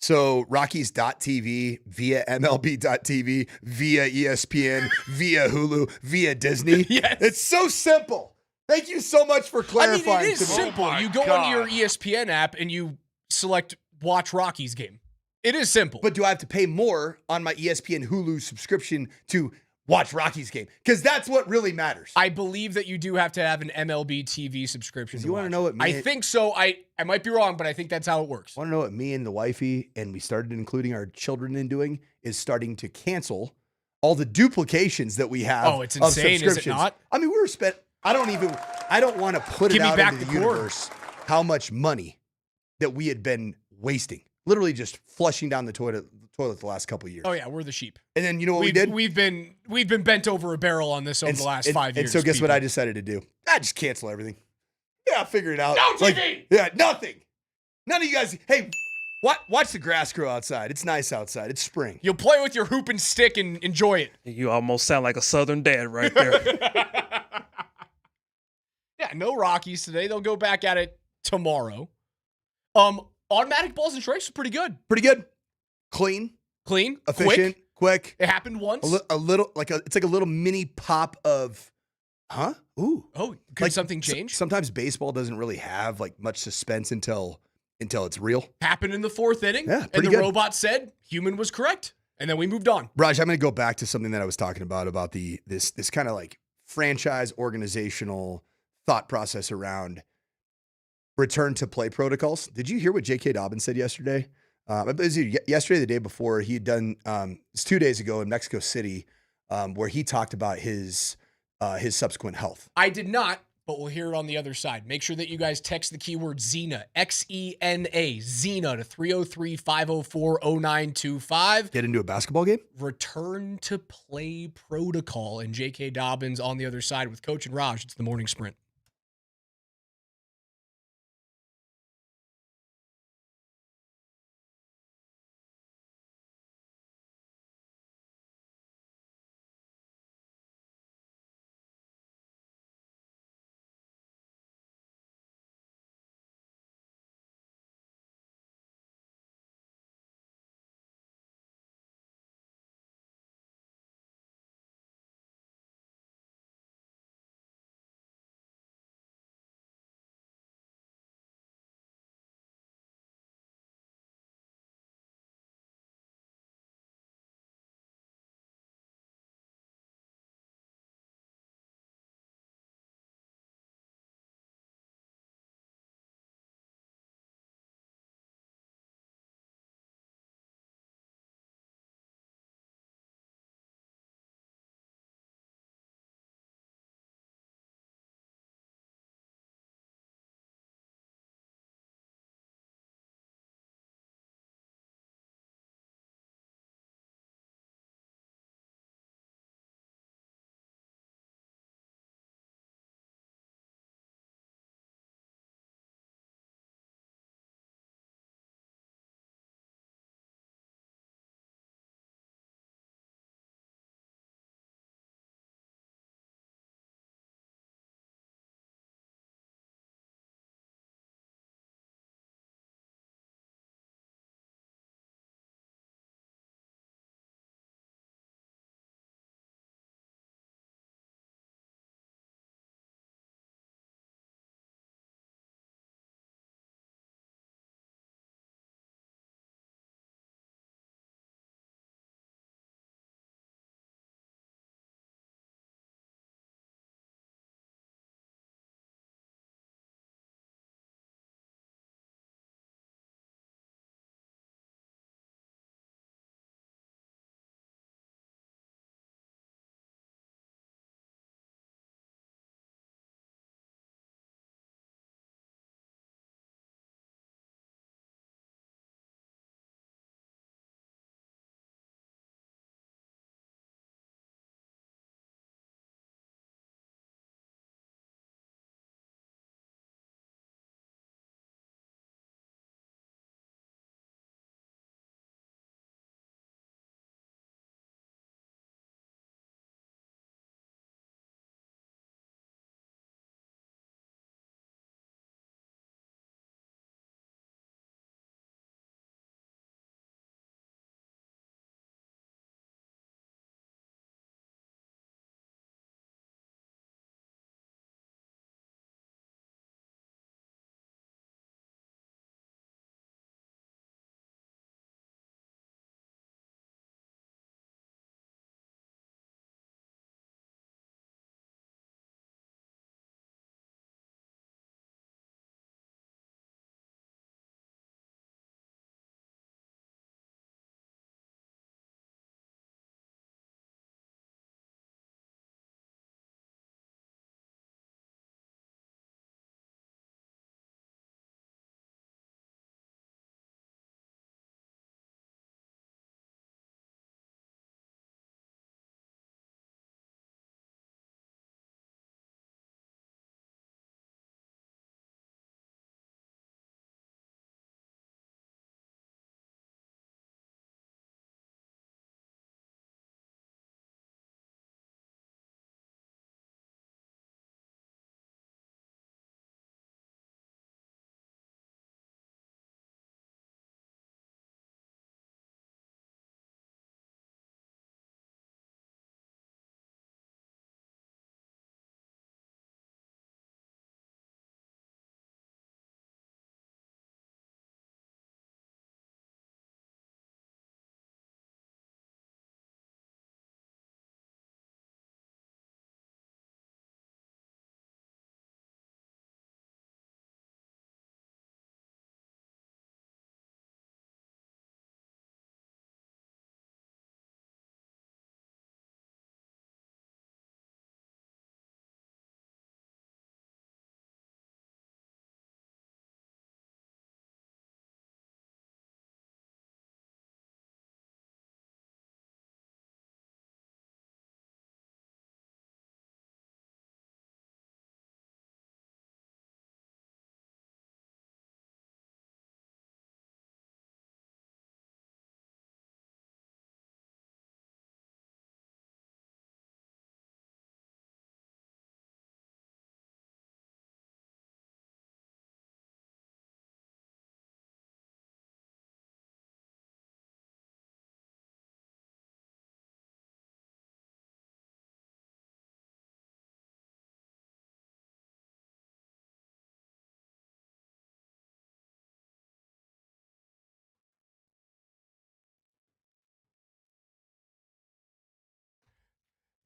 So Rockies.tv via MLB.tv via ESPN via Hulu via Disney. Yes. It's so simple. Thank you so much for clarifying. I mean, it is simple. You go onto your ESPN app and you select Watch Rockies game. It is simple. But do I have to pay more on my ESPN Hulu subscription to watch Rockies game? Because that's what really matters. I believe that you do have to have an MLB TV subscription. You want to know what I think so. I might be wrong, but I think that's how it works. Want to know what me and the wifey, and we started including our children in doing, is starting to cancel all the duplications that we have. Oh, it's insane, is it not? I mean, I don't want to put it out into the universe how much money that we had been wasting. Literally just flushing down the toilet the last couple of years. Oh yeah, we're the sheep. And then you know what we did? We've been bent over a barrel on this over the last 5 years. And so guess what I decided to do? I just cancel everything. Yeah, I'll figure it out. No TV! Yeah, nothing. None of you guys, hey, watch the grass grow outside. It's nice outside. It's spring. You'll play with your hoop and stick and enjoy it. You almost sound like a Southern dad right there. Yeah, no Rockies today. They'll go back at it tomorrow. Automatic balls and strikes was pretty good. Pretty good. Clean, efficient, quick. It happened once. A little it's like a little mini pop of, huh? Ooh. Oh, could something change? Sometimes baseball doesn't really have like much suspense until it's real. Happened in the 4th inning. Yeah, and the good. robot said human was correct. And then we moved on. Raj, I'm going to go back to something that I was talking about this kind of like franchise organizational thought process around return to play protocols. Did you hear what J.K. Dobbins said yesterday? Yesterday, the day before, he had done, it's 2 days ago in Mexico City, where he talked about his subsequent health. I did not, but we'll hear it on the other side. Make sure that you guys text the keyword Xena, Xena, Xena to 303-504-0925. Get into a basketball game? Return to play protocol, and J.K. Dobbins on the other side with Coach and Raj. It's the Morning Sprint.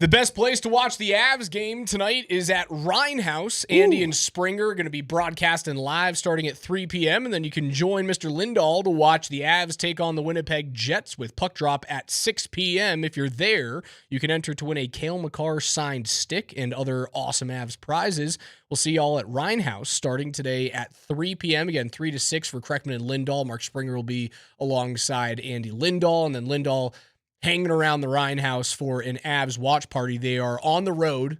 The best place to watch the Avs game tonight is at Rhinehouse. Andy and Springer are going to be broadcasting live starting at 3 p.m. And then you can join Mr. Lindahl to watch the Avs take on the Winnipeg Jets with puck drop at 6 p.m. If you're there, you can enter to win a Cale Makar signed stick and other awesome Avs prizes. We'll see y'all at Rhinehouse starting today at 3 p.m. Again, 3 to 6 for Kreckman and Lindahl. Mark Springer will be alongside Andy Lindahl, and then Lindahl hanging around the Rhinehouse for an Avs watch party. They are on the road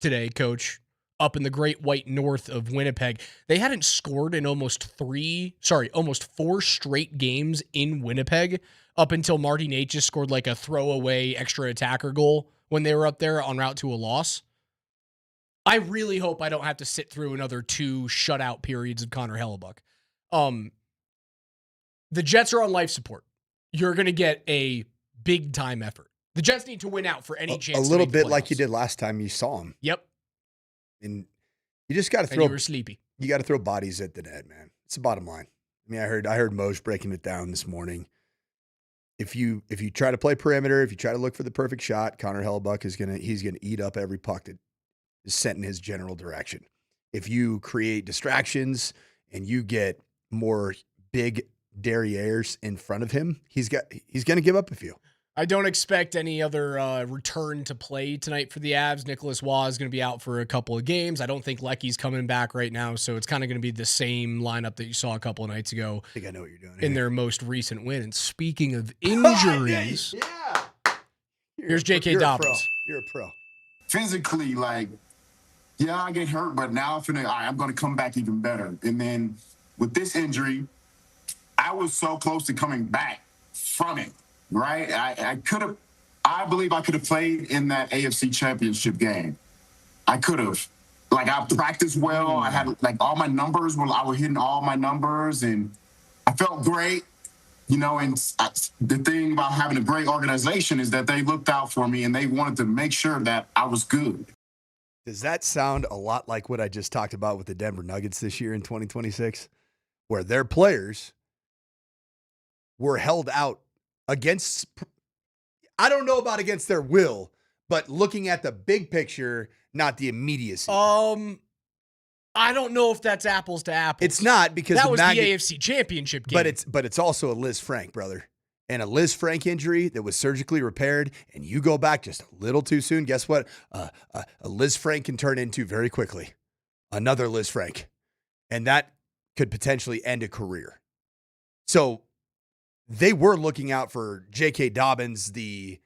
today, Coach, up in the Great White North of Winnipeg. They hadn't scored in almost 4 straight games in Winnipeg up until Marty Nate just scored like a throwaway extra attacker goal when they were up there en route to a loss. I really hope I don't have to sit through another 2 shutout periods of Connor Hellebuck. The Jets are on life support. You're going to get a big time effort. The Jets need to win out for any chance. A little bit like you did last time you saw them. Yep. And you just got to throw. And you were sleepy. You got to throw bodies at the net, man. It's the bottom line. I mean, I heard Moser breaking it down this morning. If you try to play perimeter, if you try to look for the perfect shot, Connor Hellebuck he's gonna eat up every puck that is sent in his general direction. If you create distractions and you get more big derrieres in front of him, he's gonna give up a few. I don't expect any other return to play tonight for the Avs. Nicholas Waugh is going to be out for a couple of games. I don't think Lecky's coming back right now, so it's kind of going to be the same lineup that you saw a couple of nights ago. I think I know what you're doing in their most recent win. And speaking of injuries, here's J.K. Dobbins. You're a pro. Physically, I get hurt, but now I'm going to come back even better. And then with this injury, I was so close to coming back from it. Right, I believe I could have played in that AFC Championship game. I could have, I practiced well. I had all my numbers I was hitting all my numbers, and I felt great. And the thing about having a great organization is that they looked out for me and they wanted to make sure that I was good. Does that sound a lot like what I just talked about with the Denver Nuggets this year in 2026, where their players were held out against, I don't know about against their will, but looking at the big picture, not the immediacy. I don't know if that's apples to apples. It's not, because that was the AFC Championship game. But it's also a Liz Frank, brother. And a Liz Frank injury that was surgically repaired, and you go back just a little too soon, guess what? A Liz Frank can turn into very quickly another Liz Frank. And that could potentially end a career. So they were looking out for J.K. Dobbins, the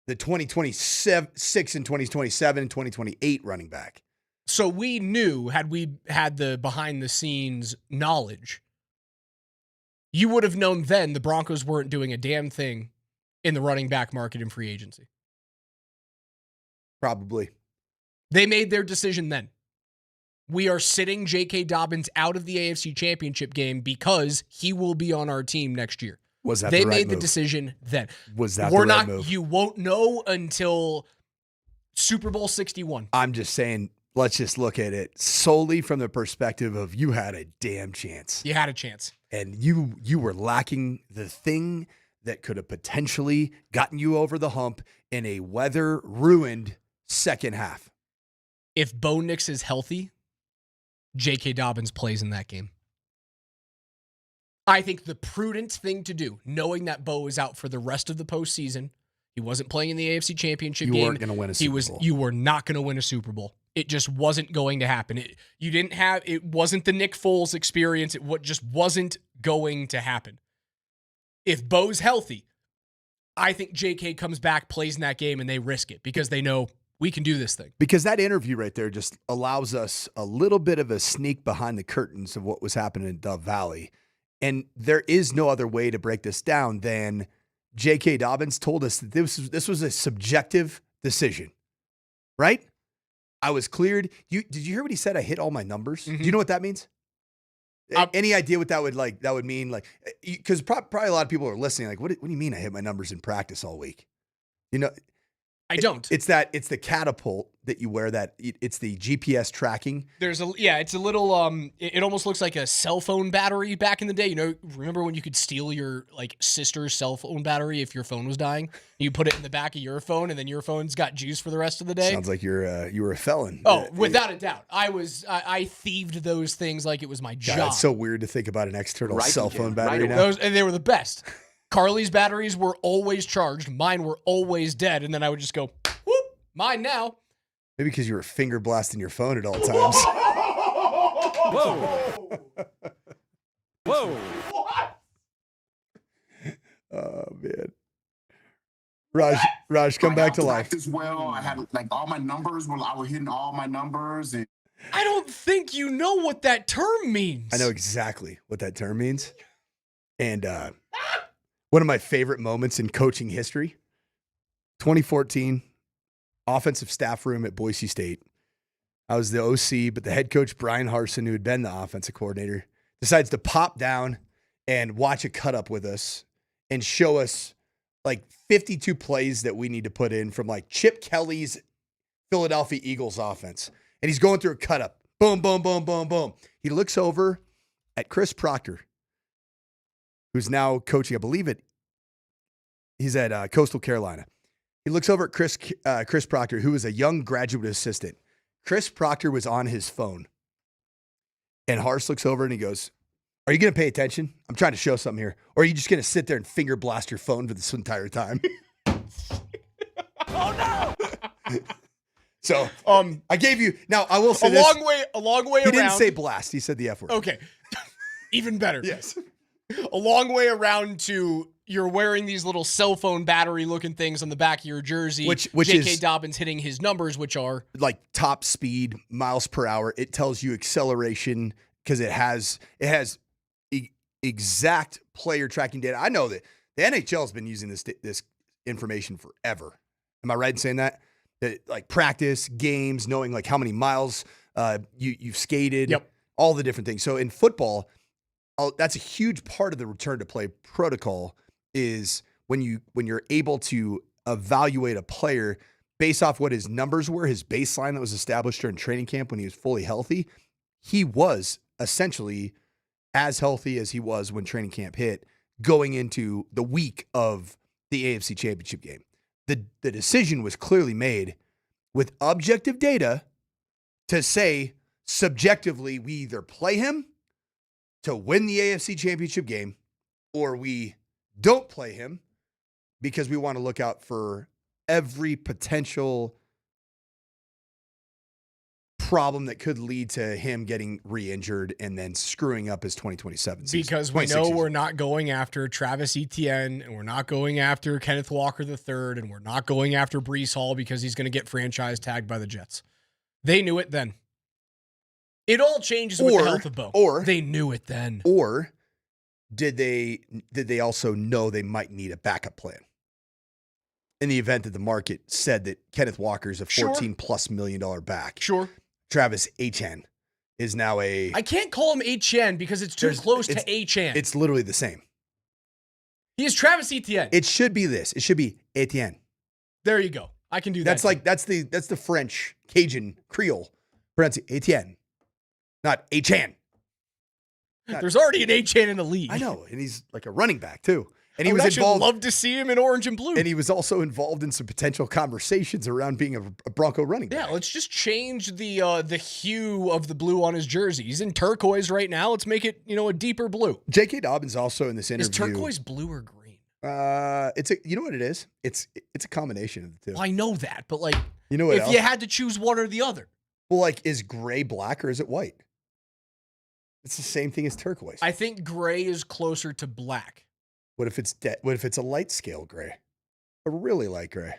2026 and 2027 and 2028 running back. So we knew, had we had the behind-the-scenes knowledge, you would have known then the Broncos weren't doing a damn thing in the running back market in free agency. Probably. They made their decision then. We are sitting J.K. Dobbins out of the AFC Championship game because he will be on our team next year. Was that they the right made move? The decision then. Was that the right move? You won't know until Super Bowl 61. I'm just saying, let's just look at it solely from the perspective of you had a damn chance. You had a chance. And you were lacking the thing that could have potentially gotten you over the hump in a weather-ruined second half. If Bo Nix is healthy, J.K. Dobbins plays in that game. I think the prudent thing to do, knowing that Bo is out for the rest of the postseason, he wasn't playing in the AFC Championship game. You weren't going to win a Super Bowl. You were not going to win a Super Bowl. It just wasn't going to happen. It wasn't the Nick Foles experience. It just wasn't going to happen. If Bo's healthy, I think J.K. comes back, plays in that game, and they risk it because they know we can do this thing. Because that interview right there just allows us a little bit of a sneak behind the curtains of what was happening in Dove Valley. And there is no other way to break this down than J.K. Dobbins told us that this was a subjective decision, right? I was cleared. Did you hear what he said? I hit all my numbers. Mm-hmm. Do you know what that means? Any idea what that would mean? Because probably a lot of people are listening. What do you mean I hit my numbers in practice all week? I don't. It's the catapult that you wear. It's the GPS tracking. It's a little it almost looks like a cell phone battery back in the day. Remember when you could steal your sister's cell phone battery if your phone was dying? You put it in the back of your phone, and then your phone's got juice for the rest of the day. Sounds like you were a felon. Oh, without a doubt. I thieved those things like it was my job. God, it's so weird to think about an external cell phone battery now. And they were the best. Carly's batteries were always charged. Mine were always dead. And then I would just go, whoop, mine now. Maybe because you were finger blasting your phone at all times. Whoa. Whoa. What? Oh, man. Raj, come back to life. As well, I had all my numbers. I was hitting all my numbers. And I don't think you know what that term means. I know exactly what that term means. And one of my favorite moments in coaching history, 2014, offensive staff room at Boise State. I was the OC, but the head coach, Brian Harsin, who had been the offensive coordinator, decides to pop down and watch a cut up with us and show us 52 plays that we need to put in from Chip Kelly's Philadelphia Eagles offense. And he's going through a cut up. Boom, boom, boom, boom, boom. He looks over at Chris Proctor, who's now coaching, I believe he's at Coastal Carolina. He looks over at Chris Proctor, who is a young graduate assistant. Chris Proctor was on his phone. And Hars looks over and he goes, "Are you going to pay attention? I'm trying to show something here. Or are you just going to sit there and finger blast your phone for this entire time?" Oh, no! So I gave you, now I will say a long way he around. He didn't say blast. He said the F word. Okay. Even better. Yes. A long way around to you're wearing these little cell phone battery looking things on the back of your jersey. Which J.K. is Dobbins hitting his numbers, which are top speed, miles per hour. It tells you acceleration because it has exact player tracking data. I know that the NHL has been using this information forever. Am I right in saying that? That practice, games, knowing how many miles you've skated, yep, all the different things. So in football, that's a huge part of the return to play protocol is when you're able to evaluate a player based off what his numbers were, his baseline that was established during training camp when he was fully healthy. He was essentially as healthy as he was when training camp hit going into the week of the AFC Championship game. The decision was clearly made with objective data to say subjectively we either play him to win the AFC Championship game or we don't play him because we want to look out for every potential problem that could lead to him getting re-injured and then screwing up his 2027 season. Because we know we're not going after Travis Etienne, and we're not going after Kenneth Walker III, and we're not going after Breece Hall because he's going to get franchise tagged by the Jets. They knew it then. It all changes with the health of Bo. Or they knew it then. Or did they also know they might need a backup plan in the event that the market said that Kenneth Walker is a $14+ million back? Sure. Travis Etienne is now I can't call him Etienne because it's too close to Etienne. It's literally the same. He is Travis Etienne. It should be this. It should be Etienne. There you go. I can do that. That's the French Cajun Creole pronunciation. Etienne, not Etienne. There's already an Etienne in the league. I know, and he's like a running back too. And I he would was involved. Love to see him in orange and blue. And he was also involved in some potential conversations around being a Bronco running back. Yeah, let's just change the hue of the blue on his jersey. He's in turquoise right now. Let's make it a deeper blue. J.K. Dobbins also in this interview. Is turquoise blue or green? You know what it is? It's a combination of the two. Well, I know that, but you know what? If you had to choose one or the other, well, is gray black or is it white? It's the same thing as turquoise. I think gray is closer to black. What if it's What if it's a light scale gray? A really light gray?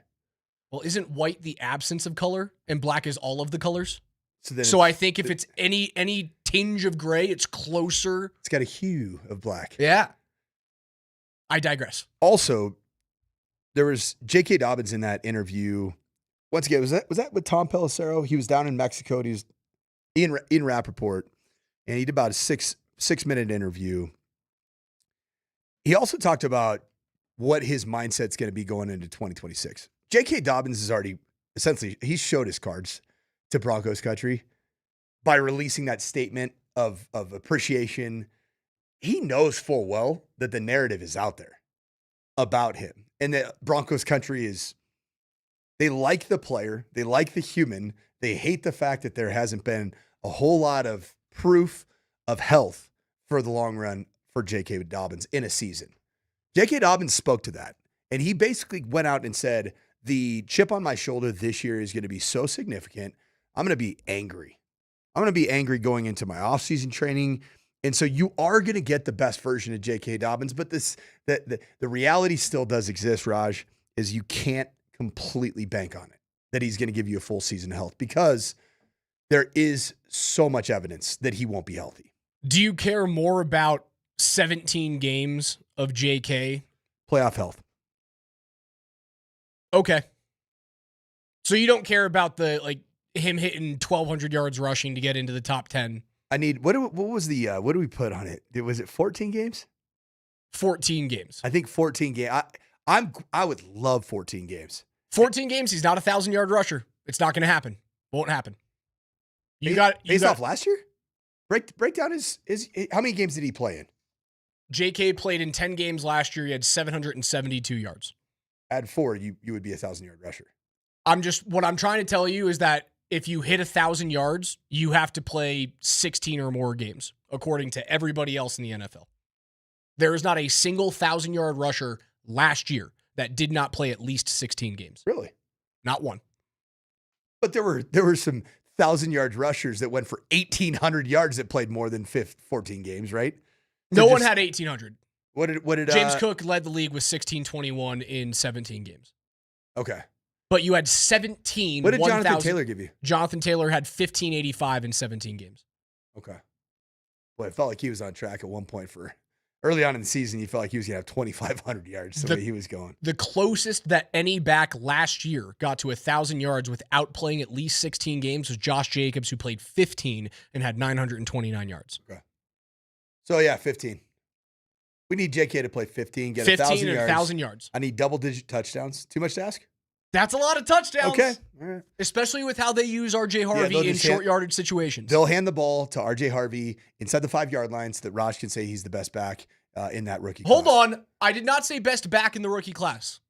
Well, isn't white the absence of color and black is all of the colors? So I think if it's any tinge of gray, it's closer. It's got a hue of black. Yeah. I digress. Also, there was J.K. Dobbins in that interview. Once again, was that with Tom Pelissero? He was down in Mexico. He was Ian Rappaport, and he did about a six-minute interview. He also talked about what his mindset's going to be going into 2026. J.K. Dobbins is already essentially, he showed his cards to Broncos country by releasing that statement of appreciation. He knows full well that the narrative is out there about him. And that Broncos country they like the player, they like the human, they hate the fact that there hasn't been a whole lot of proof of health for the long run for J.K. Dobbins in a season. J.K. Dobbins spoke to that, and he basically went out and said, the chip on my shoulder this year is going to be so significant, I'm going to be angry. I'm going to be angry going into my offseason training. And so you are going to get the best version of J.K. Dobbins, but the reality still does exist, Raj, is you can't completely bank on it, that he's going to give you a full season of health, because there is so much evidence that he won't be healthy. Do you care more about 17 games of JK? Playoff health. Okay. So you don't care about him hitting 1,200 yards rushing to get into the top 10?14 games. I think 14 games. I would love 14 games. 14 games. He's not a 1,000-yard rusher. It's not going to happen. Won't happen. Based off last year? Break down his how many games did he play in? JK played in 10 games last year. He had 772 yards. Add 4, you would be a 1,000-yard rusher. What I'm trying to tell you is that if you hit 1,000 yards, you have to play 16 or more games, according to everybody else in the NFL. There is not a single 1,000-yard rusher last year that did not play at least 16 games. Really? Not one. But there were some 1,000-yard rushers that went for 1,800 yards that played more than 14 games, right? No one had 1,800. What did James Cook led the league with 1,621 in 17 games. Okay. But you had 17. What did Jonathan Taylor give you? Jonathan Taylor had 1,585 in 17 games. Okay. Well, it felt like he was on track at one point for early on in the season. You felt like he was going to have 2,500 yards the way he was going. The closest that any back last year got to 1,000 yards without playing at least 16 games was Josh Jacobs, who played 15 and had 929 yards. Okay. So, yeah, 15. We need JK to play 15, get 15 1,000 yards. 1,000 yards. I need double-digit touchdowns. Too much to ask? That's a lot of touchdowns. Okay. All right. Especially with how they use R.J. Harvey in short yardage situations. They'll hand the ball to R.J. Harvey inside the 5-yard line so that Raj can say he's the best back in that rookie class. Hold on. I did not say best back in the rookie class.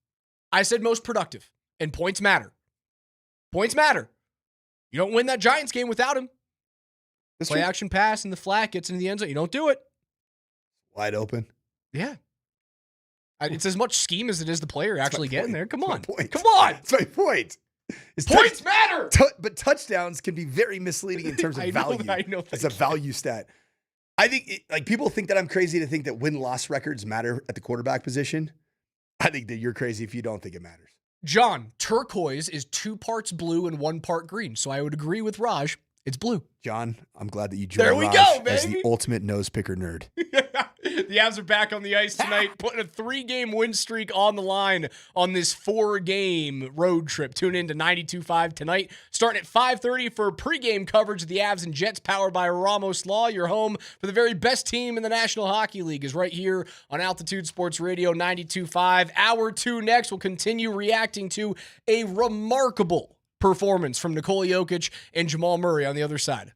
I said most productive. And points matter. Points matter. You don't win that Giants game without him. Play action pass in the flat, gets into the end zone. You don't do it. Wide open. Yeah. It's as much scheme as it is the player actually getting there. Come on. Come on. That's my point. Points matter. But touchdowns can be very misleading in terms of value. I know it's a value stat. I think people think that I'm crazy to think that win-loss records matter at the quarterback position. I think that you're crazy if you don't think it matters. John, turquoise is 2 parts blue and 1 part green. So I would agree with Raj. It's blue. John, I'm glad that you joined there we Raj go, as the baby. ultimate nose picker nerd. The Avs are back on the ice tonight, putting a 3-game win streak on the line on this 4-game road trip. Tune in to 92.5 tonight, starting at 5:30 for pregame coverage of the Avs and Jets, powered by Ramos Law. Your home for the very best team in the National Hockey League is right here on Altitude Sports Radio 92.5. Hour 2 next, we'll continue reacting to a remarkable performance from Nikola Jokic and Jamal Murray on the other side.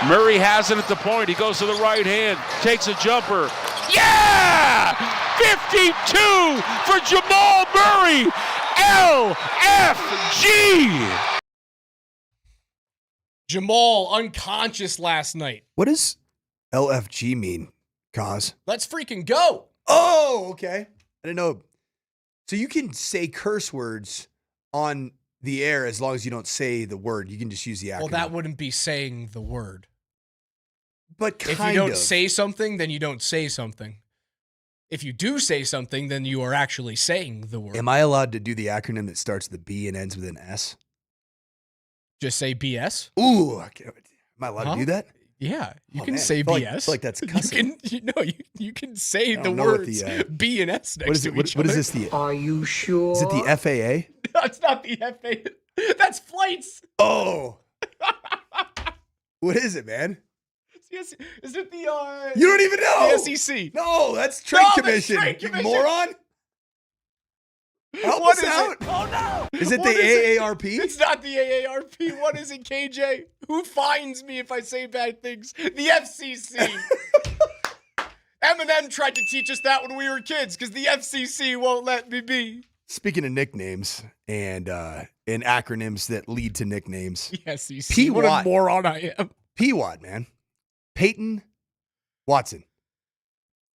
Murray has it at the point. He goes to the right hand, takes a jumper. Yeah! 52 for Jamal Murray. LFG. Jamal unconscious last night. What does LFG mean, Cause? Let's freaking go. Oh, okay. I didn't know. So you can say curse words on the air as long as you don't say the word. You can just use the acronym. Well, that wouldn't be saying the word. But if you don't say something, then you don't say something. If you do say something, then you are actually saying the word. Am I allowed to do the acronym that starts with a B and ends with an S? Just say BS? Ooh, am I allowed to do that? Yeah, you can say BS. I feel like that's cussing. You can say the words B and S next to each what other. is this? Are you sure? Is it the FAA? That's not the FAA. That's flights. Oh. What is it, man? Is it the You don't even know. The SEC. No, that's Trade Commission. Trade You Commission. moron. Help What us is out. it? Oh no. Is it What the is AARP? It's not the AARP. What is it, KJ? Who fines me if I say bad things? The FCC. Eminem tried to teach us that when we were kids because the FCC won't let me be. Speaking of nicknames and acronyms that lead to nicknames. The SEC. P. What Watt. a moron I am. P. Watt, man. Peyton Watson.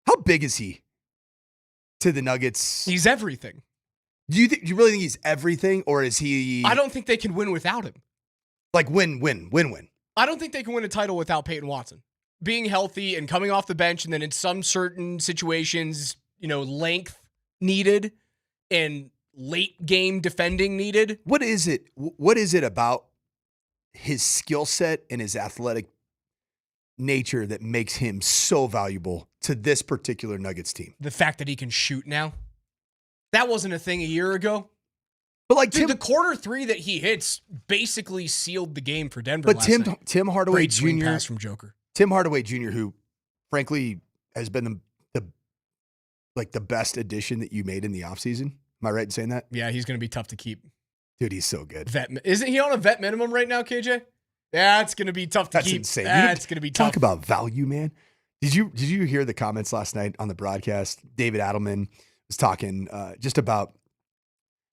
How big is he to the Nuggets? He's everything. Do you really think he's everything, or is he? I don't think they can win without him. Like win. I don't think they can win a title without Peyton Watson. Being healthy and coming off the bench, and then in some certain situations, length needed and late game defending needed. What is it? What is it about his skill set and his athletic nature that makes him so valuable to this particular Nuggets team? The fact that he can shoot now. That wasn't a thing a year ago. But like the quarter three that he hits basically sealed the game for Denver. But last night. Tim Hardaway Great swing Jr. pass from Joker. Tim Hardaway Jr., who frankly has been the best addition that you made in the offseason. Am I right in saying that? Yeah, he's going to be tough to keep. Dude, he's so good. Isn't he on a vet minimum right now, KJ? That's going to be tough to keep. That's insane. That's going to be tough. Talk about value, man. Did you hear the comments last night on the broadcast? David Adelman was talking just about,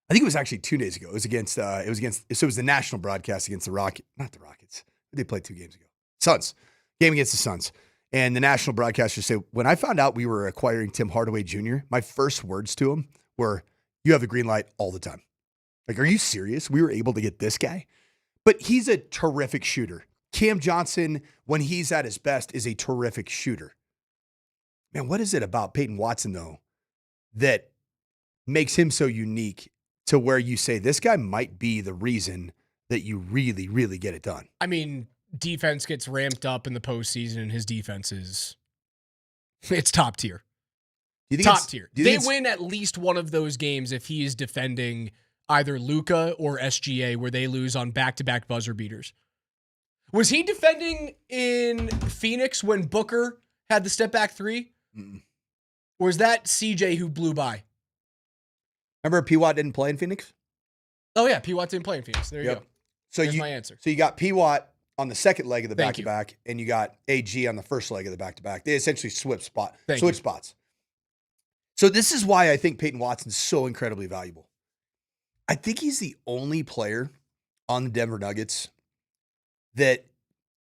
I think it was actually 2 days ago. It was the national broadcast against not the Rockets. They played 2 games ago. Suns. Game against the Suns. And the national broadcaster said, when I found out we were acquiring Tim Hardaway Jr., my first words to him were, you have a green light all the time. Like, are you serious? We were able to get this guy? But he's a terrific shooter. Cam Johnson, when he's at his best, is a terrific shooter. Man, what is it about Peyton Watson, though, that makes him so unique to where you say this guy might be the reason that you really, really get it done? I mean, defense gets ramped up in the postseason, and his defense it's top tier. Top tier. They win at least one of those games if he is defending either Luka or SGA, where they lose on back-to-back buzzer beaters. Was he defending in Phoenix when Booker had the step-back three? Mm-mm. Or was that CJ who blew by? Remember P. Watt didn't play in Phoenix? Oh, yeah. P. Watt didn't play in Phoenix. There you go. So There's my answer. So you got P. Watt on the second leg of the Thank you. back-to-back, and you got AG on the first leg of the back-to-back. They essentially switch spots. So this is why I think Peyton Watson's so incredibly valuable. I think he's the only player on the Denver Nuggets that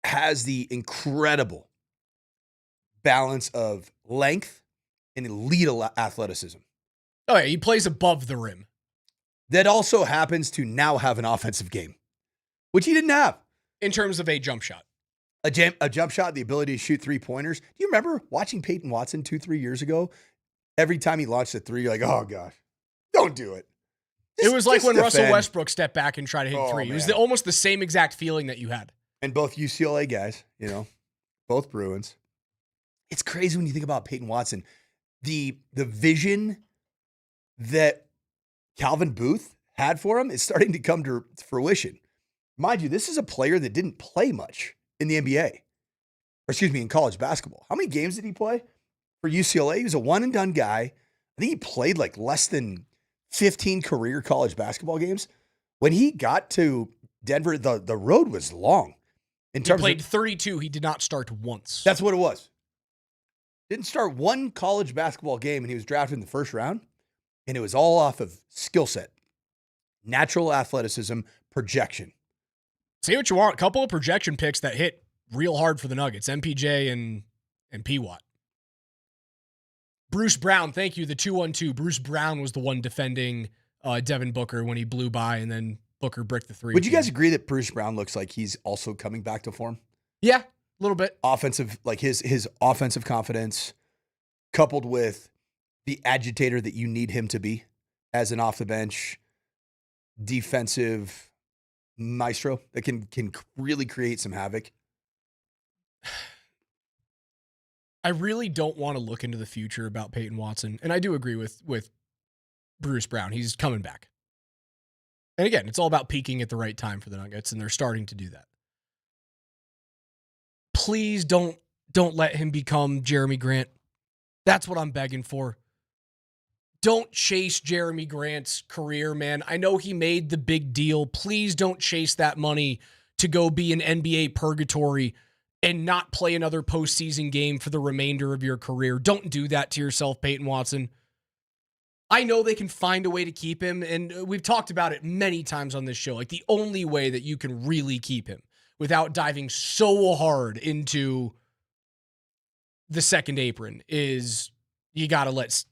has the incredible balance of length and elite athleticism. Oh, yeah. He plays above the rim. That also happens to now have an offensive game, which he didn't have. In terms of a jump shot. A jump shot, the ability to shoot 3-pointers. Do you remember watching Peyton Watson 2-3 years ago? Every time he launched a 3, you're like, oh, gosh, don't do it. It was like when defend. Russell Westbrook stepped back and tried to hit 3. It was man. almost the same exact feeling that you had. And both UCLA guys, both Bruins. It's crazy when you think about Peyton Watson. The vision that Calvin Booth had for him is starting to come to fruition. Mind you, this is a player that didn't play much in the NBA. In college basketball. How many games did he play for UCLA? He was a one-and-done guy. I think he played like less than 15 career college basketball games. When he got to Denver, the road was long. In He terms played of 32. He did not start once. that's what it was. Didn't start one college basketball game, and he was drafted in the first round, and it was all off of skill set, natural athleticism, projection. Say what you want. A couple of projection picks that hit real hard for the Nuggets. MPJ and P-Watt. Bruce Brown, thank you. The 2-1-2. Bruce Brown was the one defending Devin Booker when he blew by, and then Booker bricked the three. Would you guys agree that Bruce Brown looks like he's also coming back to form? Yeah, a little bit. Offensive, like his offensive confidence, coupled with the agitator that you need him to be as an off the bench defensive maestro that can really create some havoc. I really don't want to look into the future about Peyton Watson, and I do agree with Bruce Brown. He's coming back. And again, it's all about peaking at the right time for the Nuggets, and they're starting to do that. Please don't let him become Jeremy Grant. That's what I'm begging for. Don't chase Jeremy Grant's career, man. I know he made the big deal. Please don't chase that money to go be an NBA purgatory and not play another postseason game for the remainder of your career. Don't do that to yourself, Peyton Watson. I know they can find a way to keep him, and we've talked about it many times on this show. Like, the only way that you can really keep him without diving so hard into the second apron is you got to let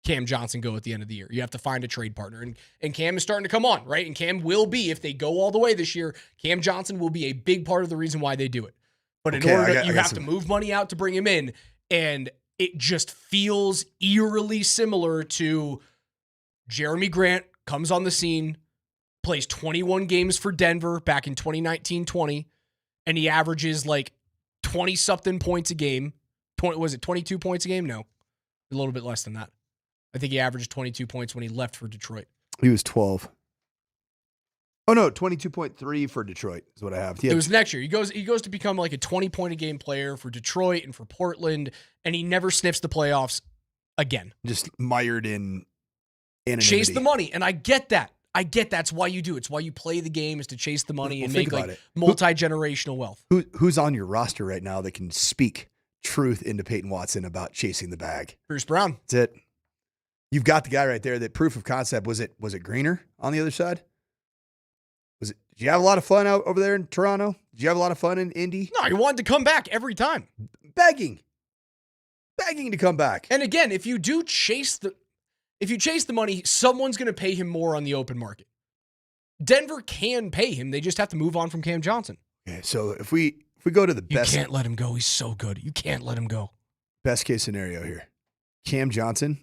Cam Johnson go at the end of the year. You have to find a trade partner. And Cam is starting to come on, right? And Cam will be, if they go all the way this year, Cam Johnson will be a big part of the reason why they do it. But in order, you have to move money out to bring him in. And it just feels eerily similar to Jeremy Grant comes on the scene, plays 21 games for Denver back in 2019-20, and he averages like 20-something points a game. Was it 22 points a game? No, a little bit less than that. I think he averaged 22 points when he left for Detroit. He was 12. Oh, no, 22.3 for Detroit is what I have. It was next year. He goes to become like a 20-point-a-game player for Detroit and for Portland, and he never sniffs the playoffs again. Just mired in anonymity. Chase the money, and I get that. That's why you do it. It's why you play the game, is to chase the money and make like multi-generational wealth. Who's on your roster right now that can speak truth into Peyton Watson about chasing the bag? Bruce Brown. That's it. You've got the guy right there. That proof of concept. Was it Greener on the other side? Did you have a lot of fun out over there in Toronto? Did you have a lot of fun in Indy? No, he wanted to come back every time. Begging to come back. And again, if you chase the money, someone's going to pay him more on the open market. Denver can pay him. They just have to move on from Cam Johnson. Okay, so if we go to the best, you can't let him go. He's so good. You can't let him go. Best case scenario here, Cam Johnson.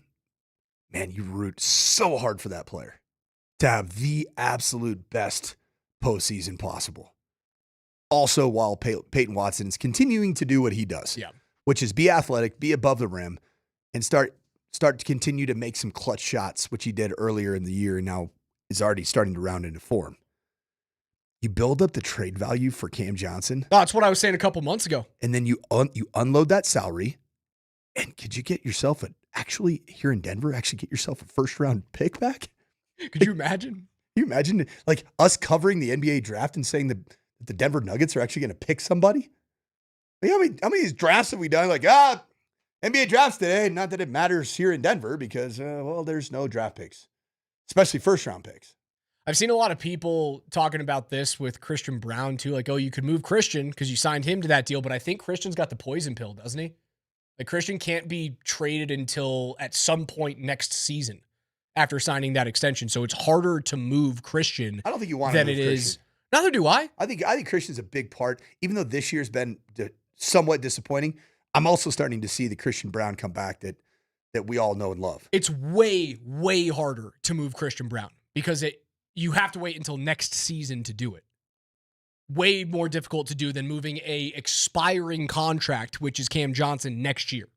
Man, you root so hard for that player to have the absolute best postseason possible. Also, while Peyton Watson is continuing to do what he does, which is be athletic, be above the rim, and start to continue to make some clutch shots, which he did earlier in the year and now is already starting to round into form. You build up the trade value for Cam Johnson. Oh, that's what I was saying a couple months ago. And then you unload that salary, and could you get yourself here in Denver, get yourself a first-round pick back? Could you imagine? Can you imagine like us covering the NBA draft and saying that the Denver Nuggets are actually going to pick somebody? I mean, how many drafts have we done? Like, NBA drafts today. Not that it matters here in Denver because, there's no draft picks, especially first-round picks. I've seen a lot of people talking about this with Christian Brown too. Like, you could move Christian because you signed him to that deal, but I think Christian's got the poison pill, doesn't he? Like, Christian can't be traded until at some point next season after signing that extension. So it's harder to move Christian. I don't think you want to move Christian. Neither do I. I think Christian's a big part. Even though this year's been somewhat disappointing, I'm also starting to see the Christian Brown come back that we all know and love. It's way, way harder to move Christian Brown because you have to wait until next season to do it. Way more difficult to do than moving a expiring contract, which is Cam Johnson, next year.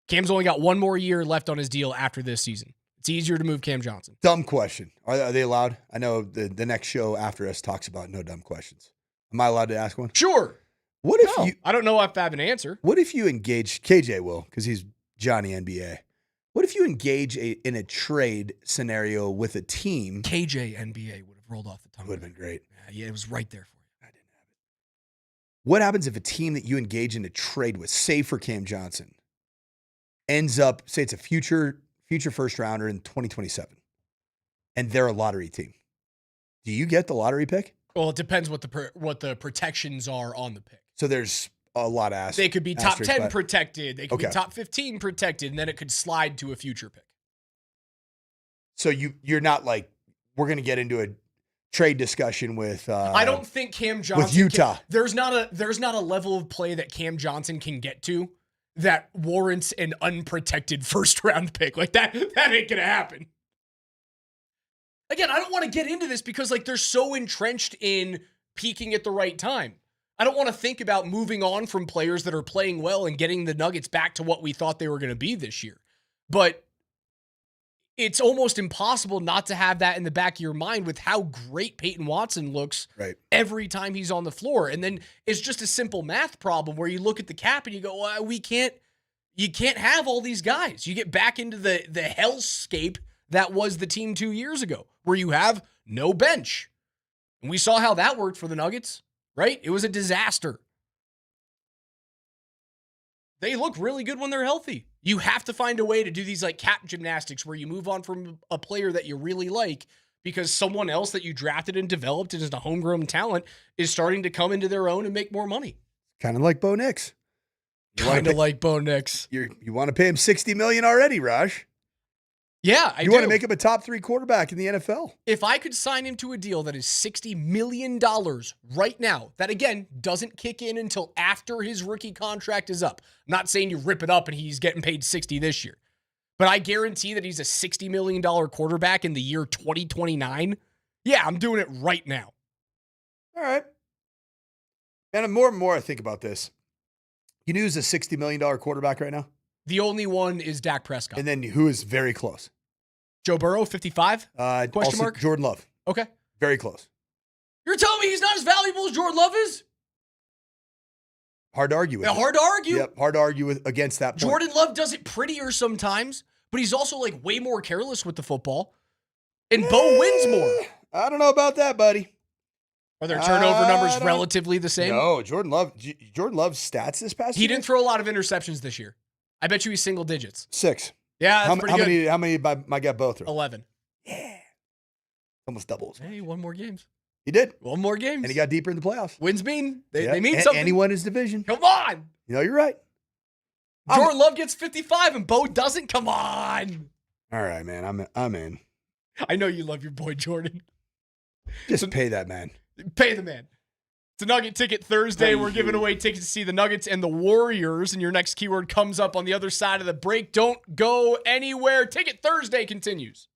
Cam's only got one more year left on his deal after this season. It's easier to move Cam Johnson. Dumb question. Are they allowed? I know the next show after us talks about no dumb questions. Am I allowed to ask one? Sure. What if I don't know if I have an answer. What if you engage, KJ will, because he's Johnny NBA. What if you engage in a trade scenario with a team? KJ NBA would have rolled off the tongue. Would have been great. Yeah, it was right there for you. I didn't have What happens if a team that you engage in a trade with, say for Cam Johnson, ends up, say it's a future first rounder in 2027, and they're a lottery team? Do you get the lottery pick? Well, it depends what the protections are on the pick. So there's a lot of They could be top 10 but- protected. They could be Okay. top 15 protected, and then it could slide to a future pick. So you're not like, we're going to get into a trade discussion with I don't think Cam Johnson with Utah. There's not a level of play that Cam Johnson can get to that warrants an unprotected first round pick. Like that ain't gonna happen. Again, I don't want to get into this because like they're so entrenched in peaking at the right time. I don't want to think about moving on from players that are playing well and getting the Nuggets back to what we thought they were going to be this year. But it's almost impossible not to have that in the back of your mind with how great Peyton Watson looks every time he's on the floor. And then it's just a simple math problem where you look at the cap and you go, well, you can't have all these guys. You get back into the hellscape that was the team 2 years ago where you have no bench. And we saw how that worked for the Nuggets, right? It was a disaster. They look really good when they're healthy. You have to find a way to do these like cap gymnastics where you move on from a player that you really like because someone else that you drafted and developed as a homegrown talent is starting to come into their own and make more money. Kind of like Bo Nix. Kind of like Bo Nix. You want to pay him $60 million already, Raj? Yeah, I do. You want to make him a top 3 quarterback in the NFL? If I could sign him to a deal that is $60 million right now, that again doesn't kick in until after his rookie contract is up. I'm not saying you rip it up and he's getting paid $60 this year, but I guarantee that he's a $60 million quarterback in the year 2029. Yeah, I'm doing it right now. All right. And more and more I think about this. You know who's a $60 million quarterback right now? The only one is Dak Prescott. And then who is very close? Joe Burrow, 55? Question also mark? Jordan Love. Okay. Very close. You're telling me he's not as valuable as Jordan Love is? Hard to argue with. Hard to argue. Yep, hard to argue against that point. Jordan Love does it prettier sometimes, but he's also like way more careless with the football. And Bo wins more. I don't know about that, buddy. Are their turnover numbers relatively the same? No, Jordan Love's stats this past year? He didn't throw a lot of interceptions this year. I bet you he's single digits. 6. Yeah, that's pretty good. How many my guy both throw? 11. Yeah. Almost doubles. Hey, won more games. He did. Won more games. And he got deeper in the playoffs. Wins mean. They Yeah. mean something. And he won his division. Come on. You know, you're right. Jordan Love gets 55 and Bo doesn't. Come on. All right, man. I'm in. I know you love your boy Jordan. Just pay that man. Pay the man. It's a Nugget Ticket Thursday. We're giving away tickets to see the Nuggets and the Warriors, and your next keyword comes up on the other side of the break. Don't go anywhere. Ticket Thursday continues.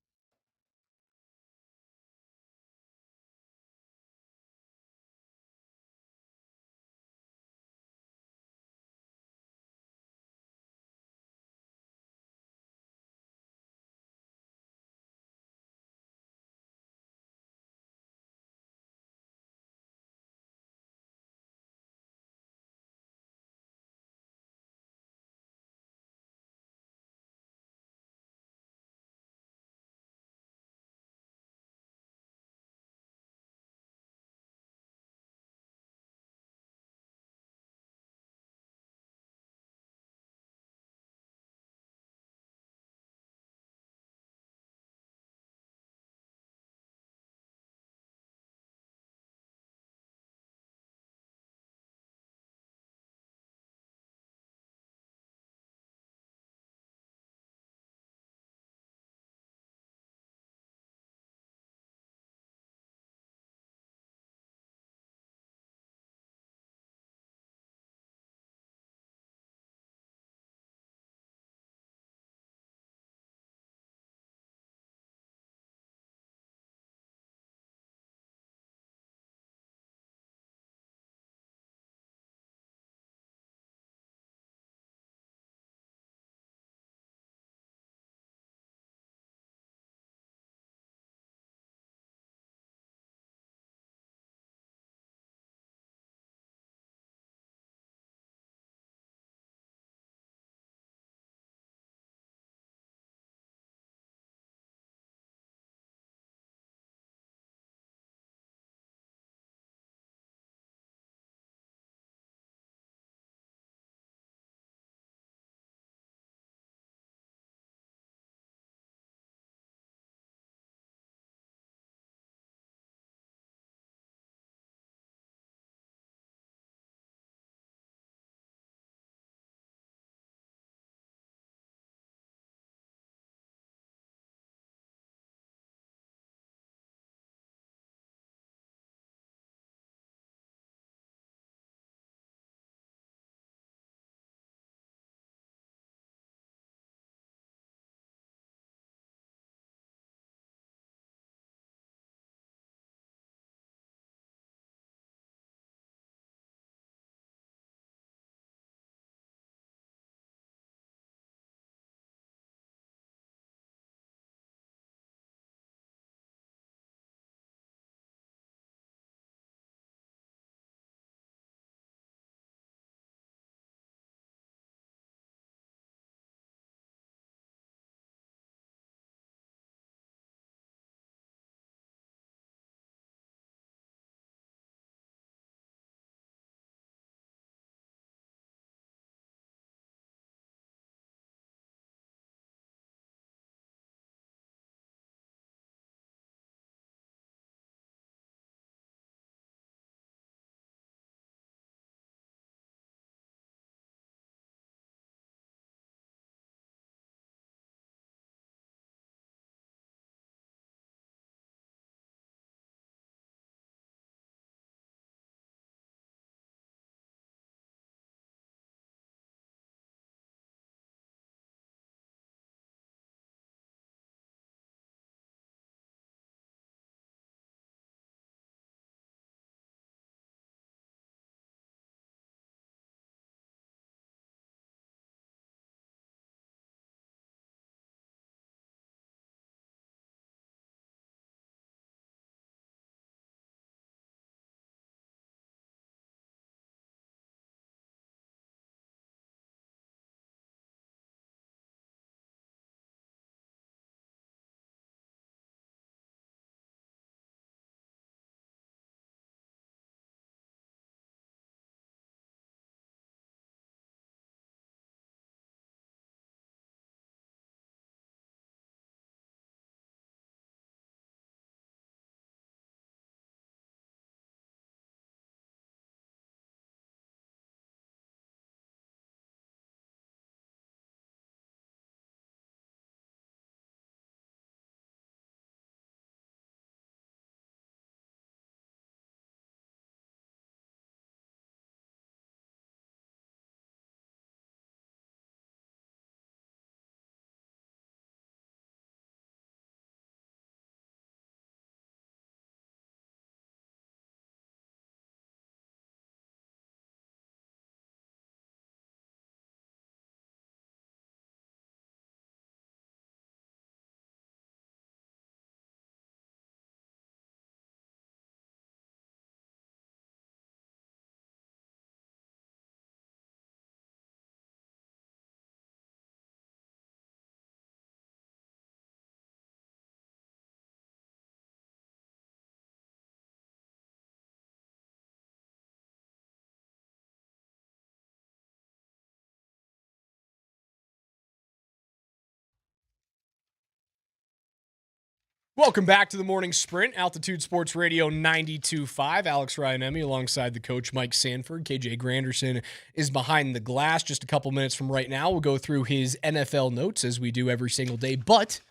Welcome back to the Morning Sprint, Altitude Sports Radio 92.5. Alex Ryan-Emmy alongside the coach Mike Sanford. KJ Granderson is behind the glass. Just a couple minutes from right now, we'll go through his NFL notes as we do every single day. But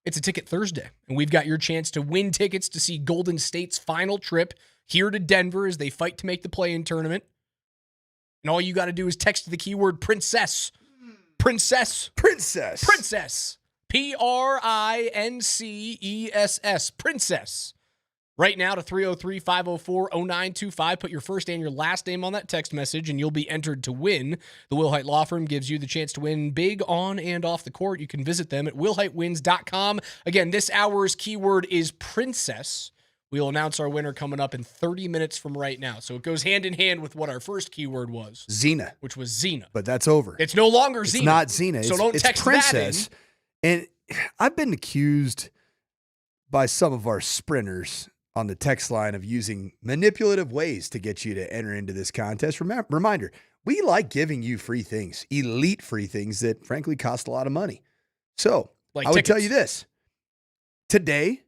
it's a Ticket Thursday, and we've got your chance to win tickets to see Golden State's final trip here to Denver as they fight to make the play-in tournament. And all you got to do is text the keyword Princess. Princess. Princess. Princess. Princess. Princess. Right now to 303-504-0925. Put your first and your last name on that text message, and you'll be entered to win. The Wilhite Law Firm gives you the chance to win big on and off the court. You can visit them at wilhitewins.com. Again, this hour's keyword is Princess. We'll announce our winner coming up in 30 minutes from right now. So it goes hand in hand with what our first keyword was. Xena. Which was Xena. But that's over. It's no longer It's Xena. not Xena. So don't text Princess. that in. And I've been accused by some of our sprinters on the text line of using manipulative ways to get you to enter into this contest. Reminder, we like giving you free things, elite free things that frankly cost a lot of money. So Like I would tickets. tell you this. Today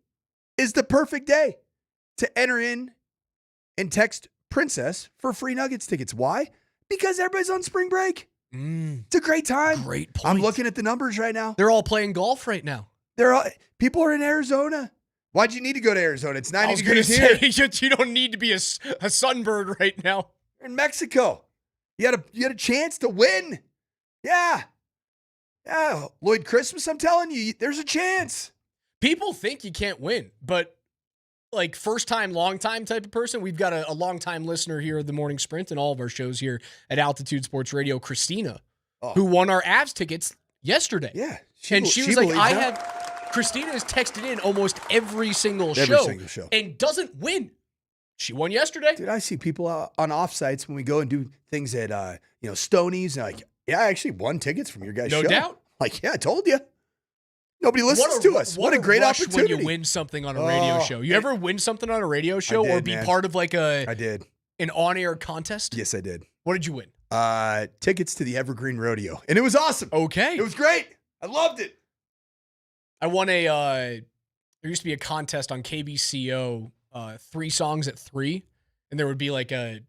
is the perfect day to enter in and text Princess for free Nuggets tickets. Why? Because everybody's on spring break. It's a great time. Great point. I'm looking at the numbers right now. They're all playing golf right now. People are in Arizona. Why'd you need to go to Arizona? It's 90 I was going to degrees here. say, you don't need to be a sunbird right now. You're in Mexico. You had a chance to win. Yeah. Lloyd Christmas, I'm telling you, there's a chance. People think you can't win, but like first time, long time type of person. We've got a long time listener here at the Morning Sprint and all of our shows here at Altitude Sports Radio, Christina, who won our Avs tickets yesterday. Yeah. She was like, Christina has texted in almost every single show and doesn't win. She won yesterday. Dude, I see people on offsites when we go and do things at Stoney's, and like, yeah, I actually won tickets from your guys' show. No doubt. Like, yeah, I told you. Nobody listens to us. What a great rush opportunity. when you win something on a radio show. You ever win something on a radio show or be part of like I did. An on-air contest? Yes, I did. What did you win? Tickets to the Evergreen Rodeo. And it was awesome. Okay. It was great. I loved it. I won there used to be a contest on KBCO, 3 songs at 3, and there would be like I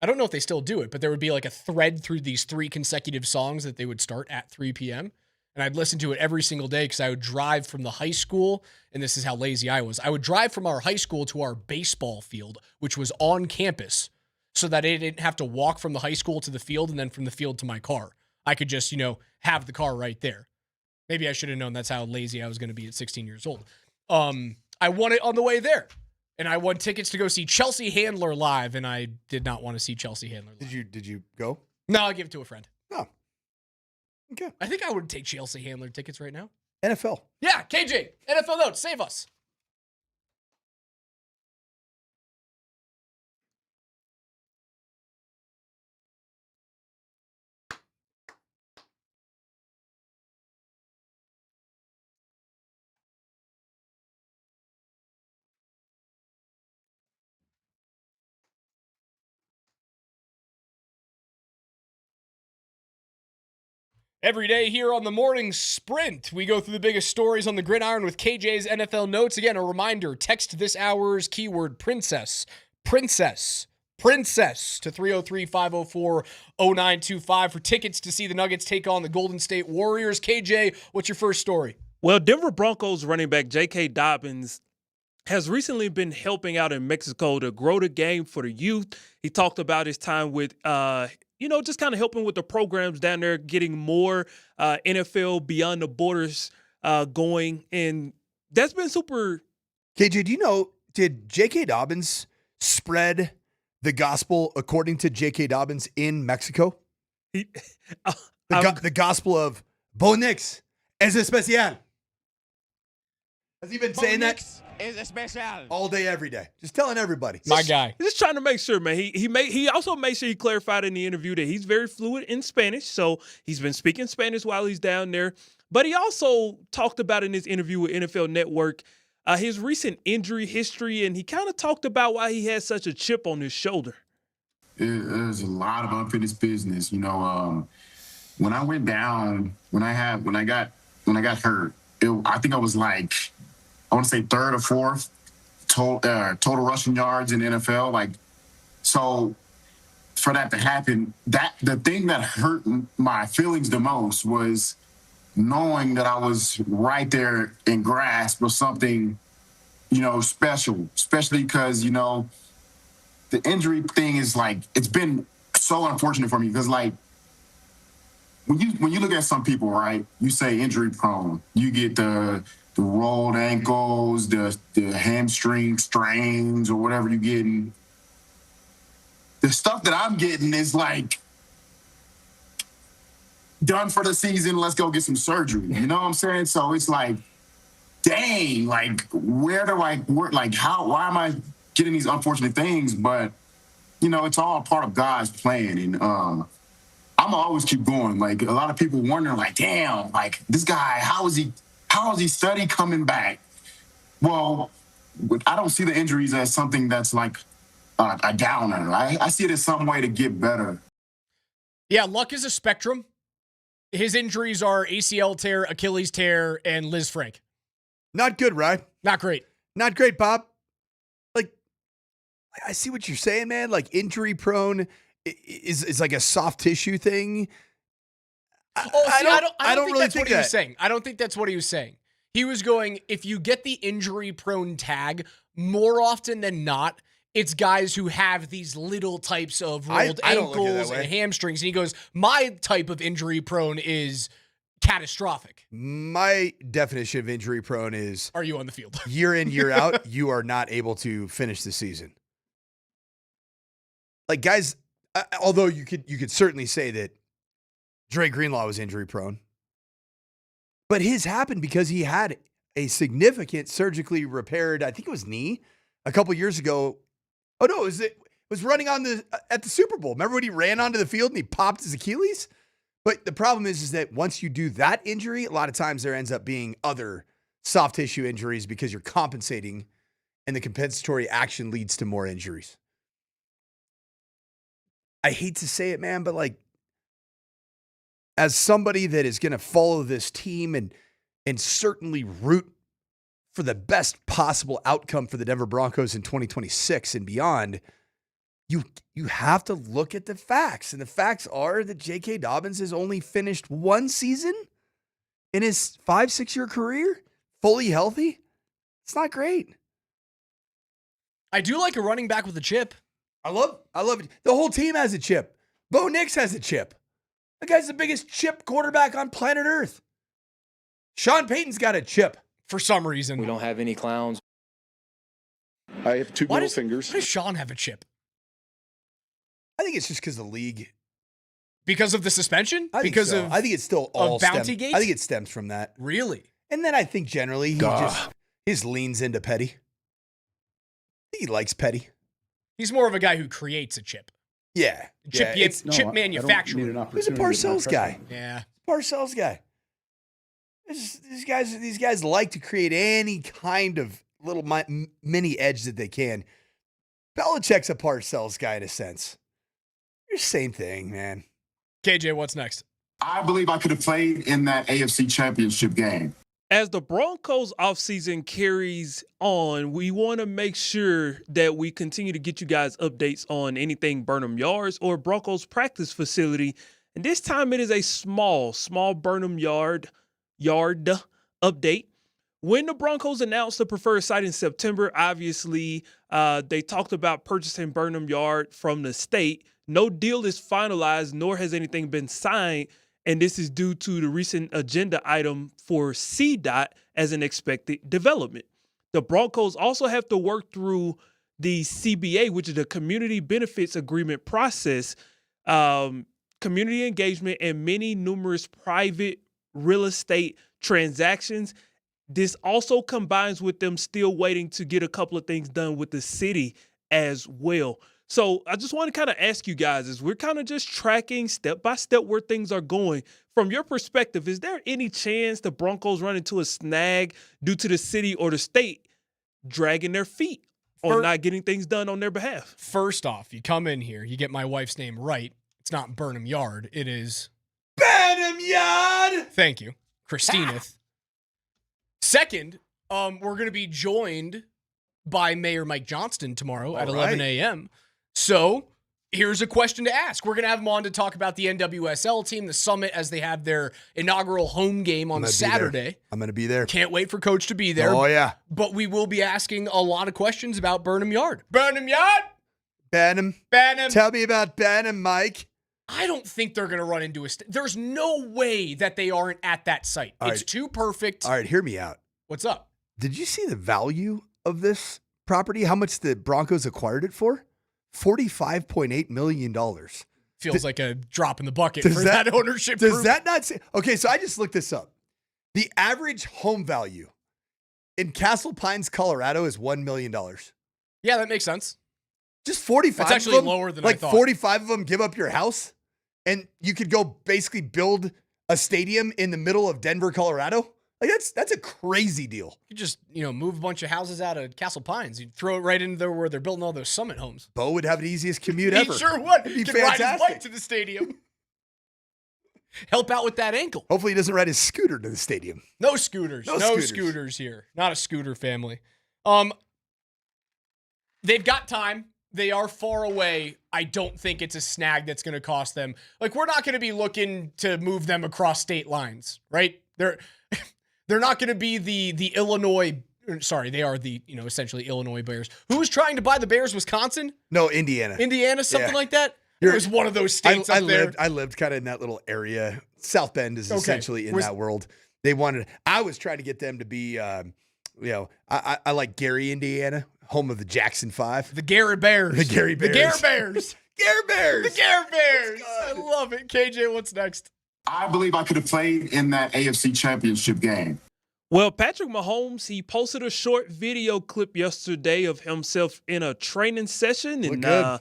don't know if they still do it, but there would be like a thread through these 3 consecutive songs that they would start at 3 p.m. And I'd listen to it every single day because I would drive from the high school, and this is how lazy I was. I would drive from our high school to our baseball field, which was on campus, so that I didn't have to walk from the high school to the field and then from the field to my car. I could just, have the car right there. Maybe I should have known that's how lazy I was going to be at 16 years old. I won it on the way there. And I won tickets to go see Chelsea Handler live, and I did not want to see Chelsea Handler live. Did you go? No, I'll give it to a friend. Oh. Okay. I think I would take Chelsea Handler tickets right now. NFL. Yeah, KJ, NFL notes, save us. Every day here on the Morning Sprint, we go through the biggest stories on the gridiron with KJ's NFL notes. Again, a reminder, text this hour's keyword Princess to 303-504-0925 for tickets to see the Nuggets take on the Golden State Warriors. KJ, what's your first story? Well, Denver Broncos running back J.K. Dobbins has recently been helping out in Mexico to grow the game for the youth. He talked about his time with just kind of helping with the programs down there, getting more NFL Beyond the Borders going. And that's been super. KJ, do you know, did J.K. Dobbins spread the gospel according to J.K. Dobbins in Mexico? The gospel of Bo Nix es especial. Has he been saying that? Es especial. All day, every day. Just telling everybody. My guy. Just trying to make sure, man. He also made sure he clarified in the interview that he's very fluent in Spanish. So he's been speaking Spanish while he's down there. But he also talked about in his interview with NFL Network his recent injury history, and he kind of talked about why he had such a chip on his shoulder. There's a lot of unfinished business. When I went down, when I got hurt, I think I was like I want to say third or fourth total rushing yards in the NFL. Like, so for that to happen, the thing that hurt my feelings the most was knowing that I was right there in grasp of something, special, especially because, the injury thing is like, it's been so unfortunate for me because, like, when you look at some people, right, you say injury prone, you get the rolled ankles, the hamstring strains or whatever you're getting. The stuff that I'm getting is like, done for the season, let's go get some surgery. You know what I'm saying? So it's like, dang, like, why am I getting these unfortunate things? But, it's all part of God's plan. And I'm gonna always keep going. Like, a lot of people wondering, like, damn, like, this guy, how is he steady coming back? Well, I don't see the injuries as something that's like a downer. I see it as some way to get better. Yeah, luck is a spectrum. His injuries are ACL tear, Achilles tear, and Liz Frank. Not good, right? Not great. Not great, Bob. Like, I see what you're saying, man. Like, injury prone is like a soft tissue thing. I don't really think that's what he was saying. I don't think that's what he was saying. He was going, if you get the injury prone tag, more often than not, it's guys who have these little types of rolled ankles and hamstrings. And he goes, my type of injury prone is catastrophic. My definition of injury prone is, are you on the field? Year in, year out, you are not able to finish the season. Like, guys, although you could certainly say that Dre Greenlaw was injury prone, but his happened because he had a significant surgically repaired, I think it was knee, a couple years ago. Oh no, it was running at the Super Bowl. Remember when he ran onto the field and he popped his Achilles? But the problem is that once you do that injury, a lot of times there ends up being other soft tissue injuries because you're compensating, and the compensatory action leads to more injuries. I hate to say it, man, but like, as somebody that is going to follow this team and certainly root for the best possible outcome for the Denver Broncos in 2026 and beyond, you have to look at the facts. And the facts are that J.K. Dobbins has only finished one season in his 5-6 year career, fully healthy. It's not great. I do like a running back with a chip. I love it. The whole team has a chip. Bo Nix has a chip. The guy's the biggest chip quarterback on planet Earth. Sean Payton's got a chip. For some reason. We don't have any clowns. I have two middle fingers. Why does Sean have a chip? I think it's just because of the league. Because of the suspension? I think it's still all Bounty Gate? I think it stems from that. Really? And then I think generally he just leans into petty. I think he likes petty. He's more of a guy who creates a chip. Yeah. Chip manufacturer. He's a Parcells guy. Yeah. Parcells guy. These guys like to create any kind of little mini edge that they can. Belichick's a Parcells guy in a sense. You're the same thing, man. KJ, what's next? I believe I could have played in that AFC Championship game. As the Broncos offseason carries on, we want to make sure that we continue to get you guys updates on anything Burnham Yards or Broncos practice facility. And this time it is a small Burnham Yard update. When the Broncos announced the preferred site in September, obviously they talked about purchasing Burnham Yard from the state. No deal is finalized, nor has anything been signed, and this is due to the recent agenda item for CDOT as an expected development. The Broncos also have to work through the CBA, which is the Community Benefits Agreement process, community engagement, and numerous private real estate transactions. This also combines with them still waiting to get a couple of things done with the city as well. So I just want to kind of ask you guys, as we're kind of just tracking step by step where things are going, from your perspective, is there any chance the Broncos run into a snag due to the city or the state dragging their feet on not getting things done on their behalf? First off, you come in here, you get my wife's name right. It's not Burnham Yard. It is Burnham Yard. Thank you, Christina. Second, We're going to be joined by Mayor Mike Johnston tomorrow at All 11 right. a.m. So here's a question to ask. We're going to have him on to talk about the NWSL team, the Summit, as they have their inaugural home game on Saturday. I'm going to be there. Can't wait for Coach to be there. Oh, yeah. But we will be asking a lot of questions about Burnham Yard. Burnham Yard? Burnham. Tell me about Burnham, Mike. I don't think they're going to run into there's no way that they aren't at that site. It's too perfect. All right, hear me out. What's up? Did you see the value of this property? How much the Broncos acquired it for? $45.8 million. Feels like a drop in the bucket for that ownership Does group. that not say? Okay, so I just looked this up. The average home value in Castle Pines, Colorado is $1 million. Yeah, that makes sense. Just 45 That's actually of them, lower than I like thought. 45 of them give up your house, and you could go basically build a stadium in the middle of Denver, Colorado. Like that's a crazy deal. You just, move a bunch of houses out of Castle Pines. You throw it right into there where they're building all those Summit homes. Bo would have the easiest commute He ever. sure would. It'd be Could ride his fantastic. bike to the stadium. Help out with that ankle. Hopefully he doesn't ride his scooter to the stadium. No scooters. No No scooters. scooters here. Not a scooter family. They've got time. They are far away. I don't think it's a snag that's going to cost them. Like, we're not going to be looking to move them across state lines, right? They're not going to be the Illinois. Sorry, they are the essentially Illinois Bears. Who was trying to buy the Bears? Wisconsin? No, Indiana. Indiana, something Yeah. like that. It was one of those states up there. I lived kind of in that little area. South Bend is Okay. essentially in that world. I was trying to get them to be, I like Gary, Indiana, home of the Jackson 5. The Gary Bears. The Gary Bears. The Gary Bears. Gary Bears. The Gary Bears. I love it. KJ, what's next? I believe I could have played in that AFC Championship game. Well, Patrick Mahomes, he posted a short video clip yesterday of himself in a training session. And good.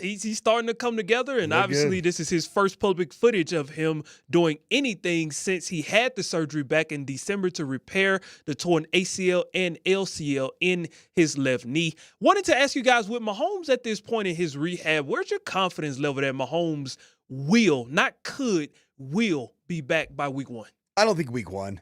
he's starting to come together. And Look obviously, good. this is his first public footage of him doing anything since he had the surgery back in December to repair the torn ACL and LCL in his left knee. Wanted to ask you guys, with Mahomes at this point in his rehab, where's your confidence level that Mahomes will be back by week 1? I don't think week 1.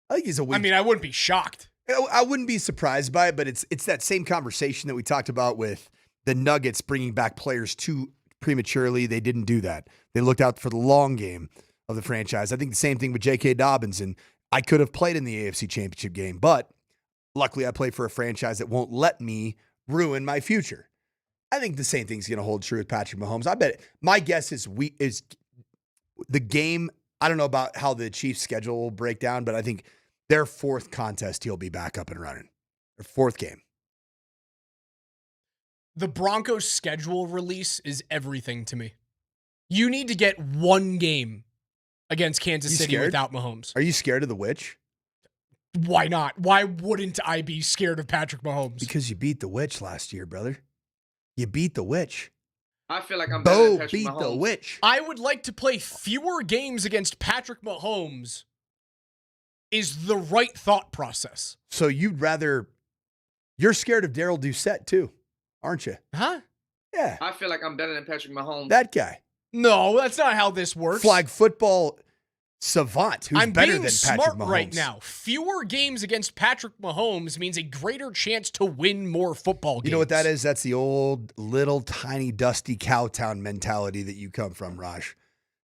I think he's a week. I mean, I wouldn't be shocked. I wouldn't be surprised by it, but it's that same conversation that we talked about with the Nuggets bringing back players too prematurely. They didn't do that. They looked out for the long game of the franchise. I think the same thing with J.K. Dobbins, and I could have played in the AFC Championship game, but luckily I play for a franchise that won't let me ruin my future. I think the same thing's going to hold true with Patrick Mahomes. I bet my guess is the game. I don't know about how the Chiefs' schedule will break down, but I think their 4th contest, he'll be back up and running. Their 4th game. The Broncos' schedule release is everything to me. You need to get one game against Kansas City scared? without Mahomes. Are you scared of the witch? Why not? Why wouldn't I be scared of Patrick Mahomes? Because you beat the witch last year, brother. You beat the witch. I feel like I'm better than Bo Patrick beat Mahomes. the witch. I would like to play fewer games against Patrick Mahomes is the right thought process. So you're scared of Daryl Doucette too, aren't you? Huh? Yeah. I feel like I'm better than Patrick Mahomes. That guy. No, that's not how this works. Flag football savant who's I'm better being than smart Patrick Mahomes. right now. Fewer games against Patrick Mahomes means a greater chance to win more football games. You know what that is? That's the old little tiny dusty cowtown mentality that you come from, Raj.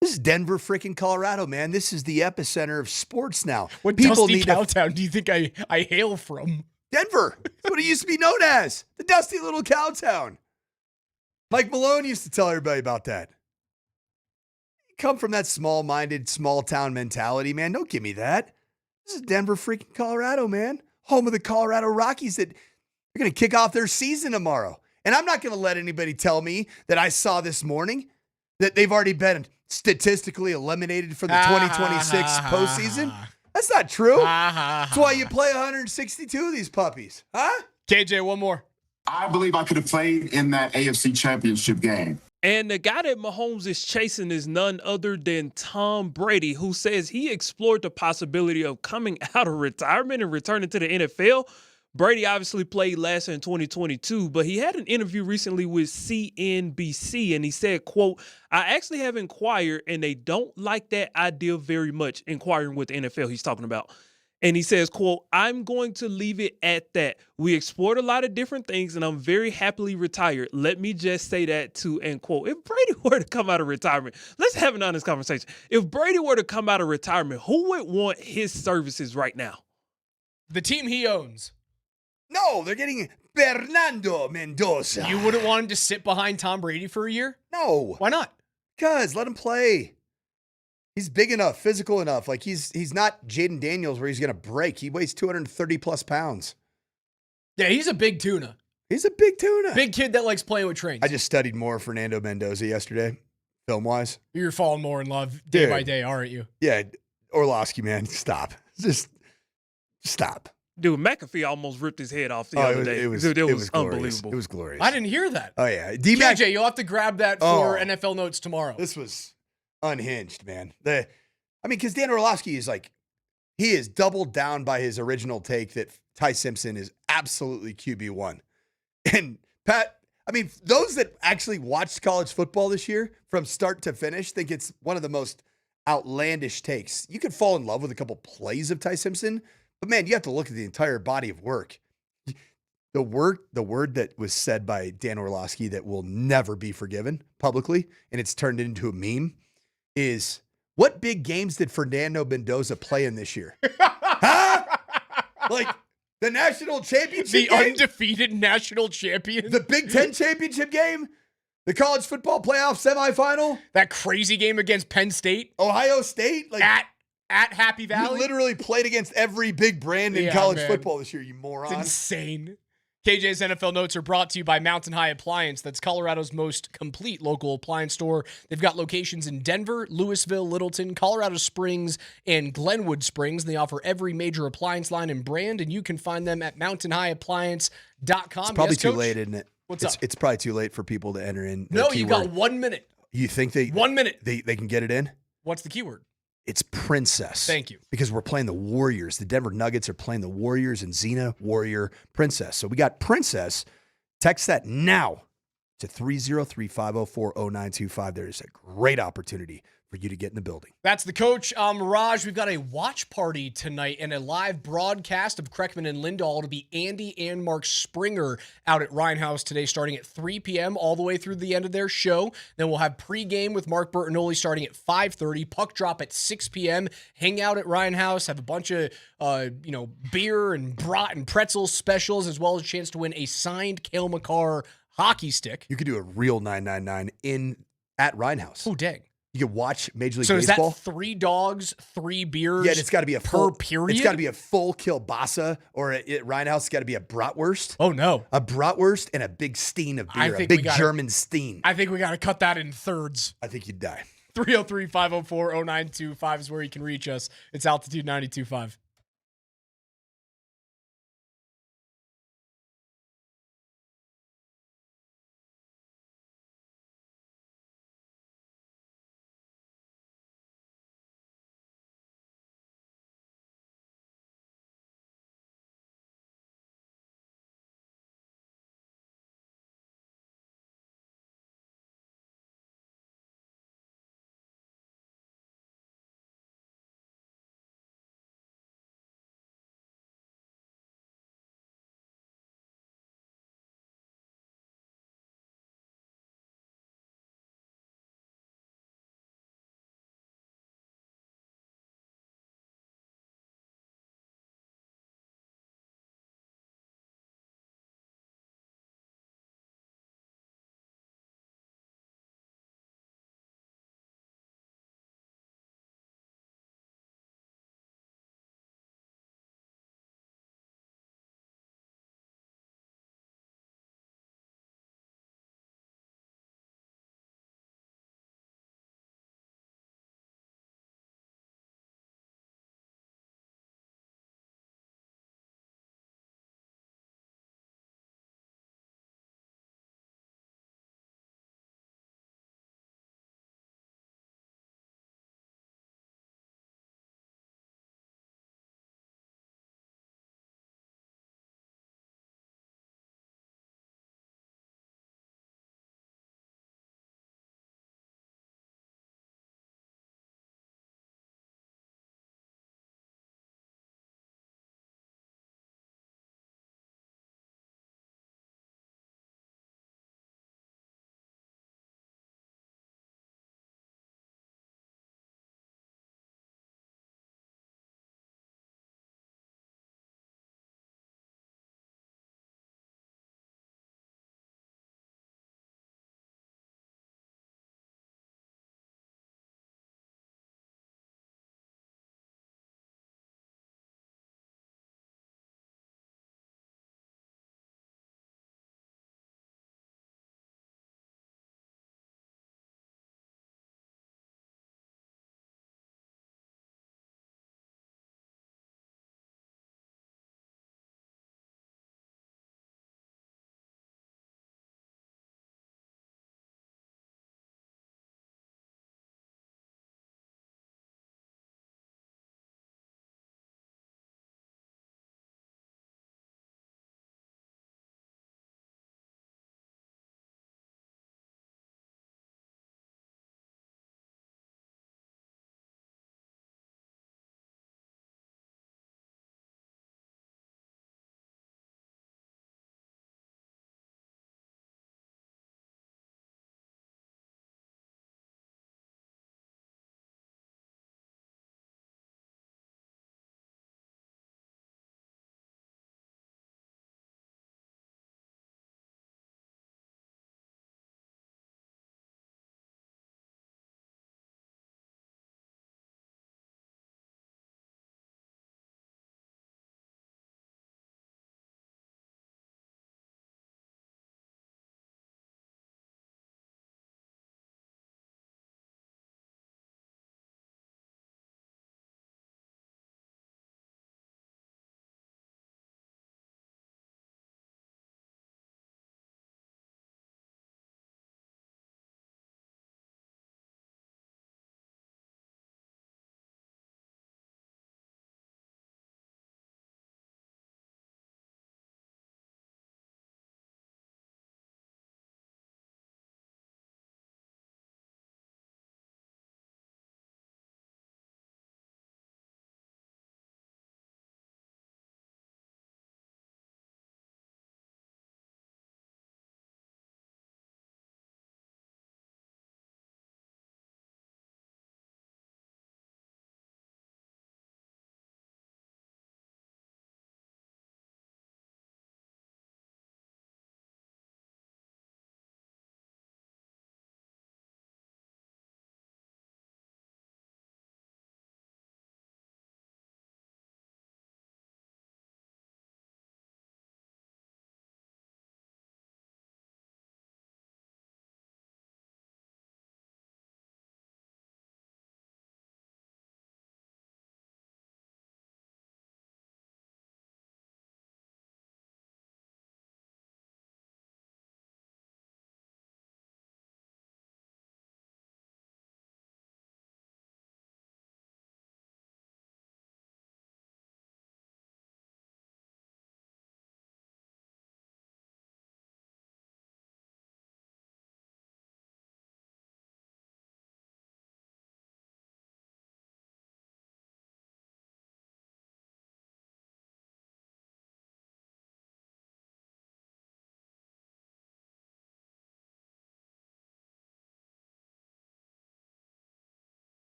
This is Denver freaking Colorado, man. This is the epicenter of sports now. What dusty cowtown do you think I hail from? Denver. That's what it used to be known as. The dusty little cowtown. Mike Malone used to tell everybody about that. You come from that small-minded, small-town mentality, man. Don't give me that. This is Denver freaking Colorado, man. Home of the Colorado Rockies that are going to kick off their season tomorrow. And I'm not going to let anybody tell me that I saw this morning that they've already been statistically eliminated for the 2026 postseason. That's not true. That's why you play 162 of these puppies. Huh? KJ, one more. I believe I could have played in that AFC Championship game. And the guy that Mahomes is chasing is none other than Tom Brady, who says he explored the possibility of coming out of retirement and returning to the NFL. Brady obviously played last in 2022, but he had an interview recently with CNBC, and he said, quote, "I actually have inquired, and they don't like that idea very much," inquiring with the NFL he's talking about. And he says, quote, "I'm going to leave it at that. We explored a lot of different things, and I'm very happily retired. Let me just say that too," end quote. If Brady were to come out of retirement, let's have an honest conversation. If Brady were to come out of retirement, who would want his services right now? The team he owns. No, they're getting Fernando Mendoza. You wouldn't want him to sit behind Tom Brady for a year? No. Why not? Because let him play. He's big enough, physical enough. Like he's not Jaden Daniels where he's going to break. He weighs 230 plus pounds. Yeah, he's a big tuna. He's a big tuna. Big kid that likes playing with trains. I just studied more Fernando Mendoza yesterday, film-wise. You're falling more in love day by day, aren't you? Yeah, Orlovsky, man, stop. Just stop. Dude, McAfee almost ripped his head off the other day. It was glorious. unbelievable. It was glorious. I didn't hear that. Oh, yeah. DMac, KJ, you'll have to grab that for NFL notes tomorrow. This was unhinged, man. Because Dan Orlovsky is he is doubled down by his original take that Ty Simpson is absolutely QB1. And Pat, those that actually watched college football this year from start to finish think it's one of the most outlandish takes. You could fall in love with a couple plays of Ty Simpson, but man, you have to look at the entire body of work. The word that was said by Dan Orlovsky that will never be forgiven publicly, and it's turned into a meme, is what big games did Fernando Mendoza play in this year? Huh? Like the national championship The game? undefeated national champion? The Big Ten championship game? The college football playoff semifinal? That crazy game against Penn State? Ohio State? At Happy Valley? You literally played against every big brand in college football this year, you moron. It's insane. KJ's NFL Notes are brought to you by Mountain High Appliance. That's Colorado's most complete local appliance store. They've got locations in Denver, Louisville, Littleton, Colorado Springs, and Glenwood Springs. They offer every major appliance line and brand, and you can find them at mountainhighappliance.com. It's probably too late, isn't it? What's up? It's probably too late for people to enter in. No, you got 1 minute. You think 1 minute. They can get it in? What's the keyword? It's princess. Thank you. Because we're playing the Warriors. The Denver Nuggets are playing the Warriors, and Xena, Warrior, Princess. So we got princess. Text that now to 303-504-0925. There is a great opportunity for you to get in the building. That's the coach. Mirage, we've got a watch party tonight and a live broadcast of Kreckman and Lindahl. It'll be Andy and Mark Springer out at Ryan House today starting at 3 p.m. all the way through the end of their show. Then we'll have pregame with Mark Bertinoli starting at 5:30. Puck drop at 6 p.m. Hang out at Ryan House. Have a bunch of beer and brat and pretzel specials, as well as a chance to win a signed Cale Makar hockey stick. You could do a real 999 at Ryan House. Oh, dang. You can watch Major League So Baseball. is that 3 dogs, 3 beers? Yeah, and it's got to be a per full period. It's got to be a full kielbasa, or at Ryan House, it's got to be a bratwurst. Oh no, a bratwurst and a big steen of beer, a big German steen. I think we got to cut that in thirds. I think you'd die. 303-504-0925 is where you can reach us. It's Altitude 92.5.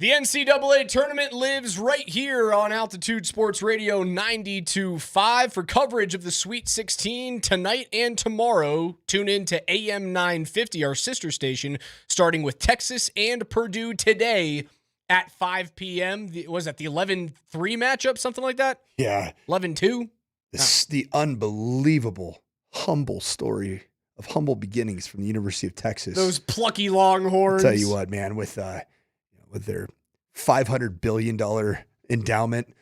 The NCAA tournament lives right here on Altitude Sports Radio 92.5. For coverage of the Sweet 16 tonight and tomorrow, tune in to AM 950, our sister station, starting with Texas and Purdue today at 5 p.m. Was that the 11-3 matchup, something like that? Yeah. 11-2? The unbelievable, humble story of humble beginnings from the University of Texas. Those plucky Longhorns. I'll tell you what, man, with their $500 billion endowment.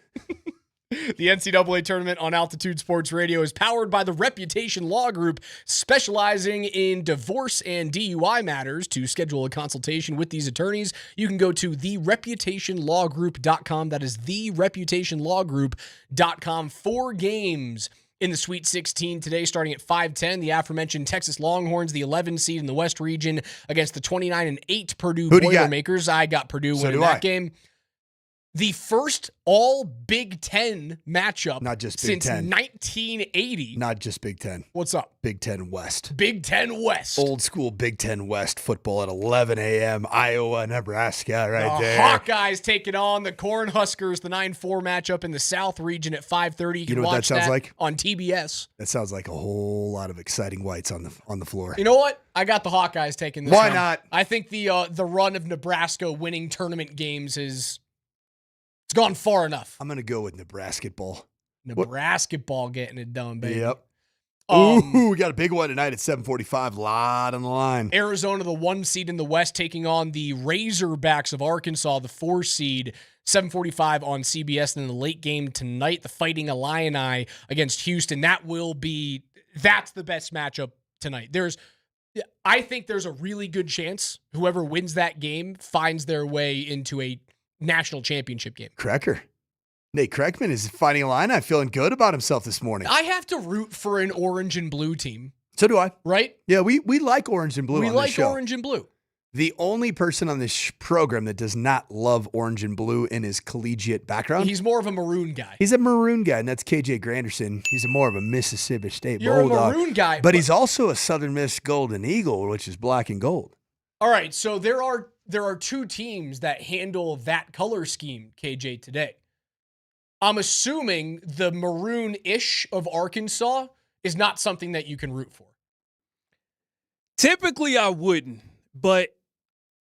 The NCAA tournament on Altitude Sports Radio is powered by the Reputation Law Group, specializing in divorce and DUI matters. To schedule a consultation with these attorneys, you can go to thereputationlawgroup.com. That is thereputationlawgroup.com. 4 games in the Sweet 16 today, starting at 5:10. The aforementioned Texas Longhorns, the 11 seed in the West region, against the 29-8 Purdue Boilermakers. I got Purdue winning that game. The first all Big Ten matchup since 1980. Not just Big Ten. What's up? Big Ten West. Big Ten West. Old school Big Ten West football at 11 a.m. Iowa, Nebraska, right the there. Hawkeyes taking on the Cornhuskers, the 9-4 matchup in the South region at 5:30. You know what that sounds like? On TBS. That sounds like a whole lot of exciting whites on the floor. You know what? I got the Hawkeyes taking this Why one. not? I think the run of Nebraska winning tournament games it's gone far enough. I'm going to go with Nebraska ball. Nebraska ball getting it done, baby. Yep. Ooh, we got a big one tonight at 7:45. Lot on the line. Arizona, the 1 seed in the West, taking on the Razorbacks of Arkansas, the 4 seed. 7:45 on CBS. And then the late game tonight, the Fighting Illini against Houston. That's the best matchup tonight. I think there's a really good chance whoever wins that game finds their way into a national championship game. Nate Kreckman is Fighting Illini, feeling good about himself this morning. I have to root for an orange and blue team. So do I. Right? Yeah, we like orange and blue on this show. We like orange and blue. The only person on this program that does not love orange and blue in his collegiate background. He's more of a maroon guy. He's a maroon guy, and that's KJ Granderson. He's more of a Mississippi State You're Bulldog. a maroon guy. But he's also a Southern Miss Golden Eagle, which is black and gold. All right, so there are 2 teams that handle that color scheme, KJ, today. I'm assuming the maroon-ish of Arkansas is not something that you can root for. Typically, I wouldn't, but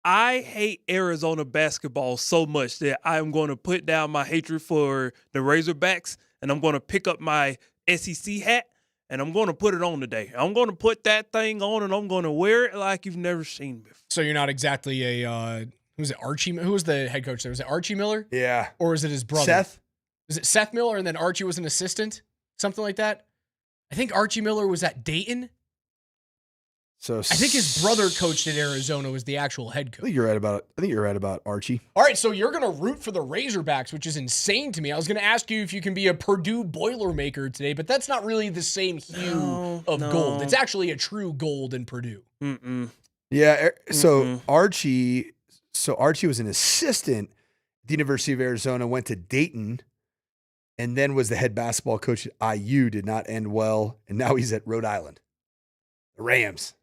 I hate Arizona basketball so much that I'm going to put down my hatred for the Razorbacks, and I'm going to pick up my SEC hat, and I'm going to put it on today. I'm going to put that thing on, and I'm going to wear it like you've never seen before. So you're not exactly a who was it? Archie? Who was the head coach there? Was it Archie Miller? Yeah. Or was it his brother? Seth? Was it Seth Miller and then Archie was an assistant? Something like that? I think Archie Miller was at Dayton. So I think his brother coached at Arizona, was the actual head coach. I think you're right about Archie. All right, so you're going to root for the Razorbacks, which is insane to me. I was going to ask you if you can be a Purdue Boilermaker today, but that's not really the same hue of gold. It's actually a true gold in Purdue. Yeah, so Archie was an assistant at the University of Arizona, went to Dayton, and then was the head basketball coach at IU, did not end well, and now he's at Rhode Island. The Rams.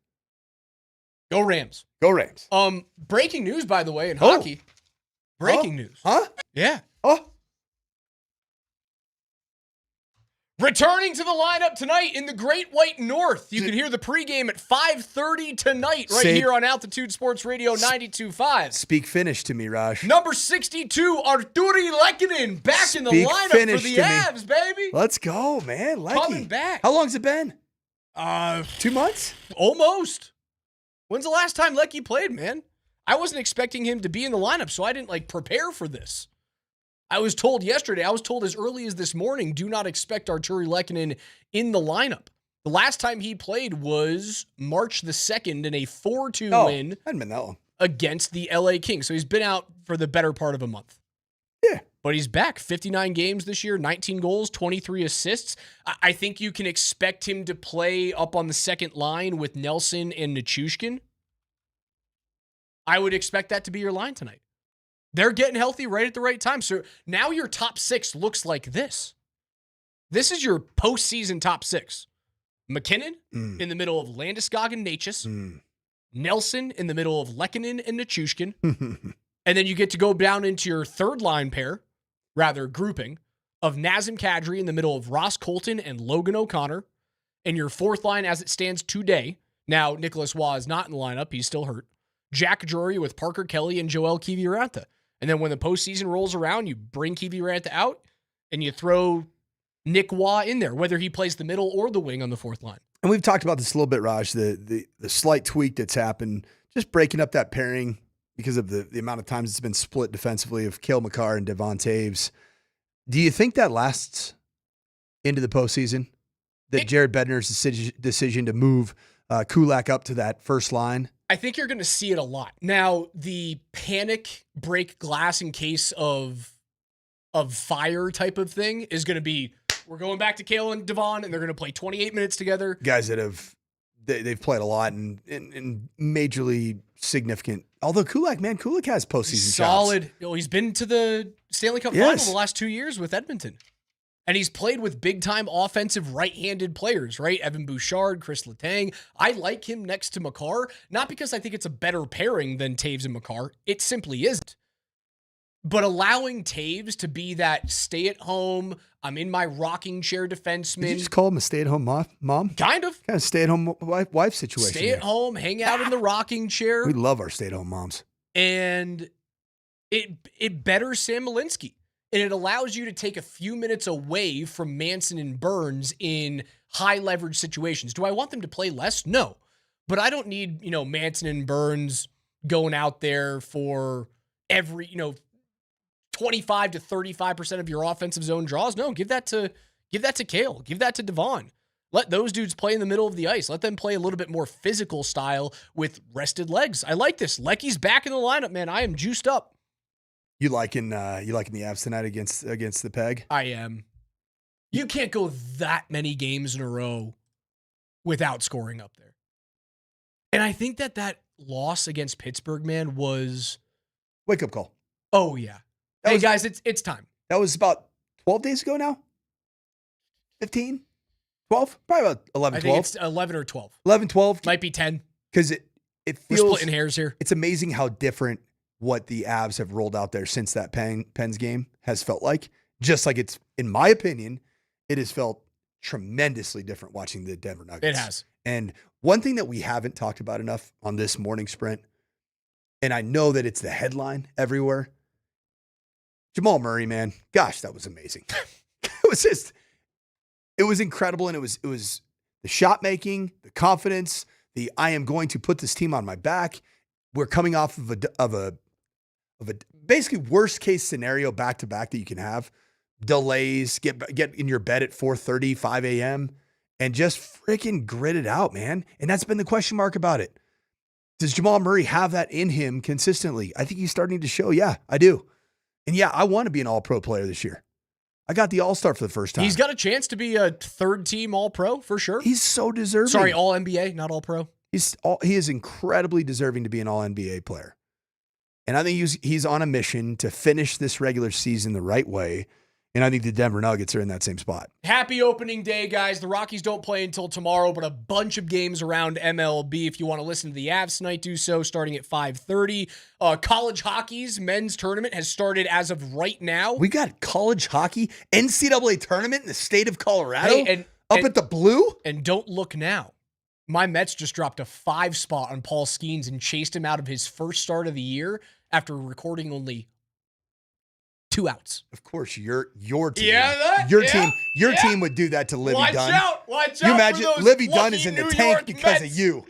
Go Rams. Go Rams. Breaking news, by the way, in hockey. Breaking news. Huh? Yeah. Oh. Returning to the lineup tonight in the Great White North. You can hear the pregame at 5:30 tonight here on Altitude Sports Radio 92.5. Speak Finnish to me, Raj. Number 62, Arturi Lekkinen, back in the lineup for the Avs, baby. Let's go, man. Lecky. Coming back. How long's it been? 2 months? Almost. When's the last time Lecky played, man? I wasn't expecting him to be in the lineup, so I didn't prepare for this. I was told yesterday, I was told as early as this morning, do not expect Arturi Lekkinen in the lineup. The last time he played was March the 2nd in a 4-2 win hadn't been that long. Against the LA Kings. So he's been out for the better part of a month. Yeah. But he's back. 59 games this year, 19 goals, 23 assists. I think you can expect him to play up on the second line with Nelson and Nichushkin. I would expect that to be your line tonight. They're getting healthy right at the right time. So now your top 6 looks like this. This is your postseason top 6. McKinnon in the middle of Landeskog and Natchez. Nelson in the middle of Lekkinen and Nichushkin. And then you get to go down into your third line pair, rather grouping, of Nazem Kadri in the middle of Ross Colton and Logan O'Connor. And your fourth line as it stands today. Now, Nicholas Waugh is not in the lineup. He's still hurt. Jack Drury with Parker Kelly and Joel Kiviranta. And then when the postseason rolls around, you bring Kiviranta out and you throw Nick Waugh in there, whether he plays the middle or the wing on the fourth line. And we've talked about this a little bit, Raj, the slight tweak that's happened, just breaking up that pairing because of the amount of times it's been split defensively of Cale Makar and Devon Taves. Do you think that lasts into the postseason? That Jared Bednar's decision to move Kulak up to that first line? I think you're going to see it a lot. Now, the panic break glass in case of fire type of thing is going to be, we're going back to Cale and Devon, and they're going to play 28 minutes together. Guys that they've played a lot and majorly significant. Although Kulak has postseason solid. chops. Oh, he's been to the Stanley Cup final the last 2 years with Edmonton. And he's played with big-time offensive right-handed players, right? Evan Bouchard, Chris Letang. I like him next to Makar, not because I think it's a better pairing than Taves and Makar. It simply isn't. But allowing Taves to be that stay-at-home, I'm in my rocking chair defenseman. Did you just call him a stay-at-home mom? Kind of stay-at-home wife situation. Stay at home, hang out in the rocking chair. We love our stay-at-home moms. And it betters Sam Malinsky. And it allows you to take a few minutes away from Manson and Burns in high leverage situations. Do I want them to play less? No. But I don't need, Manson and Burns going out there for every, 25 to 35% of your offensive zone draws. No, give that to Cale. Give that to Devon. Let those dudes play in the middle of the ice. Let them play a little bit more physical style with rested legs. I like this. Lecky's back in the lineup, man. I am juiced up. You liking the Avs tonight against the Peg? I am. You can't go that many games in a row without scoring up there. And I think that loss against Pittsburgh, man, was wake-up call. Oh, yeah. Guys, it's time. That was about 12 days ago now? 15? 12? Probably about 11, 12. I think it's 11 or 12. 11, 12. Might be 10. Because it feels... We're splitting hairs here. It's amazing how different what the Avs have rolled out there since that Pens game has felt like. Just like it's, in my opinion, it has felt tremendously different watching the Denver Nuggets. It has. And one thing that we haven't talked about enough on this morning sprint, and I know that it's the headline everywhere, Jamal Murray, man, gosh, that was amazing. It was incredible. And it was the shot making, the confidence, I am going to put this team on my back. We're coming off of a basically worst case scenario back to back that you can have. Delays, get in your bed at 4:30, 5 a.m. and just freaking grit it out, man. And that's been the question mark about it. Does Jamal Murray have that in him consistently? I think he's starting to show, yeah, I do. And yeah, I want to be an all-pro player this year. I got the all-star for the first time. He's got a chance to be a third-team all-pro for sure. He's so deserving. Sorry, all-NBA, not all-pro. He is incredibly deserving to be an all-NBA player. And I think he's on a mission to finish this regular season the right way. And I think the Denver Nuggets are in that same spot. Happy opening day, guys. The Rockies don't play until tomorrow, but a bunch of games around MLB. If you want to listen to the Avs tonight, do so starting at 5:30. College hockey's men's tournament has started as of right now. We got college hockey, NCAA tournament in the state of Colorado, at the Blue. And don't look now. My Mets just dropped a 5 spot on Paul Skeens and chased him out of his first start of the year after recording only 2 outs. Of course, your team. Yeah, your team would do that to Livy Dunn. Watch out! You imagine for those Livy Dunn is in the New tank York because Mets. of you.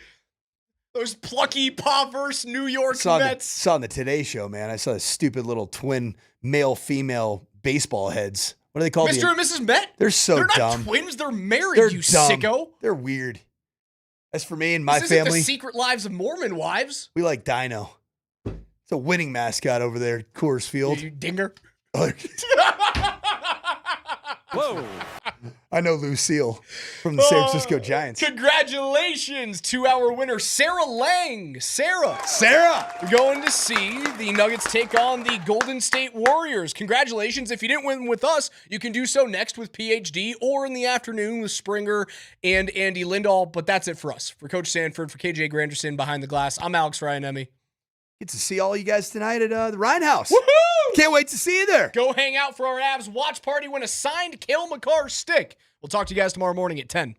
Those plucky perverse New York Mets. Saw on the Today Show, man. I saw the stupid little twin male-female baseball heads. What are they called? Mr. and Mrs. Met? They're so They're dumb. not twins. They're married, They're you dumb. sicko. They're weird. As for me and my This isn't family, the Secret Lives of Mormon Wives. we like Dino. It's a winning mascot over there at Coors Field. You dinger. Whoa. I know Lucille from the San Francisco Giants. Congratulations to our winner, Sarah Lang. Sarah. Going to see the Nuggets take on the Golden State Warriors. Congratulations. If you didn't win with us, you can do so next with PhD or in the afternoon with Springer and Andy Lindahl. But that's it for us. For Coach Sanford, for KJ Granderson behind the glass, I'm Alex Ryanemi. Get to see all you guys tonight at the Ryan House. Woohoo! Can't wait to see you there. Go hang out for our Avs watch party, win a signed Cale Makar stick. We'll talk to you guys tomorrow morning at 10.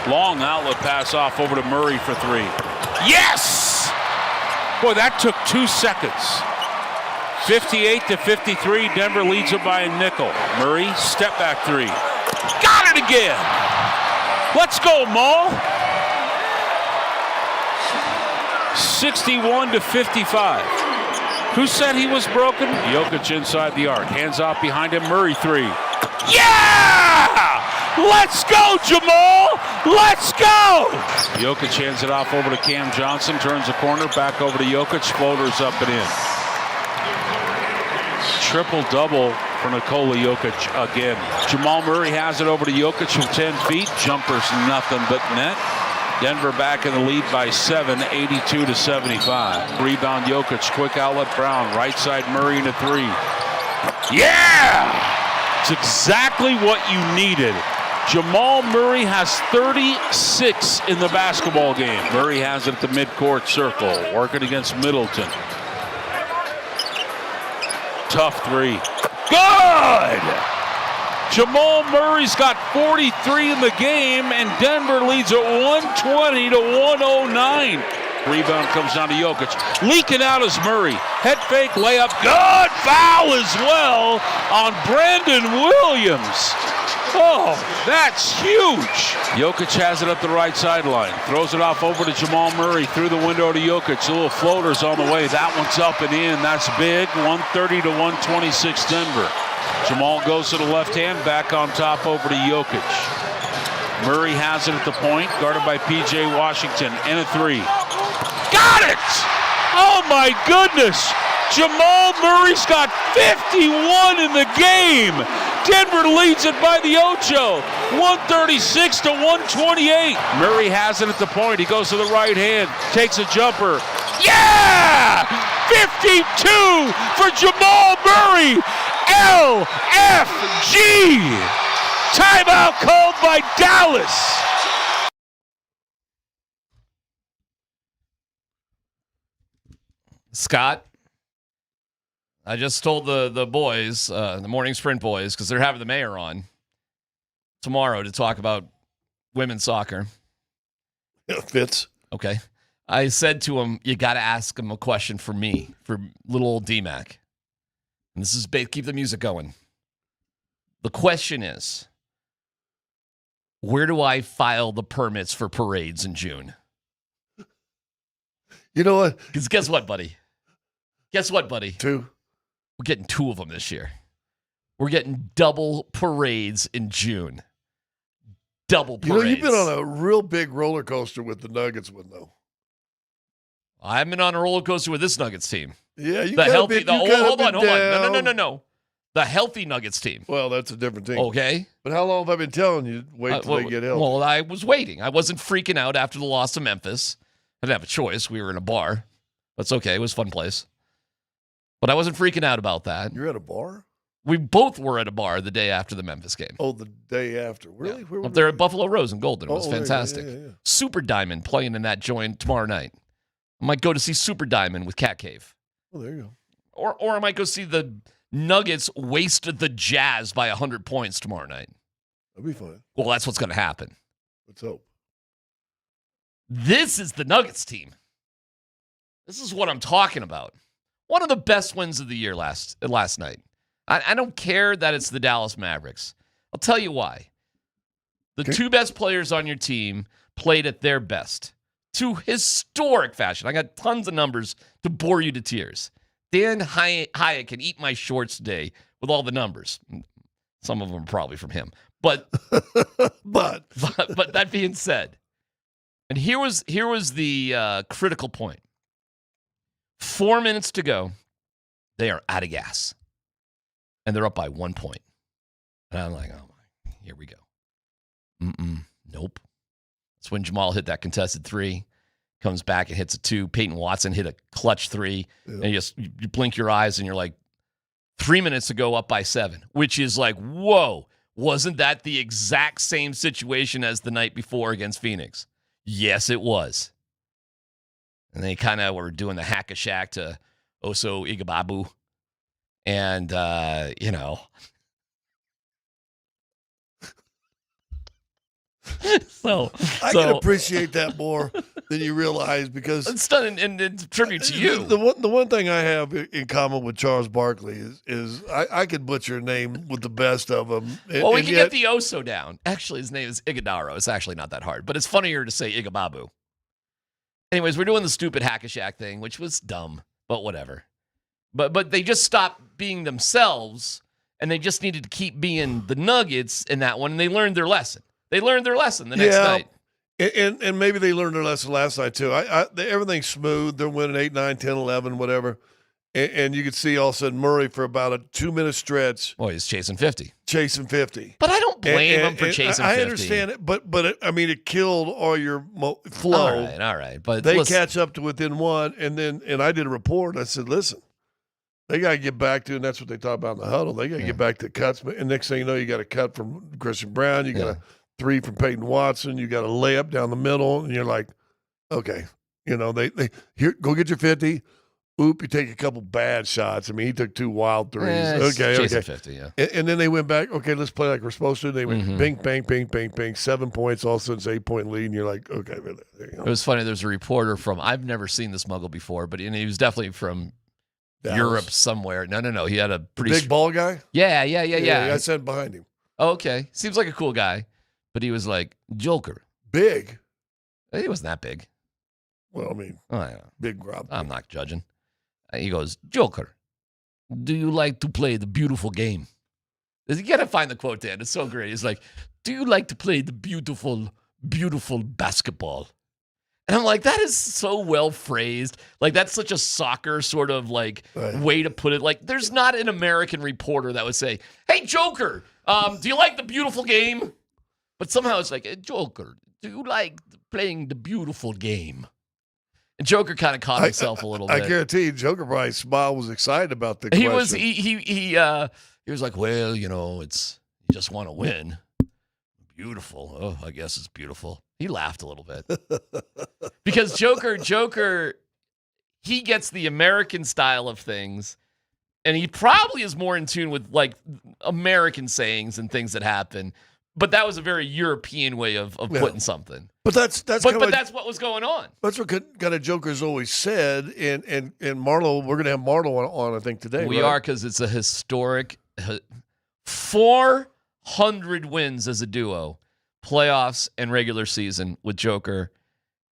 Long outlet pass off over to Murray for three. Yes! Boy, that took 2 seconds. 58-53, Denver leads it by a nickel. Murray, step back three. Got it again! Let's go, Maul! 61-55. Who said he was broken? Jokic inside the arc. Hands off behind him. Murray three. Yeah! Let's go, Jamal! Let's go! Jokic hands it off over to Cam Johnson. Turns the corner. Back over to Jokic. Floaters up and in. Triple-double for Nikola Jokic again. Jamal Murray has it over to Jokic from 10 feet. Jumper's nothing but net. Denver back in the lead by 7, 82-75. Rebound Jokic, quick outlet Brown. Right side Murray into three. Yeah! It's exactly what you needed. Jamal Murray has 36 in the basketball game. Murray has it at the midcourt circle, working against Middleton. Tough three. Good! Jamal Murray's got 43 in the game, and Denver leads at 120-109. Rebound comes down to Jokic. Leaking out is Murray. Head fake, layup. Good foul as well on Brandon Williams. Oh, that's huge. Jokic has it up the right sideline. Throws it off over to Jamal Murray through the window to Jokic. A little floaters on the way. That one's up and in. That's big. 130-126 Denver. Jamal goes to the left hand. Back on top over to Jokic. Murray has it at the point. Guarded by P.J. Washington. And a three. Got it! Oh, my goodness. Jamal Murray's got 51 in the game. Denver leads it by the ocho, 136-128. Murray has it at the point. He goes to the right hand, takes a jumper. Yeah! 52 for Jamal Murray. LFG. Timeout called by Dallas. Scott, I just told the boys, the morning sprint boys, because they're having the mayor on tomorrow to talk about women's soccer. Fits. Okay. I said to him, you got to ask him a question for me, for little old DMac. And this is keep the music going. The question is, where do I file the permits for parades in June? You know what? Because guess what, buddy? Two. We're getting 2 of them this year. We're getting double parades in June. Double parades. You know, you've been on a real big roller coaster with the Nuggets one, though. I've been on a roller coaster with this Nuggets team. Yeah, you the healthy. Been, hold on. No. The healthy Nuggets team. Well, that's a different thing. Okay. But how long have I been telling you? Wait till they get healthy. Well, I was waiting. I wasn't freaking out after the loss to Memphis. I didn't have a choice. We were in a bar. That's okay. It was a fun place. But I wasn't freaking out about that. You're at a bar? We both were at a bar the day after the Memphis game. Oh, the day after. Really? Yeah. Up there at Buffalo Rose in Golden. It was fantastic. Yeah. Super Diamond playing in that joint tomorrow night. I might go to see Super Diamond with Cat Cave. Oh, there you go. Or I might go see the Nuggets waste the Jazz by 100 points tomorrow night. That'll be fun. Well, that's what's going to happen. Let's hope. This is the Nuggets team. This is what I'm talking about. One of the best wins of the year last night. I don't care that it's the Dallas Mavericks. I'll tell you why. The 2 best players on your team played at their best. To historic fashion. I got tons of numbers to bore you to tears. Dan Hyatt can eat my shorts today with all the numbers. Some of them are probably from him. But but that being said, and here was the critical point. 4 minutes to go. They are out of gas. And they're up by 1 point. And I'm like, oh, here we go. Nope. That's when Jamal hit that contested 3. Comes back and hits a 2. Peyton Watson hit a clutch 3. Yeah. And you blink your eyes and you're like, 3 minutes to go up by 7. Which is like, whoa. Wasn't that the exact same situation as the night before against Phoenix? Yes, it was. And they kind of were doing the hack-a-shack to Oso Igbabu. And, I can appreciate that more than you realize because it's done in tribute to you. The one thing I have in common with Charles Barkley is I could butcher a name with the best of them. Well, we can get the Oso down. Actually, his name is Iguodaro. It's actually not that hard, but it's funnier to say Igababu. Anyways, we're doing the stupid hack-a-shack thing, which was dumb, but whatever. But they just stopped being themselves, and they just needed to keep being the Nuggets in that one, and they learned their lesson. They learned their lesson the next night. And maybe they learned their lesson last night, too. Everything's smooth. They're winning 8, 9, 10, 11, whatever. And you could see all of a sudden Murray for about a 2-minute stretch. Well, he's chasing 50. But I don't blame him for chasing 50. I understand it, but it killed all your flow. All right. But they catch up to within one, and I did a report. I said, listen, they got to get back to, and that's what they talk about in the huddle. They got to get back to cuts. And next thing you know, you got a cut from Christian Brown. You got a 3 from Peyton Watson. You got a layup down the middle, and you're like, okay, they here, go get your 50. Oop, you take a couple bad shots. I mean, he took 2 wild threes. Okay. 50, yeah. And then they went back, okay, let's play like we're supposed to. They went bing, bang, bing, bang, bang, 7 points, all of a sudden it's 8-point lead, and you're like, okay. There you go. It was funny. There's a reporter from, I've never seen this Muggle before, but he was definitely from Dallas. Europe somewhere. No. He had a pretty... The big ball guy? Yeah. I sat behind him. Oh, okay. Seems like a cool guy, but he was like, Joker. Big? He wasn't that big. Well, I mean, big grub. I'm not judging. He goes, Joker, do you like to play the beautiful game? You got to find the quote, Dan. It's so great. He's like, do you like to play the beautiful, beautiful basketball? And I'm like, that is so well phrased. Like, that's such a soccer sort of like way to put it. Like, there's not an American reporter that would say, hey, Joker, do you like the beautiful game? But somehow it's like, hey, Joker, do you like playing the beautiful game? And Joker kind of caught himself a little bit. I guarantee you, Joker probably smiled, was excited about the question. He was like, well, it's you just want to win. Beautiful. Oh, I guess it's beautiful. He laughed a little bit. Because Joker, he gets the American style of things, and he probably is more in tune with like American sayings and things that happen. But that was a very European way of putting something. But that's what was going on. That's what kind of Joker's always said. And Marlo, we're going to have Marlo on I think, today. We are, because it's a historic 400 wins as a duo, playoffs and regular season with Joker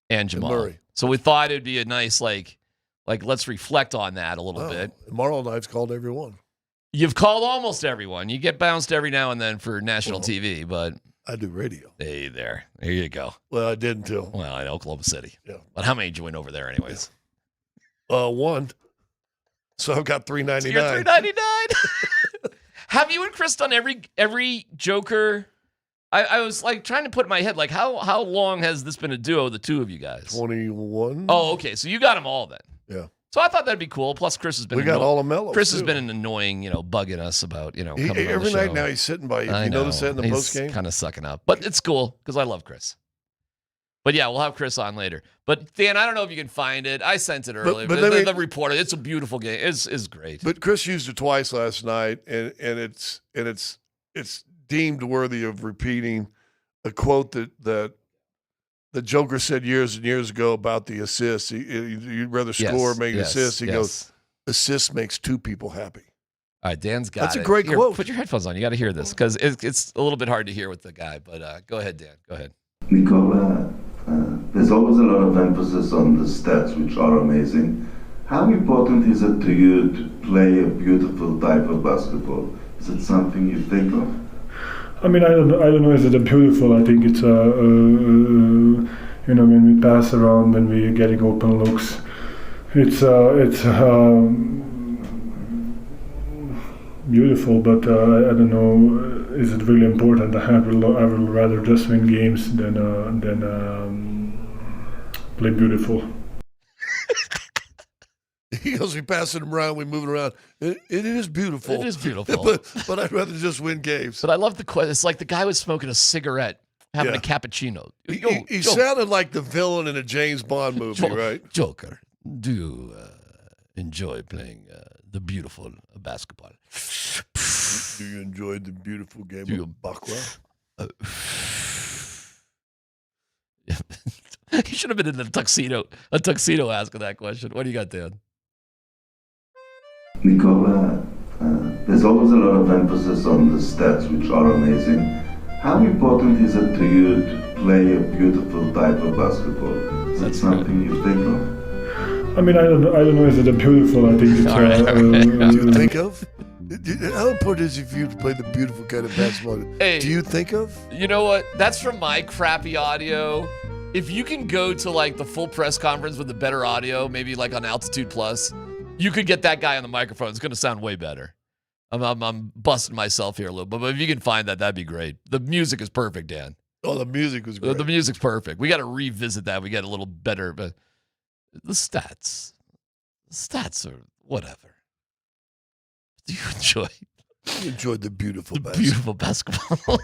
and Jamal. And Murray. So we thought it'd be a nice, like let's reflect on that a little bit. Marlo and I've called everyone. You've called almost everyone. You get bounced every now and then for national TV, but I do radio. Hey, there you go. Well, I did until in Oklahoma City. Yeah. But how many did you win over there, anyways? 1. So I've got $3.99. So you're $3.99. Have you and Chris done every Joker? I was like trying to put in my head, like how long has this been a duo, the two of you guys? 21. Oh, okay. So you got them all then. Yeah. So I thought that'd be cool. Plus, Chris has been. We got all of Mello. Chris has been an annoying, bugging us about, coming on the every show. night now he's sitting by you. You notice that in the post game? Kind of sucking up, but it's cool because I love Chris. But yeah, we'll have Chris on later. But Dan, I don't know if you can find it. I sent it earlier. But the reporter, it's a beautiful game. It's great. But Chris used it twice last night, and it's deemed worthy of repeating a quote that the Joker said years and years ago about the assists. You'd rather score or make assists. He goes, assist makes 2 people happy. All right, Dan's got That's it. That's a great quote. Put your headphones on. You got to hear this because it's a little bit hard to hear with the guy. But go ahead, Dan. Go ahead. Nicola, there's always a lot of emphasis on the stats, which are amazing. How important is it to you to play a beautiful type of basketball? Is it something you think of? I mean, I don't know. Is it a beautiful? I think it's when we pass around, when we're getting open looks, it's beautiful. But I don't know. Is it really important? I will rather just win games than play beautiful. He goes, we passing him around, we moving around. It is beautiful. It is beautiful. but I'd rather just win games. But I love the question. It's like the guy was smoking a cigarette, having a cappuccino. He sounded like the villain in a James Bond movie, right? Joker, do you enjoy playing the beautiful basketball? Do you enjoy the beautiful game of baccarat? He should have been in a tuxedo asking that question. What do you got, Dan? Nicola, there's always a lot of emphasis on the stats, which are amazing. How important is it to you to play a beautiful type of basketball? Is that something you think of? I mean, I don't know. Is it a beautiful? I think it's. Do you think of? How important is it for you to play the beautiful kind of basketball? Hey, do you think of? You know what? That's from my crappy audio. If you can go to like the full press conference with the better audio, maybe like on Altitude Plus, you could get that guy on the microphone. It's going to sound way better. I'm busting myself here a little bit, but if you can find that, that'd be great. The music is perfect, Dan. Oh, the music was great. The music's perfect. We got to revisit that. We got a little better, but the stats are whatever. Do you enjoy? You enjoyed the beautiful basketball.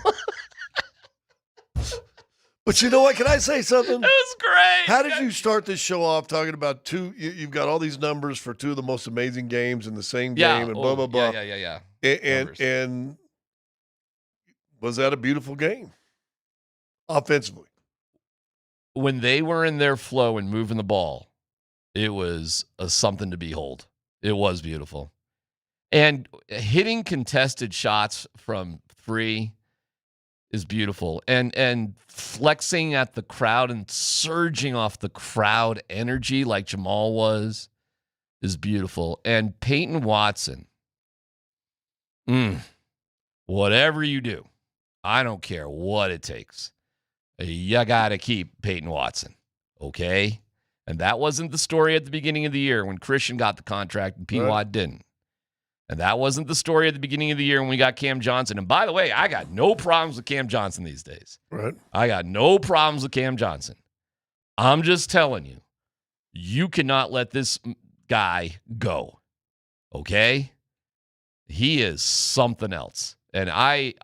But you know what? Can I say something? It was great. How did you start this show off talking about two? You've got all these numbers for two of the most amazing games in the same game, and blah blah blah. Yeah. And was that a beautiful game, offensively? When they were in their flow and moving the ball, it was something to behold. It was beautiful, and hitting contested shots from three is beautiful, and flexing at the crowd and surging off the crowd energy like Jamal was is beautiful. And Peyton Watson, whatever you do, I don't care what it takes. You got to keep Peyton Watson, okay? And that wasn't the story at the beginning of the year when Christian got the contract and P-Watt didn't. And that wasn't the story at the beginning of the year when we got Cam Johnson. And by the way, I got no problems with Cam Johnson these days. Right. I got no problems with Cam Johnson. I'm just telling you, you cannot let this guy go. Okay? He is something else. And I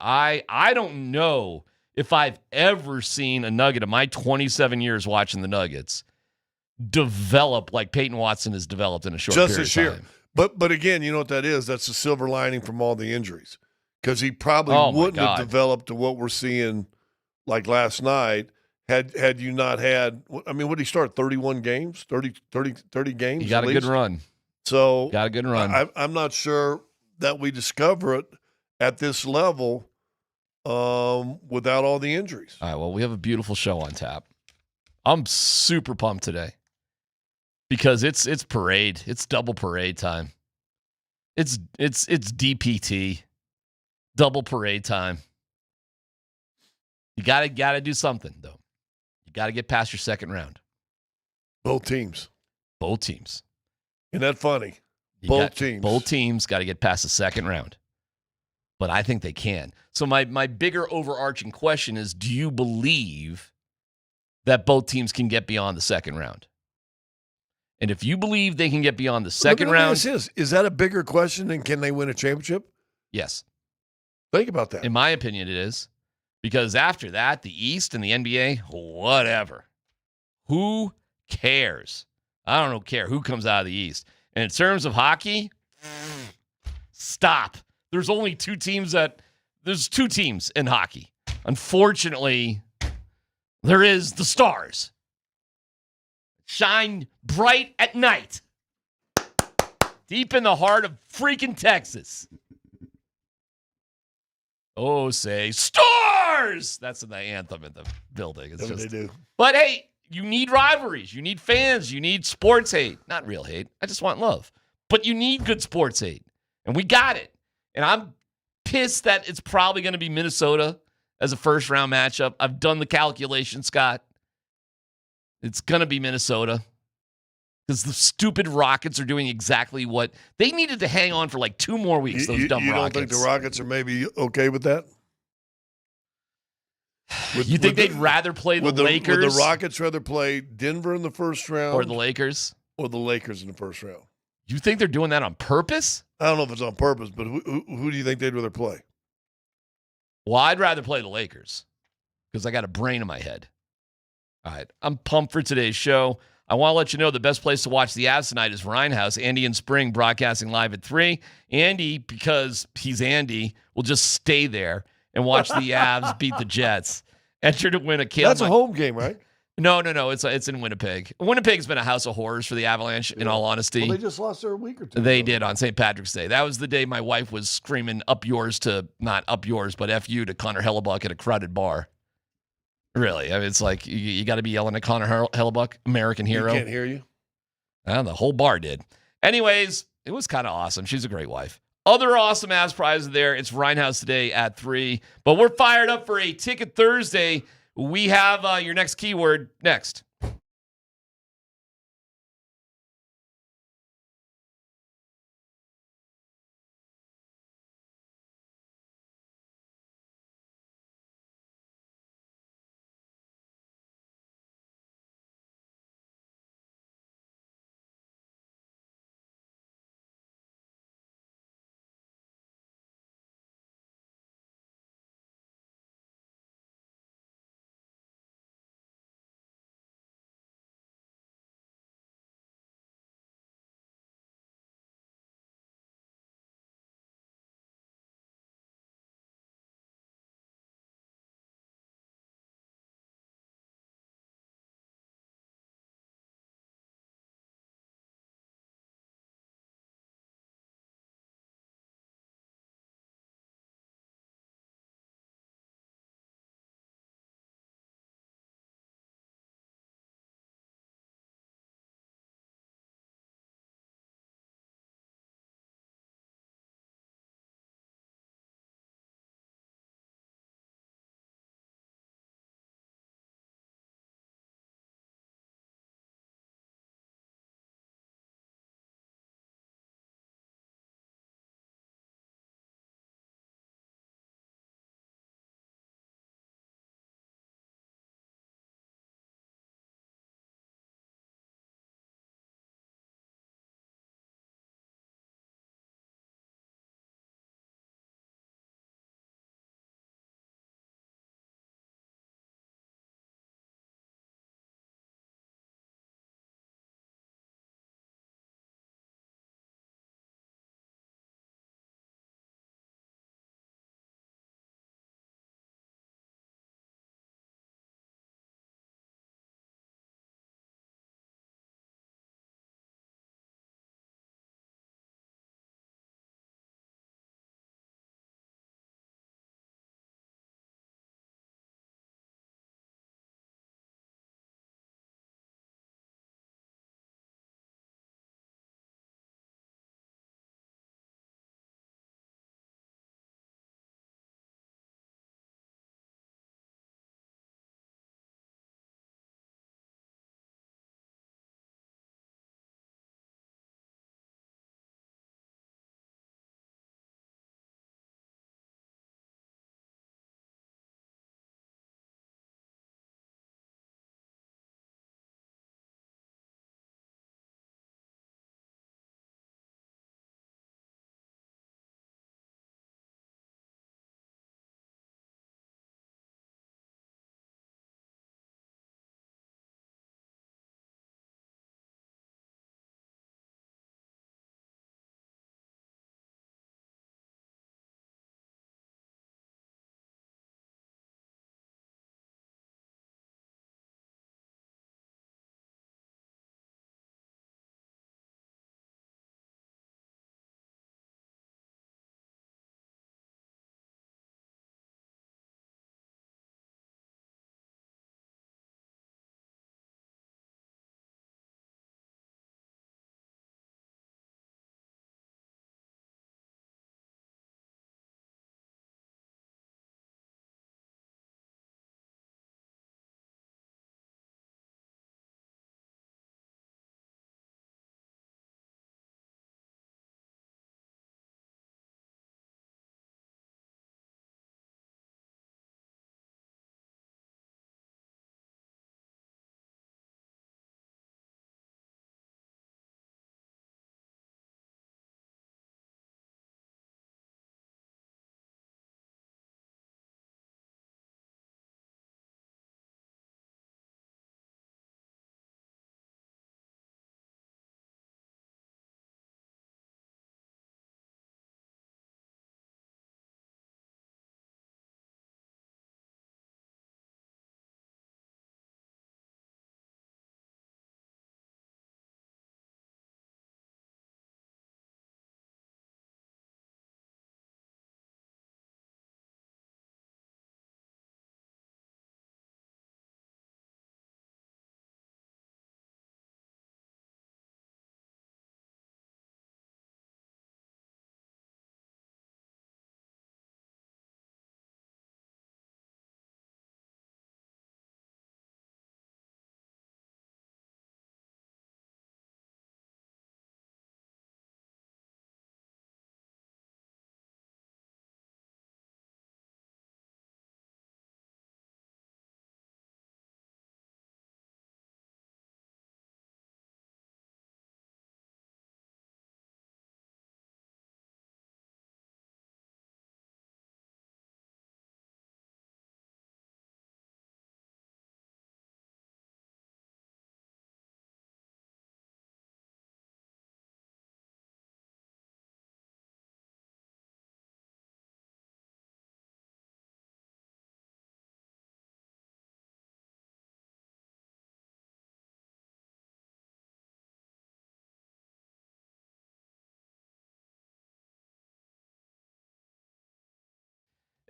don't know if I've ever seen a Nugget in my 27 years watching the Nuggets develop like Peyton Watson has developed in a short period of time. Just this year. But again, you know what that is? That's the silver lining from all the injuries. Because he probably wouldn't have developed to what we're seeing like last night had you not had – I mean, what did he start, 31 games, 30 games? He got a good run. So got a good run. I'm not sure that we discover it at this level without all the injuries. All right, well, we have a beautiful show on tap. I'm super pumped today. Because it's parade. It's double parade time. It's DPT. Double parade time. You gotta do something, though. You gotta get past your second round. Both teams. Isn't that funny? Both teams got to get past the second round. But I think they can. So my bigger overarching question is, do you believe that both teams can get beyond the second round? And if you believe they can get beyond the second round. Is that a bigger question than can they win a championship? Yes. Think about that. In my opinion, it is. Because after that, the East and the NBA, whatever. Who cares? I don't care who comes out of the East. And in terms of hockey, stop. There's only two teams in hockey. Unfortunately, there is the Stars. Shine bright at night. Deep in the heart of freaking Texas. Oh, say Stars! That's the anthem in the building. It's they do. But hey, you need rivalries. You need fans. You need sports hate. Not real hate. I just want love. But you need good sports hate. And we got it. And I'm pissed that it's probably going to be Minnesota as a first-round matchup. I've done the calculation, Scott. It's going to be Minnesota because the stupid Rockets are doing exactly what they needed to hang on for like 2 more weeks. Those dumb Rockets. You don't think the Rockets are maybe okay with that? You think they'd rather play the Lakers? Would the Rockets rather play Denver in the first round? Or the Lakers? Or the Lakers in the first round. You think they're doing that on purpose? I don't know if it's on purpose, but who do you think they'd rather play? Well, I'd rather play the Lakers because I got a brain in my head. All right, I'm pumped for today's show. I want to let you know the best place to watch the Avs tonight is Rhinehouse. Andy and Spring broadcasting live at 3. Andy, because he's Andy, will just stay there and watch the Avs beat the Jets. Enter to win a Kale. That's a home game, right? No. It's in Winnipeg. Winnipeg's been a house of horrors for the Avalanche, in all honesty. Well, they just lost there a week or two They ago. did on St. Patrick's Day. That was the day my wife was screaming up yours to, not up yours, but F you to Connor Hellebuck at a crowded bar. Really. I mean, it's like you got to be yelling at Connor Hellebuck, American hero. He can't hear you. The whole bar did. Anyways, it was kind of awesome. She's a great wife. Other awesome ass prizes there. It's Rhinehouse today at 3. But we're fired up for a Ticket Thursday. We have your next keyword next.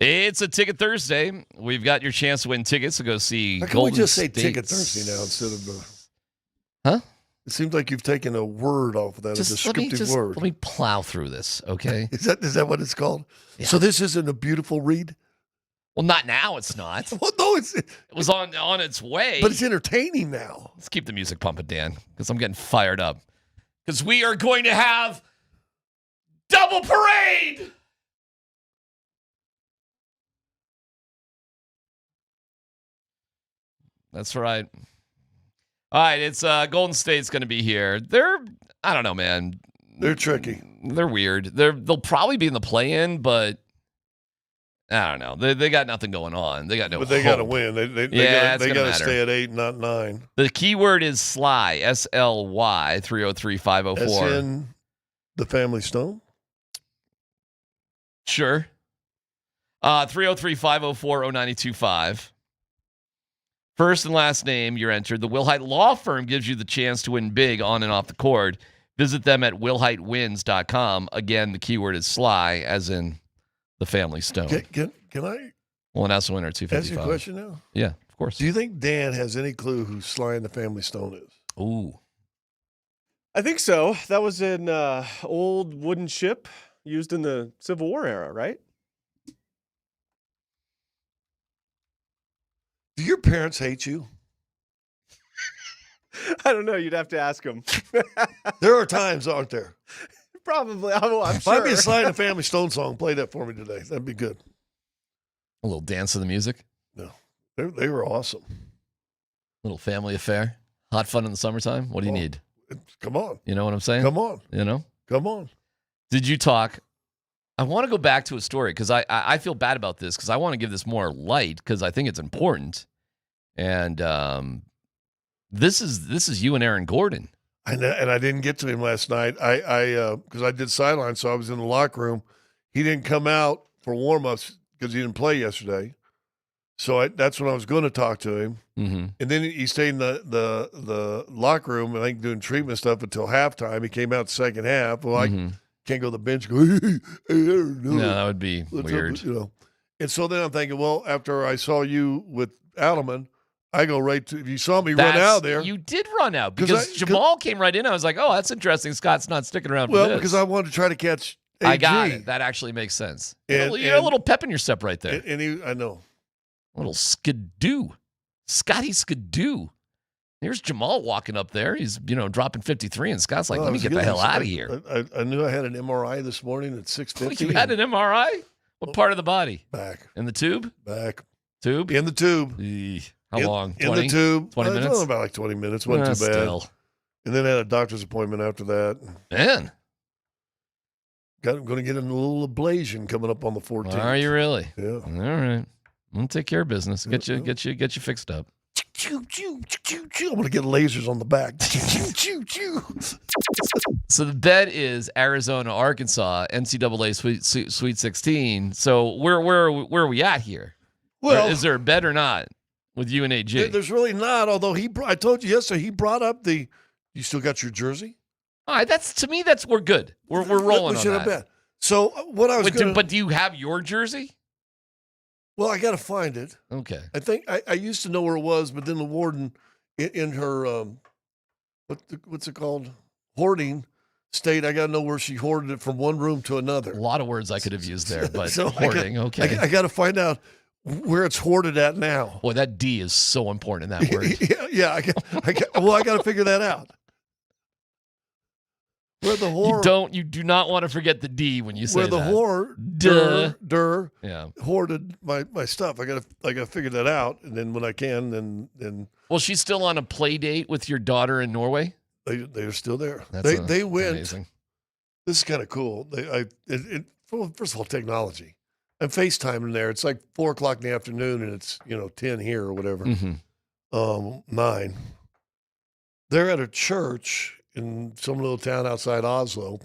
It's a Ticket Thursday. We've got your chance to win tickets to go see How can Golden we just say State. Ticket Thursday now instead of Huh? It seems like you've taken a word off of that, a descriptive word. Let me plow through this, okay? Is that what it's called? Yeah. So this isn't a beautiful read? Well, not now. It's not. Well, no, it was on its way. But it's entertaining now. Let's keep the music pumping, Dan, because I'm getting fired up. Because we are going to have double parade. That's right. All right, it's Golden State's going to be here. I don't know, man. They're tricky. They're weird. They'll probably be in the play-in, but I don't know. They got nothing going on. They got no. But they got to win. They got to stay at 8, not 9. The keyword is SLY. SLY 303-504. As in the Family Stone. Sure. 303-504-0925. First and last name, you're entered. The Wilhite Law Firm gives you the chance to win big on and off the court. Visit them at wilhitewins.com. Again, the keyword is SLY, as in the Family Stone. Can I? Well, and that's the winner, 255. Ask you a question now? Yeah, of course. Do you think Dan has any clue who Sly and the Family Stone is? Ooh. I think so. That was an old wooden ship used in the Civil War era, right? Do your parents hate you? I don't know. You'd have to ask them. There are times, aren't there? Probably. I'm If sure. I'd be a Sly and the Family Stone song, play that for me today. That'd be good. A little dance of the music. No, they were awesome. Little family affair. Hot fun in the summertime. What do you need? Come on. You know what I'm saying? Come on. You know? Come on. Did you talk? I want to go back to a story because I feel bad about this because I want to give this more light because I think it's important. And this is you and Aaron Gordon. And I didn't get to him last night. Because I did sideline, so I was in the locker room. He didn't come out for warm-ups because he didn't play yesterday. So that's when I was going to talk to him. Mm-hmm. And then he stayed in the locker room, I think, doing treatment stuff until halftime. He came out the second half. Well, I can't go to the bench and go, hey, Aaron. No, that would be weird. You know. And so then I'm thinking, well, after I saw you with Adelman, I go right to, if you saw me run out there. You did run out because Jamal came right in. I was like, oh, that's interesting. Scott's not sticking around for this. Because I wanted to try to catch AG. I got it. That actually makes sense. You got a little pep in your step right there. I know. A little skidoo. Scotty skidoo. Here's Jamal walking up there. He's, dropping 53, and Scott's like, let me get the hell out of here. I knew I had an MRI this morning at 6:50. You had an MRI? What part of the body? Back. In the tube? Back. Tube? In the tube. How long? 20? In the tube. 20 minutes? About like 20 minutes. Wasn't too bad. Still. And then I had a doctor's appointment after that. Man. I'm going to get a little ablation coming up on the 14th. Are you really? Yeah. All right. I'm going to take care of business. Get you fixed up. I'm going to get lasers on the back. So the bet is Arizona, Arkansas, NCAA Sweet 16. So where are we at here? Well, is there a bet or not with you and AG? There's really not. Although I told you yesterday, he brought up you still got your jersey? All right, we're good. We're rolling on that. Bet. So what I was but do you have your jersey? Well, I got to find it. Okay. I think I used to know where it was, but then the warden in her what's it called, hoarding state, I got to know where she hoarded it from one room to another. A lot of words I could have used there, but so hoarding. Okay. I got to find out where it's hoarded at now. Boy, that D is so important in that word. yeah. I got to figure that out. Where the whore you do not want to forget the D when you say where the that. whore yeah, hoarded my stuff. I gotta figure that out, and then when I can, then. Well, she's still on a play date with your daughter in Norway. They are still there. That's they went. Amazing. This is kind of cool. First of all, technology. I'm FaceTiming there. It's like 4:00 in the afternoon, and it's 10 here or whatever. 9. They're at a church in some little town outside Oslo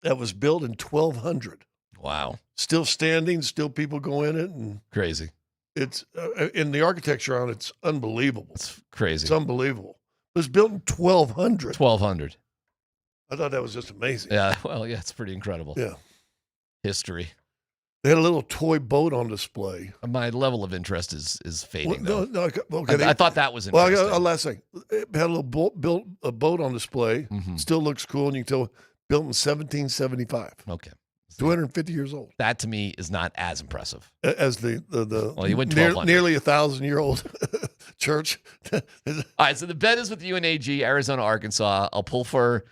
that was built in 1200. Wow. Still standing, still people go in it. And crazy. It's in the architecture on it's unbelievable. It's crazy. It's unbelievable. It was built in 1200. 1200. I thought that was just amazing. Yeah, well, yeah, it's pretty incredible. Yeah. History. They had a little toy boat on display. My level of interest is fading. Well, no, okay. I thought that was well. interesting. Last thing, it had a little built a boat on display. Still looks cool, and you can tell built in 1775. Okay, 250 years old. That to me is not as impressive as the well, you went 1200. Nearly 1,000-year-old church. All right, so the bet is with UNAG, Arizona, Arkansas. I'll pull for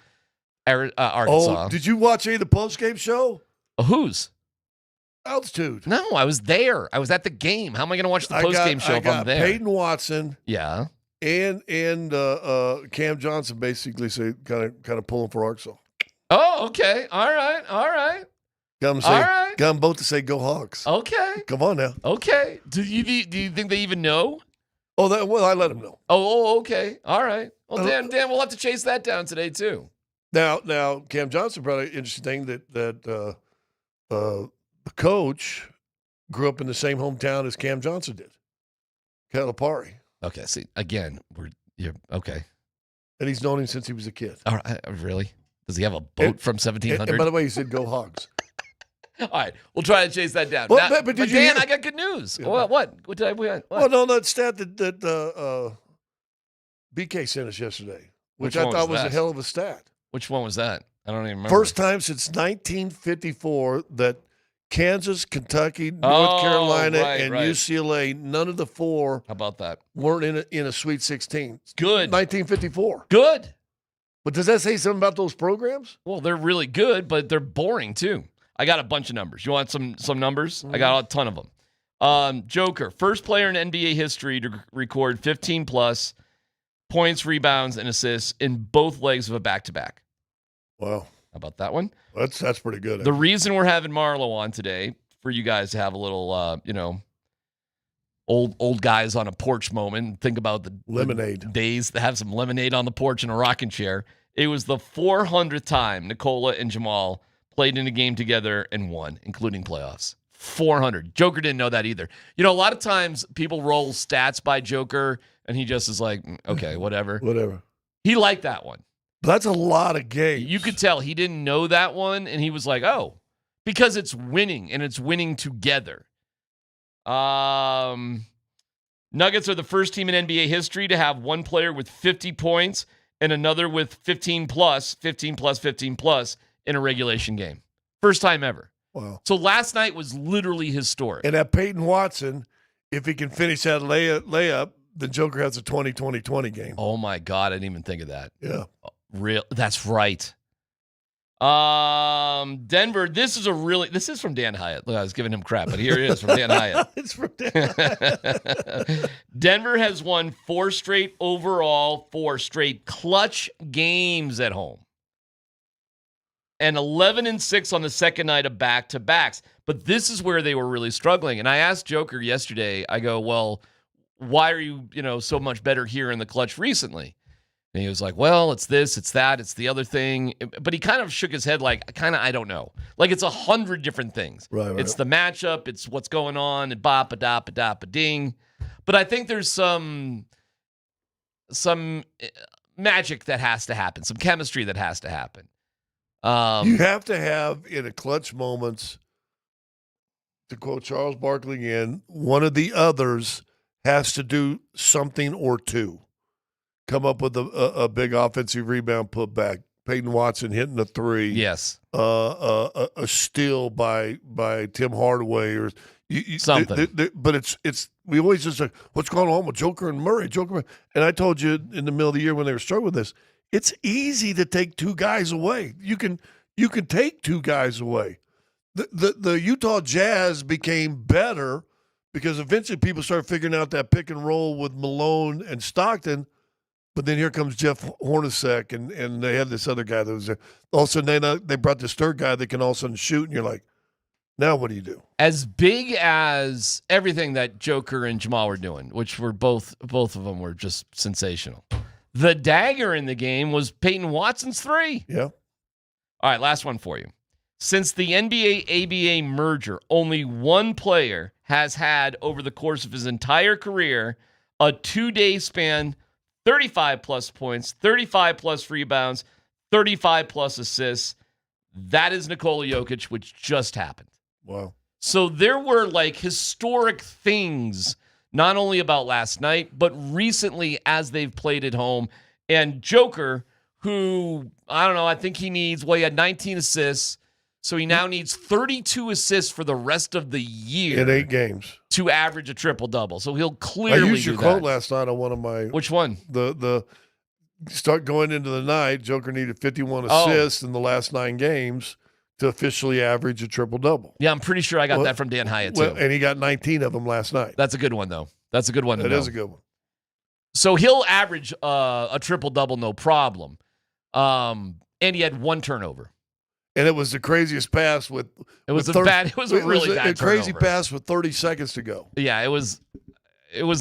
Arkansas. Oh, did you watch any of the postgame show? Whose? Altitude. No, I was there. I was at the game. How am I going to watch the postgame show if I'm there? Peyton Watson. Yeah. And Cam Johnson basically say kind of pulling for Arkansas. Oh, okay. All right. Got them both to say go Hawks. Okay. Come on now. Okay. Do you think they even know? Oh, I let them know. Oh, okay. All right. Well, Dan, we'll have to chase that down today too. Now, Cam Johnson brought an interesting thing that the coach grew up in the same hometown as Cam Johnson did, Calipari. Okay. See, again, you're okay. And he's known him since he was a kid. All right. Really? Does he have a boat from 1700? And by the way, he said go Hogs. All right, we'll try to chase that down. Well, now, but Dan, I got good news. Yeah. What did I win? Well, no, that stat that BK sent us yesterday, which I thought was a hell of a stat. Which one was that? I don't even remember. First time since 1954 that Kansas, Kentucky, North Carolina, and UCLA, none of the four How about that? weren't in a Sweet 16. Good. 1954. Good. But does that say something about those programs? Well, they're really good, but they're boring too. I got a bunch of numbers. You want some numbers? I got a ton of them. Joker, first player in NBA history to record 15-plus points, rebounds, and assists in both legs of a back-to-back. Wow. How about that one? That's pretty good. The reason we're having Marlo on today, for you guys to have a little, old guys on a porch moment and think about the lemonade days to have some lemonade on the porch in a rocking chair. It was the 400th time Nikola and Jamal played in a game together and won, including playoffs. 400. Joker didn't know that either. A lot of times people roll stats by Joker, and he just is like, okay, whatever. Whatever. He liked that one. That's a lot of games. You could tell he didn't know that one, and he was like, oh, because it's winning, and it's winning together. Nuggets are the first team in NBA history to have one player with 50 points and another with 15 plus in a regulation game. First time ever. Wow. So last night was literally historic. And that Peyton Watson, if he can finish that layup, the Joker has a 20-20-20 game. Oh, my God. I didn't even think of that. Yeah. That's right. Denver, this is from Dan Hyatt. Look, I was giving him crap, but here it is from Dan Hyatt. It's from Dan Hyatt. Denver has won 4 straight clutch games at home. And 11-6 on the second night of back-to-backs. But this is where they were really struggling. And I asked Joker yesterday, I go, well, why are you, so much better here in the clutch recently? And he was like, well, it's this, it's that, it's the other thing. But he kind of shook his head like, I don't know. Like it's 100 different things. Right. It's the matchup, it's what's going on, and ba-ba-da-ba-da-ba-ding. But I think there's some magic that has to happen, some chemistry that has to happen. You have to have, in a clutch moments, to quote Charles Barkley again, one of the others has to do something or two. Come up with a big offensive rebound putback. Peyton Watson hitting a three. Yes. A steal by Tim Hardaway or something. But it's we always just say, what's going on with Joker and Murray? And I told you in the middle of the year when they were struggling with this, it's easy to take two guys away. You can take two guys away. The Utah Jazz became better because eventually people started figuring out that pick and roll with Malone and Stockton. But then here comes Jeff Hornacek, and they had this other guy that was there. All of a sudden, they brought this third guy that can all of a sudden shoot, and you're like, now what do you do? As big as everything that Joker and Jamal were doing, which were both of them were just sensational. The dagger in the game was Peyton Watson's three. Yeah. All right, last one for you. Since the NBA-ABA merger, only one player has had, over the course of his entire career, a 2-day span, 35-plus points, 35-plus rebounds, 35-plus assists. That is Nikola Jokic, which just happened. Wow. So there were like historic things, not only about last night, but recently as they've played at home. And Joker, who, I don't know, I think he had 19 assists. So he now needs 32 assists for the rest of the year. In 8 games. To average a triple-double. So he'll clearly I used your do quote that. last night on one of my... Which one? The start going into the night, Joker needed 51 assists in the last 9 games to officially average a triple-double. Yeah, I'm pretty sure I got that from Dan Hyatt, too. And he got 19 of them last night. That's a good one, though. That's a good one to know. That is a good one. So he'll average a triple-double, no problem. And he had 1 turnover. And it was the craziest pass with. It was a really bad turnover. Crazy pass with 30 seconds to go. Yeah, it was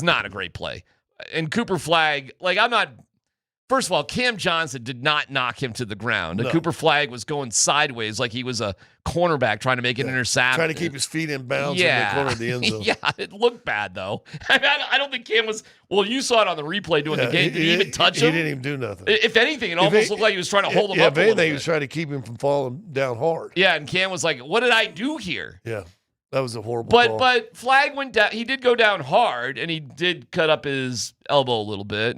not a great play. And Cooper Flagg, I'm not. First of all, Cam Johnson did not knock him to the ground. No. Cooper Flagg was going sideways like he was a cornerback trying to make an interception. Trying to keep his feet in bounds in the corner of the end zone. Yeah, it looked bad, though. I don't think Cam was... Well, you saw it on the replay during the game. Did he even touch him? He didn't even do nothing. If anything, it almost looked like he was trying to hold him up if anything, he was trying to keep him from falling down hard. Yeah, and Cam was like, what did I do here? Yeah, that was a horrible call. But Flagg went down. He did go down hard, and he did cut up his elbow a little bit.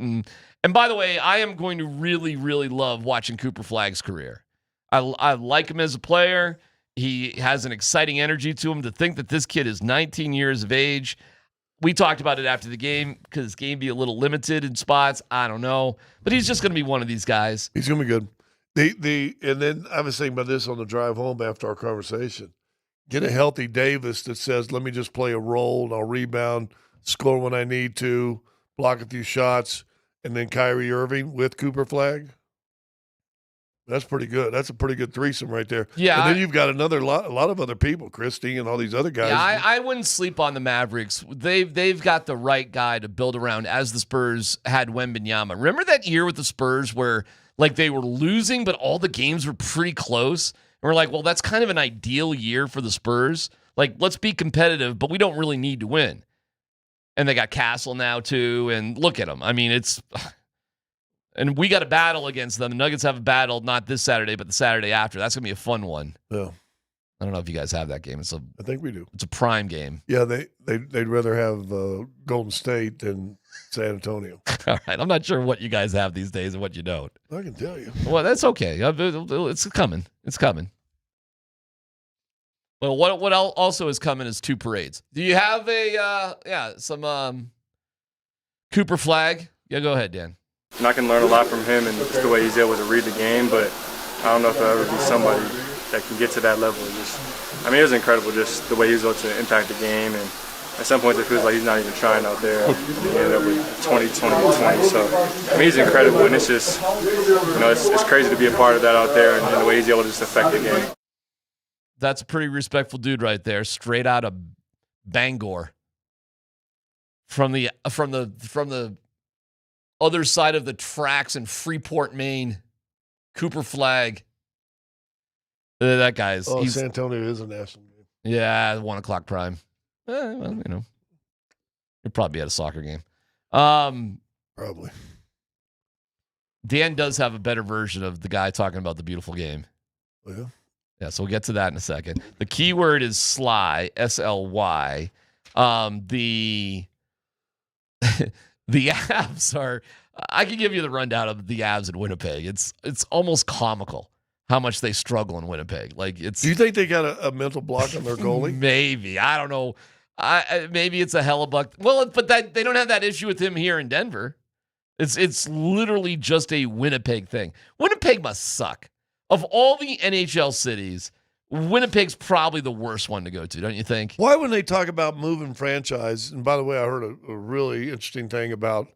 And by the way, I am going to really, really love watching Cooper Flagg's career. I like him as a player. He has an exciting energy to him. To think that this kid is 19 years of age. We talked about it after the game. Could his game be a little limited in spots? I don't know. But he's just going to be one of these guys. He's going to be good. And then I was thinking about this on the drive home after our conversation. Get a healthy Davis that says, let me just play a role and I'll rebound, score when I need to, block a few shots. And then Kyrie Irving with Cooper Flagg. That's pretty good. That's a pretty good threesome right there. Yeah. And then you've got a lot of other people, Christie and all these other guys. Yeah, I wouldn't sleep on the Mavericks. They've got the right guy to build around as the Spurs had Wembanyama. Remember that year with the Spurs where they were losing, but all the games were pretty close? And we're like, well, that's kind of an ideal year for the Spurs. Let's be competitive, but we don't really need to win. And they got Castle now, too. And look at them. I mean, and we got a battle against them. The Nuggets have a battle, not this Saturday, but the Saturday after. That's going to be a fun one. Yeah. I don't know if you guys have that game. I think we do. It's a prime game. Yeah, they'd rather have Golden State than San Antonio. All right. I'm not sure what you guys have these days and what you don't. I can tell you. Well, that's okay. It's coming. It's coming. Well, what also is coming is 2 parades. Do you have some Cooper Flagg? Yeah, go ahead, Dan. And I can learn a lot from him and just the way he's able to read the game, but I don't know if I'll ever be somebody that can get to that level. It was incredible just the way he was able to impact the game, and at some points it feels like he's not even trying out there. And he ended up with 20. So, he's incredible, and it's just, it's crazy to be a part of that out there and the way he's able to just affect the game. That's a pretty respectful dude right there, straight out of Bangor. From the other side of the tracks in Freeport, Maine, Cooper Flagg. That guy's. San Antonio is a national game. Yeah, 1:00 prime. He'll probably be at a soccer game. Probably. Dan does have a better version of the guy talking about the beautiful game. Oh, yeah. Yeah, so we'll get to that in a second. The key word is Sly, S-L-Y. The Avs are. I can give you the rundown of the Avs in Winnipeg. It's almost comical how much they struggle in Winnipeg. Do you think they got a mental block on their goalie? Maybe. I don't know. Maybe it's a Hellebuck. Well, but they don't have that issue with him here in Denver. It's literally just a Winnipeg thing. Winnipeg must suck. Of all the NHL cities, Winnipeg's probably the worst one to go to, don't you think? Why when they talk about moving franchise, and by the way, I heard a really interesting thing about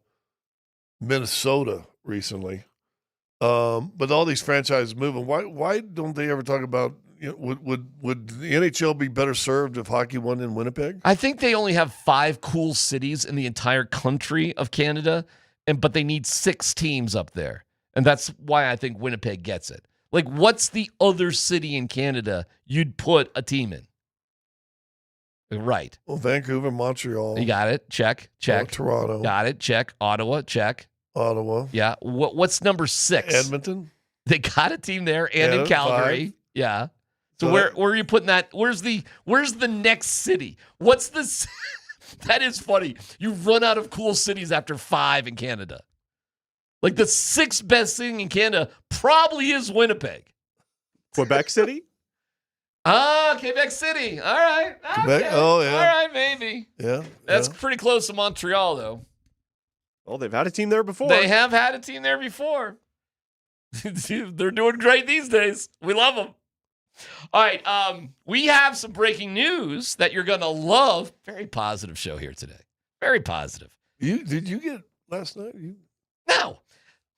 Minnesota recently, but all these franchises moving, why don't they ever talk about, would the NHL be better served if hockey won in Winnipeg? I think they only have 5 cool cities in the entire country of Canada, but they need 6 teams up there. And that's why I think Winnipeg gets it. What's the other city in Canada you'd put a team in? Right. Well, Vancouver, Montreal. You got it. Check. Toronto. Got it. Check. Ottawa. Check. Ottawa. Yeah. What's number 6? Edmonton. They got a team there and in Calgary. 5. Yeah. So where are you putting that? Where's the next city? What's this? That is funny. You run out of cool cities after 5 in Canada. Like the 6th best thing in Canada probably is Winnipeg. Quebec City? Quebec City. All right. Quebec? Okay. Oh, yeah. All right, maybe. Yeah. That's pretty close to Montreal, though. Well, they've had a team there before. They have had a team there before. They're doing great these days. We love them. All right. We have some breaking news that you're going to love. Very positive show here today. Very positive. Did you get last night? No.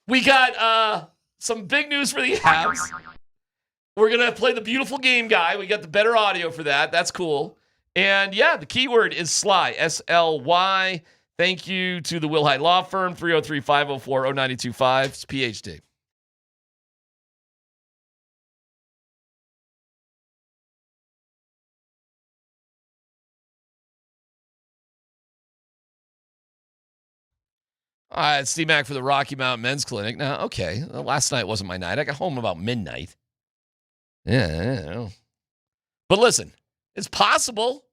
We got some big news for the Habs. We're going to play the beautiful game guy. We got the better audio for that. That's cool. And yeah, the keyword is Sly, S-L-Y. Thank you to the Will Hyde Law Firm, 303-504-0925. It's PhD. All right, it's DMac for the Rocky Mountain Men's Clinic. Now, okay, last night wasn't my night. I got home about midnight. Yeah. But listen, it's possible.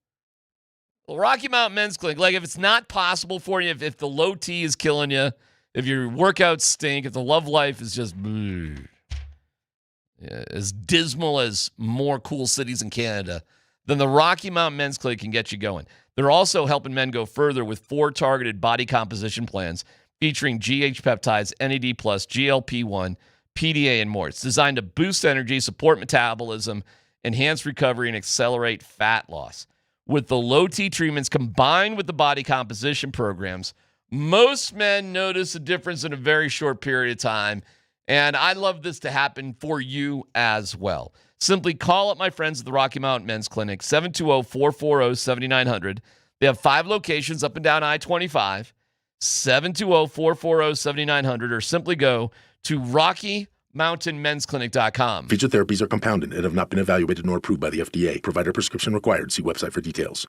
Well, Rocky Mountain Men's Clinic, like if it's not possible for you, if the low T is killing you, if your workouts stink, if the love life is just as dismal as more cool cities in Canada, then the Rocky Mountain Men's Clinic can get you going. They're also helping men go further with 4 targeted body composition plans featuring GH peptides, NAD+, GLP-1, PDA, and more. It's designed to boost energy, support metabolism, enhance recovery, and accelerate fat loss. With the low T treatments combined with the body composition programs, most men notice a difference in a very short period of time, and I'd love this to happen for you as well. Simply call up my friends at the Rocky Mountain Men's Clinic, 720-440-7900. They have 5 locations up and down I-25, 720-440-7900, or simply go to RockyMountainMen'sClinic.com. Featured therapies are compounded and have not been evaluated nor approved by the FDA. Provider prescription required. See website for details.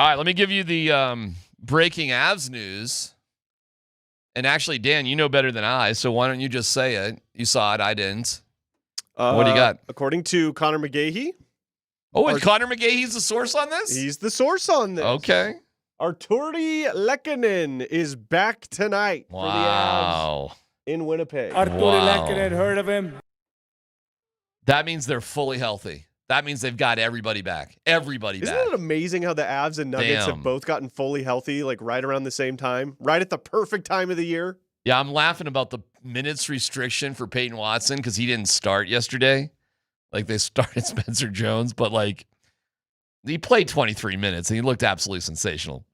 All right, let me give you the breaking Avs news. And actually, Dan, you know better than I, so why don't you just say it? You saw it, I didn't. What do you got? According to Connor McGahey. Oh, and Connor McGahey's the source on this? He's the source on this. Okay. Arturi Lehkonen is back tonight for the Avs in Winnipeg. Arturi Lehkonen, heard of him? That means they're fully healthy. That means they've got everybody back. Everybody Isn't back. it amazing how the Avs and Nuggets have both gotten fully healthy, like right around the same time, right at the perfect time of the year? Yeah, I'm laughing about the minutes restriction for Peyton Watson because he didn't start yesterday. Like, they started Spencer Jones, but, like, he played 23 minutes, and he looked absolutely sensational.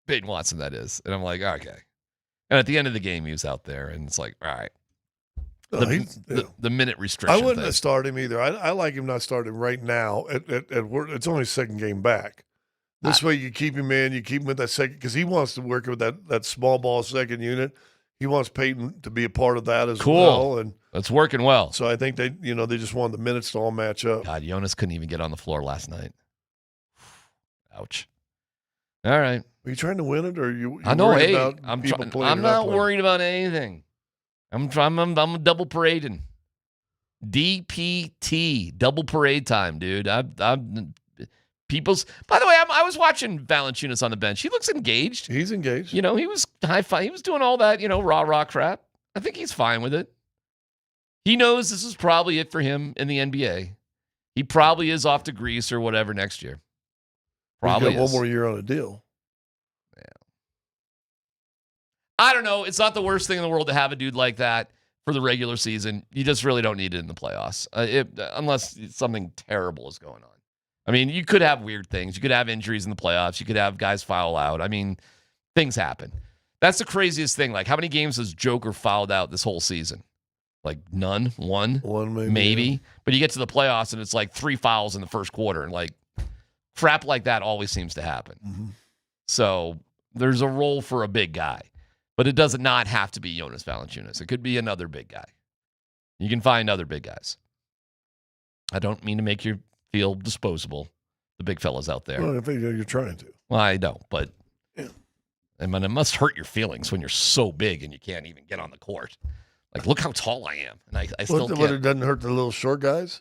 Peyton Watson, that is. And I'm like, okay. And at the end of the game, he was out there, and it's like, all right. The minute restriction I wouldn't thing. have started him either. I like him not starting right now. It's only second game back. This way you keep him in, you keep him with that second, because he wants to work with that small ball second unit. He wants Peyton to be a part of that as well. And it's working well. So I think they just want the minutes to all match up. God, Jonas couldn't even get on the floor last night. Ouch. All right. Are you trying to win it, or are you I know. worried Hey, about I'm people playing? I'm not worried about anything. I'm double parading. DPT, double parade time, dude. I'm people's. By the way, I was watching Valanciunas on the bench. He looks engaged. He's engaged. He was high five. He was doing all that, rah crap. I think he's fine with it. He knows this is probably it for him in the NBA. He probably is off to Greece or whatever next year. Probably He's got one more year on a deal. I don't know. It's not the worst thing in the world to have a dude like that for the regular season. You just really don't need it in the playoffs, unless something terrible is going on. I mean, you could have weird things. You could have injuries in the playoffs. You could have guys foul out. I mean, things happen. That's the craziest thing. Like, how many games has Joker fouled out this whole season? Like, none? One maybe. Yeah. But you get to the playoffs, and it's like 3 fouls in the first quarter. And, like, crap like that always seems to happen. Mm-hmm. So there's a role for a big guy. But it does not have to be Jonas Valanciunas. It could be another big guy. You can find other big guys. I don't mean to make you feel disposable, the big fellas out there. Well, I think you're trying to. Well, I know, but I mean, it must hurt your feelings when you're so big and you can't even get on the court. Like, look how tall I am, and I still can't. But it doesn't hurt the little short guys.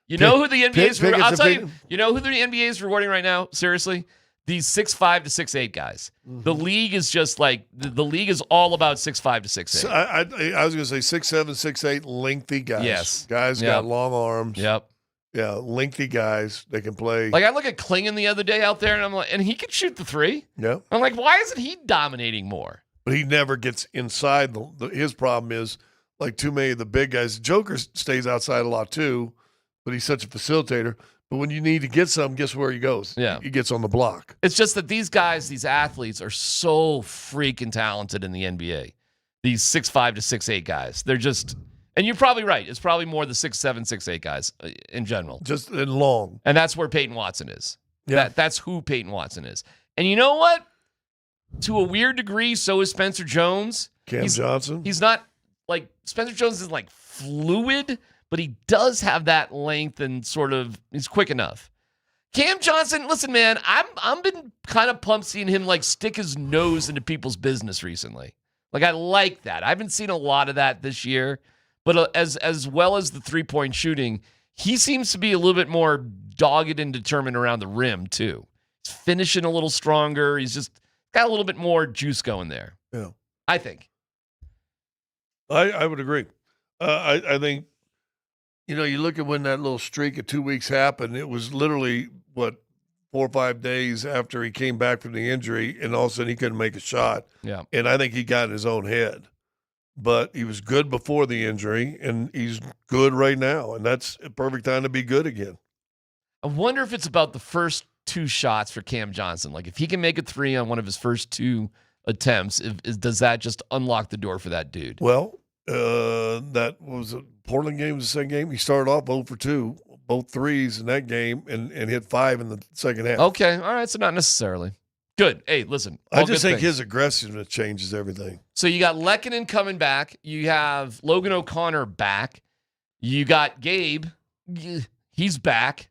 You know who the NBA is? I'll tell you. You know who the NBA is rewarding right now? Seriously. These 6'5" to 6'8" guys. Mm-hmm. The league is just like the league is all about 6'5" to 6'8". So I was going to say 6'7", 6'8", lengthy guys. Yes, guys got long arms. Yep. Yeah, lengthy guys. They can play. Like, I look at Klingon the other day out there, and I'm like, and he could shoot the three. Yeah. I'm like, why isn't he dominating more? But he never gets inside. His problem is, like, too many of the big guys. Joker stays outside a lot too, but he's such a facilitator. But when you need to get some, guess where he goes? Yeah. He gets on the block. It's just that these guys, these athletes, are so freaking talented in the NBA. These 6'5" to 6'8" guys. They're just, and you're probably right. It's probably more the 6'7", 6'8" guys in general. Just in long. And that's where Peyton Watson is. Yeah. That's who Peyton Watson is. And you know what? To a weird degree, so is Spencer Jones. Cam Johnson. He's not, like, Spencer Jones is, like, fluid, but he does have that length and sort of, he's quick enough. Cam Johnson, listen, man, I'm been kind of pumped seeing him, like, stick his nose into people's business recently. Like, I like that. I haven't seen a lot of that this year, but as well as the three-point shooting, he seems to be a little bit more dogged and determined around the rim, too. He's finishing a little stronger. He's just got a little bit more juice going there. Yeah. I think. I would agree. I think, you look at when that little streak of 2 weeks happened, it was literally, 4 or 5 days after he came back from the injury, and all of a sudden he couldn't make a shot. Yeah. And I think he got in his own head. But he was good before the injury, and he's good right now, and that's a perfect time to be good again. I wonder if it's about the first 2 shots for Cam Johnson. Like, if he can make a 3 on one of his first 2 attempts, does that just unlock the door for that dude? Well, that was a Portland game, was the second game. He started off 0 for 2, both threes in that game, and hit 5 in the second half. Okay, all right, so not necessarily. Good. Hey, listen. I just think his aggressiveness changes everything. So you got Lehkonen coming back. You have Logan O'Connor back. You got Gabe. He's back.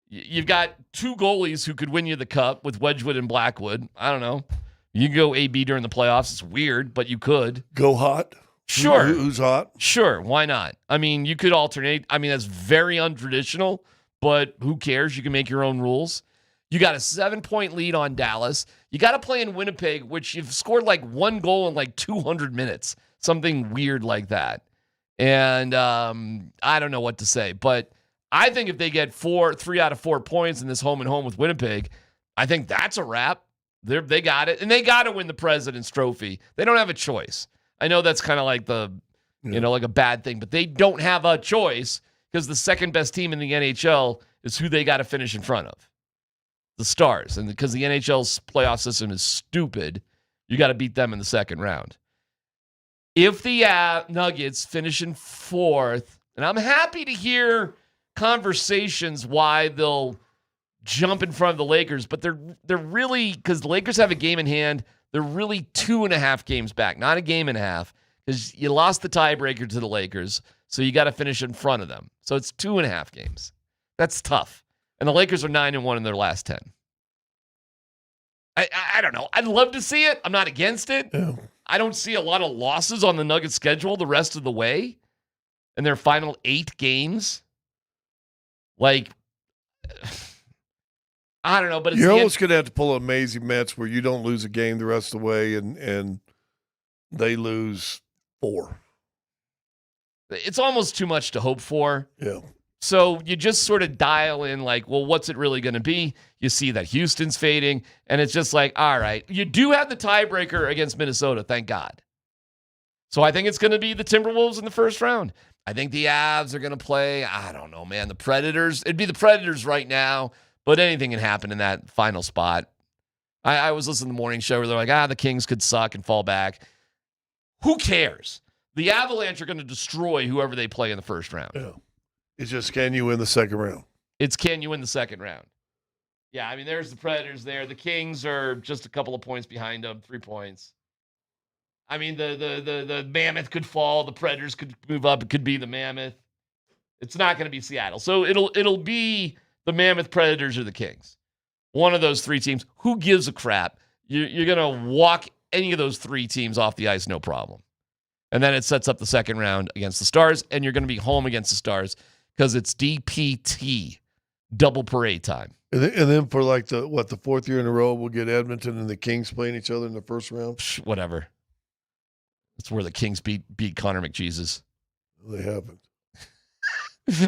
You've got two goalies who could win you the cup with Wedgwood and Blackwood. I don't know. You can go AB during the playoffs. It's weird, but you could. Go hot? Sure. Who's hot? Sure. Why not? I mean, you could alternate. I mean, that's very untraditional, but who cares? You can make your own rules. You got a 7-point lead on Dallas. You got to play in Winnipeg, which you've scored like one goal in like 200 minutes, something weird like that. And I don't know what to say, but I think if they get 3 out of 4 points in this home and home with Winnipeg, I think that's a wrap. They got it, and they got to win the President's Trophy. They don't have a choice. I know that's kind of like like a bad thing, but they don't have a choice because the second best team in the NHL is who they got to finish in front of. The Stars. And because the NHL's playoff system is stupid, you got to beat them in the second round. If the Nuggets finish in 4th, and I'm happy to hear conversations why they'll jump in front of the Lakers, but they're really, because the Lakers have a game in hand, they're really 2.5 games back, not a game and a half, because you lost the tiebreaker to the Lakers, so you got to finish in front of them. So it's 2.5 games. That's tough. And the Lakers are 9-1 in their last 10. I don't know. I'd love to see it. I'm not against it. Yeah. I don't see a lot of losses on the Nuggets schedule the rest of the way in their final 8 games. Like, I don't know, but it's you're almost going to have to pull an amazing Mets where you don't lose a game the rest of the way and they lose 4. It's almost too much to hope for. Yeah. So you just sort of dial in like, well, what's it really going to be? You see that Houston's fading, and it's just like, all right, you do have the tiebreaker against Minnesota, thank God. So I think it's going to be the Timberwolves in the first round. I think the Avs are going to play, I don't know, man, the Predators. It'd be the Predators right now, but anything can happen in that final spot. I was listening to the morning show where they're like, the Kings could suck and fall back. Who cares? The Avalanche are going to destroy whoever they play in the first round. Yeah. It's just, can you win the second round? It's can you win the second round? Yeah, I mean, there's the Predators there. The Kings are just a couple of points behind them, 3 points. I mean, the Mammoth could fall. The Predators could move up. It could be the Mammoth. It's not going to be Seattle. So it'll be the Mammoth, Predators, or the Kings. One of those 3 teams. Who gives a crap? You're going to walk any of those 3 teams off the ice, no problem. And then it sets up the second round against the Stars, and you're going to be home against the Stars because it's DPT, double parade time. And then for like the 4th year in a row, we'll get Edmonton and the Kings playing each other in the first round. Whatever. That's where the Kings beat Connor McJesus. They haven't.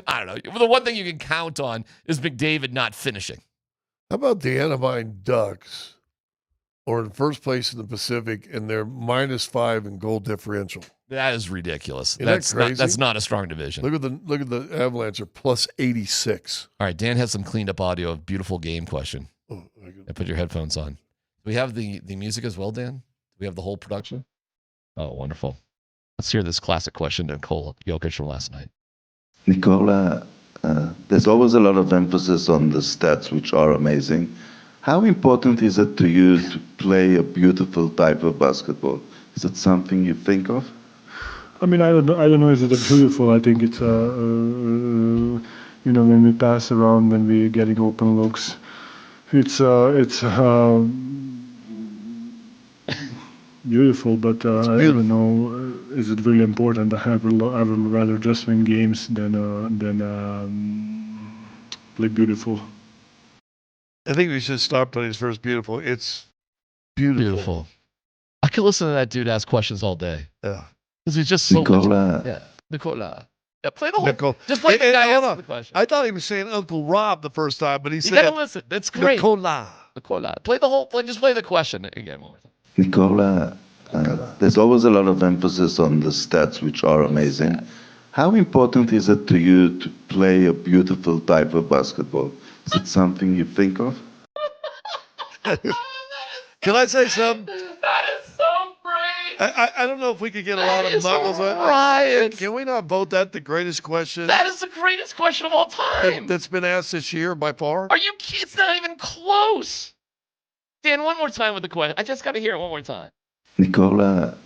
I don't know. Well, the one thing you can count on is McDavid not finishing. How about the Anaheim Ducks? Or in first place in the Pacific, and they're -5 in goal differential. That is ridiculous. Isn't that crazy? That's not a strong division. Look at the Avalanche are +86. All right, Dan has some cleaned up audio of beautiful game question. Oh, put your headphones on. Do we have the music as well, Dan? Do we have the whole production? Oh, wonderful. Let's hear this classic question to Nicole Jokic from last night. Nicola, there's always a lot of emphasis on the stats, which are amazing. How important is it to you to play a beautiful type of basketball? Is it something you think of? I mean, I don't know. Is it beautiful? I think it's when we pass around, when we're getting open looks, it's beautiful. But I don't know. Is it really important? I would rather just win games than play beautiful. I think we should start playing first beautiful. It's beautiful. I could listen to that dude ask questions all day. Yeah. Because he's just so Nicola. Yeah. Nicola. Yeah, play the whole. Just play the guy answer the question. I thought he was saying Uncle Rob the first time, but he said. You gotta listen. That's great. Nicola. Play the whole. Just play the question again. Nicola, there's always a lot of emphasis on the stats, which are amazing. How important is it to you to play a beautiful type of basketball? Is it something you think of? Can I say something? That is so great. I don't know if we could get a lot of knuckles on Ryan. Can we not vote that the greatest question? That is the greatest question of all time. That's been asked this year by far. Are you kidding? It's not even close. Dan, one more time with the question. I just got to hear it one more time. Nicola,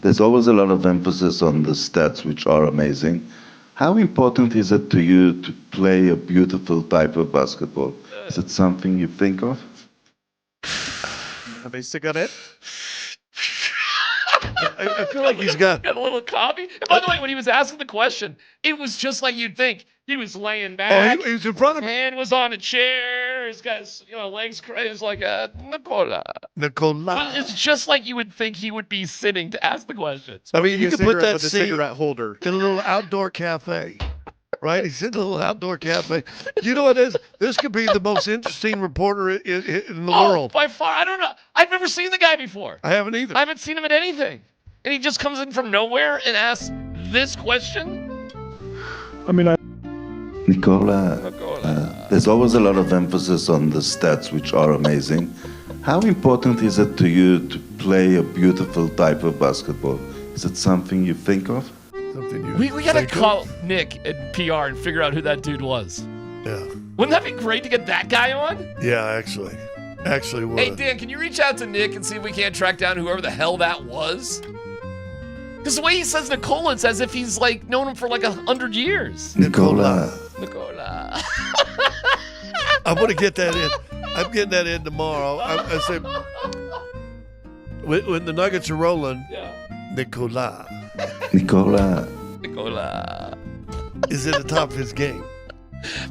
there's always a lot of emphasis on the stats, which are amazing. How important is it to you to play a beautiful type of basketball? Is it something you think of? Have they still got it? I feel like he's got a little coffee. And by the way, when he was asking the question, it was just like you'd think. He was laying Oh, back. he was in front of hand was on a chair. He's got his legs crazy. It's like Nicola. Nicola. It's just like you would think he would be sitting to ask the questions. I mean, you could put that with a seat cigarette holder in a little outdoor cafe, right? He's in a little outdoor cafe. You know what it is? This could be the most interesting reporter in the world. By far. I don't know. I've never seen the guy before. I haven't either. I haven't seen him at anything. And he just comes in from nowhere and asks this question? I mean, Nicola, there's always a lot of emphasis on the stats, which are amazing. How important is it to you to play a beautiful type of basketball? Is it something you think of? We gotta call Nick at PR and figure out who that dude was. Yeah. Wouldn't that be great to get that guy on? Yeah, actually would. Hey, Dan, can you reach out to Nick and see if we can't track down whoever the hell that was? Because the way he says Nicola, it's as if he's like known him for like 100 years. Nicola. I'm going to get that in. I'm getting that in tomorrow. I say, when the Nuggets are rolling, Nicola is at the top of his game.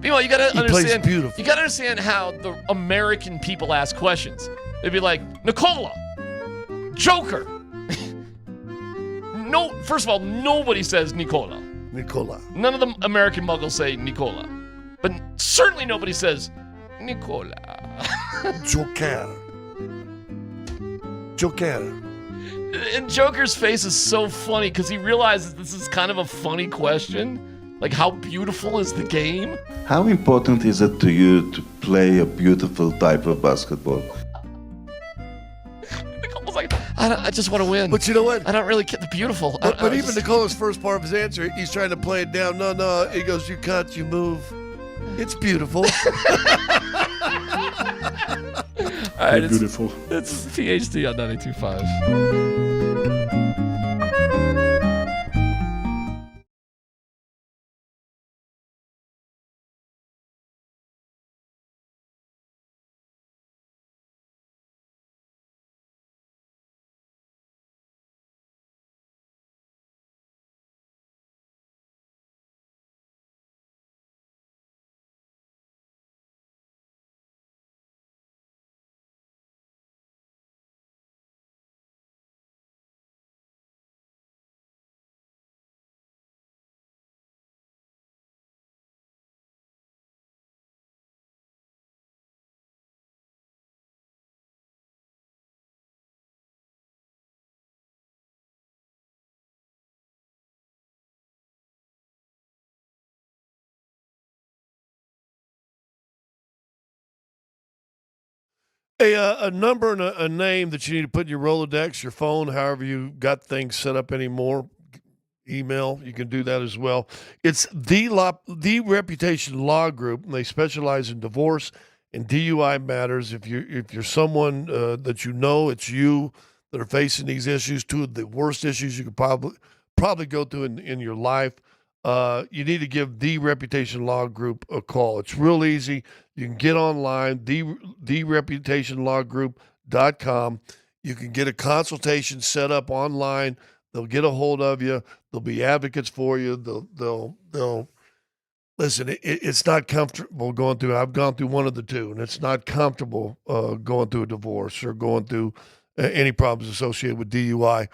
Meanwhile, you gotta understand. Beautiful. You gotta understand how the American people ask questions. They'd be like, Nicola, Joker. No, first of all, nobody says Nicola. None of the American muggles say Nicola. But certainly nobody says Nicola. Joker. And Joker's face is so funny because he realizes this is kind of a funny question. Like, how beautiful is the game? How important is it to you to play a beautiful type of basketball? Nicola's like, I just want to win. But you know what? I don't really get the beautiful. But even Nicola's first part of his answer, he's trying to play it down. No. He goes, you cut, you move. It's beautiful. All right, beautiful. It's PhD on 92.5. A number and a name that you need to put in your Rolodex, your phone, however you got things set up anymore. Email, you can do that as well. It's the Reputation Law Group, and they specialize in divorce and DUI matters. If you're someone that you know, it's you that are facing these issues, two of the worst issues you could probably go through in your life. You need to give the Reputation Law Group a call. It's real easy. You can get online, thereputationlawgroup.com. You can get a consultation set up online. They'll get a hold of you. They'll be advocates for you. They'll listen. It's not comfortable going through. I've gone through one of the two, and it's not comfortable going through a divorce or going through any problems associated with DUI.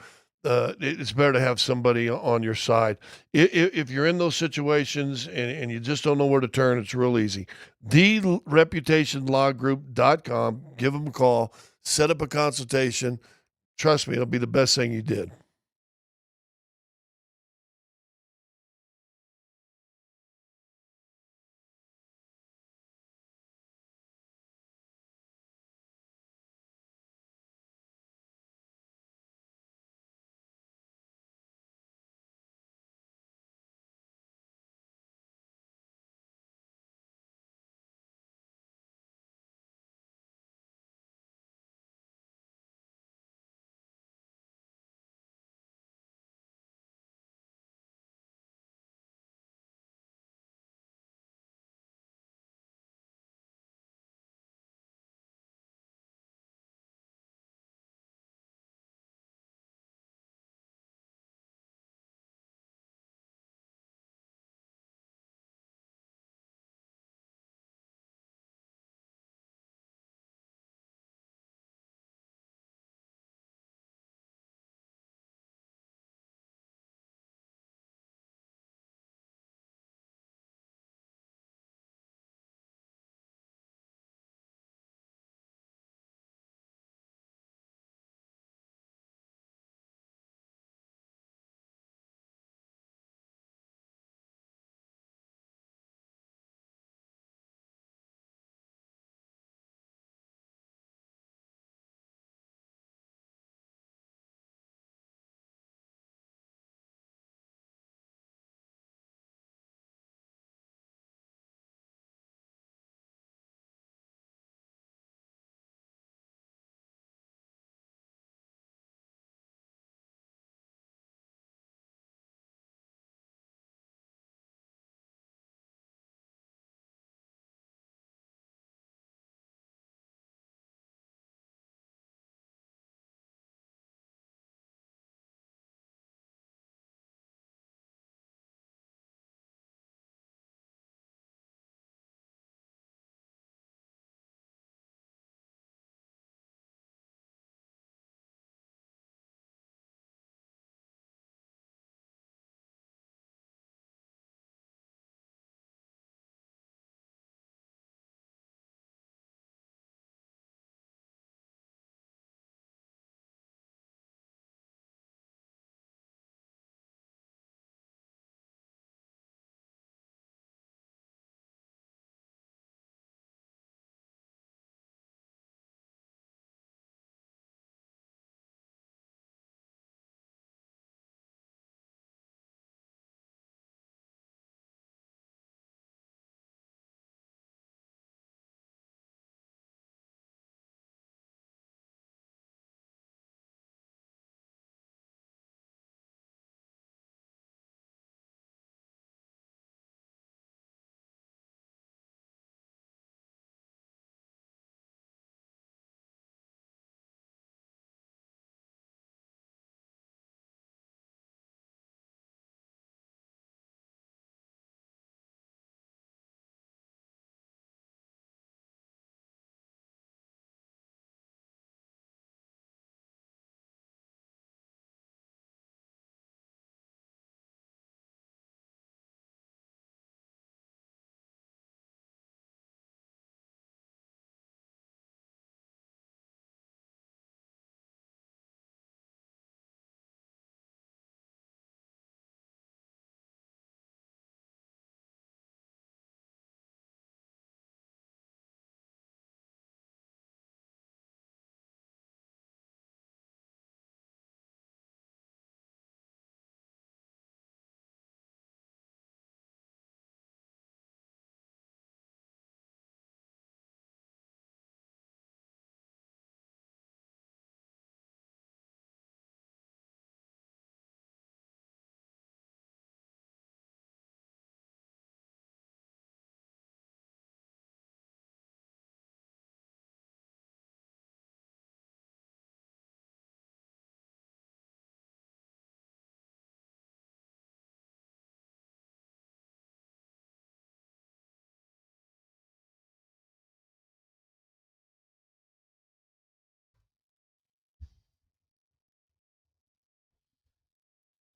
It's better to have somebody on your side. If you're in those situations and you just don't know where to turn, it's real easy. TheReputationLawGroup.com. Give them a call. Set up a consultation. Trust me, it'll be the best thing you did.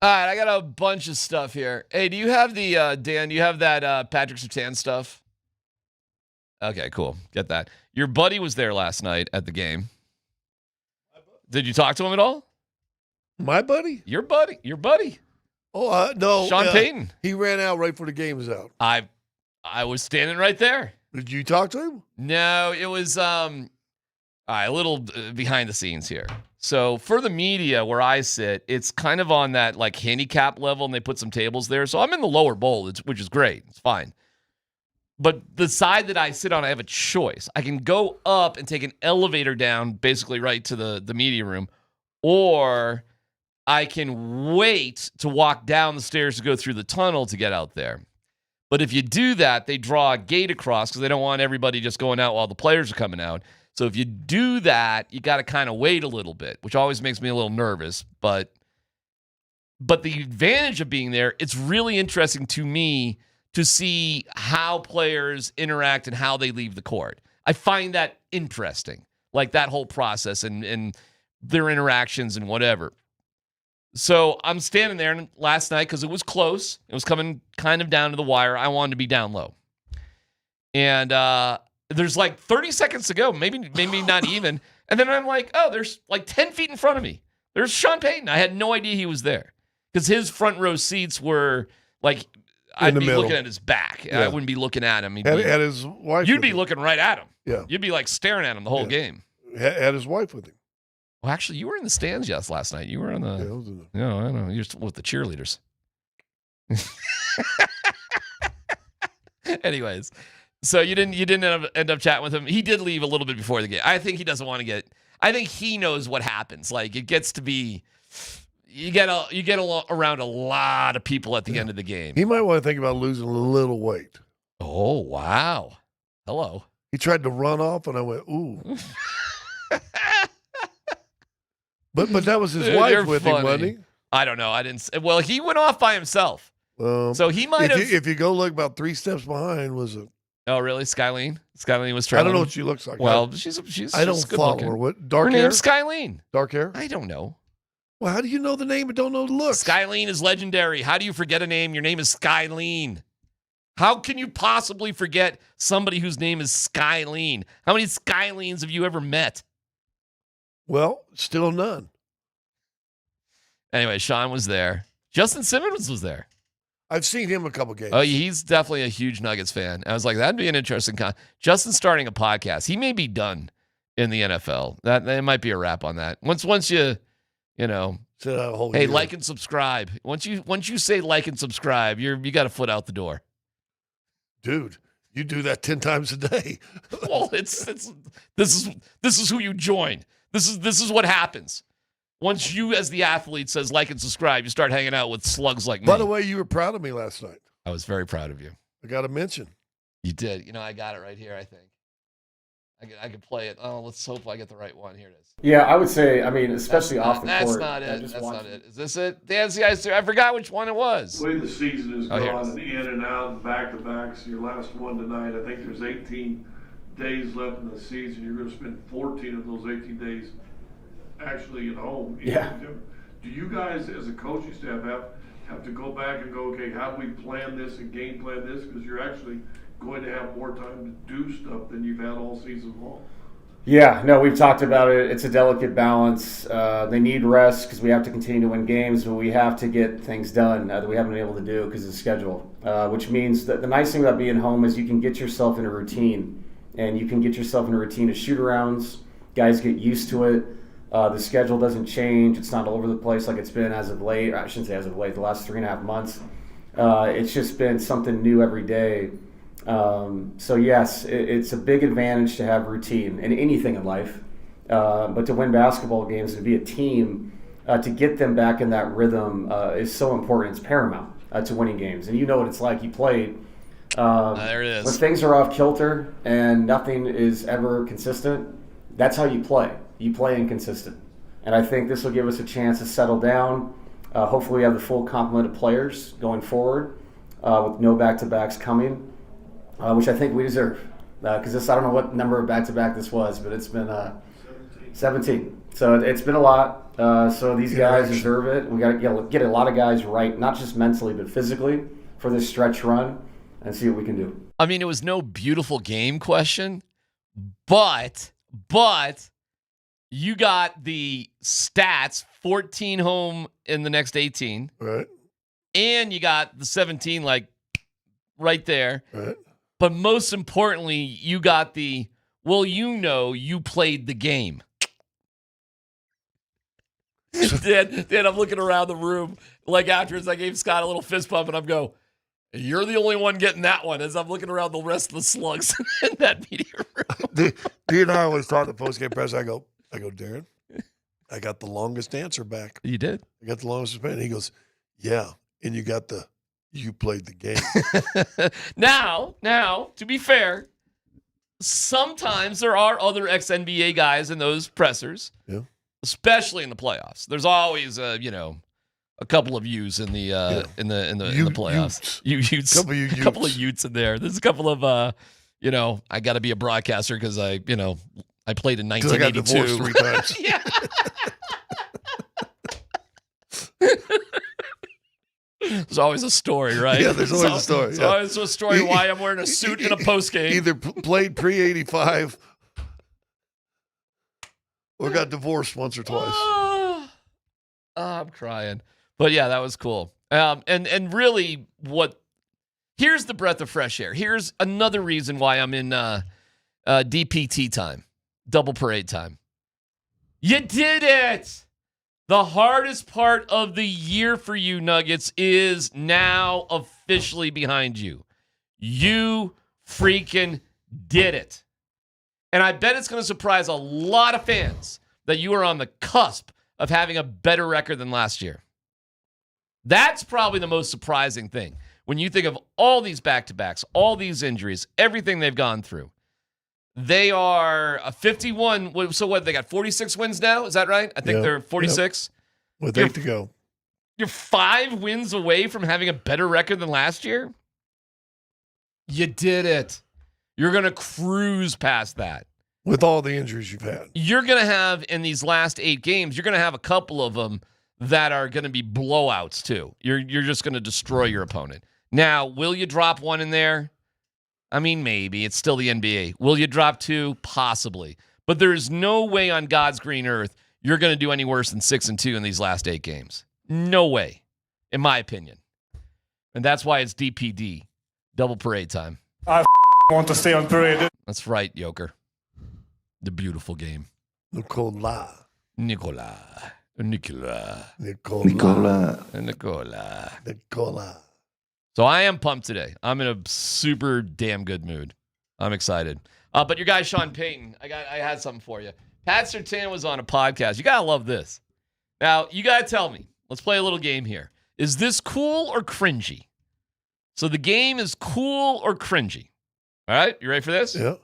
All right, I got a bunch of stuff here. Hey, do you have the, Dan, do you have that Patrick Surtain stuff? Okay, cool. Get that. Your buddy was there last night at the game. Did you talk to him at all? My buddy? Your buddy. Your buddy. Oh, no. Sean Payton. He ran out right before the game was out. I was standing right there. Did you talk to him? No, it was all right, a little behind the scenes here. So for the media where I sit, it's kind of on that like handicap level, and they put some tables there. So I'm in the lower bowl, which is great. It's fine. But the side that I sit on, I have a choice. I can go up and take an elevator down, basically right to the media room, or I can wait to walk down the stairs to go through the tunnel to get out there. But if you do that, they draw a gate across because they don't want everybody just going out while the players are coming out. So if you do that, you got to kind of wait a little bit, which always makes me a little nervous. But the advantage of being there, it's really interesting to me to see how players interact and how they leave the court. I find that interesting, like that whole process and their interactions and whatever. So I'm standing there last night because it was close. It was coming kind of down to the wire. I wanted to be down low. And there's like 30 seconds to go, maybe not even. And then I'm like, oh, there's like 10 feet in front of me. There's Sean Payton. I had no idea he was there because his front row seats were like, I'd be looking at his back. Yeah. I wouldn't be looking at him. Had his wife. You'd be looking right at him. Yeah. You'd be like staring at him the whole game. Had his wife with him. Well, actually, you were in the stands last night. You were on the. Yeah, I was in the. No, I don't know. You're with the cheerleaders. Anyways, so you didn't end up chatting with him. He did leave a little bit before the game. I think he doesn't want to get. I think he knows what happens. Like it gets to be. You get around a lot of people at the end of the game. He might want to think about losing a little weight. Oh wow! Hello. He tried to run off, and I went, ooh. But that was his wife with him, wasn't he? I don't know. I didn't. Well, he went off by himself. So he might have. If you go look about 3 steps behind, was it? Oh, really? Skylene? Skylene was trailing. I don't know what she looks like. Well, she's. I don't good follow looking. her. What dark her hair? name's Skylene. Dark hair? I don't know. Well, how do you know the name but don't know the look? Skylene is legendary. How do you forget a name? Your name is Skylene. How can you possibly forget somebody whose name is Skylene? How many Skylenes have you ever met? Well, still none. Anyway, Sean was there. Justin Simmons was there. I've seen him a couple games. Oh, he's definitely a huge Nuggets fan. I was like, that'd be an interesting Justin starting a podcast. He may be done in the NFL. That might be a wrap on that. Once you know, hey, like and subscribe. Once you say like and subscribe, you got a foot out the door. Dude, you do that 10 times a day. Well, this is who you join. This is what happens. Once you, as the athlete, says like and subscribe, you start hanging out with slugs like me. By the way, you were proud of me last night. I was very proud of you. I got to mention. You did. You know, I got it right here, I think. I could play it. Oh, let's hope I get the right one. Here it is. Yeah, I would say, I mean, especially off the that's court. Not it. That's not it. Is this it? I forgot which one it was. The way the season has here it gone, in and out, back-to-backs, your last one tonight, I think there's 18 days left in the season. You're going to spend 14 of those 18 days actually at home. Yeah. Do you guys, as a coaching staff, have to go back and go, okay, how do we plan this and game plan this? Because you're actually going to have more time to do stuff than you've had all season long. Yeah, no, we've talked about it. It's a delicate balance. They need rest because we have to continue to win games, but we have to get things done that we haven't been able to do because of the schedule, which means that the nice thing about being home is you can get yourself in a routine, and you can get yourself in a routine of shoot-arounds. Guys get used to it. The schedule doesn't change. It's not all over the place like it's been as of late. I shouldn't say as of late, the last 3.5 months. It's just been something new every day. So yes, it's a big advantage to have routine in anything in life, but to win basketball games and to be a team, to get them back in that rhythm is so important. It's paramount to winning games. And you know what it's like. You played. There it is. When things are off kilter and nothing is ever consistent, that's how you play. You play inconsistent. And I think this will give us a chance to settle down. Hopefully we have the full complement of players going forward with no back-to-backs coming. Which I think we deserve, because I don't know what number of back-to-back this was, but it's been 17. So it's been a lot. So these guys deserve it. We got to get a lot of guys right, not just mentally, but physically for this stretch run and see what we can do. I mean, it was no beautiful game question, but you got the stats, 14 home in the next 18. Right. And you got the 17, like, right there. Right. But most importantly, you got the, well, you played the game. Dan, I'm looking around the room, like afterwards, I gave Scott a little fist bump, and I'm go, you're the only one getting that one, as I'm looking around the rest of the slugs in that media room. D and I always talk the post-game press. I go, Darren, I got the longest answer back. You did? I got the longest answer. And he goes, yeah, and you played the game. Now, to be fair, sometimes there are other ex-NBA guys in those pressers. Yeah. Especially in the playoffs. There's always a couple of U's in the playoffs. Couple of Utes in there. There's a couple of I got to be a broadcaster because I played in 1982. I got divorced 3 times. Yeah. There's always a story, right? Yeah, there's always a story. There's always a story why I'm wearing a suit in a post game. Either played pre-85 or got divorced once or twice. I'm crying. But yeah, that was cool. And really, here's the breath of fresh air. Here's another reason why I'm in DPT time, double parade time. You did it. The hardest part of the year for you, Nuggets, is now officially behind you. You freaking did it. And I bet it's going to surprise a lot of fans that you are on the cusp of having a better record than last year. That's probably the most surprising thing. When you think of all these back-to-backs, all these injuries, everything they've gone through. They are a 51. So what, they got 46 wins now? Is that right? I think they're 46. Yep. With 8 to go. You're 5 wins away from having a better record than last year? You did it. You're going to cruise past that. With all the injuries you've had. You're going to have, in these last 8 games, you're going to have a couple of them that are going to be blowouts, too. You're just going to destroy your opponent. Now, will you drop one in there? I mean, maybe. It's still the NBA. Will you drop 2? Possibly. But there's no way on God's green earth you're going to do any worse than 6-2 in these last 8 games. No way, in my opinion. And that's why it's DPD, double parade time. I want to stay on parade. That's right, Joker. The beautiful game. Nicola. So I am pumped today. I'm in a super damn good mood. I'm excited. But your guy, Sean Payton, I had something for you. Pat Surtain was on a podcast. You got to love this. Now, you got to tell me. Let's play a little game here. Is this cool or cringy? So the game is cool or cringy. All right? You ready for this? Yeah.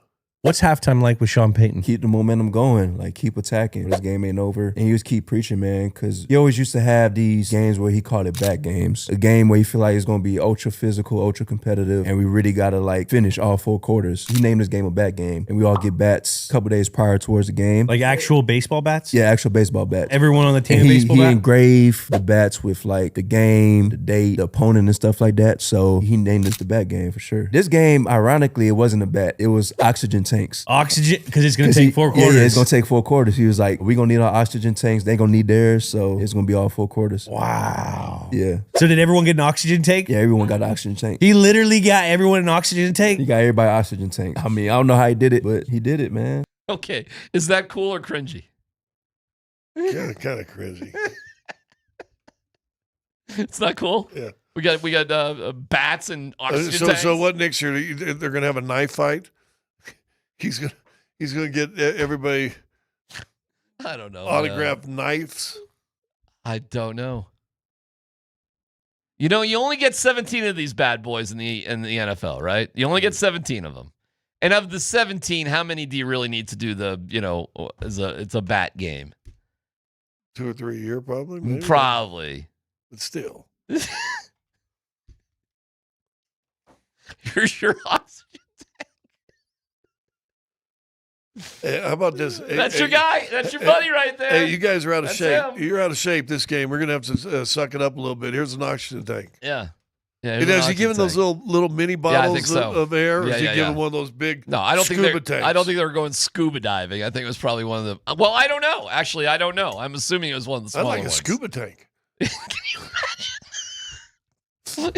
What's halftime like with Sean Payton? Keep the momentum going, like keep attacking. This game ain't over. And he just keep preaching, man, because he always used to have these games where he called it back games. A game where you feel like it's going to be ultra physical, ultra competitive, and we really got to like finish all 4 quarters. He named this game a bat game, and we all get bats a couple days prior towards the game. Like actual baseball bats? Yeah, actual baseball bats. Everyone on the team and baseball he bat? engraved the bats with like the game, the date, the opponent, and stuff like that. So he named this the bat game for sure. This game, ironically, it wasn't a bat. It was oxygen tanks. Oxygen? Because it's going to take 4 quarters. Yeah, it's going to take 4 quarters. He was like, we're going to need our oxygen tanks. They going to need theirs. So it's going to be all 4 quarters. Wow. Yeah. So did everyone get an oxygen tank? Yeah, everyone got an oxygen tank. He literally got everyone an oxygen tank? He got everybody an oxygen tank. I mean, I don't know how he did it, but he did it, man. Okay. Is that cool or cringy? Kind of cringy. It's not cool? Yeah. We got bats and oxygen tanks. So what next year? They're going to have a knife fight? He's gonna get everybody. I don't know. Autographed knives. I don't know. You know, you only get 17 of these bad boys in the NFL, right? You only get 17 of them. And of the 17, how many do you really need to do the, it's a bat game? 2 or 3 a year, probably. Maybe. Probably. But still. Here's your oxygen. Hey, how about this? That's your guy. That's your buddy right there. Hey, you guys are out of That's shape. him. You're out of shape this game. We're going to have to suck it up a little bit. Here's an oxygen tank. Yeah. And has he given those little mini bottles I think so. of air? Or Yeah, is he giving one of those big No, I don't scuba think tanks? I don't think they were going scuba diving. I think it was probably one of the. Well, I don't know. Actually, I don't know. I'm assuming it was one of the smaller I'd like a ones. scuba tank. Can you imagine?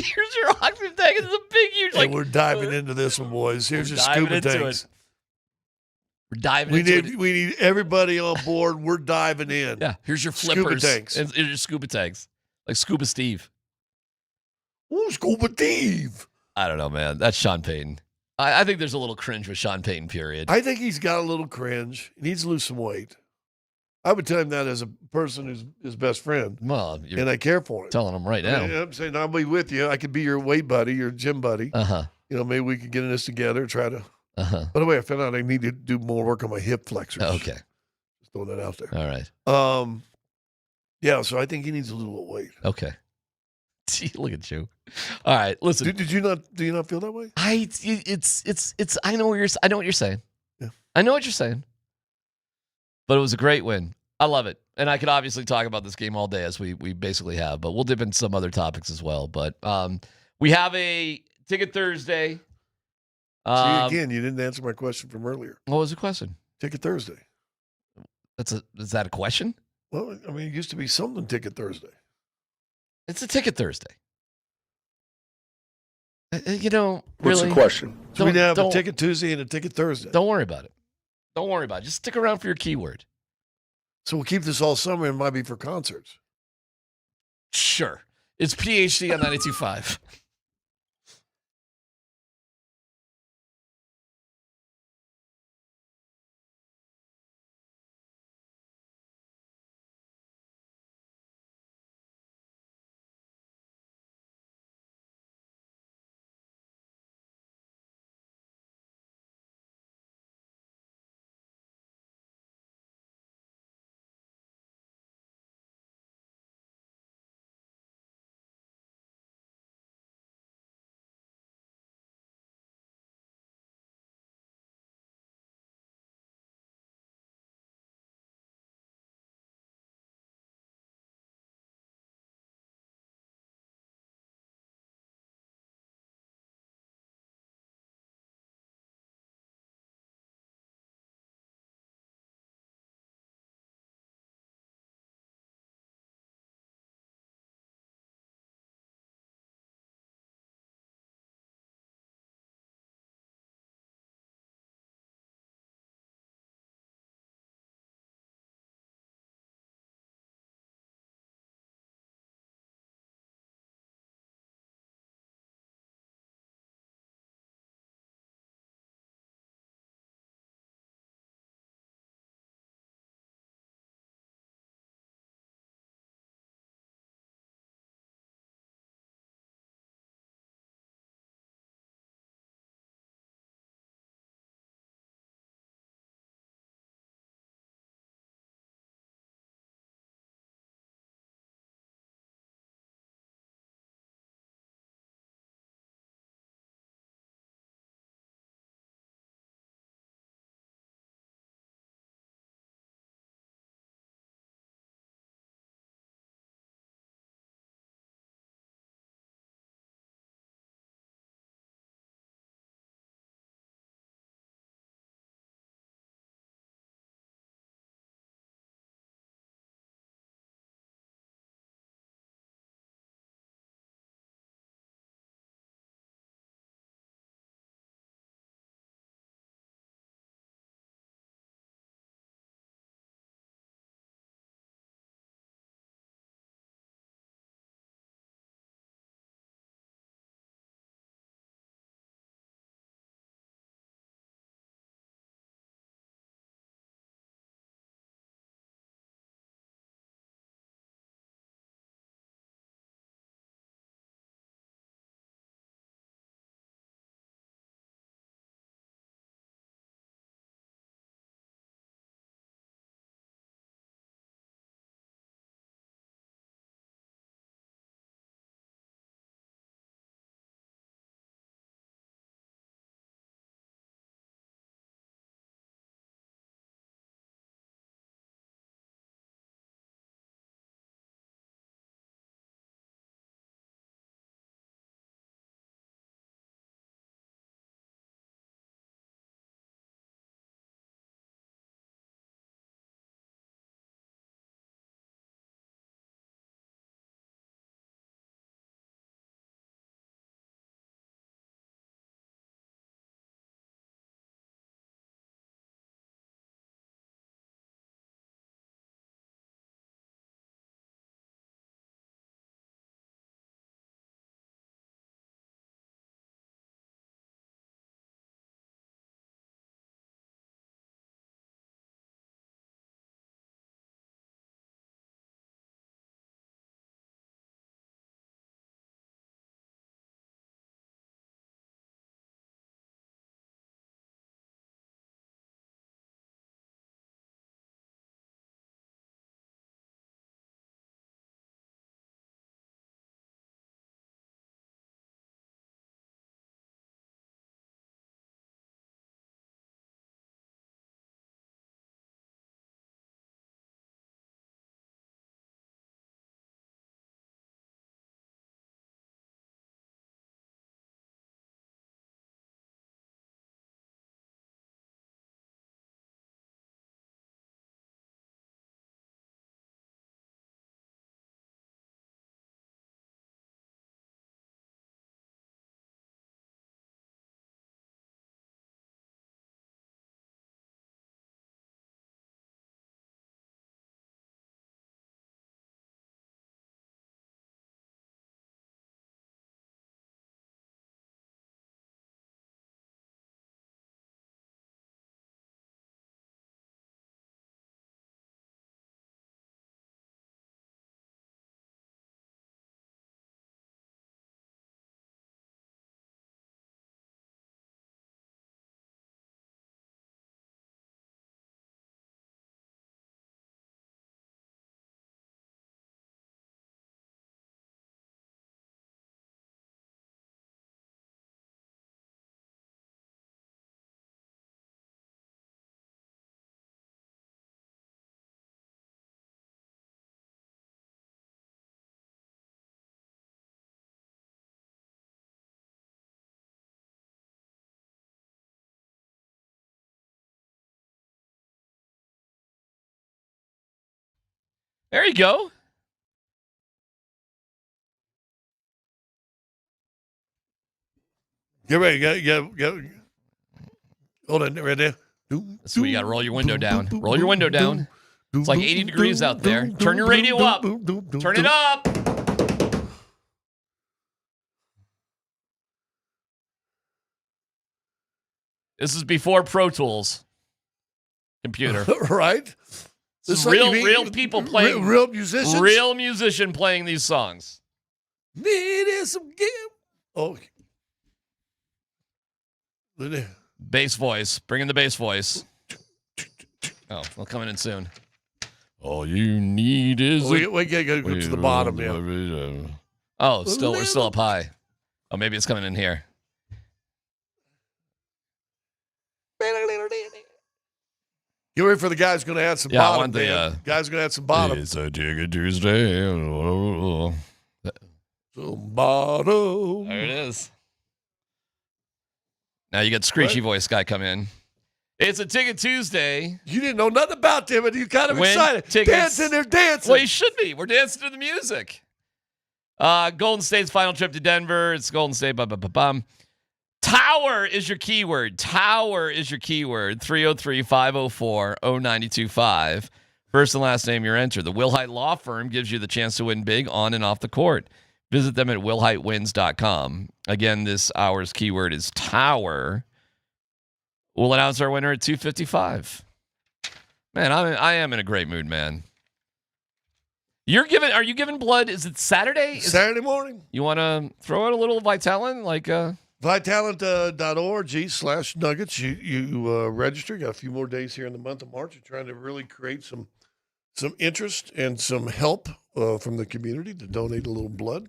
Here's your oxygen tank. It's a big, huge. Hey, we're diving into this one, boys. Here's your scuba tanks. We're diving We into need it. we need everybody on board. We're diving in. Yeah, here's your Scuba flippers. tanks. And here's your scuba tanks. Like Scuba Steve. Ooh, Scuba Steve. I don't know, man. That's Sean Payton. I think there's a little cringe with Sean Payton, period. I think he's got a little cringe. He needs to lose some weight. I would tell him that as a person who's his best friend. Well, you're and I care for him. telling him right now. I'm saying I'll be with you. I could be your weight buddy, your gym buddy. Uh-huh. You know, maybe we could get in this together, try to. Uh-huh. By the way, I found out I need to do more work on my hip flexors. Okay. Just throwing that out there. All right. Yeah, so I think he needs a little weight. Okay. Gee, look at you. All right, listen. Do you not feel that way? I know what you're saying. Yeah. I know what you're saying. But it was a great win. I love it. And I could obviously talk about this game all day as we basically have, but we'll dip into some other topics as well. But we have a Ticket Thursday. See, again, you didn't answer my question from earlier. What was the question? Ticket Thursday. Is that a question? Well, I mean, it used to be something Ticket Thursday. It's a Ticket Thursday. You know, What's really, the question? So we have a don't- Ticket Tuesday and a Ticket Thursday. Don't worry about it. Don't worry about it. Just stick around for your keyword. So we'll keep this all summer and it might be for concerts. Sure. It's PhD on 92.5. There you go. Get ready. Get. Hold on, right there. So you got to roll your window down. Roll your window down. It's like 80 degrees out there. Turn your radio up. Turn it up. This is before Pro Tools. Computer. Right? This is real people playing. Real musicians? Real musician playing these songs. Needed some give. Oh. Bass voice. Bring in the bass voice. Oh, they'll come in soon. All you need is we gotta go to the bottom, yeah. Oh, we're still up high. Oh, maybe it's coming in here. Get ready for the guy's going to add some bottom. I want the guy's going to add some bottom. It's a Ticket Tuesday. Some bottom. There it is. Now you got Screechy voice guy come in. It's a Ticket Tuesday. You didn't know nothing about them, and you kind of excited. Dancing, they're dancing. Well, you should be. We're dancing to the music. Golden State's final trip to Denver. It's Golden State. Tower is your keyword. Tower is your keyword. 303-504-0925. First and last name you're entered. The Wilhite Law Firm gives you the chance to win big on and off the court. Visit them at wilhitewins.com. Again, this hour's keyword is Tower. We'll announce our winner at 2:55. Man, I am in a great mood, man. Are you giving blood? Is it Saturday? Saturday morning. You want to throw out a little Vitalant? Vitalant.org/Nuggets. You register. Got a few more days here in the month of March. You're trying to really create some interest and some help from the community to donate a little blood.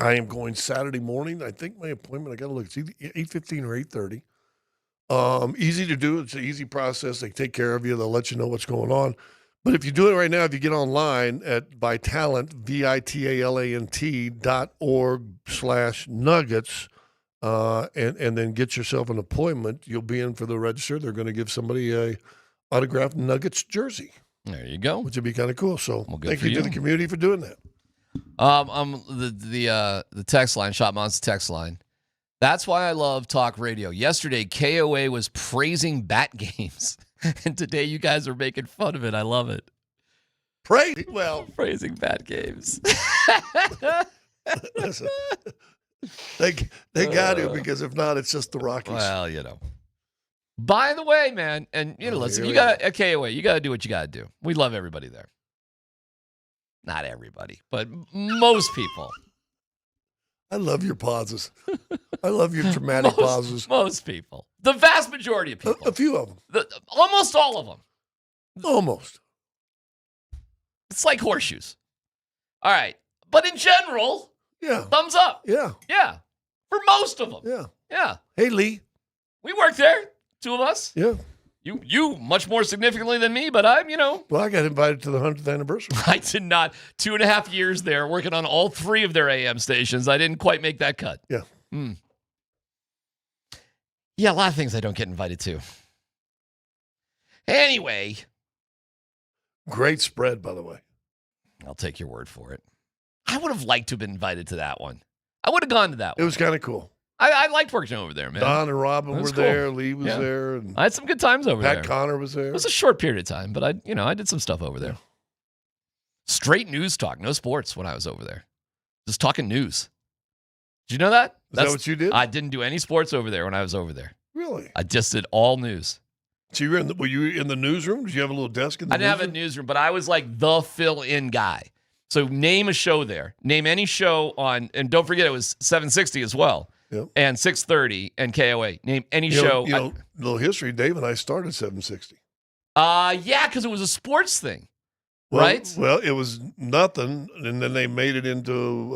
I am going Saturday morning. I think my appointment, I got to look, it's either 8:15 or 8:30. Easy to do. It's an easy process. They take care of you. They'll let you know what's going on. But if you do it right now, if you get online at Vitalant, VITALANT.org/Nuggets, and then get yourself an appointment, you'll be in for the register. They're going to give somebody a autographed Nuggets jersey. There you go. Which would be kind of cool. So thank you to the community for doing that. The text line, Shot Monster text line. That's why I love talk radio. Yesterday, KOA was praising bat games. And today you guys are making fun of it. I love it. Praising bat games. Listen, they got to, because if not, it's just the Rockies. Well, By the way, man, and listen, you got a KOA. You got to do what you got to do. We love everybody there. Not everybody, but most people. I love your pauses. I love your dramatic pauses. Most people. The vast majority of people. A few of them. Almost all of them. Almost. It's like horseshoes. All right. But in general, thumbs up. Yeah. Yeah. For most of them. Yeah. Yeah. Hey, Lee. We worked there. Two of us. Yeah. You much more significantly than me, but I'm, Well, I got invited to the 100th anniversary. I did not. 2.5 years there, working on all 3 of their AM stations. I didn't quite make that cut. Yeah. Yeah, a lot of things I don't get invited to. Anyway. Great spread, by the way. I'll take your word for it. I would have liked to have been invited to that one. I would have gone to that one. It was kind of cool. I liked working over there, man. Don and Robin were cool. there. Lee was there. And I had some good times over there. Pat Connor was there. It was a short period of time, but I did some stuff over there. Straight news talk, no sports when I was over there. Just talking news. Did you know that? Is that what you did? I didn't do any sports over there when I was over there. Really? I just did all news. So were you in the newsroom? Did you have a little desk in the newsroom? I didn't have a newsroom, but I was like the fill-in guy. So name a show there. Name any show on, and don't forget it was 760 as well. Yep. And 630 and KOA. Name any show. Little history. Dave and I started 760. Yeah, because it was a sports thing, right? Well, it was nothing, and then they made it into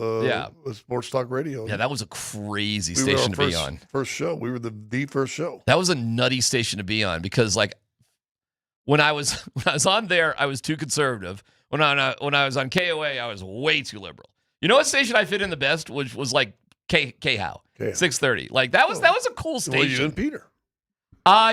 a sports talk radio. Yeah, that was a crazy station to be on. First show. We were the first show. That was a nutty station to be on because, when I was on there, I was too conservative. When I was on KOA, I was way too liberal. You know what station I fit in the best, which was like K-How. 630. That was a cool station. Well, you and Peter.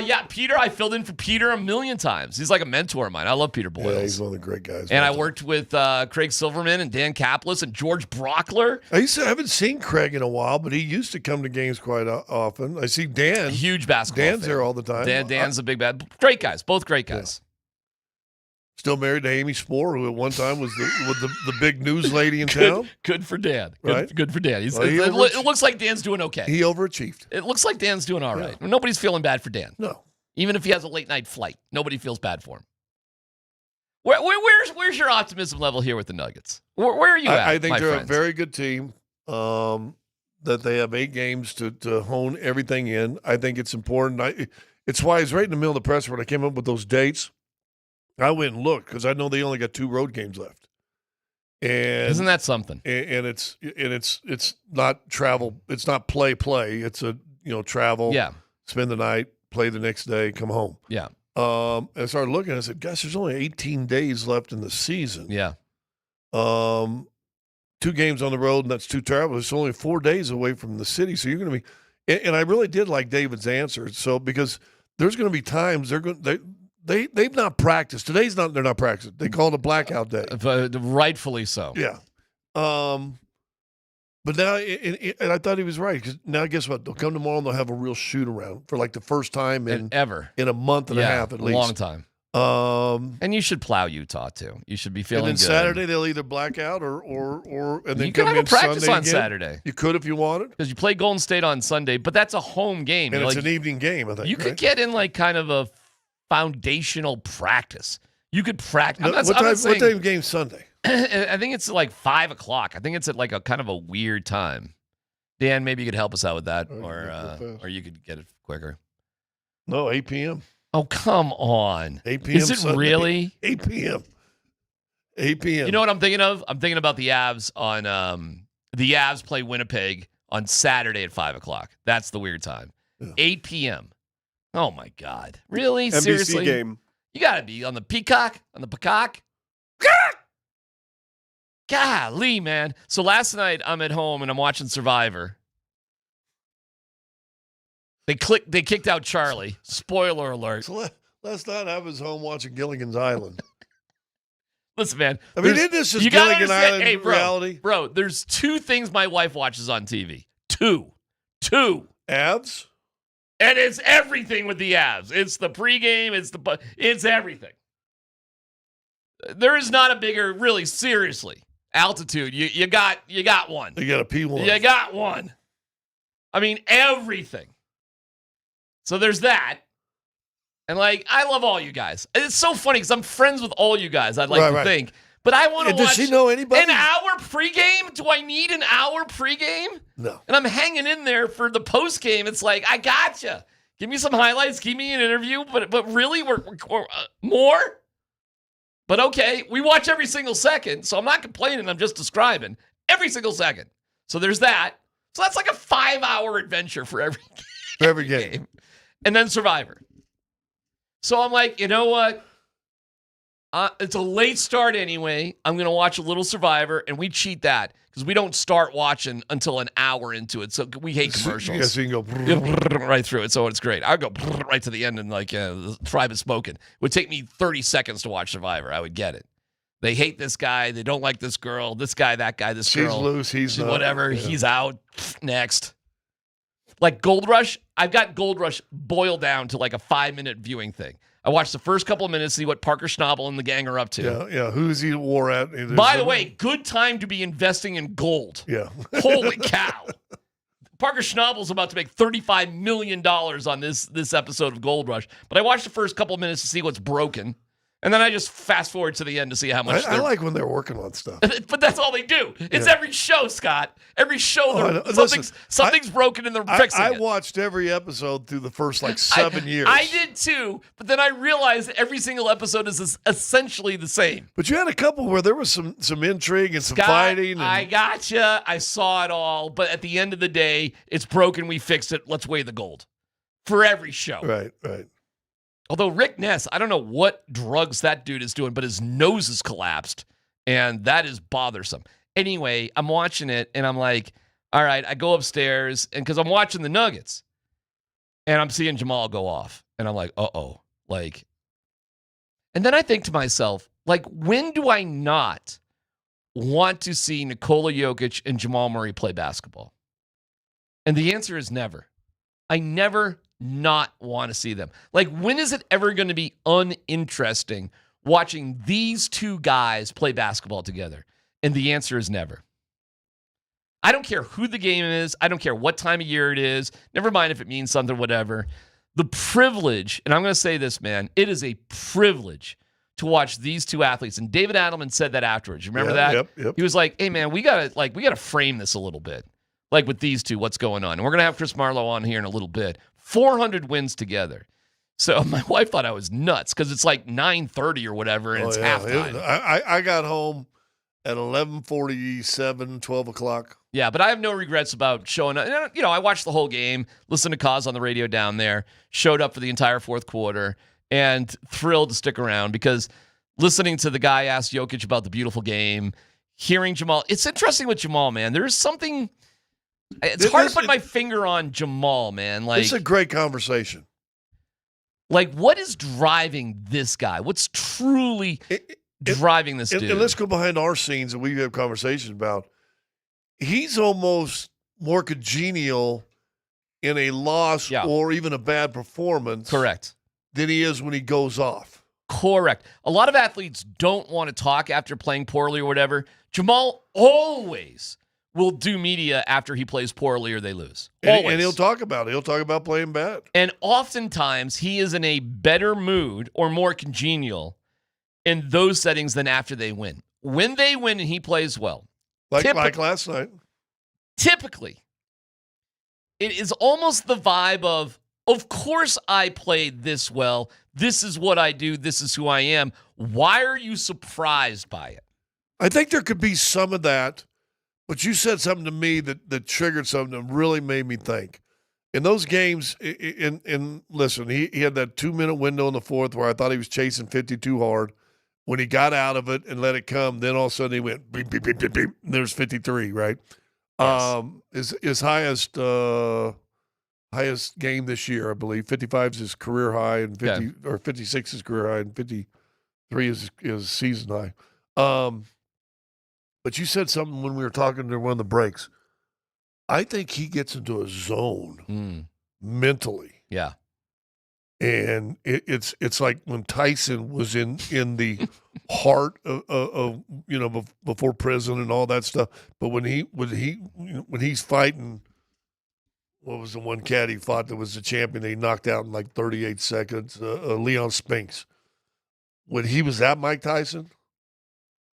Yeah, Peter. I filled in for Peter a million times. He's like a mentor of mine. I love Peter Boyles. Yeah, he's one of the great guys. And I worked with Craig Silverman and Dan Kaplis and George Brockler. I haven't seen Craig in a while, but he used to come to games quite often. I see Dan. Huge basketball Dan's fan. there all the time. Dan's a big bad. Great guys. Both great guys. Still married to Amy Spoor, who at one time was the big news lady in town. Good for Dan. Right? Good for Dan. Well, it looks like Dan's doing okay. He overachieved. It looks like Dan's doing all right. Nobody's feeling bad for Dan. No. Even if he has a late night flight, nobody feels bad for him. Where's your optimism level here with the Nuggets? Where are you at? I think they're friends? a very good team. That they have 8 games to hone everything in. I think it's important. It's why it's right in the middle of the presser when I came up with those dates. I went and looked because I know they only got 2 road games left. And isn't that something? And it's not travel. It's not play. It's a travel. Yeah. Spend the night, play the next day, come home. Yeah. And I started looking. I said, "Gosh, there's only 18 days left in the season." Yeah. 2 games on the road, and that's 2 travels. It's only 4 days away from the city, so you're going to be. And I really did like David's answer. So because there's going to be times they've not practiced. They're not practicing. They call it a blackout day. Rightfully so. Yeah. But now, and I thought he was right, because now guess what? They'll come tomorrow and they'll have a real shoot around for like the first time in a month and a half at least. A long time. And you should plow Utah too. You should be feeling and then good. Saturday they'll either black out or and then you can come have in a practice Sunday on again. Saturday. You could if you wanted, because you play Golden State on Sunday, but that's a home game. and You're it's an evening game. I think you right? could get in like kind of a foundational practice. You could practice. No, what time game Sunday? I think it's like 5 o'clock. I think it's at like a kind of a weird time. Dan, maybe you could help us out with that, or you could get it quicker. No, 8 p.m. Oh, come on. 8 p.m. Is it Sunday. really? 8 p.m. 8 p.m. You know what I'm thinking of? I'm thinking about the Avs on the Avs play Winnipeg on Saturday at 5 o'clock. That's the weird time. 8 p.m. Oh my God. Really? NBC Seriously? game. You gotta be on the Peacock? On the Peacock? Golly, man. So last night I'm at home and I'm watching Survivor. They kicked out Charlie. Spoiler alert. So last night I was home watching Gilligan's Island. Listen, man. I mean, isn't this just Gilligan Island reality? Bro, there's 2 things my wife watches on TV. Two. Avs? And it's everything with the Avs. It's the pregame. It's everything. There is not a bigger, really, seriously, altitude. You got one. You got a P1. You got one. I mean, everything. So there's that. And, I love all you guys. It's so funny because I'm friends with all you guys, I'd like to think. But I want to watch. Does she know anybody? An hour pregame? Do I need an hour pregame? No. And I'm hanging in there for the postgame. It's like, I gotcha. Give me some highlights. Give me an interview. But really, we're more? But okay, we watch every single second. So I'm not complaining. I'm just describing every single second. So there's that. So that's like a 5-hour adventure for every game. And then Survivor. So I'm like, you know what? It's a late start anyway. I'm going to watch a little Survivor, and we cheat that because we don't start watching until an hour into it. So we hate commercials. Yes, you can go right through it. So it's great. I'll go right to the end and the tribe is smoking. It would take me 30 seconds to watch Survivor. I would get it. They hate this guy. They don't like this girl. This guy, that guy, this girl. She's loose. He's not. Whatever. Yeah. He's out. Next. Like Gold Rush, I've got Gold Rush boiled down to like a 5-minute viewing thing. I watched the first couple of minutes, see what Parker Schnabel and the gang are up to. Yeah. Who's he war at? By the way, good time to be investing in gold. Yeah. Holy cow. Parker Schnabel's about to make $35 million on this episode of Gold Rush. But I watched the first couple of minutes to see what's broken. And then I just fast forward to the end to see how much I like when they're working on stuff. But that's all they do. It's every show, Scott. Every show, something's broken and they're fixing it. I watched every episode through the first 7 years. I did too, but then I realized every single episode is essentially the same. But you had a couple where there was some intrigue and some Scott, fighting. And... I gotcha. I saw it all. But at the end of the day, it's broken. We fixed it. Let's weigh the gold. For every show. Right. Although Rick Ness, I don't know what drugs that dude is doing, but his nose is collapsed, and that is bothersome. Anyway, I'm watching it, and I'm like, all right, I go upstairs, and because I'm watching the Nuggets. And I'm seeing Jamal go off. And I'm like, uh-oh. Like, and then I think to myself, like, when do I not want to see Nikola Jokic and Jamal Murray play basketball? And the answer is never. I never not want to see them. Like, when is it ever going to be uninteresting watching these two guys play basketball together? And the answer is never. I don't care who the game is. I don't care what time of year it is. Never mind if it means something, whatever. The privilege, and I'm going to say this, man, it is a privilege to watch these two athletes. And David Adelman said that afterwards. You remember that? Yep. He was like, hey, man, we gotta frame this a little bit. Like with these two, what's going on? And we're going to have Chris Marlowe on here in a little bit. 400 wins together. So my wife thought I was nuts because it's like 9:30 or whatever, and it's halftime. I got home at 11:47, 12 o'clock. Yeah, but I have no regrets about showing up. You know, I watched the whole game, listened to Kaz on the radio down there, showed up for the entire fourth quarter, and thrilled to stick around because listening to the guy ask Jokic about the beautiful game, hearing Jamal. It's interesting with Jamal, man. There's something. It's hard to put my finger on Jamal, man. Like, it's a great conversation. Like, what is driving this guy? What's truly driving this dude? And let's go behind our scenes that we have conversations about. He's almost more congenial in a loss or even a bad performance. Correct. Than he is when he goes off. Correct. A lot of athletes don't want to talk after playing poorly or whatever. Jamal always will do media after he plays poorly or they lose. And he'll talk about it. He'll talk about playing bad. And oftentimes he is in a better mood or more congenial in those settings than after they win. When they win and he plays well. Like last night. Typically, it is almost the vibe of course I played this well. This is what I do. This is who I am. Why are you surprised by it? I think there could be some of that. But you said something to me that triggered something that really made me think. In those games, and listen, he had that 2-minute window in the fourth where I thought he was chasing 50 too hard. When he got out of it and let it come, then all of a sudden he went beep, beep, beep, beep, beep, and there's 53, right? Yes. His highest game this year, I believe. 55 is his career high, and 56 is his career high, and 53 is his season high. But you said something when we were talking during one of the breaks. I think he gets into a zone mentally. Yeah. And it's like when Tyson was in the heart of before prison and all that stuff. But when he's fighting, what was the one cat he fought that was the champion that he knocked out in like 38 seconds? Leon Spinks. When he was at Mike Tyson.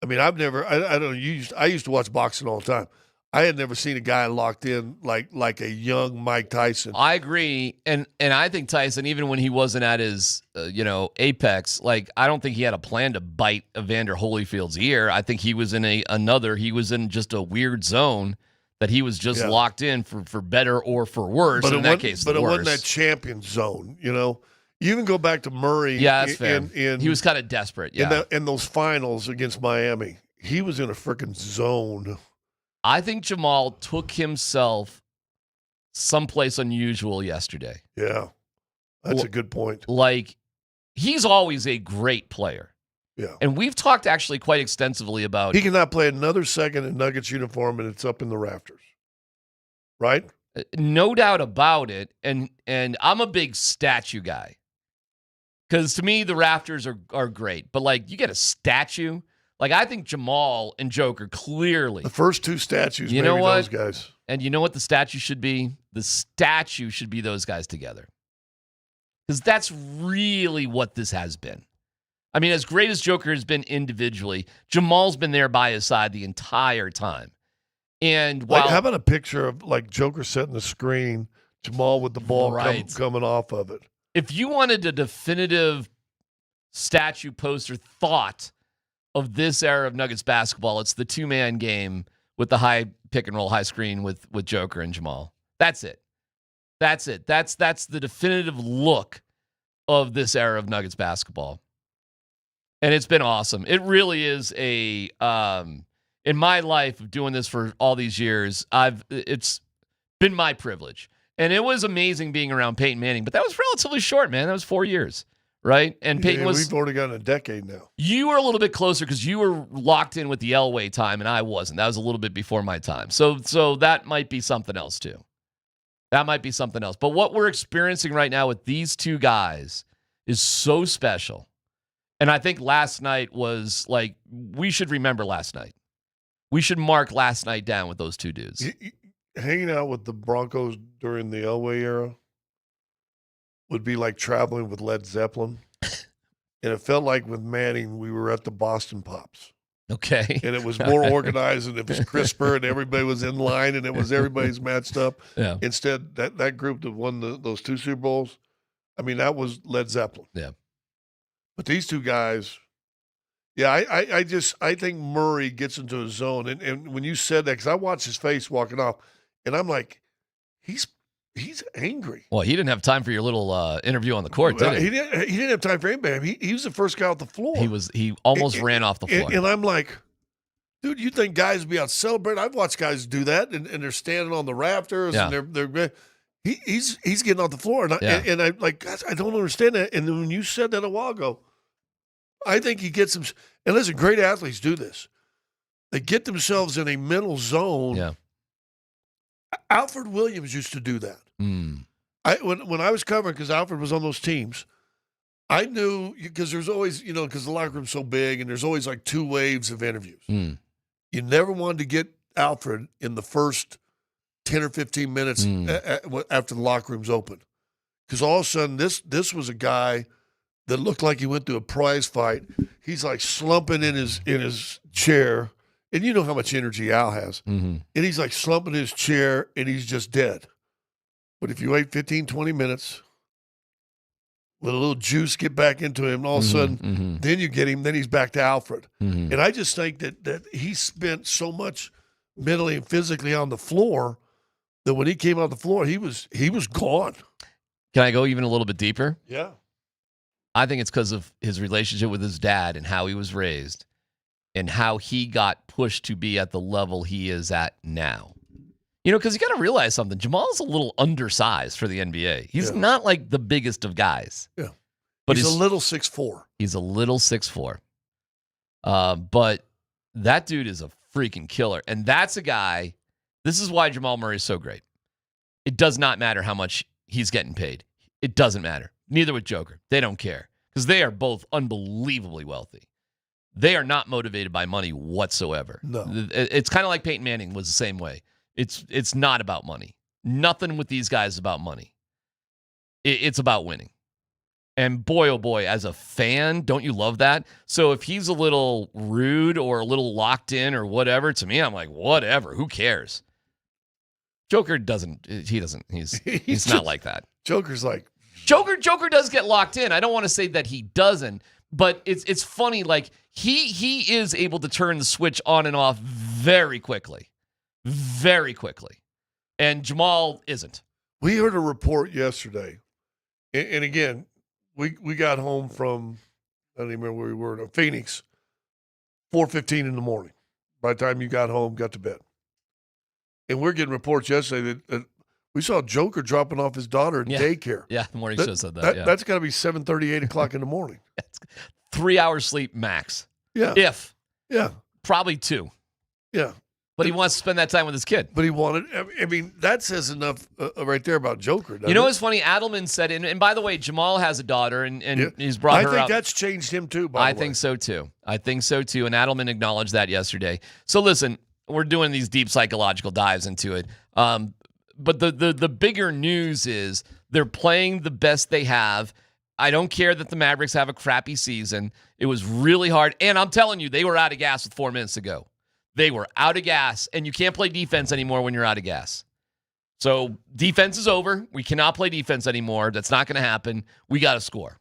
I mean, I don't know. I used to watch boxing all the time. I had never seen a guy locked in like a young Mike Tyson. I agree, and I think Tyson, even when he wasn't at his apex, like I don't think he had a plan to bite Evander Holyfield's ear. I think he was in he was in just a weird zone that he was just locked in for better or for worse. But in that case, but it wasn't that champion zone, you know. You can go back to Murray. Yeah, that's fair. He was kind of desperate. Yeah, in those finals against Miami, he was in a freaking zone. I think Jamal took himself someplace unusual yesterday. Yeah, that's a good point. Like, he's always a great player. Yeah. And we've talked actually quite extensively about... He cannot play another second in Nuggets uniform, and it's up in the rafters. Right? No doubt about it. And I'm a big statue guy. Because to me, the rafters are great. But, like, you get a statue... Like, I think Jamal and Joker clearly. The first two statues, you know what? Those guys. And you know what the statue should be? The statue should be those guys together. Because that's really what this has been. I mean, as great as Joker has been individually, Jamal's been there by his side the entire time. And while, how about a picture of, like, Joker setting the screen, Jamal with the ball coming off of it? If you wanted a definitive statue poster thought of this era of Nuggets basketball, it's the two-man game with the high pick and roll, high screen with Joker and Jamal. That's it. That's it. That's the definitive look of this era of Nuggets basketball. And it's been awesome. It really is in my life of doing this for all these years, it's been my privilege. And it was amazing being around Peyton Manning, but that was relatively short, man. That was 4 years, right? And Peyton was. We've already got a decade now. You were a little bit closer because you were locked in with the Elway time, and I wasn't. That was a little bit before my time. So that might be something else too. That might be something else. But what we're experiencing right now with these two guys is so special. And I think last night was like, we should remember last night. We should mark last night down with those two dudes. Hanging out with the Broncos during the Elway era would be like traveling with Led Zeppelin. And it felt like with Manning, we were at the Boston Pops. Okay. And it was more organized and it was crisper and everybody was in line and it was everybody's matched up. Yeah. Instead, that group that won those 2 Super Bowls, I mean, that was Led Zeppelin. Yeah. But these two guys, yeah, I think Murray gets into his zone. And when you said that, because I watched his face walking off, and I'm like, he's angry. Well, he didn't have time for your little interview on the court, did he? He didn't have time for anybody. He was the first guy off the floor. He almost ran off the floor. And I'm like, dude, you think guys would be out celebrating? I've watched guys do that, and they're standing on the rafters, Yeah. and they're he's getting off the floor, and I'm like, guys, I don't understand that. And then when you said that a while ago, I think he gets them. And listen, great athletes do this. They get themselves in a mental zone. Yeah. Alfred Williams used to do that. Mm. When I was covering, because Alfred was on those teams, I knew, because there's always, because the locker room's so big, and there's always like 2 waves of interviews. Mm. You never wanted to get Alfred in the first 10 or 15 minutes after the locker room's open. Because all of a sudden, this was a guy that looked like he went through a prize fight. He's like slumping in his chair. And you know how much energy Al has. Mm-hmm. And he's like slumping in his chair, and he's just dead. But if you wait 15, 20 minutes, let a little juice get back into him, and all of a sudden, then you get him, then he's back to Alfred. Mm-hmm. And I just think that he spent so much mentally and physically on the floor that when he came out the floor, he was gone. Can I go even a little bit deeper? Yeah. I think it's because of his relationship with his dad and how he was raised and how he got pushed to be at the level he is at now. Because you got to realize something. Jamal's a little undersized for the NBA. He's not like the biggest of guys. Yeah. But he's a little 6'4". He's a little 6'4". But that dude is a freaking killer. And that's a guy, this is why Jamal Murray is so great. It does not matter how much he's getting paid. It doesn't matter. Neither with Joker. They don't care because they are both unbelievably wealthy. They are not motivated by money whatsoever. No. It's kind of like Peyton Manning was the same way. It's not about money. Nothing with these guys is about money. It's about winning. And boy, oh boy, as a fan, don't you love that? So if he's a little rude or a little locked in or whatever, to me, I'm like, whatever. Who cares? Joker doesn't. He's not like that. Joker's like Joker does get locked in. I don't want to say that he doesn't, but it's funny. Like he is able to turn the switch on and off very quickly, and Jamal isn't. We heard a report yesterday, and again, we got home from, I don't even remember where we were, in Phoenix, 4:15 in the morning. By the time you got home, got to bed. And we're getting reports yesterday that we saw Joker dropping off his daughter at daycare. Yeah, the morning show said that. That's got to be 7:30, 8 o'clock in the morning. 3 hours sleep max. Yeah. Yeah. Probably 2. Yeah. But he wants to spend that time with his kid. But he wanted, I mean, that says enough right there about Joker. You know what's funny? Adelman said, and by the way, Jamal has a daughter, and he's brought her out. I think that's changed him too, by the way. I think so too. And Adelman acknowledged that yesterday. So listen, we're doing these deep psychological dives into it. But the bigger news is they're playing the best they have. I don't care that the Mavericks have a crappy season. It was really hard. And I'm telling you, they were out of gas with 4 minutes to go. They were out of gas, and you can't play defense anymore when you're out of gas. So defense is over. We cannot play defense anymore. That's not going to happen. We got to score.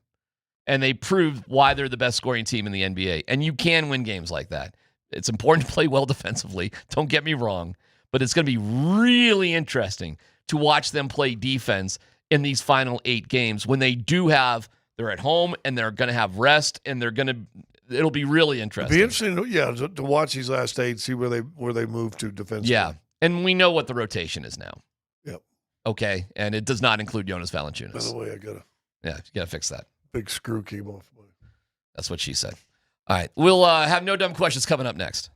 And they proved why they're the best scoring team in the NBA. And you can win games like that. It's important to play well defensively. Don't get me wrong. But it's going to be really interesting to watch them play defense in these final 8 games when they're at home and they're going to have rest and it'll be really interesting. It'll be interesting, to watch these last 8, see where they move to defensively. Yeah, and we know what the rotation is now. Yep. Okay, and it does not include Jonas By Valanciunas. the way, I got a Yeah, you gotta fix that. big screw came off. That's what she said. All right, we'll have no dumb questions coming up next.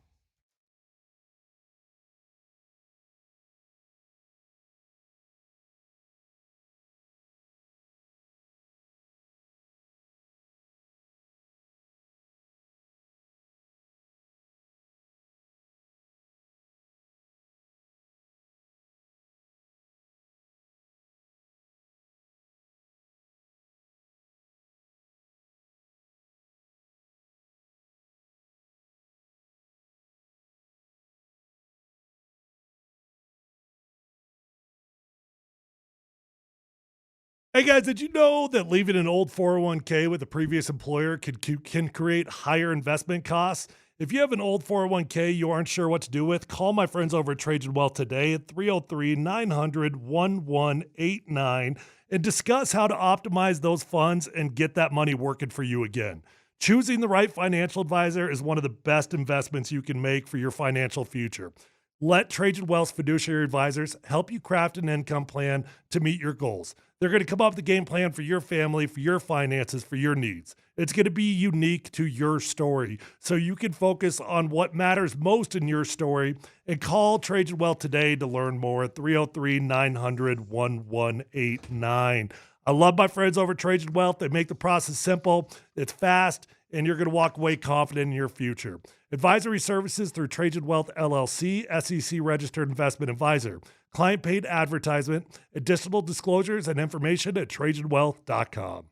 Hey guys, did you know that leaving an old 401k with a previous employer can create higher investment costs? If you have an old 401k you aren't sure what to do with, call my friends over at Trajan Wealth today at 303-900-1189 and discuss how to optimize those funds and get that money working for you again. Choosing the right financial advisor is one of the best investments you can make for your financial future. Let Trajan Wealth's fiduciary advisors help you craft an income plan to meet your goals. They're going to come up with a game plan for your family, for your finances, for your needs. It's going to be unique to your story, so you can focus on what matters most in your story. And call Trajan Wealth today to learn more at 303-900-1189. I love my friends over at Trajan Wealth. They make the process simple, it's fast, and you're going to walk away confident in your future. Advisory services through Trajan Wealth LLC, SEC registered investment advisor. Client paid advertisement. Additional disclosures and information at TrajanWealth.com.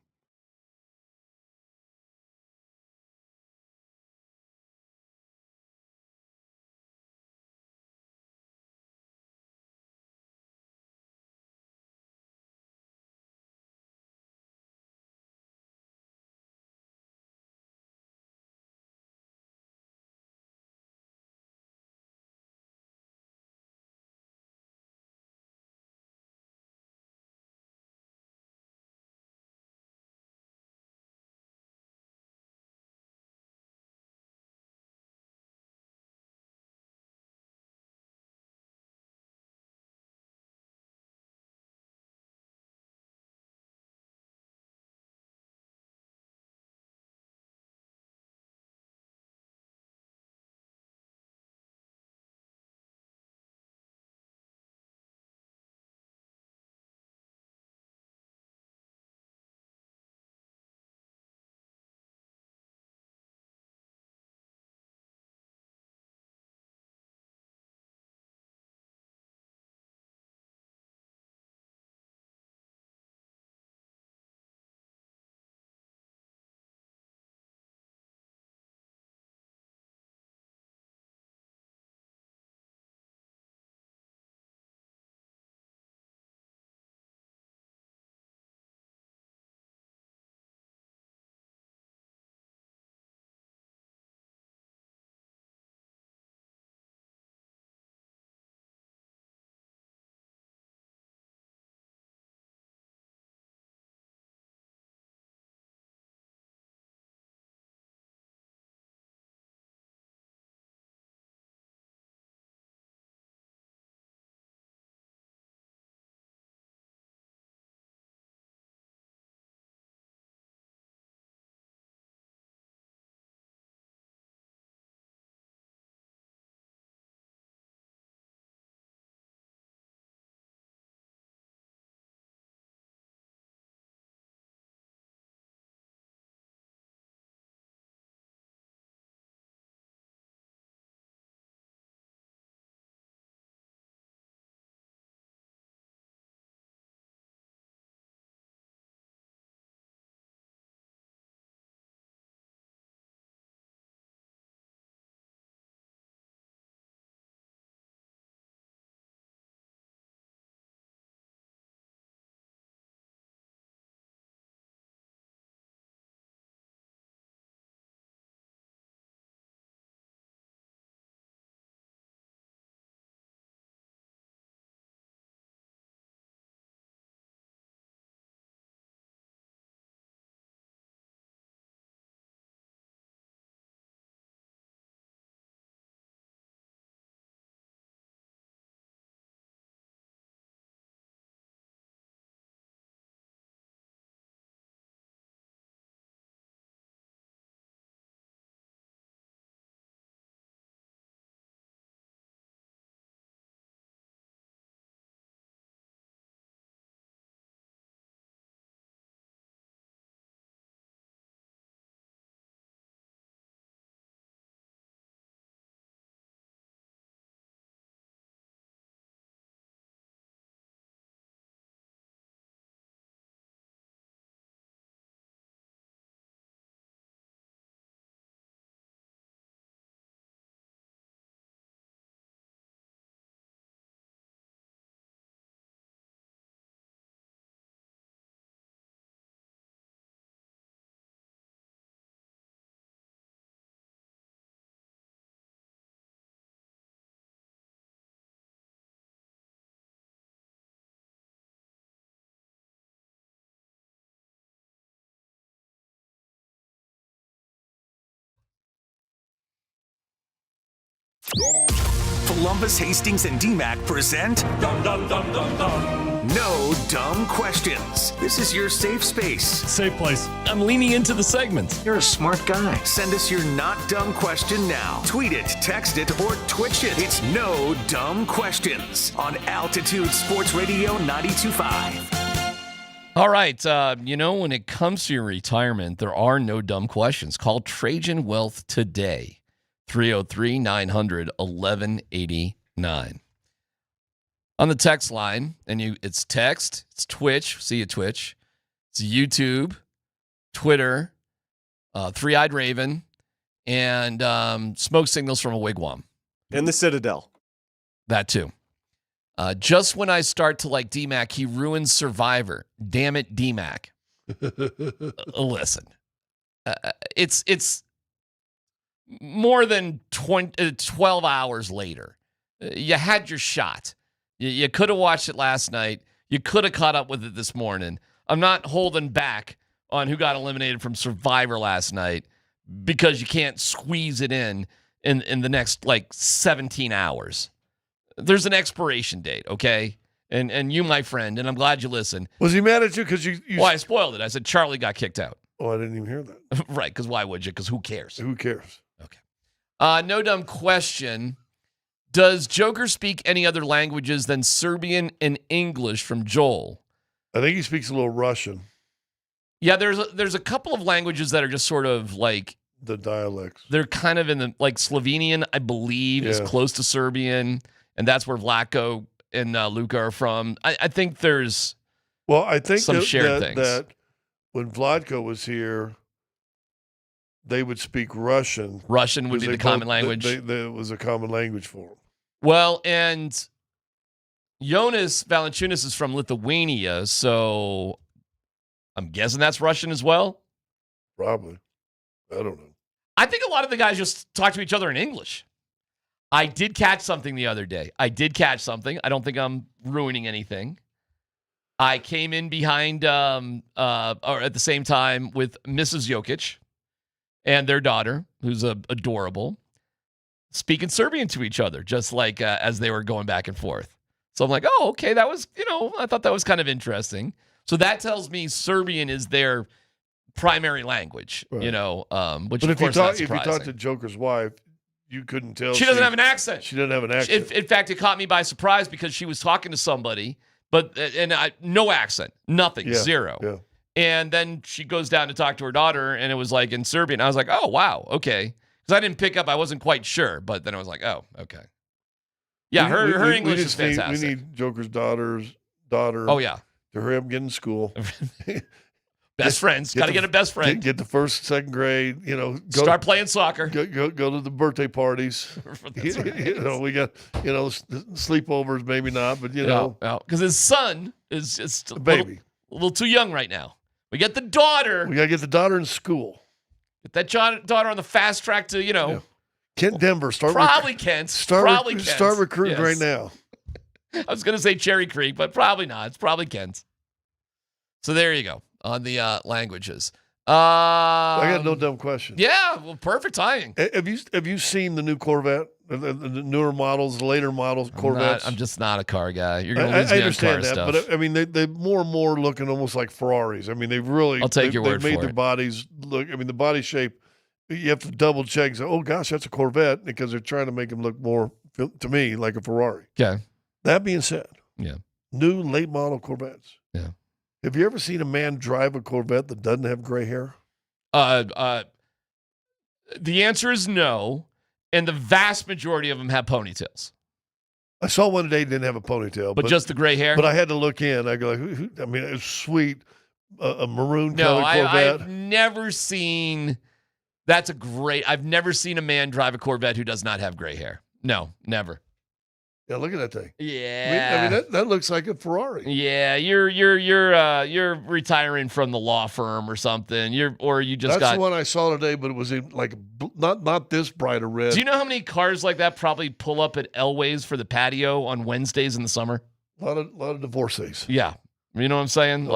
Polumbus, Hastings, and DMac present No Dumb Questions. This is your safe space. Safe place. I'm leaning into the segment. You're a smart guy. Send us your not dumb question now. Tweet it, text it, or Twitch it. It's No Dumb Questions on Altitude Sports Radio 92.5. All right. When it comes to your retirement, there are no dumb questions. Call Trajan Wealth today. 303-900-1189. On the text line, it's text, it's Twitch, see you Twitch, it's YouTube, Twitter, Three-Eyed Raven, and smoke signals from a wigwam. And the Citadel. That too. Just when I start to like DMac, he ruins Survivor. Damn it, DMac. Listen, it's more than 12 hours later. You had your shot. You could have watched it last night. You could have caught up with it this morning. I'm not holding back on who got eliminated from Survivor last night because you can't squeeze it in the next 17 hours. There's an expiration date, okay? And you, my friend, and I'm glad you listened. Was he mad at you because you? Well, I spoiled it. I said Charlie got kicked out. Oh, I didn't even hear that. Right, because why would you? Because who cares? Who cares? Okay. No dumb question. Does Joker speak any other languages than Serbian and English? From Joel. I think he speaks a little Russian. Yeah, there's a couple of languages that are just sort of like the dialects. They're kind of in the Slovenian, I believe, is close to Serbian, and that's where Vlatko and Luka are from. I think there's some shared things. That when Vlatko was here, they would speak Russian. Russian would be the common language. It was a common language for them. Well, and Jonas Valanciunas is from Lithuania, so I'm guessing that's Russian as well. Probably. I don't know. I think a lot of the guys just talk to each other in English. I did catch something the other day. I don't think I'm ruining anything. I came in behind, or at the same time with Mrs. Jokic and their daughter, who's adorable, speaking Serbian to each other, just like as they were going back and forth. So I'm like, oh, okay, that was, I thought that was kind of interesting. So that tells me Serbian is their primary language, right. Which but of course not surprising. If you talk to Joker's wife, you couldn't tell. She doesn't have an accent. She doesn't have an accent. In fact, it caught me by surprise because she was talking to somebody, no accent, nothing, zero. Yeah. And then she goes down to talk to her daughter, and it was like in Serbian. I was like, oh, wow, okay. Because I didn't pick up, I wasn't quite sure, but then I was like, oh, okay. Yeah, her English is fantastic. We need Joker's daughter. Oh, yeah. To hurry up and get in school. Best friends. Got to get a best friend. Get the first, second grade, start playing soccer. Go to the birthday parties. That's right. We got, sleepovers, maybe not, but, because his son is just a little too young right now. We get the daughter. We got to get the daughter in school. Get that daughter on the fast track to, Kent Denver. Start recruiting right now. I was going to say Cherry Creek, but probably not. It's probably Kent. So there you go on the languages. I got no dumb question. Yeah, well, perfect timing. Have you seen the new Corvette, the newer models, the later models, Corvettes? I'm just not a car guy. You're going to lose me on car stuff. But I mean, they more and more looking almost like Ferraris. I mean, they've really. I'll take your word for it. They've made their bodies look. I mean, the body shape. You have to double check and say, "Oh gosh, that's a Corvette," because they're trying to make them look more, to me, like a Ferrari. Okay. That being said, yeah, new late model Corvettes. Yeah. Have you ever seen a man drive a Corvette that doesn't have gray hair? The answer is no, and the vast majority of them have ponytails. I saw one today that didn't have a ponytail, but just the gray hair. But I had to look in. I go, I mean, it's sweet, a maroon colored Corvette. I've never seen. I've never seen a man drive a Corvette who does not have gray hair. No, never. Yeah, look at that thing. Yeah, I mean that looks like a Ferrari. Yeah, you're retiring from the law firm or something. That's the one I saw today, but it was in not this bright a red. Do you know how many cars like that probably pull up at Elway's for the patio on Wednesdays in the summer? A lot of divorcees. Yeah, you know what I'm saying?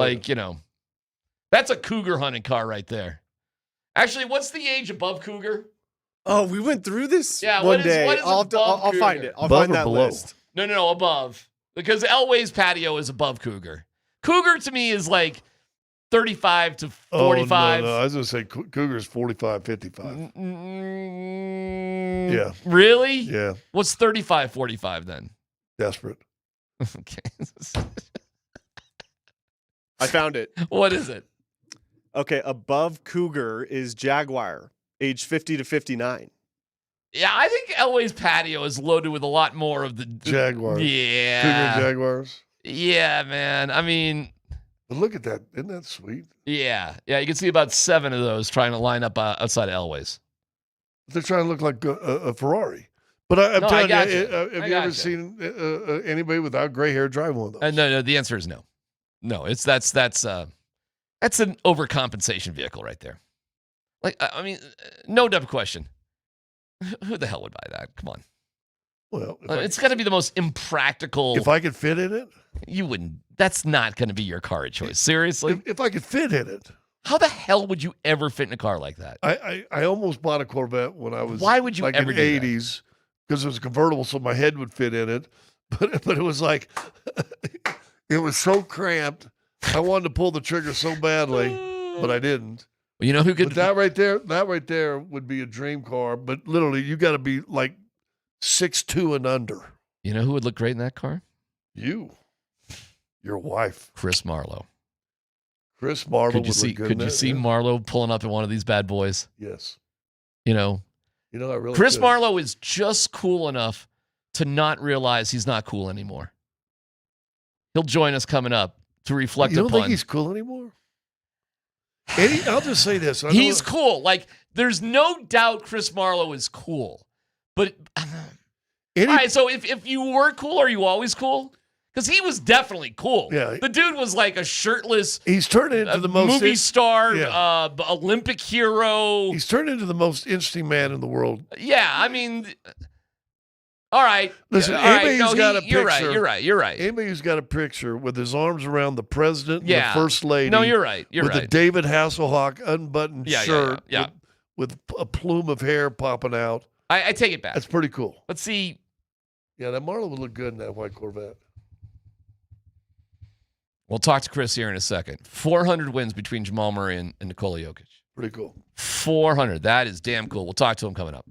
That's a cougar hunting car right there. Actually, what's the age above cougar? Oh, we went through this Yeah, one what is day. above I'll find Cougar? it. I'll Above find or that below? list. No, above. Because Elway's patio is above Cougar. Cougar to me is like 35 to 45. Oh, no. I was going to say Cougar's 45, 55. Yeah. Really? Yeah. What's 35, 45 then? Desperate. Okay. I found it. What is it? Okay, above Cougar is Jaguar, age 50 to 59. Yeah, I think Elway's patio is loaded with a lot more of the Jaguars. Yeah. Cougar Jaguars. Yeah, man. I mean, but look at that. Isn't that sweet? Yeah. You can see about 7 of those trying to line up outside of Elway's. They're trying to look like a Ferrari. But I'm telling you, have you ever seen anybody without gray hair drive one of those? No. The answer is no. No, that's an overcompensation vehicle right there. Like, I mean, no dumb question. Who the hell would buy that? Come on. Well, it's got to be the most impractical. If I could fit in it, you wouldn't. That's not going to be your car of choice. Seriously. If I could fit in it, how the hell would you ever fit in a car like that? I almost bought a Corvette when I was. Why would you like ever in do the 80s because it was convertible, so my head would fit in it. But it was like it was so cramped. I wanted to pull the trigger so badly, but I didn't. Well, you know who could? But that right there would be a dream car. But literally, you got to be like 6'2" and under. You know who would look great in that car? Your wife, Chris Marlowe. Chris Marlowe. Could you see Marlowe pulling up in one of these bad boys? Yes. You know, I really. Chris could. Marlowe is just cool enough to not realize he's not cool anymore. He'll join us coming up to reflect You don't upon. think he's cool anymore? I'll just say this. He's cool. Like, there's no doubt Chris Marlowe is cool. But, all right, so if you were cool, are you always cool? Because he was definitely cool. Yeah. The dude was like a shirtless He's turned into the most movie star, Yeah. Olympic hero. He's turned into the most interesting man in the world. Yeah, I mean, all right. Listen, all right, anybody who's got a picture. You're right. Anybody who's got a picture with his arms around the president and Yeah. the first lady. No, you're right. You're with right. a David Hasselhoff unbuttoned shirt yeah. With a plume of hair popping out. I take it back. That's pretty cool. Let's see. Yeah, that Marlowe would look good in that white Corvette. We'll talk to Chris here in a second. 400 wins between Jamal Murray and Nikola Jokic. Pretty cool. 400. That is damn cool. We'll talk to him coming up.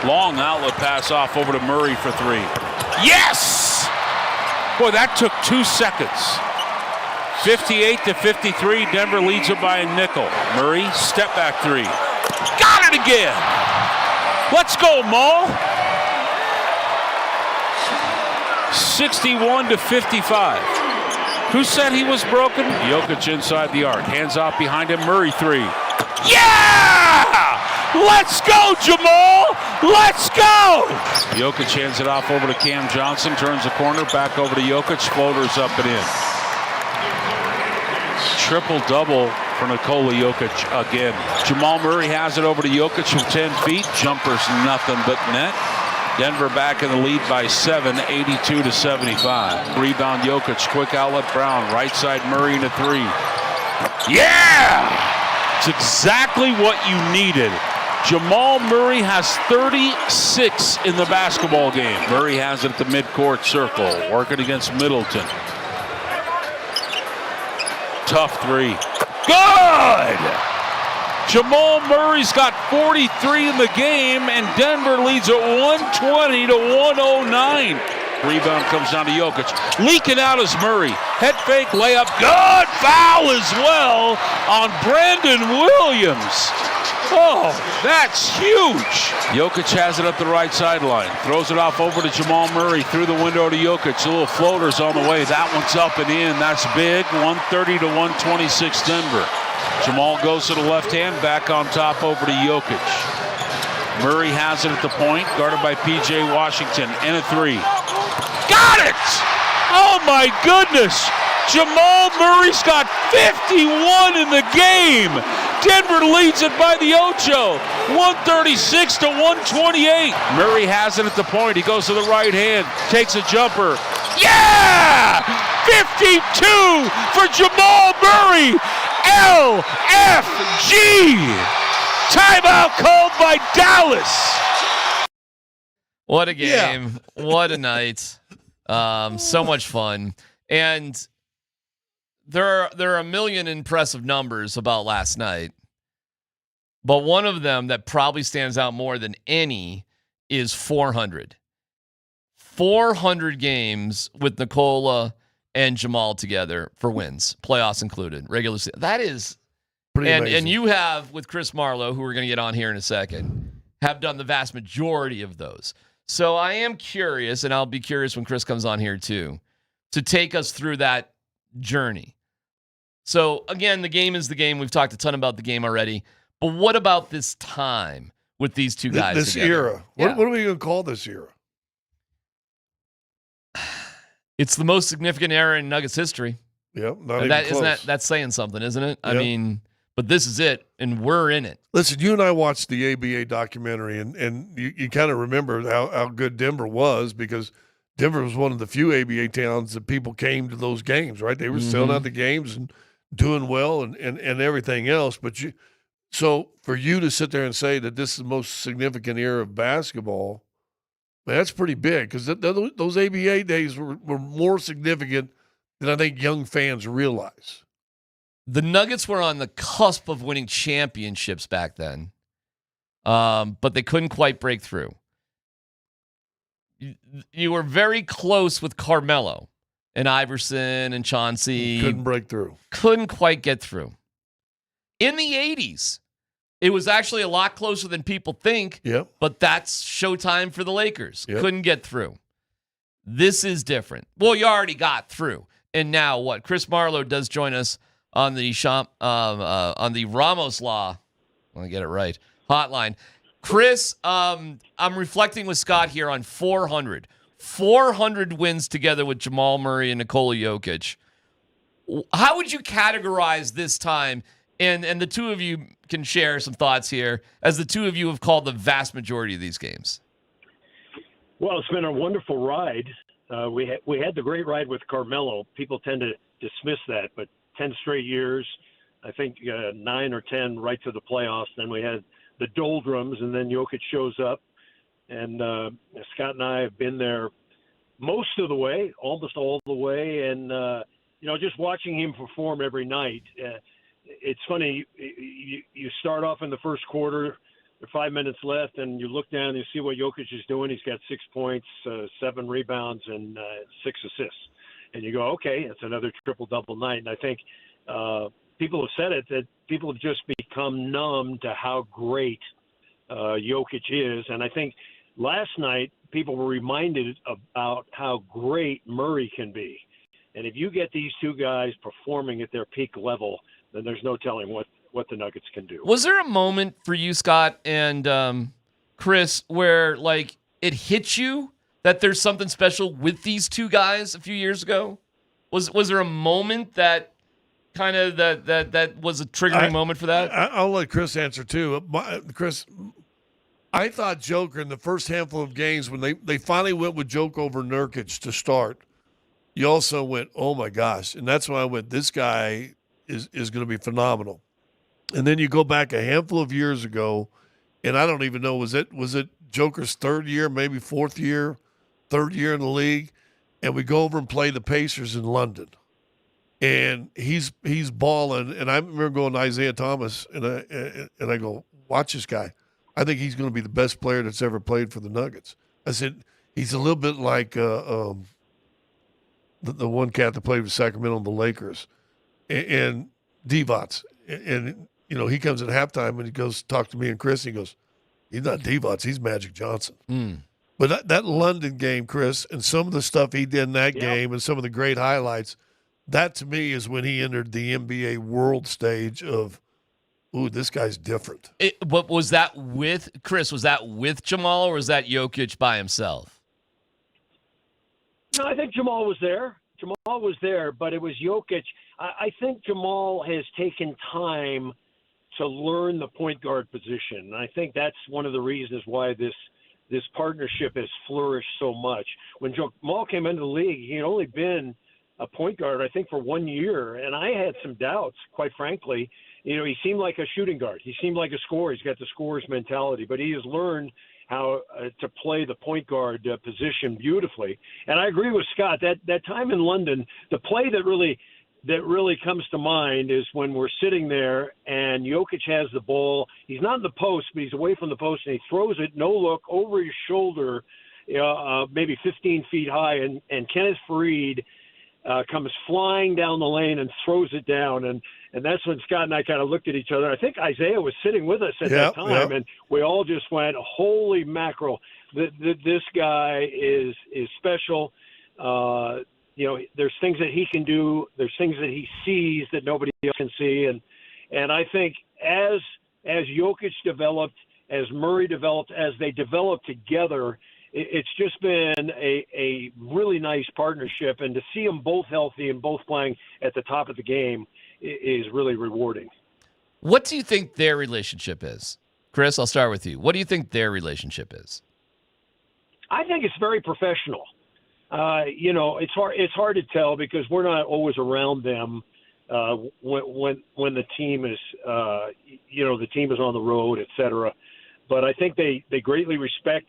Long outlet pass off over to Murray for three. Yes! Boy, that took 2 seconds. 58-53, Denver leads it by a nickel. Murray, step back three. Got it again! Let's go, Maul! 61-55. Who said he was broken? Jokic inside the arc. Hands off behind him. Murray three. Yeah! Let's go, Jamal! Let's go! Jokic hands it off over to Cam Johnson. Turns the corner. Back over to Jokic. Floaters up and in. Triple-double for Nikola Jokic again. Jamal Murray has it over to Jokic from 10 feet. Jumper's nothing but net. Denver back in the lead by 7, 82-75. Rebound Jokic, quick outlet Brown, right side Murray in a three. Yeah! It's exactly what you needed. Jamal Murray has 36 in the basketball game. Murray has it at the midcourt circle, working against Middleton. Tough three. Good! Jamal Murray's got 43 in the game, and Denver leads at 120-109. Rebound comes down to Jokic. Leaking out is Murray. Head fake, layup. Good foul as well on Brandon Williams. Oh, that's huge. Jokic has it up the right sideline. Throws it off over to Jamal Murray through the window to Jokic. A little floaters on the way. That one's up and in. That's big. 130-126 Denver. Jamal goes to the left hand, back on top over to Jokic. Murray has it at the point, guarded by P.J. Washington, and a three. Got it! Oh my goodness! Jamal Murray's got 51 in the game! Denver leads it by the ocho, 136-128. Murray has it at the point, he goes to the right hand, takes a jumper. Yeah! 52 for Jamal Murray! LFG! Timeout called by Dallas. What a game. Yeah. What a night. So much fun. And there are a million impressive numbers about last night. But one of them that probably stands out more than any is 400. 400 games with Nikola and Jamal together for wins, playoffs included, regular season. That is pretty amazing. And you have, with Chris Marlowe, who we're going to get on here in a second, have done the vast majority of those. So I am curious, and I'll be curious when Chris comes on here too, to take us through that journey. So again, the game is the game. We've talked a ton about the game already. But what about this time with these two guys This together? era. Yeah. What are we going to call this era? It's the most significant era in Nuggets history. Yep, not even close. That's saying something, isn't it? Yep. I mean, but this is it, and we're in it. Listen, you and I watched the ABA documentary, and you kind of remember how good Denver was, because Denver was one of the few ABA towns that people came to those games, right? They were selling out the games and doing well and everything else. So for you to sit there and say that this is the most significant era of basketball, man, that's pretty big, because those ABA days were more significant than I think young fans realize. The Nuggets were on the cusp of winning championships back then, but they couldn't quite break through. You were very close with Carmelo and Iverson and Chauncey. Couldn't break through. Couldn't quite get through. In the 80s, it was actually a lot closer than people think, but that's showtime for the Lakers. Couldn't get through. This is different. Well, you already got through. And now what? Chris Marlowe does join us on the Ramos Law, let me get it right, hotline. Chris, I'm reflecting with Scott here on 400. 400 wins together with Jamal Murray and Nikola Jokic. How would you categorize this time? And the two of you can share some thoughts here, as the two of you have called the vast majority of these games. Well, it's been a wonderful ride. We had the great ride with Carmelo. People tend to dismiss that, but 10 straight years, I think 9 or 10 right to the playoffs. Then we had the doldrums, and then Jokic shows up. And Scott and I have been there most of the way, almost all the way. And, just watching him perform every night, it's funny. You start off in the first quarter There are 5 minutes left, and you look down and you see what Jokic is doing. He's got 6 points, 7 rebounds, and 6 assists. And you go, okay, it's another triple-double night. And I think people have said it, that people have just become numb to how great Jokic is. And I think last night people were reminded about how great Murray can be. And if you get these two guys performing at their peak level, then there's no telling what the Nuggets can do. Was there a moment for you, Scott and Chris, where like it hit you that there's something special with these two guys a few years ago? Was there a moment that kind of that was a triggering moment for that? I'll let Chris answer too. Chris, I thought Joker in the first handful of games when they finally went with Joke over Nurkic to start, you also went, oh my gosh. And that's when I went, this guy is going to be phenomenal. And then you go back a handful of years ago, and I don't even know, was it Joker's third year, maybe third year in the league, and we go over and play the Pacers in London. And he's balling, and I remember going to Isaiah Thomas, and I go, watch this guy. I think he's going to be the best player that's ever played for the Nuggets. I said, he's a little bit like the one cat that played for Sacramento and the Lakers, and Divac. And, you know, he comes at halftime and he goes talk to me and Chris. And he goes, he's not Divac, he's Magic Johnson. But that London game, Chris, and some of the stuff he did in that game and some of the great highlights, that to me is when he entered the NBA world stage of, ooh, this guy's different. What was that with Chris? Was that with Jamal or was that Jokic by himself? No, I think Jamal was there. Jamal was there, but it was Jokic. I think Jamal has taken time to learn the point guard position. And I think that's one of the reasons why this partnership has flourished so much. When Jamal came into the league, he had only been a point guard, I think, for 1 year. And I had some doubts, quite frankly. You know, he seemed like a shooting guard. He seemed like a scorer. He's got the scorer's mentality. But he has learned how to play the point guard position beautifully. And I agree with Scott. That time in London, the play that really comes to mind is when we're sitting there and Jokic has the ball. He's not in the post, but he's away from the post, and he throws it, no look, over his shoulder, maybe 15 feet high, and Kenneth Faried comes flying down the lane and throws it down. And that's when Scott and I kind of looked at each other. I think Isaiah was sitting with us at that time, and we all just went, holy mackerel, this guy is special. You know, there's things that he can do. There's things that he sees that nobody else can see. And I think as Jokic developed, as Murray developed, as they developed together, it's just been a really nice partnership. And to see them both healthy and both playing at the top of the game is really rewarding. What do you think their relationship is? Chris, I'll start with you. What do you think their relationship is? I think it's very professional. You know, it's hard to tell because we're not always around them when the team is, the team is on the road, et cetera. But I think they greatly respect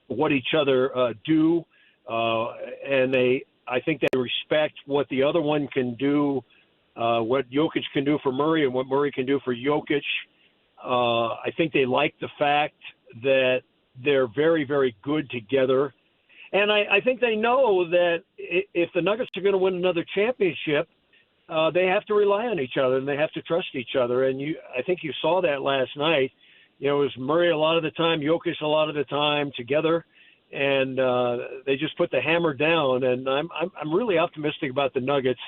what each other do, and I think they respect what the other one can do, what Jokic can do for Murray and what Murray can do for Jokic. I think they like the fact that they're very, very good together. And I think they know that if the Nuggets are going to win another championship, they have to rely on each other and they have to trust each other. And I think you saw that last night. You know, it was Murray a lot of the time, Jokic a lot of the time together, and they just put the hammer down. And I'm really optimistic about the Nuggets.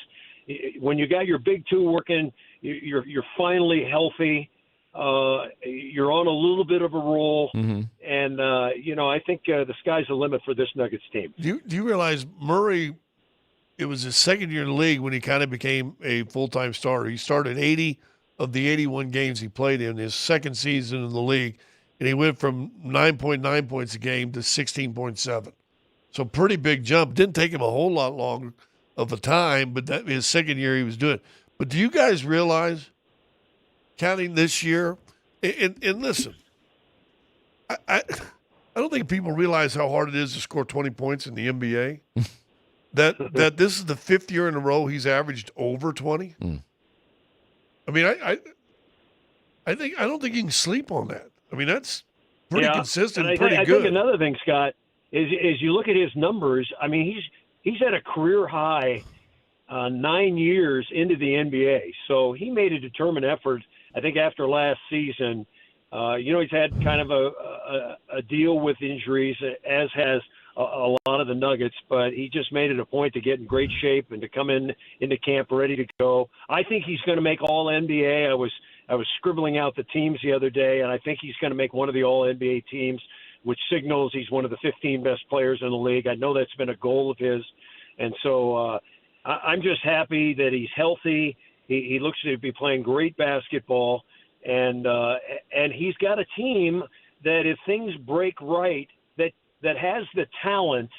When you got your big two working, you're finally healthy. You're on a little bit of a roll, and I think the sky's the limit for this Nuggets team. Do you realize Murray? It was his second year in the league when he kind of became a full-time starter. He started 80 of the 81 games he played in his second season in the league, and he went from 9.9 points a game to 16.7. So pretty big jump. Didn't take him a whole lot long of a time, but that his second year he was doing it. But do you guys realize, counting this year, and listen, I don't think people realize how hard it is to score 20 points in the NBA. that this is the fifth year in a row he's averaged over 20. I mean, I don't think you can sleep on that. I mean, that's pretty consistent, and pretty I good. think another thing, Scott, is you look at his numbers. I mean, he's at a career high 9 years into the NBA. So he made a determined effort, I think, after last season. He's had kind of a deal with injuries, as has a lot of the Nuggets, but he just made it a point to get in great shape and to come into camp ready to go. I think he's going to make all NBA. I was scribbling out the teams the other day, and I think he's going to make one of the all NBA teams, which signals he's one of the 15 best players in the league. I know that's been a goal of his. And so I'm just happy that he's healthy. He looks to be playing great basketball. And he's got a team that, if things break right, that has the talent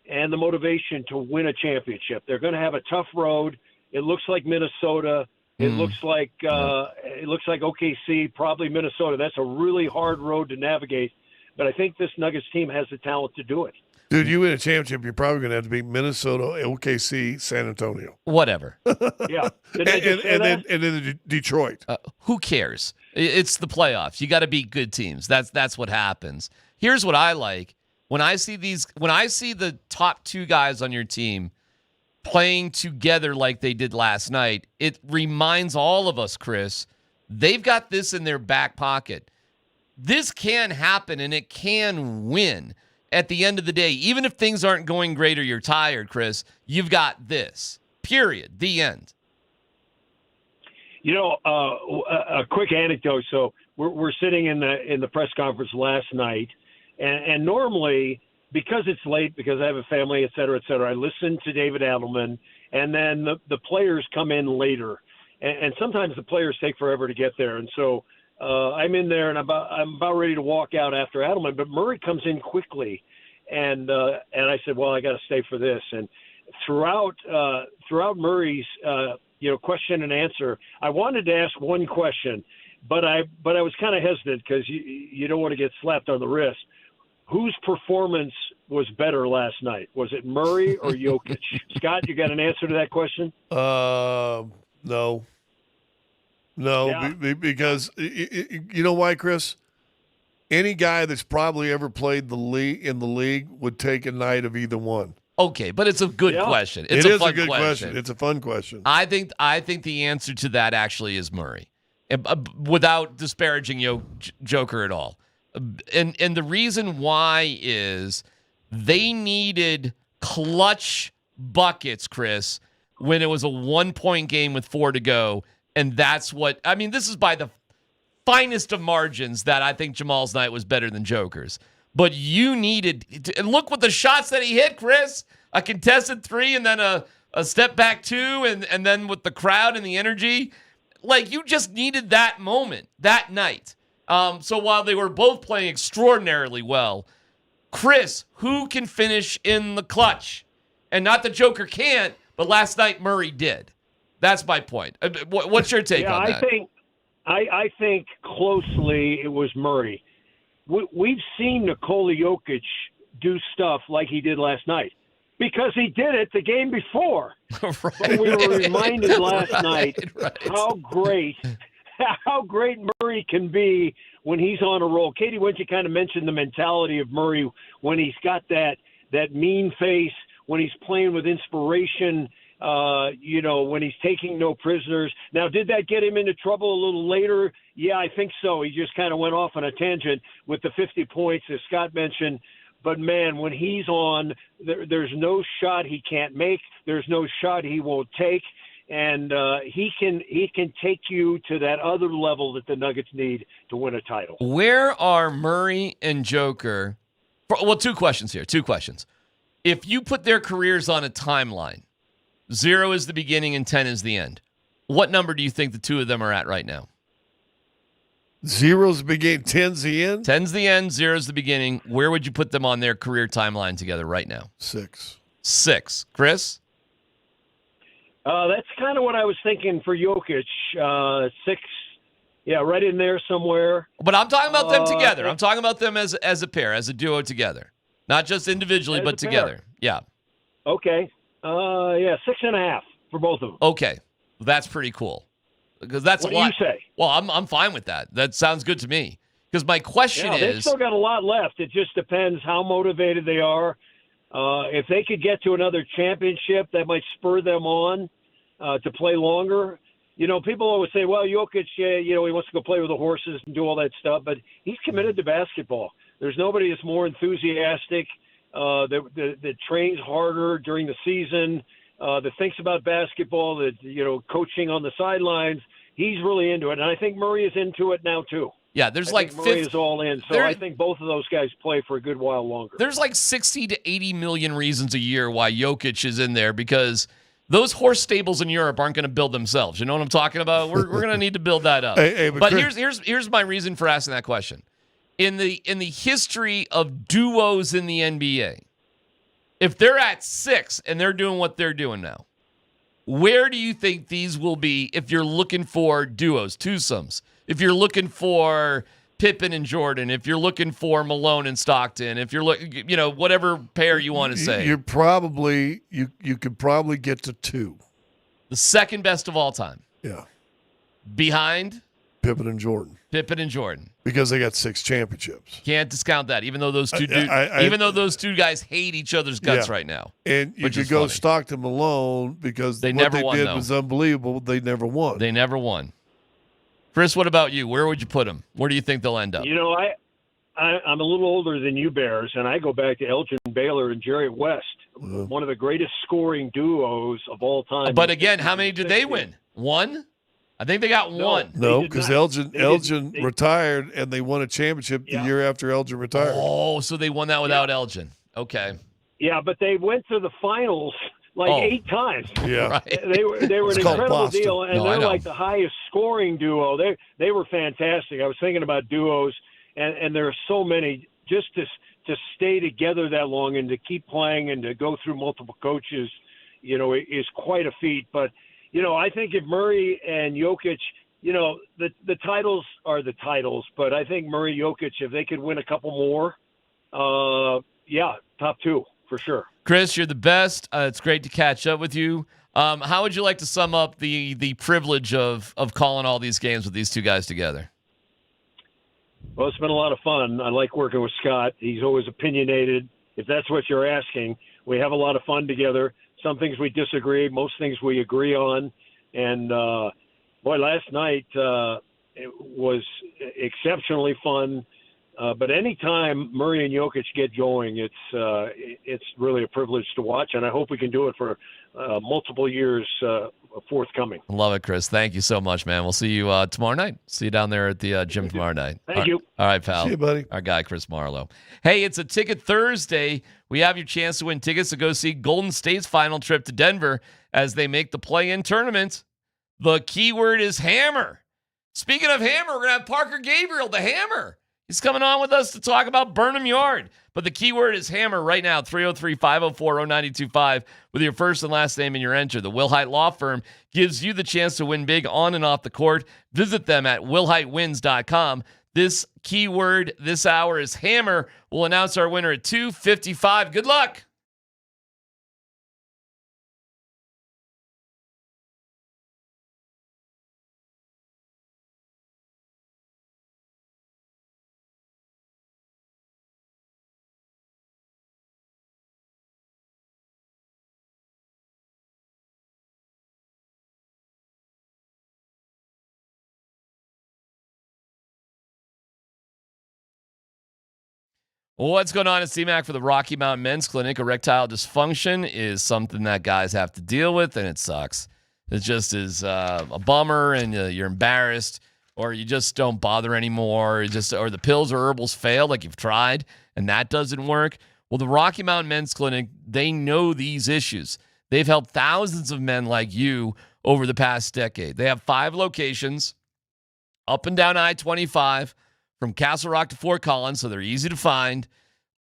and the motivation to win a championship. They're going to have a tough road. It looks like Minnesota. It looks like OKC, probably Minnesota. That's a really hard road to navigate. But I think this Nuggets team has the talent to do it. Dude, you win a championship, you're probably going to have to beat Minnesota, OKC, San Antonio. Whatever. Yeah. And then Detroit. Who cares? It's the playoffs. You got to beat good teams. That's what happens. Here's what I like. When I see the top two guys on your team playing together like they did last night, it reminds all of us, Chris, they've got this in their back pocket. This can happen, and it can win. At the end of the day, even if things aren't going great or you're tired, Chris, you've got this. Period. The end. A quick anecdote. So we're sitting in the press conference last night, and normally, because it's late, because I have a family, et cetera, I listen to David Adelman, and then the players come in later, and sometimes the players take forever to get there, and so I'm in there, and I'm about ready to walk out after Adelman, but Murray comes in quickly, and I said, well, I got to stay for this. And throughout Murray's question and answer, I wanted to ask one question, but I was kind of hesitant because you don't want to get slapped on the wrist. Whose performance was better last night? Was it Murray or Jokic? Scott, you got an answer to that question? No. No, because you know why, Chris? Any guy that's probably ever played in the league would take a night of either one. Okay, but it's a good question. It's a fun good question. It's a fun question. I think the answer to that actually is Murray, without disparaging Joker at all. And the reason why is they needed clutch buckets, Chris, when it was a 1-point game with 4 to go. And that's what, I mean, this is by the finest of margins that I think Jamal's night was better than Joker's. But you needed, and look what the shots that he hit, Chris. A contested 3 and then a step back 2 and then with the crowd and the energy. Like, you just needed that moment, that night. So while they were both playing extraordinarily well, Chris, who can finish in the clutch? And not that Joker can't, but last night Murray did. That's my point. What's your take on that? I think closely it was Murray. We've seen Nikola Jokic do stuff like he did last night because he did it the game before. Right. But we were reminded last night how great Murray can be when he's on a roll. Katie, why don't you kind of mention the mentality of Murray when he's got that mean face, when he's playing with inspiration, when he's taking no prisoners. Now, did that get him into trouble a little later? Yeah, I think so. He just kind of went off on a tangent with the 50 points, as Scott mentioned. But, man, when he's on, there's no shot he can't make. There's no shot he won't take. And he can take you to that other level that the Nuggets need to win a title. Where are Murray and Joker? Well, 2 questions here. 2 questions. If you put their careers on a timeline, 0 is the beginning and 10 is the end, what number do you think the 2 of them are at right now? 0's the beginning, 10's the end? 10's the end, 0's the beginning. Where would you put them on their career timeline together right now? 6. 6. Chris? That's kind of what I was thinking for Jokic. 6, yeah, right in there somewhere. But I'm talking about them together. I'm talking about them as a pair, as a duo together. Not just individually, but together. Yeah. Okay. 6.5 for both of them. Okay. That's pretty cool. Because that's what a lot. What do you say? Well, I'm fine with that. That sounds good to me. Because my question they've is, still got a lot left. It just depends how motivated they are. If they could get to another championship, that might spur them on to play longer. People always say, well, Jokic, he wants to go play with the horses and do all that stuff, but he's committed to basketball. There's nobody that's more enthusiastic, that trains harder during the season, that thinks about basketball, that, coaching on the sidelines. He's really into it, and I think Murray is into it now too. yeah, there's I like think Murray is all in, so there- I think both of those guys play for a good while longer. There's like 60 to 80 million reasons a year why Jokic is in there, because those horse stables in Europe aren't going to build themselves. You know what I'm talking about? We're going to need to build that up. But Chris- here's my reason for asking that question. In the history of duos in the NBA, if they're at 6 and they're doing what they're doing now, where do you think these will be if you're looking for duos, twosomes? If you're looking for Pippen and Jordan, if you're looking for Malone and Stockton, if you're whatever pair you want to say. You're probably you could probably get to 2. The second best of all time. Yeah. Behind Pippen and Jordan. Pippen and Jordan. Because they got 6 championships. Can't discount that, even though those two guys hate each other's guts right now. And you could go Stockton Malone because They what never they won, did though. was unbelievable. They never won. They never won. Chris, what about you? Where would you put them? Where do you think they'll end up? I'm a little older than you Bears, and I go back to Elgin Baylor and Jerry West, one of the greatest scoring duos of all time. But again, how many did they win? 1? I think they got 1. No, because Elgin retired and they won a championship the year after Elgin retired. Oh, so they won that without Elgin. Okay. Yeah, but they went to the finals like 8 times. Yeah. Right. They were an incredible Boston. deal, and they're like the highest scoring duo. They were fantastic. I was thinking about duos, and there are so many. Just to stay together that long and to keep playing and to go through multiple coaches, is quite a feat. But I think if Murray and Jokic, the titles are the titles, but I think Murray, Jokic, if they could win a couple more, top 2 for sure. Chris, you're the best. It's great to catch up with you. How would you like to sum up the privilege of calling all these games with these two guys together? Well, it's been a lot of fun. I like working with Scott. He's always opinionated. If that's what you're asking, we have a lot of fun together. Some things we disagree, most things we agree on. And, last night it was exceptionally fun. But anytime Murray and Jokic get going, it's really a privilege to watch, and I hope we can do it for multiple years forthcoming. Love it, Chris. Thank you so much, man. We'll see you tomorrow night. See you down there at the gym tomorrow night. Thank you. All right, pal. See you, buddy. Our guy, Chris Marlowe. Hey, it's a Ticket Thursday. We have your chance to win tickets to go see Golden State's final trip to Denver as they make the play-in tournament. The keyword is hammer. Speaking of hammer, we're going to have Parker Gabriel, the hammer. He's coming on with us to talk about Burnham Yard. But the keyword is hammer right now, 303-504-0925 with your first and last name and your enter. The Wilhite Law Firm gives you the chance to win big on and off the court. Visit them at wilhitewins.com. This keyword this hour is hammer. We'll announce our winner at 2:55. Good luck. What's going on at DMac for the Rocky Mountain Men's Clinic? Erectile dysfunction is something that guys have to deal with, and it sucks. It just is a bummer, and you're embarrassed, or you just don't bother anymore, or the pills or herbals fail, like you've tried, and that doesn't work. Well, the Rocky Mountain Men's Clinic, they know these issues. They've helped thousands of men like you over the past decade. They have 5 locations up and down I-25, from Castle Rock to Fort Collins, so they're easy to find.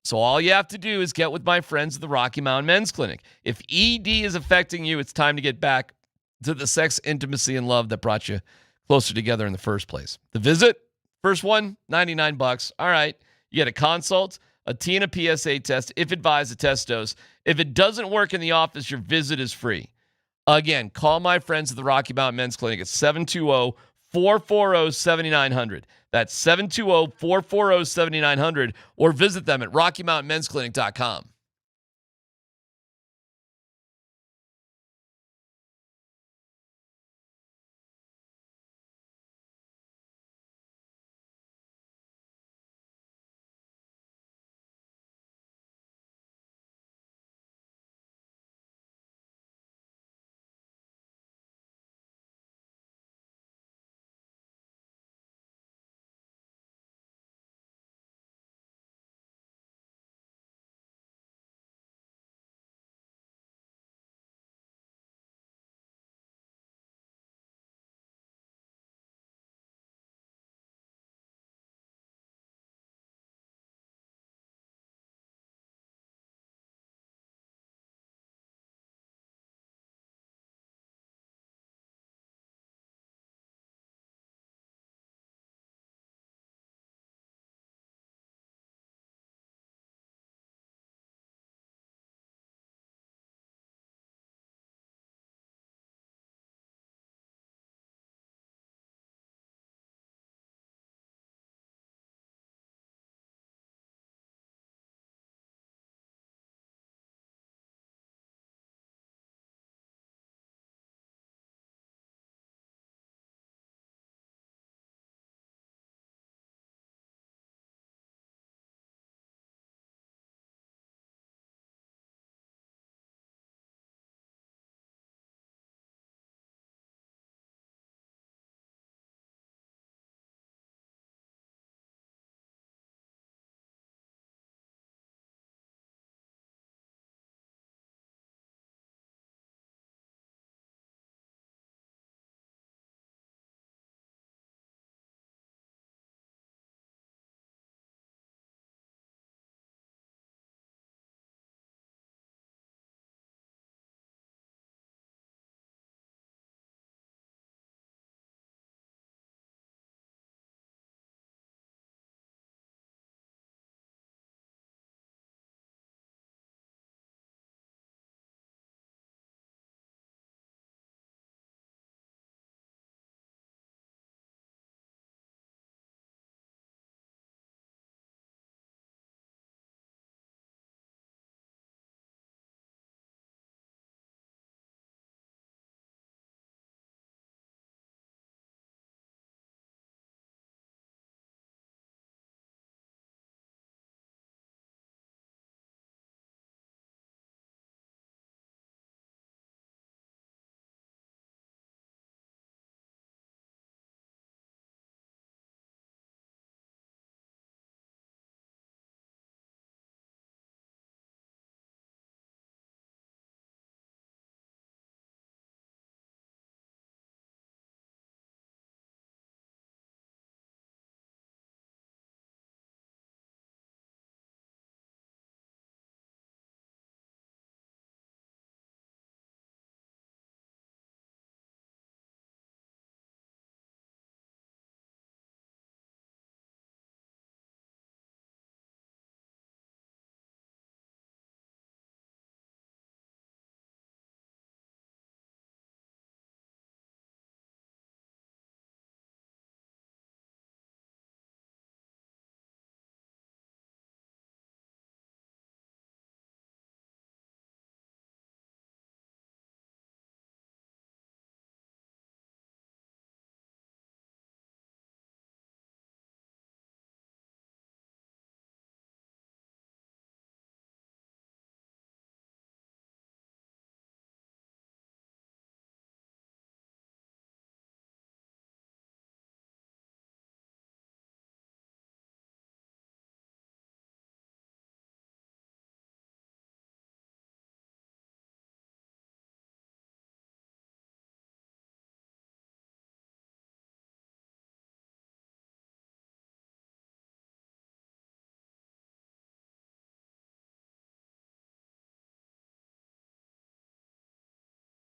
So all you have to do is get with my friends at the Rocky Mountain Men's Clinic. If ED is affecting you, it's time to get back to the sex, intimacy, and love that brought you closer together in the first place. The visit, first one, $99. All right. You get a consult, a T and a PSA test, if advised, a test dose. If it doesn't work in the office, your visit is free. Again, call my friends at the Rocky Mountain Men's Clinic at 720-440-7900. That's 720-440-7900 or visit them at RockyMountainMen'sClinic.com.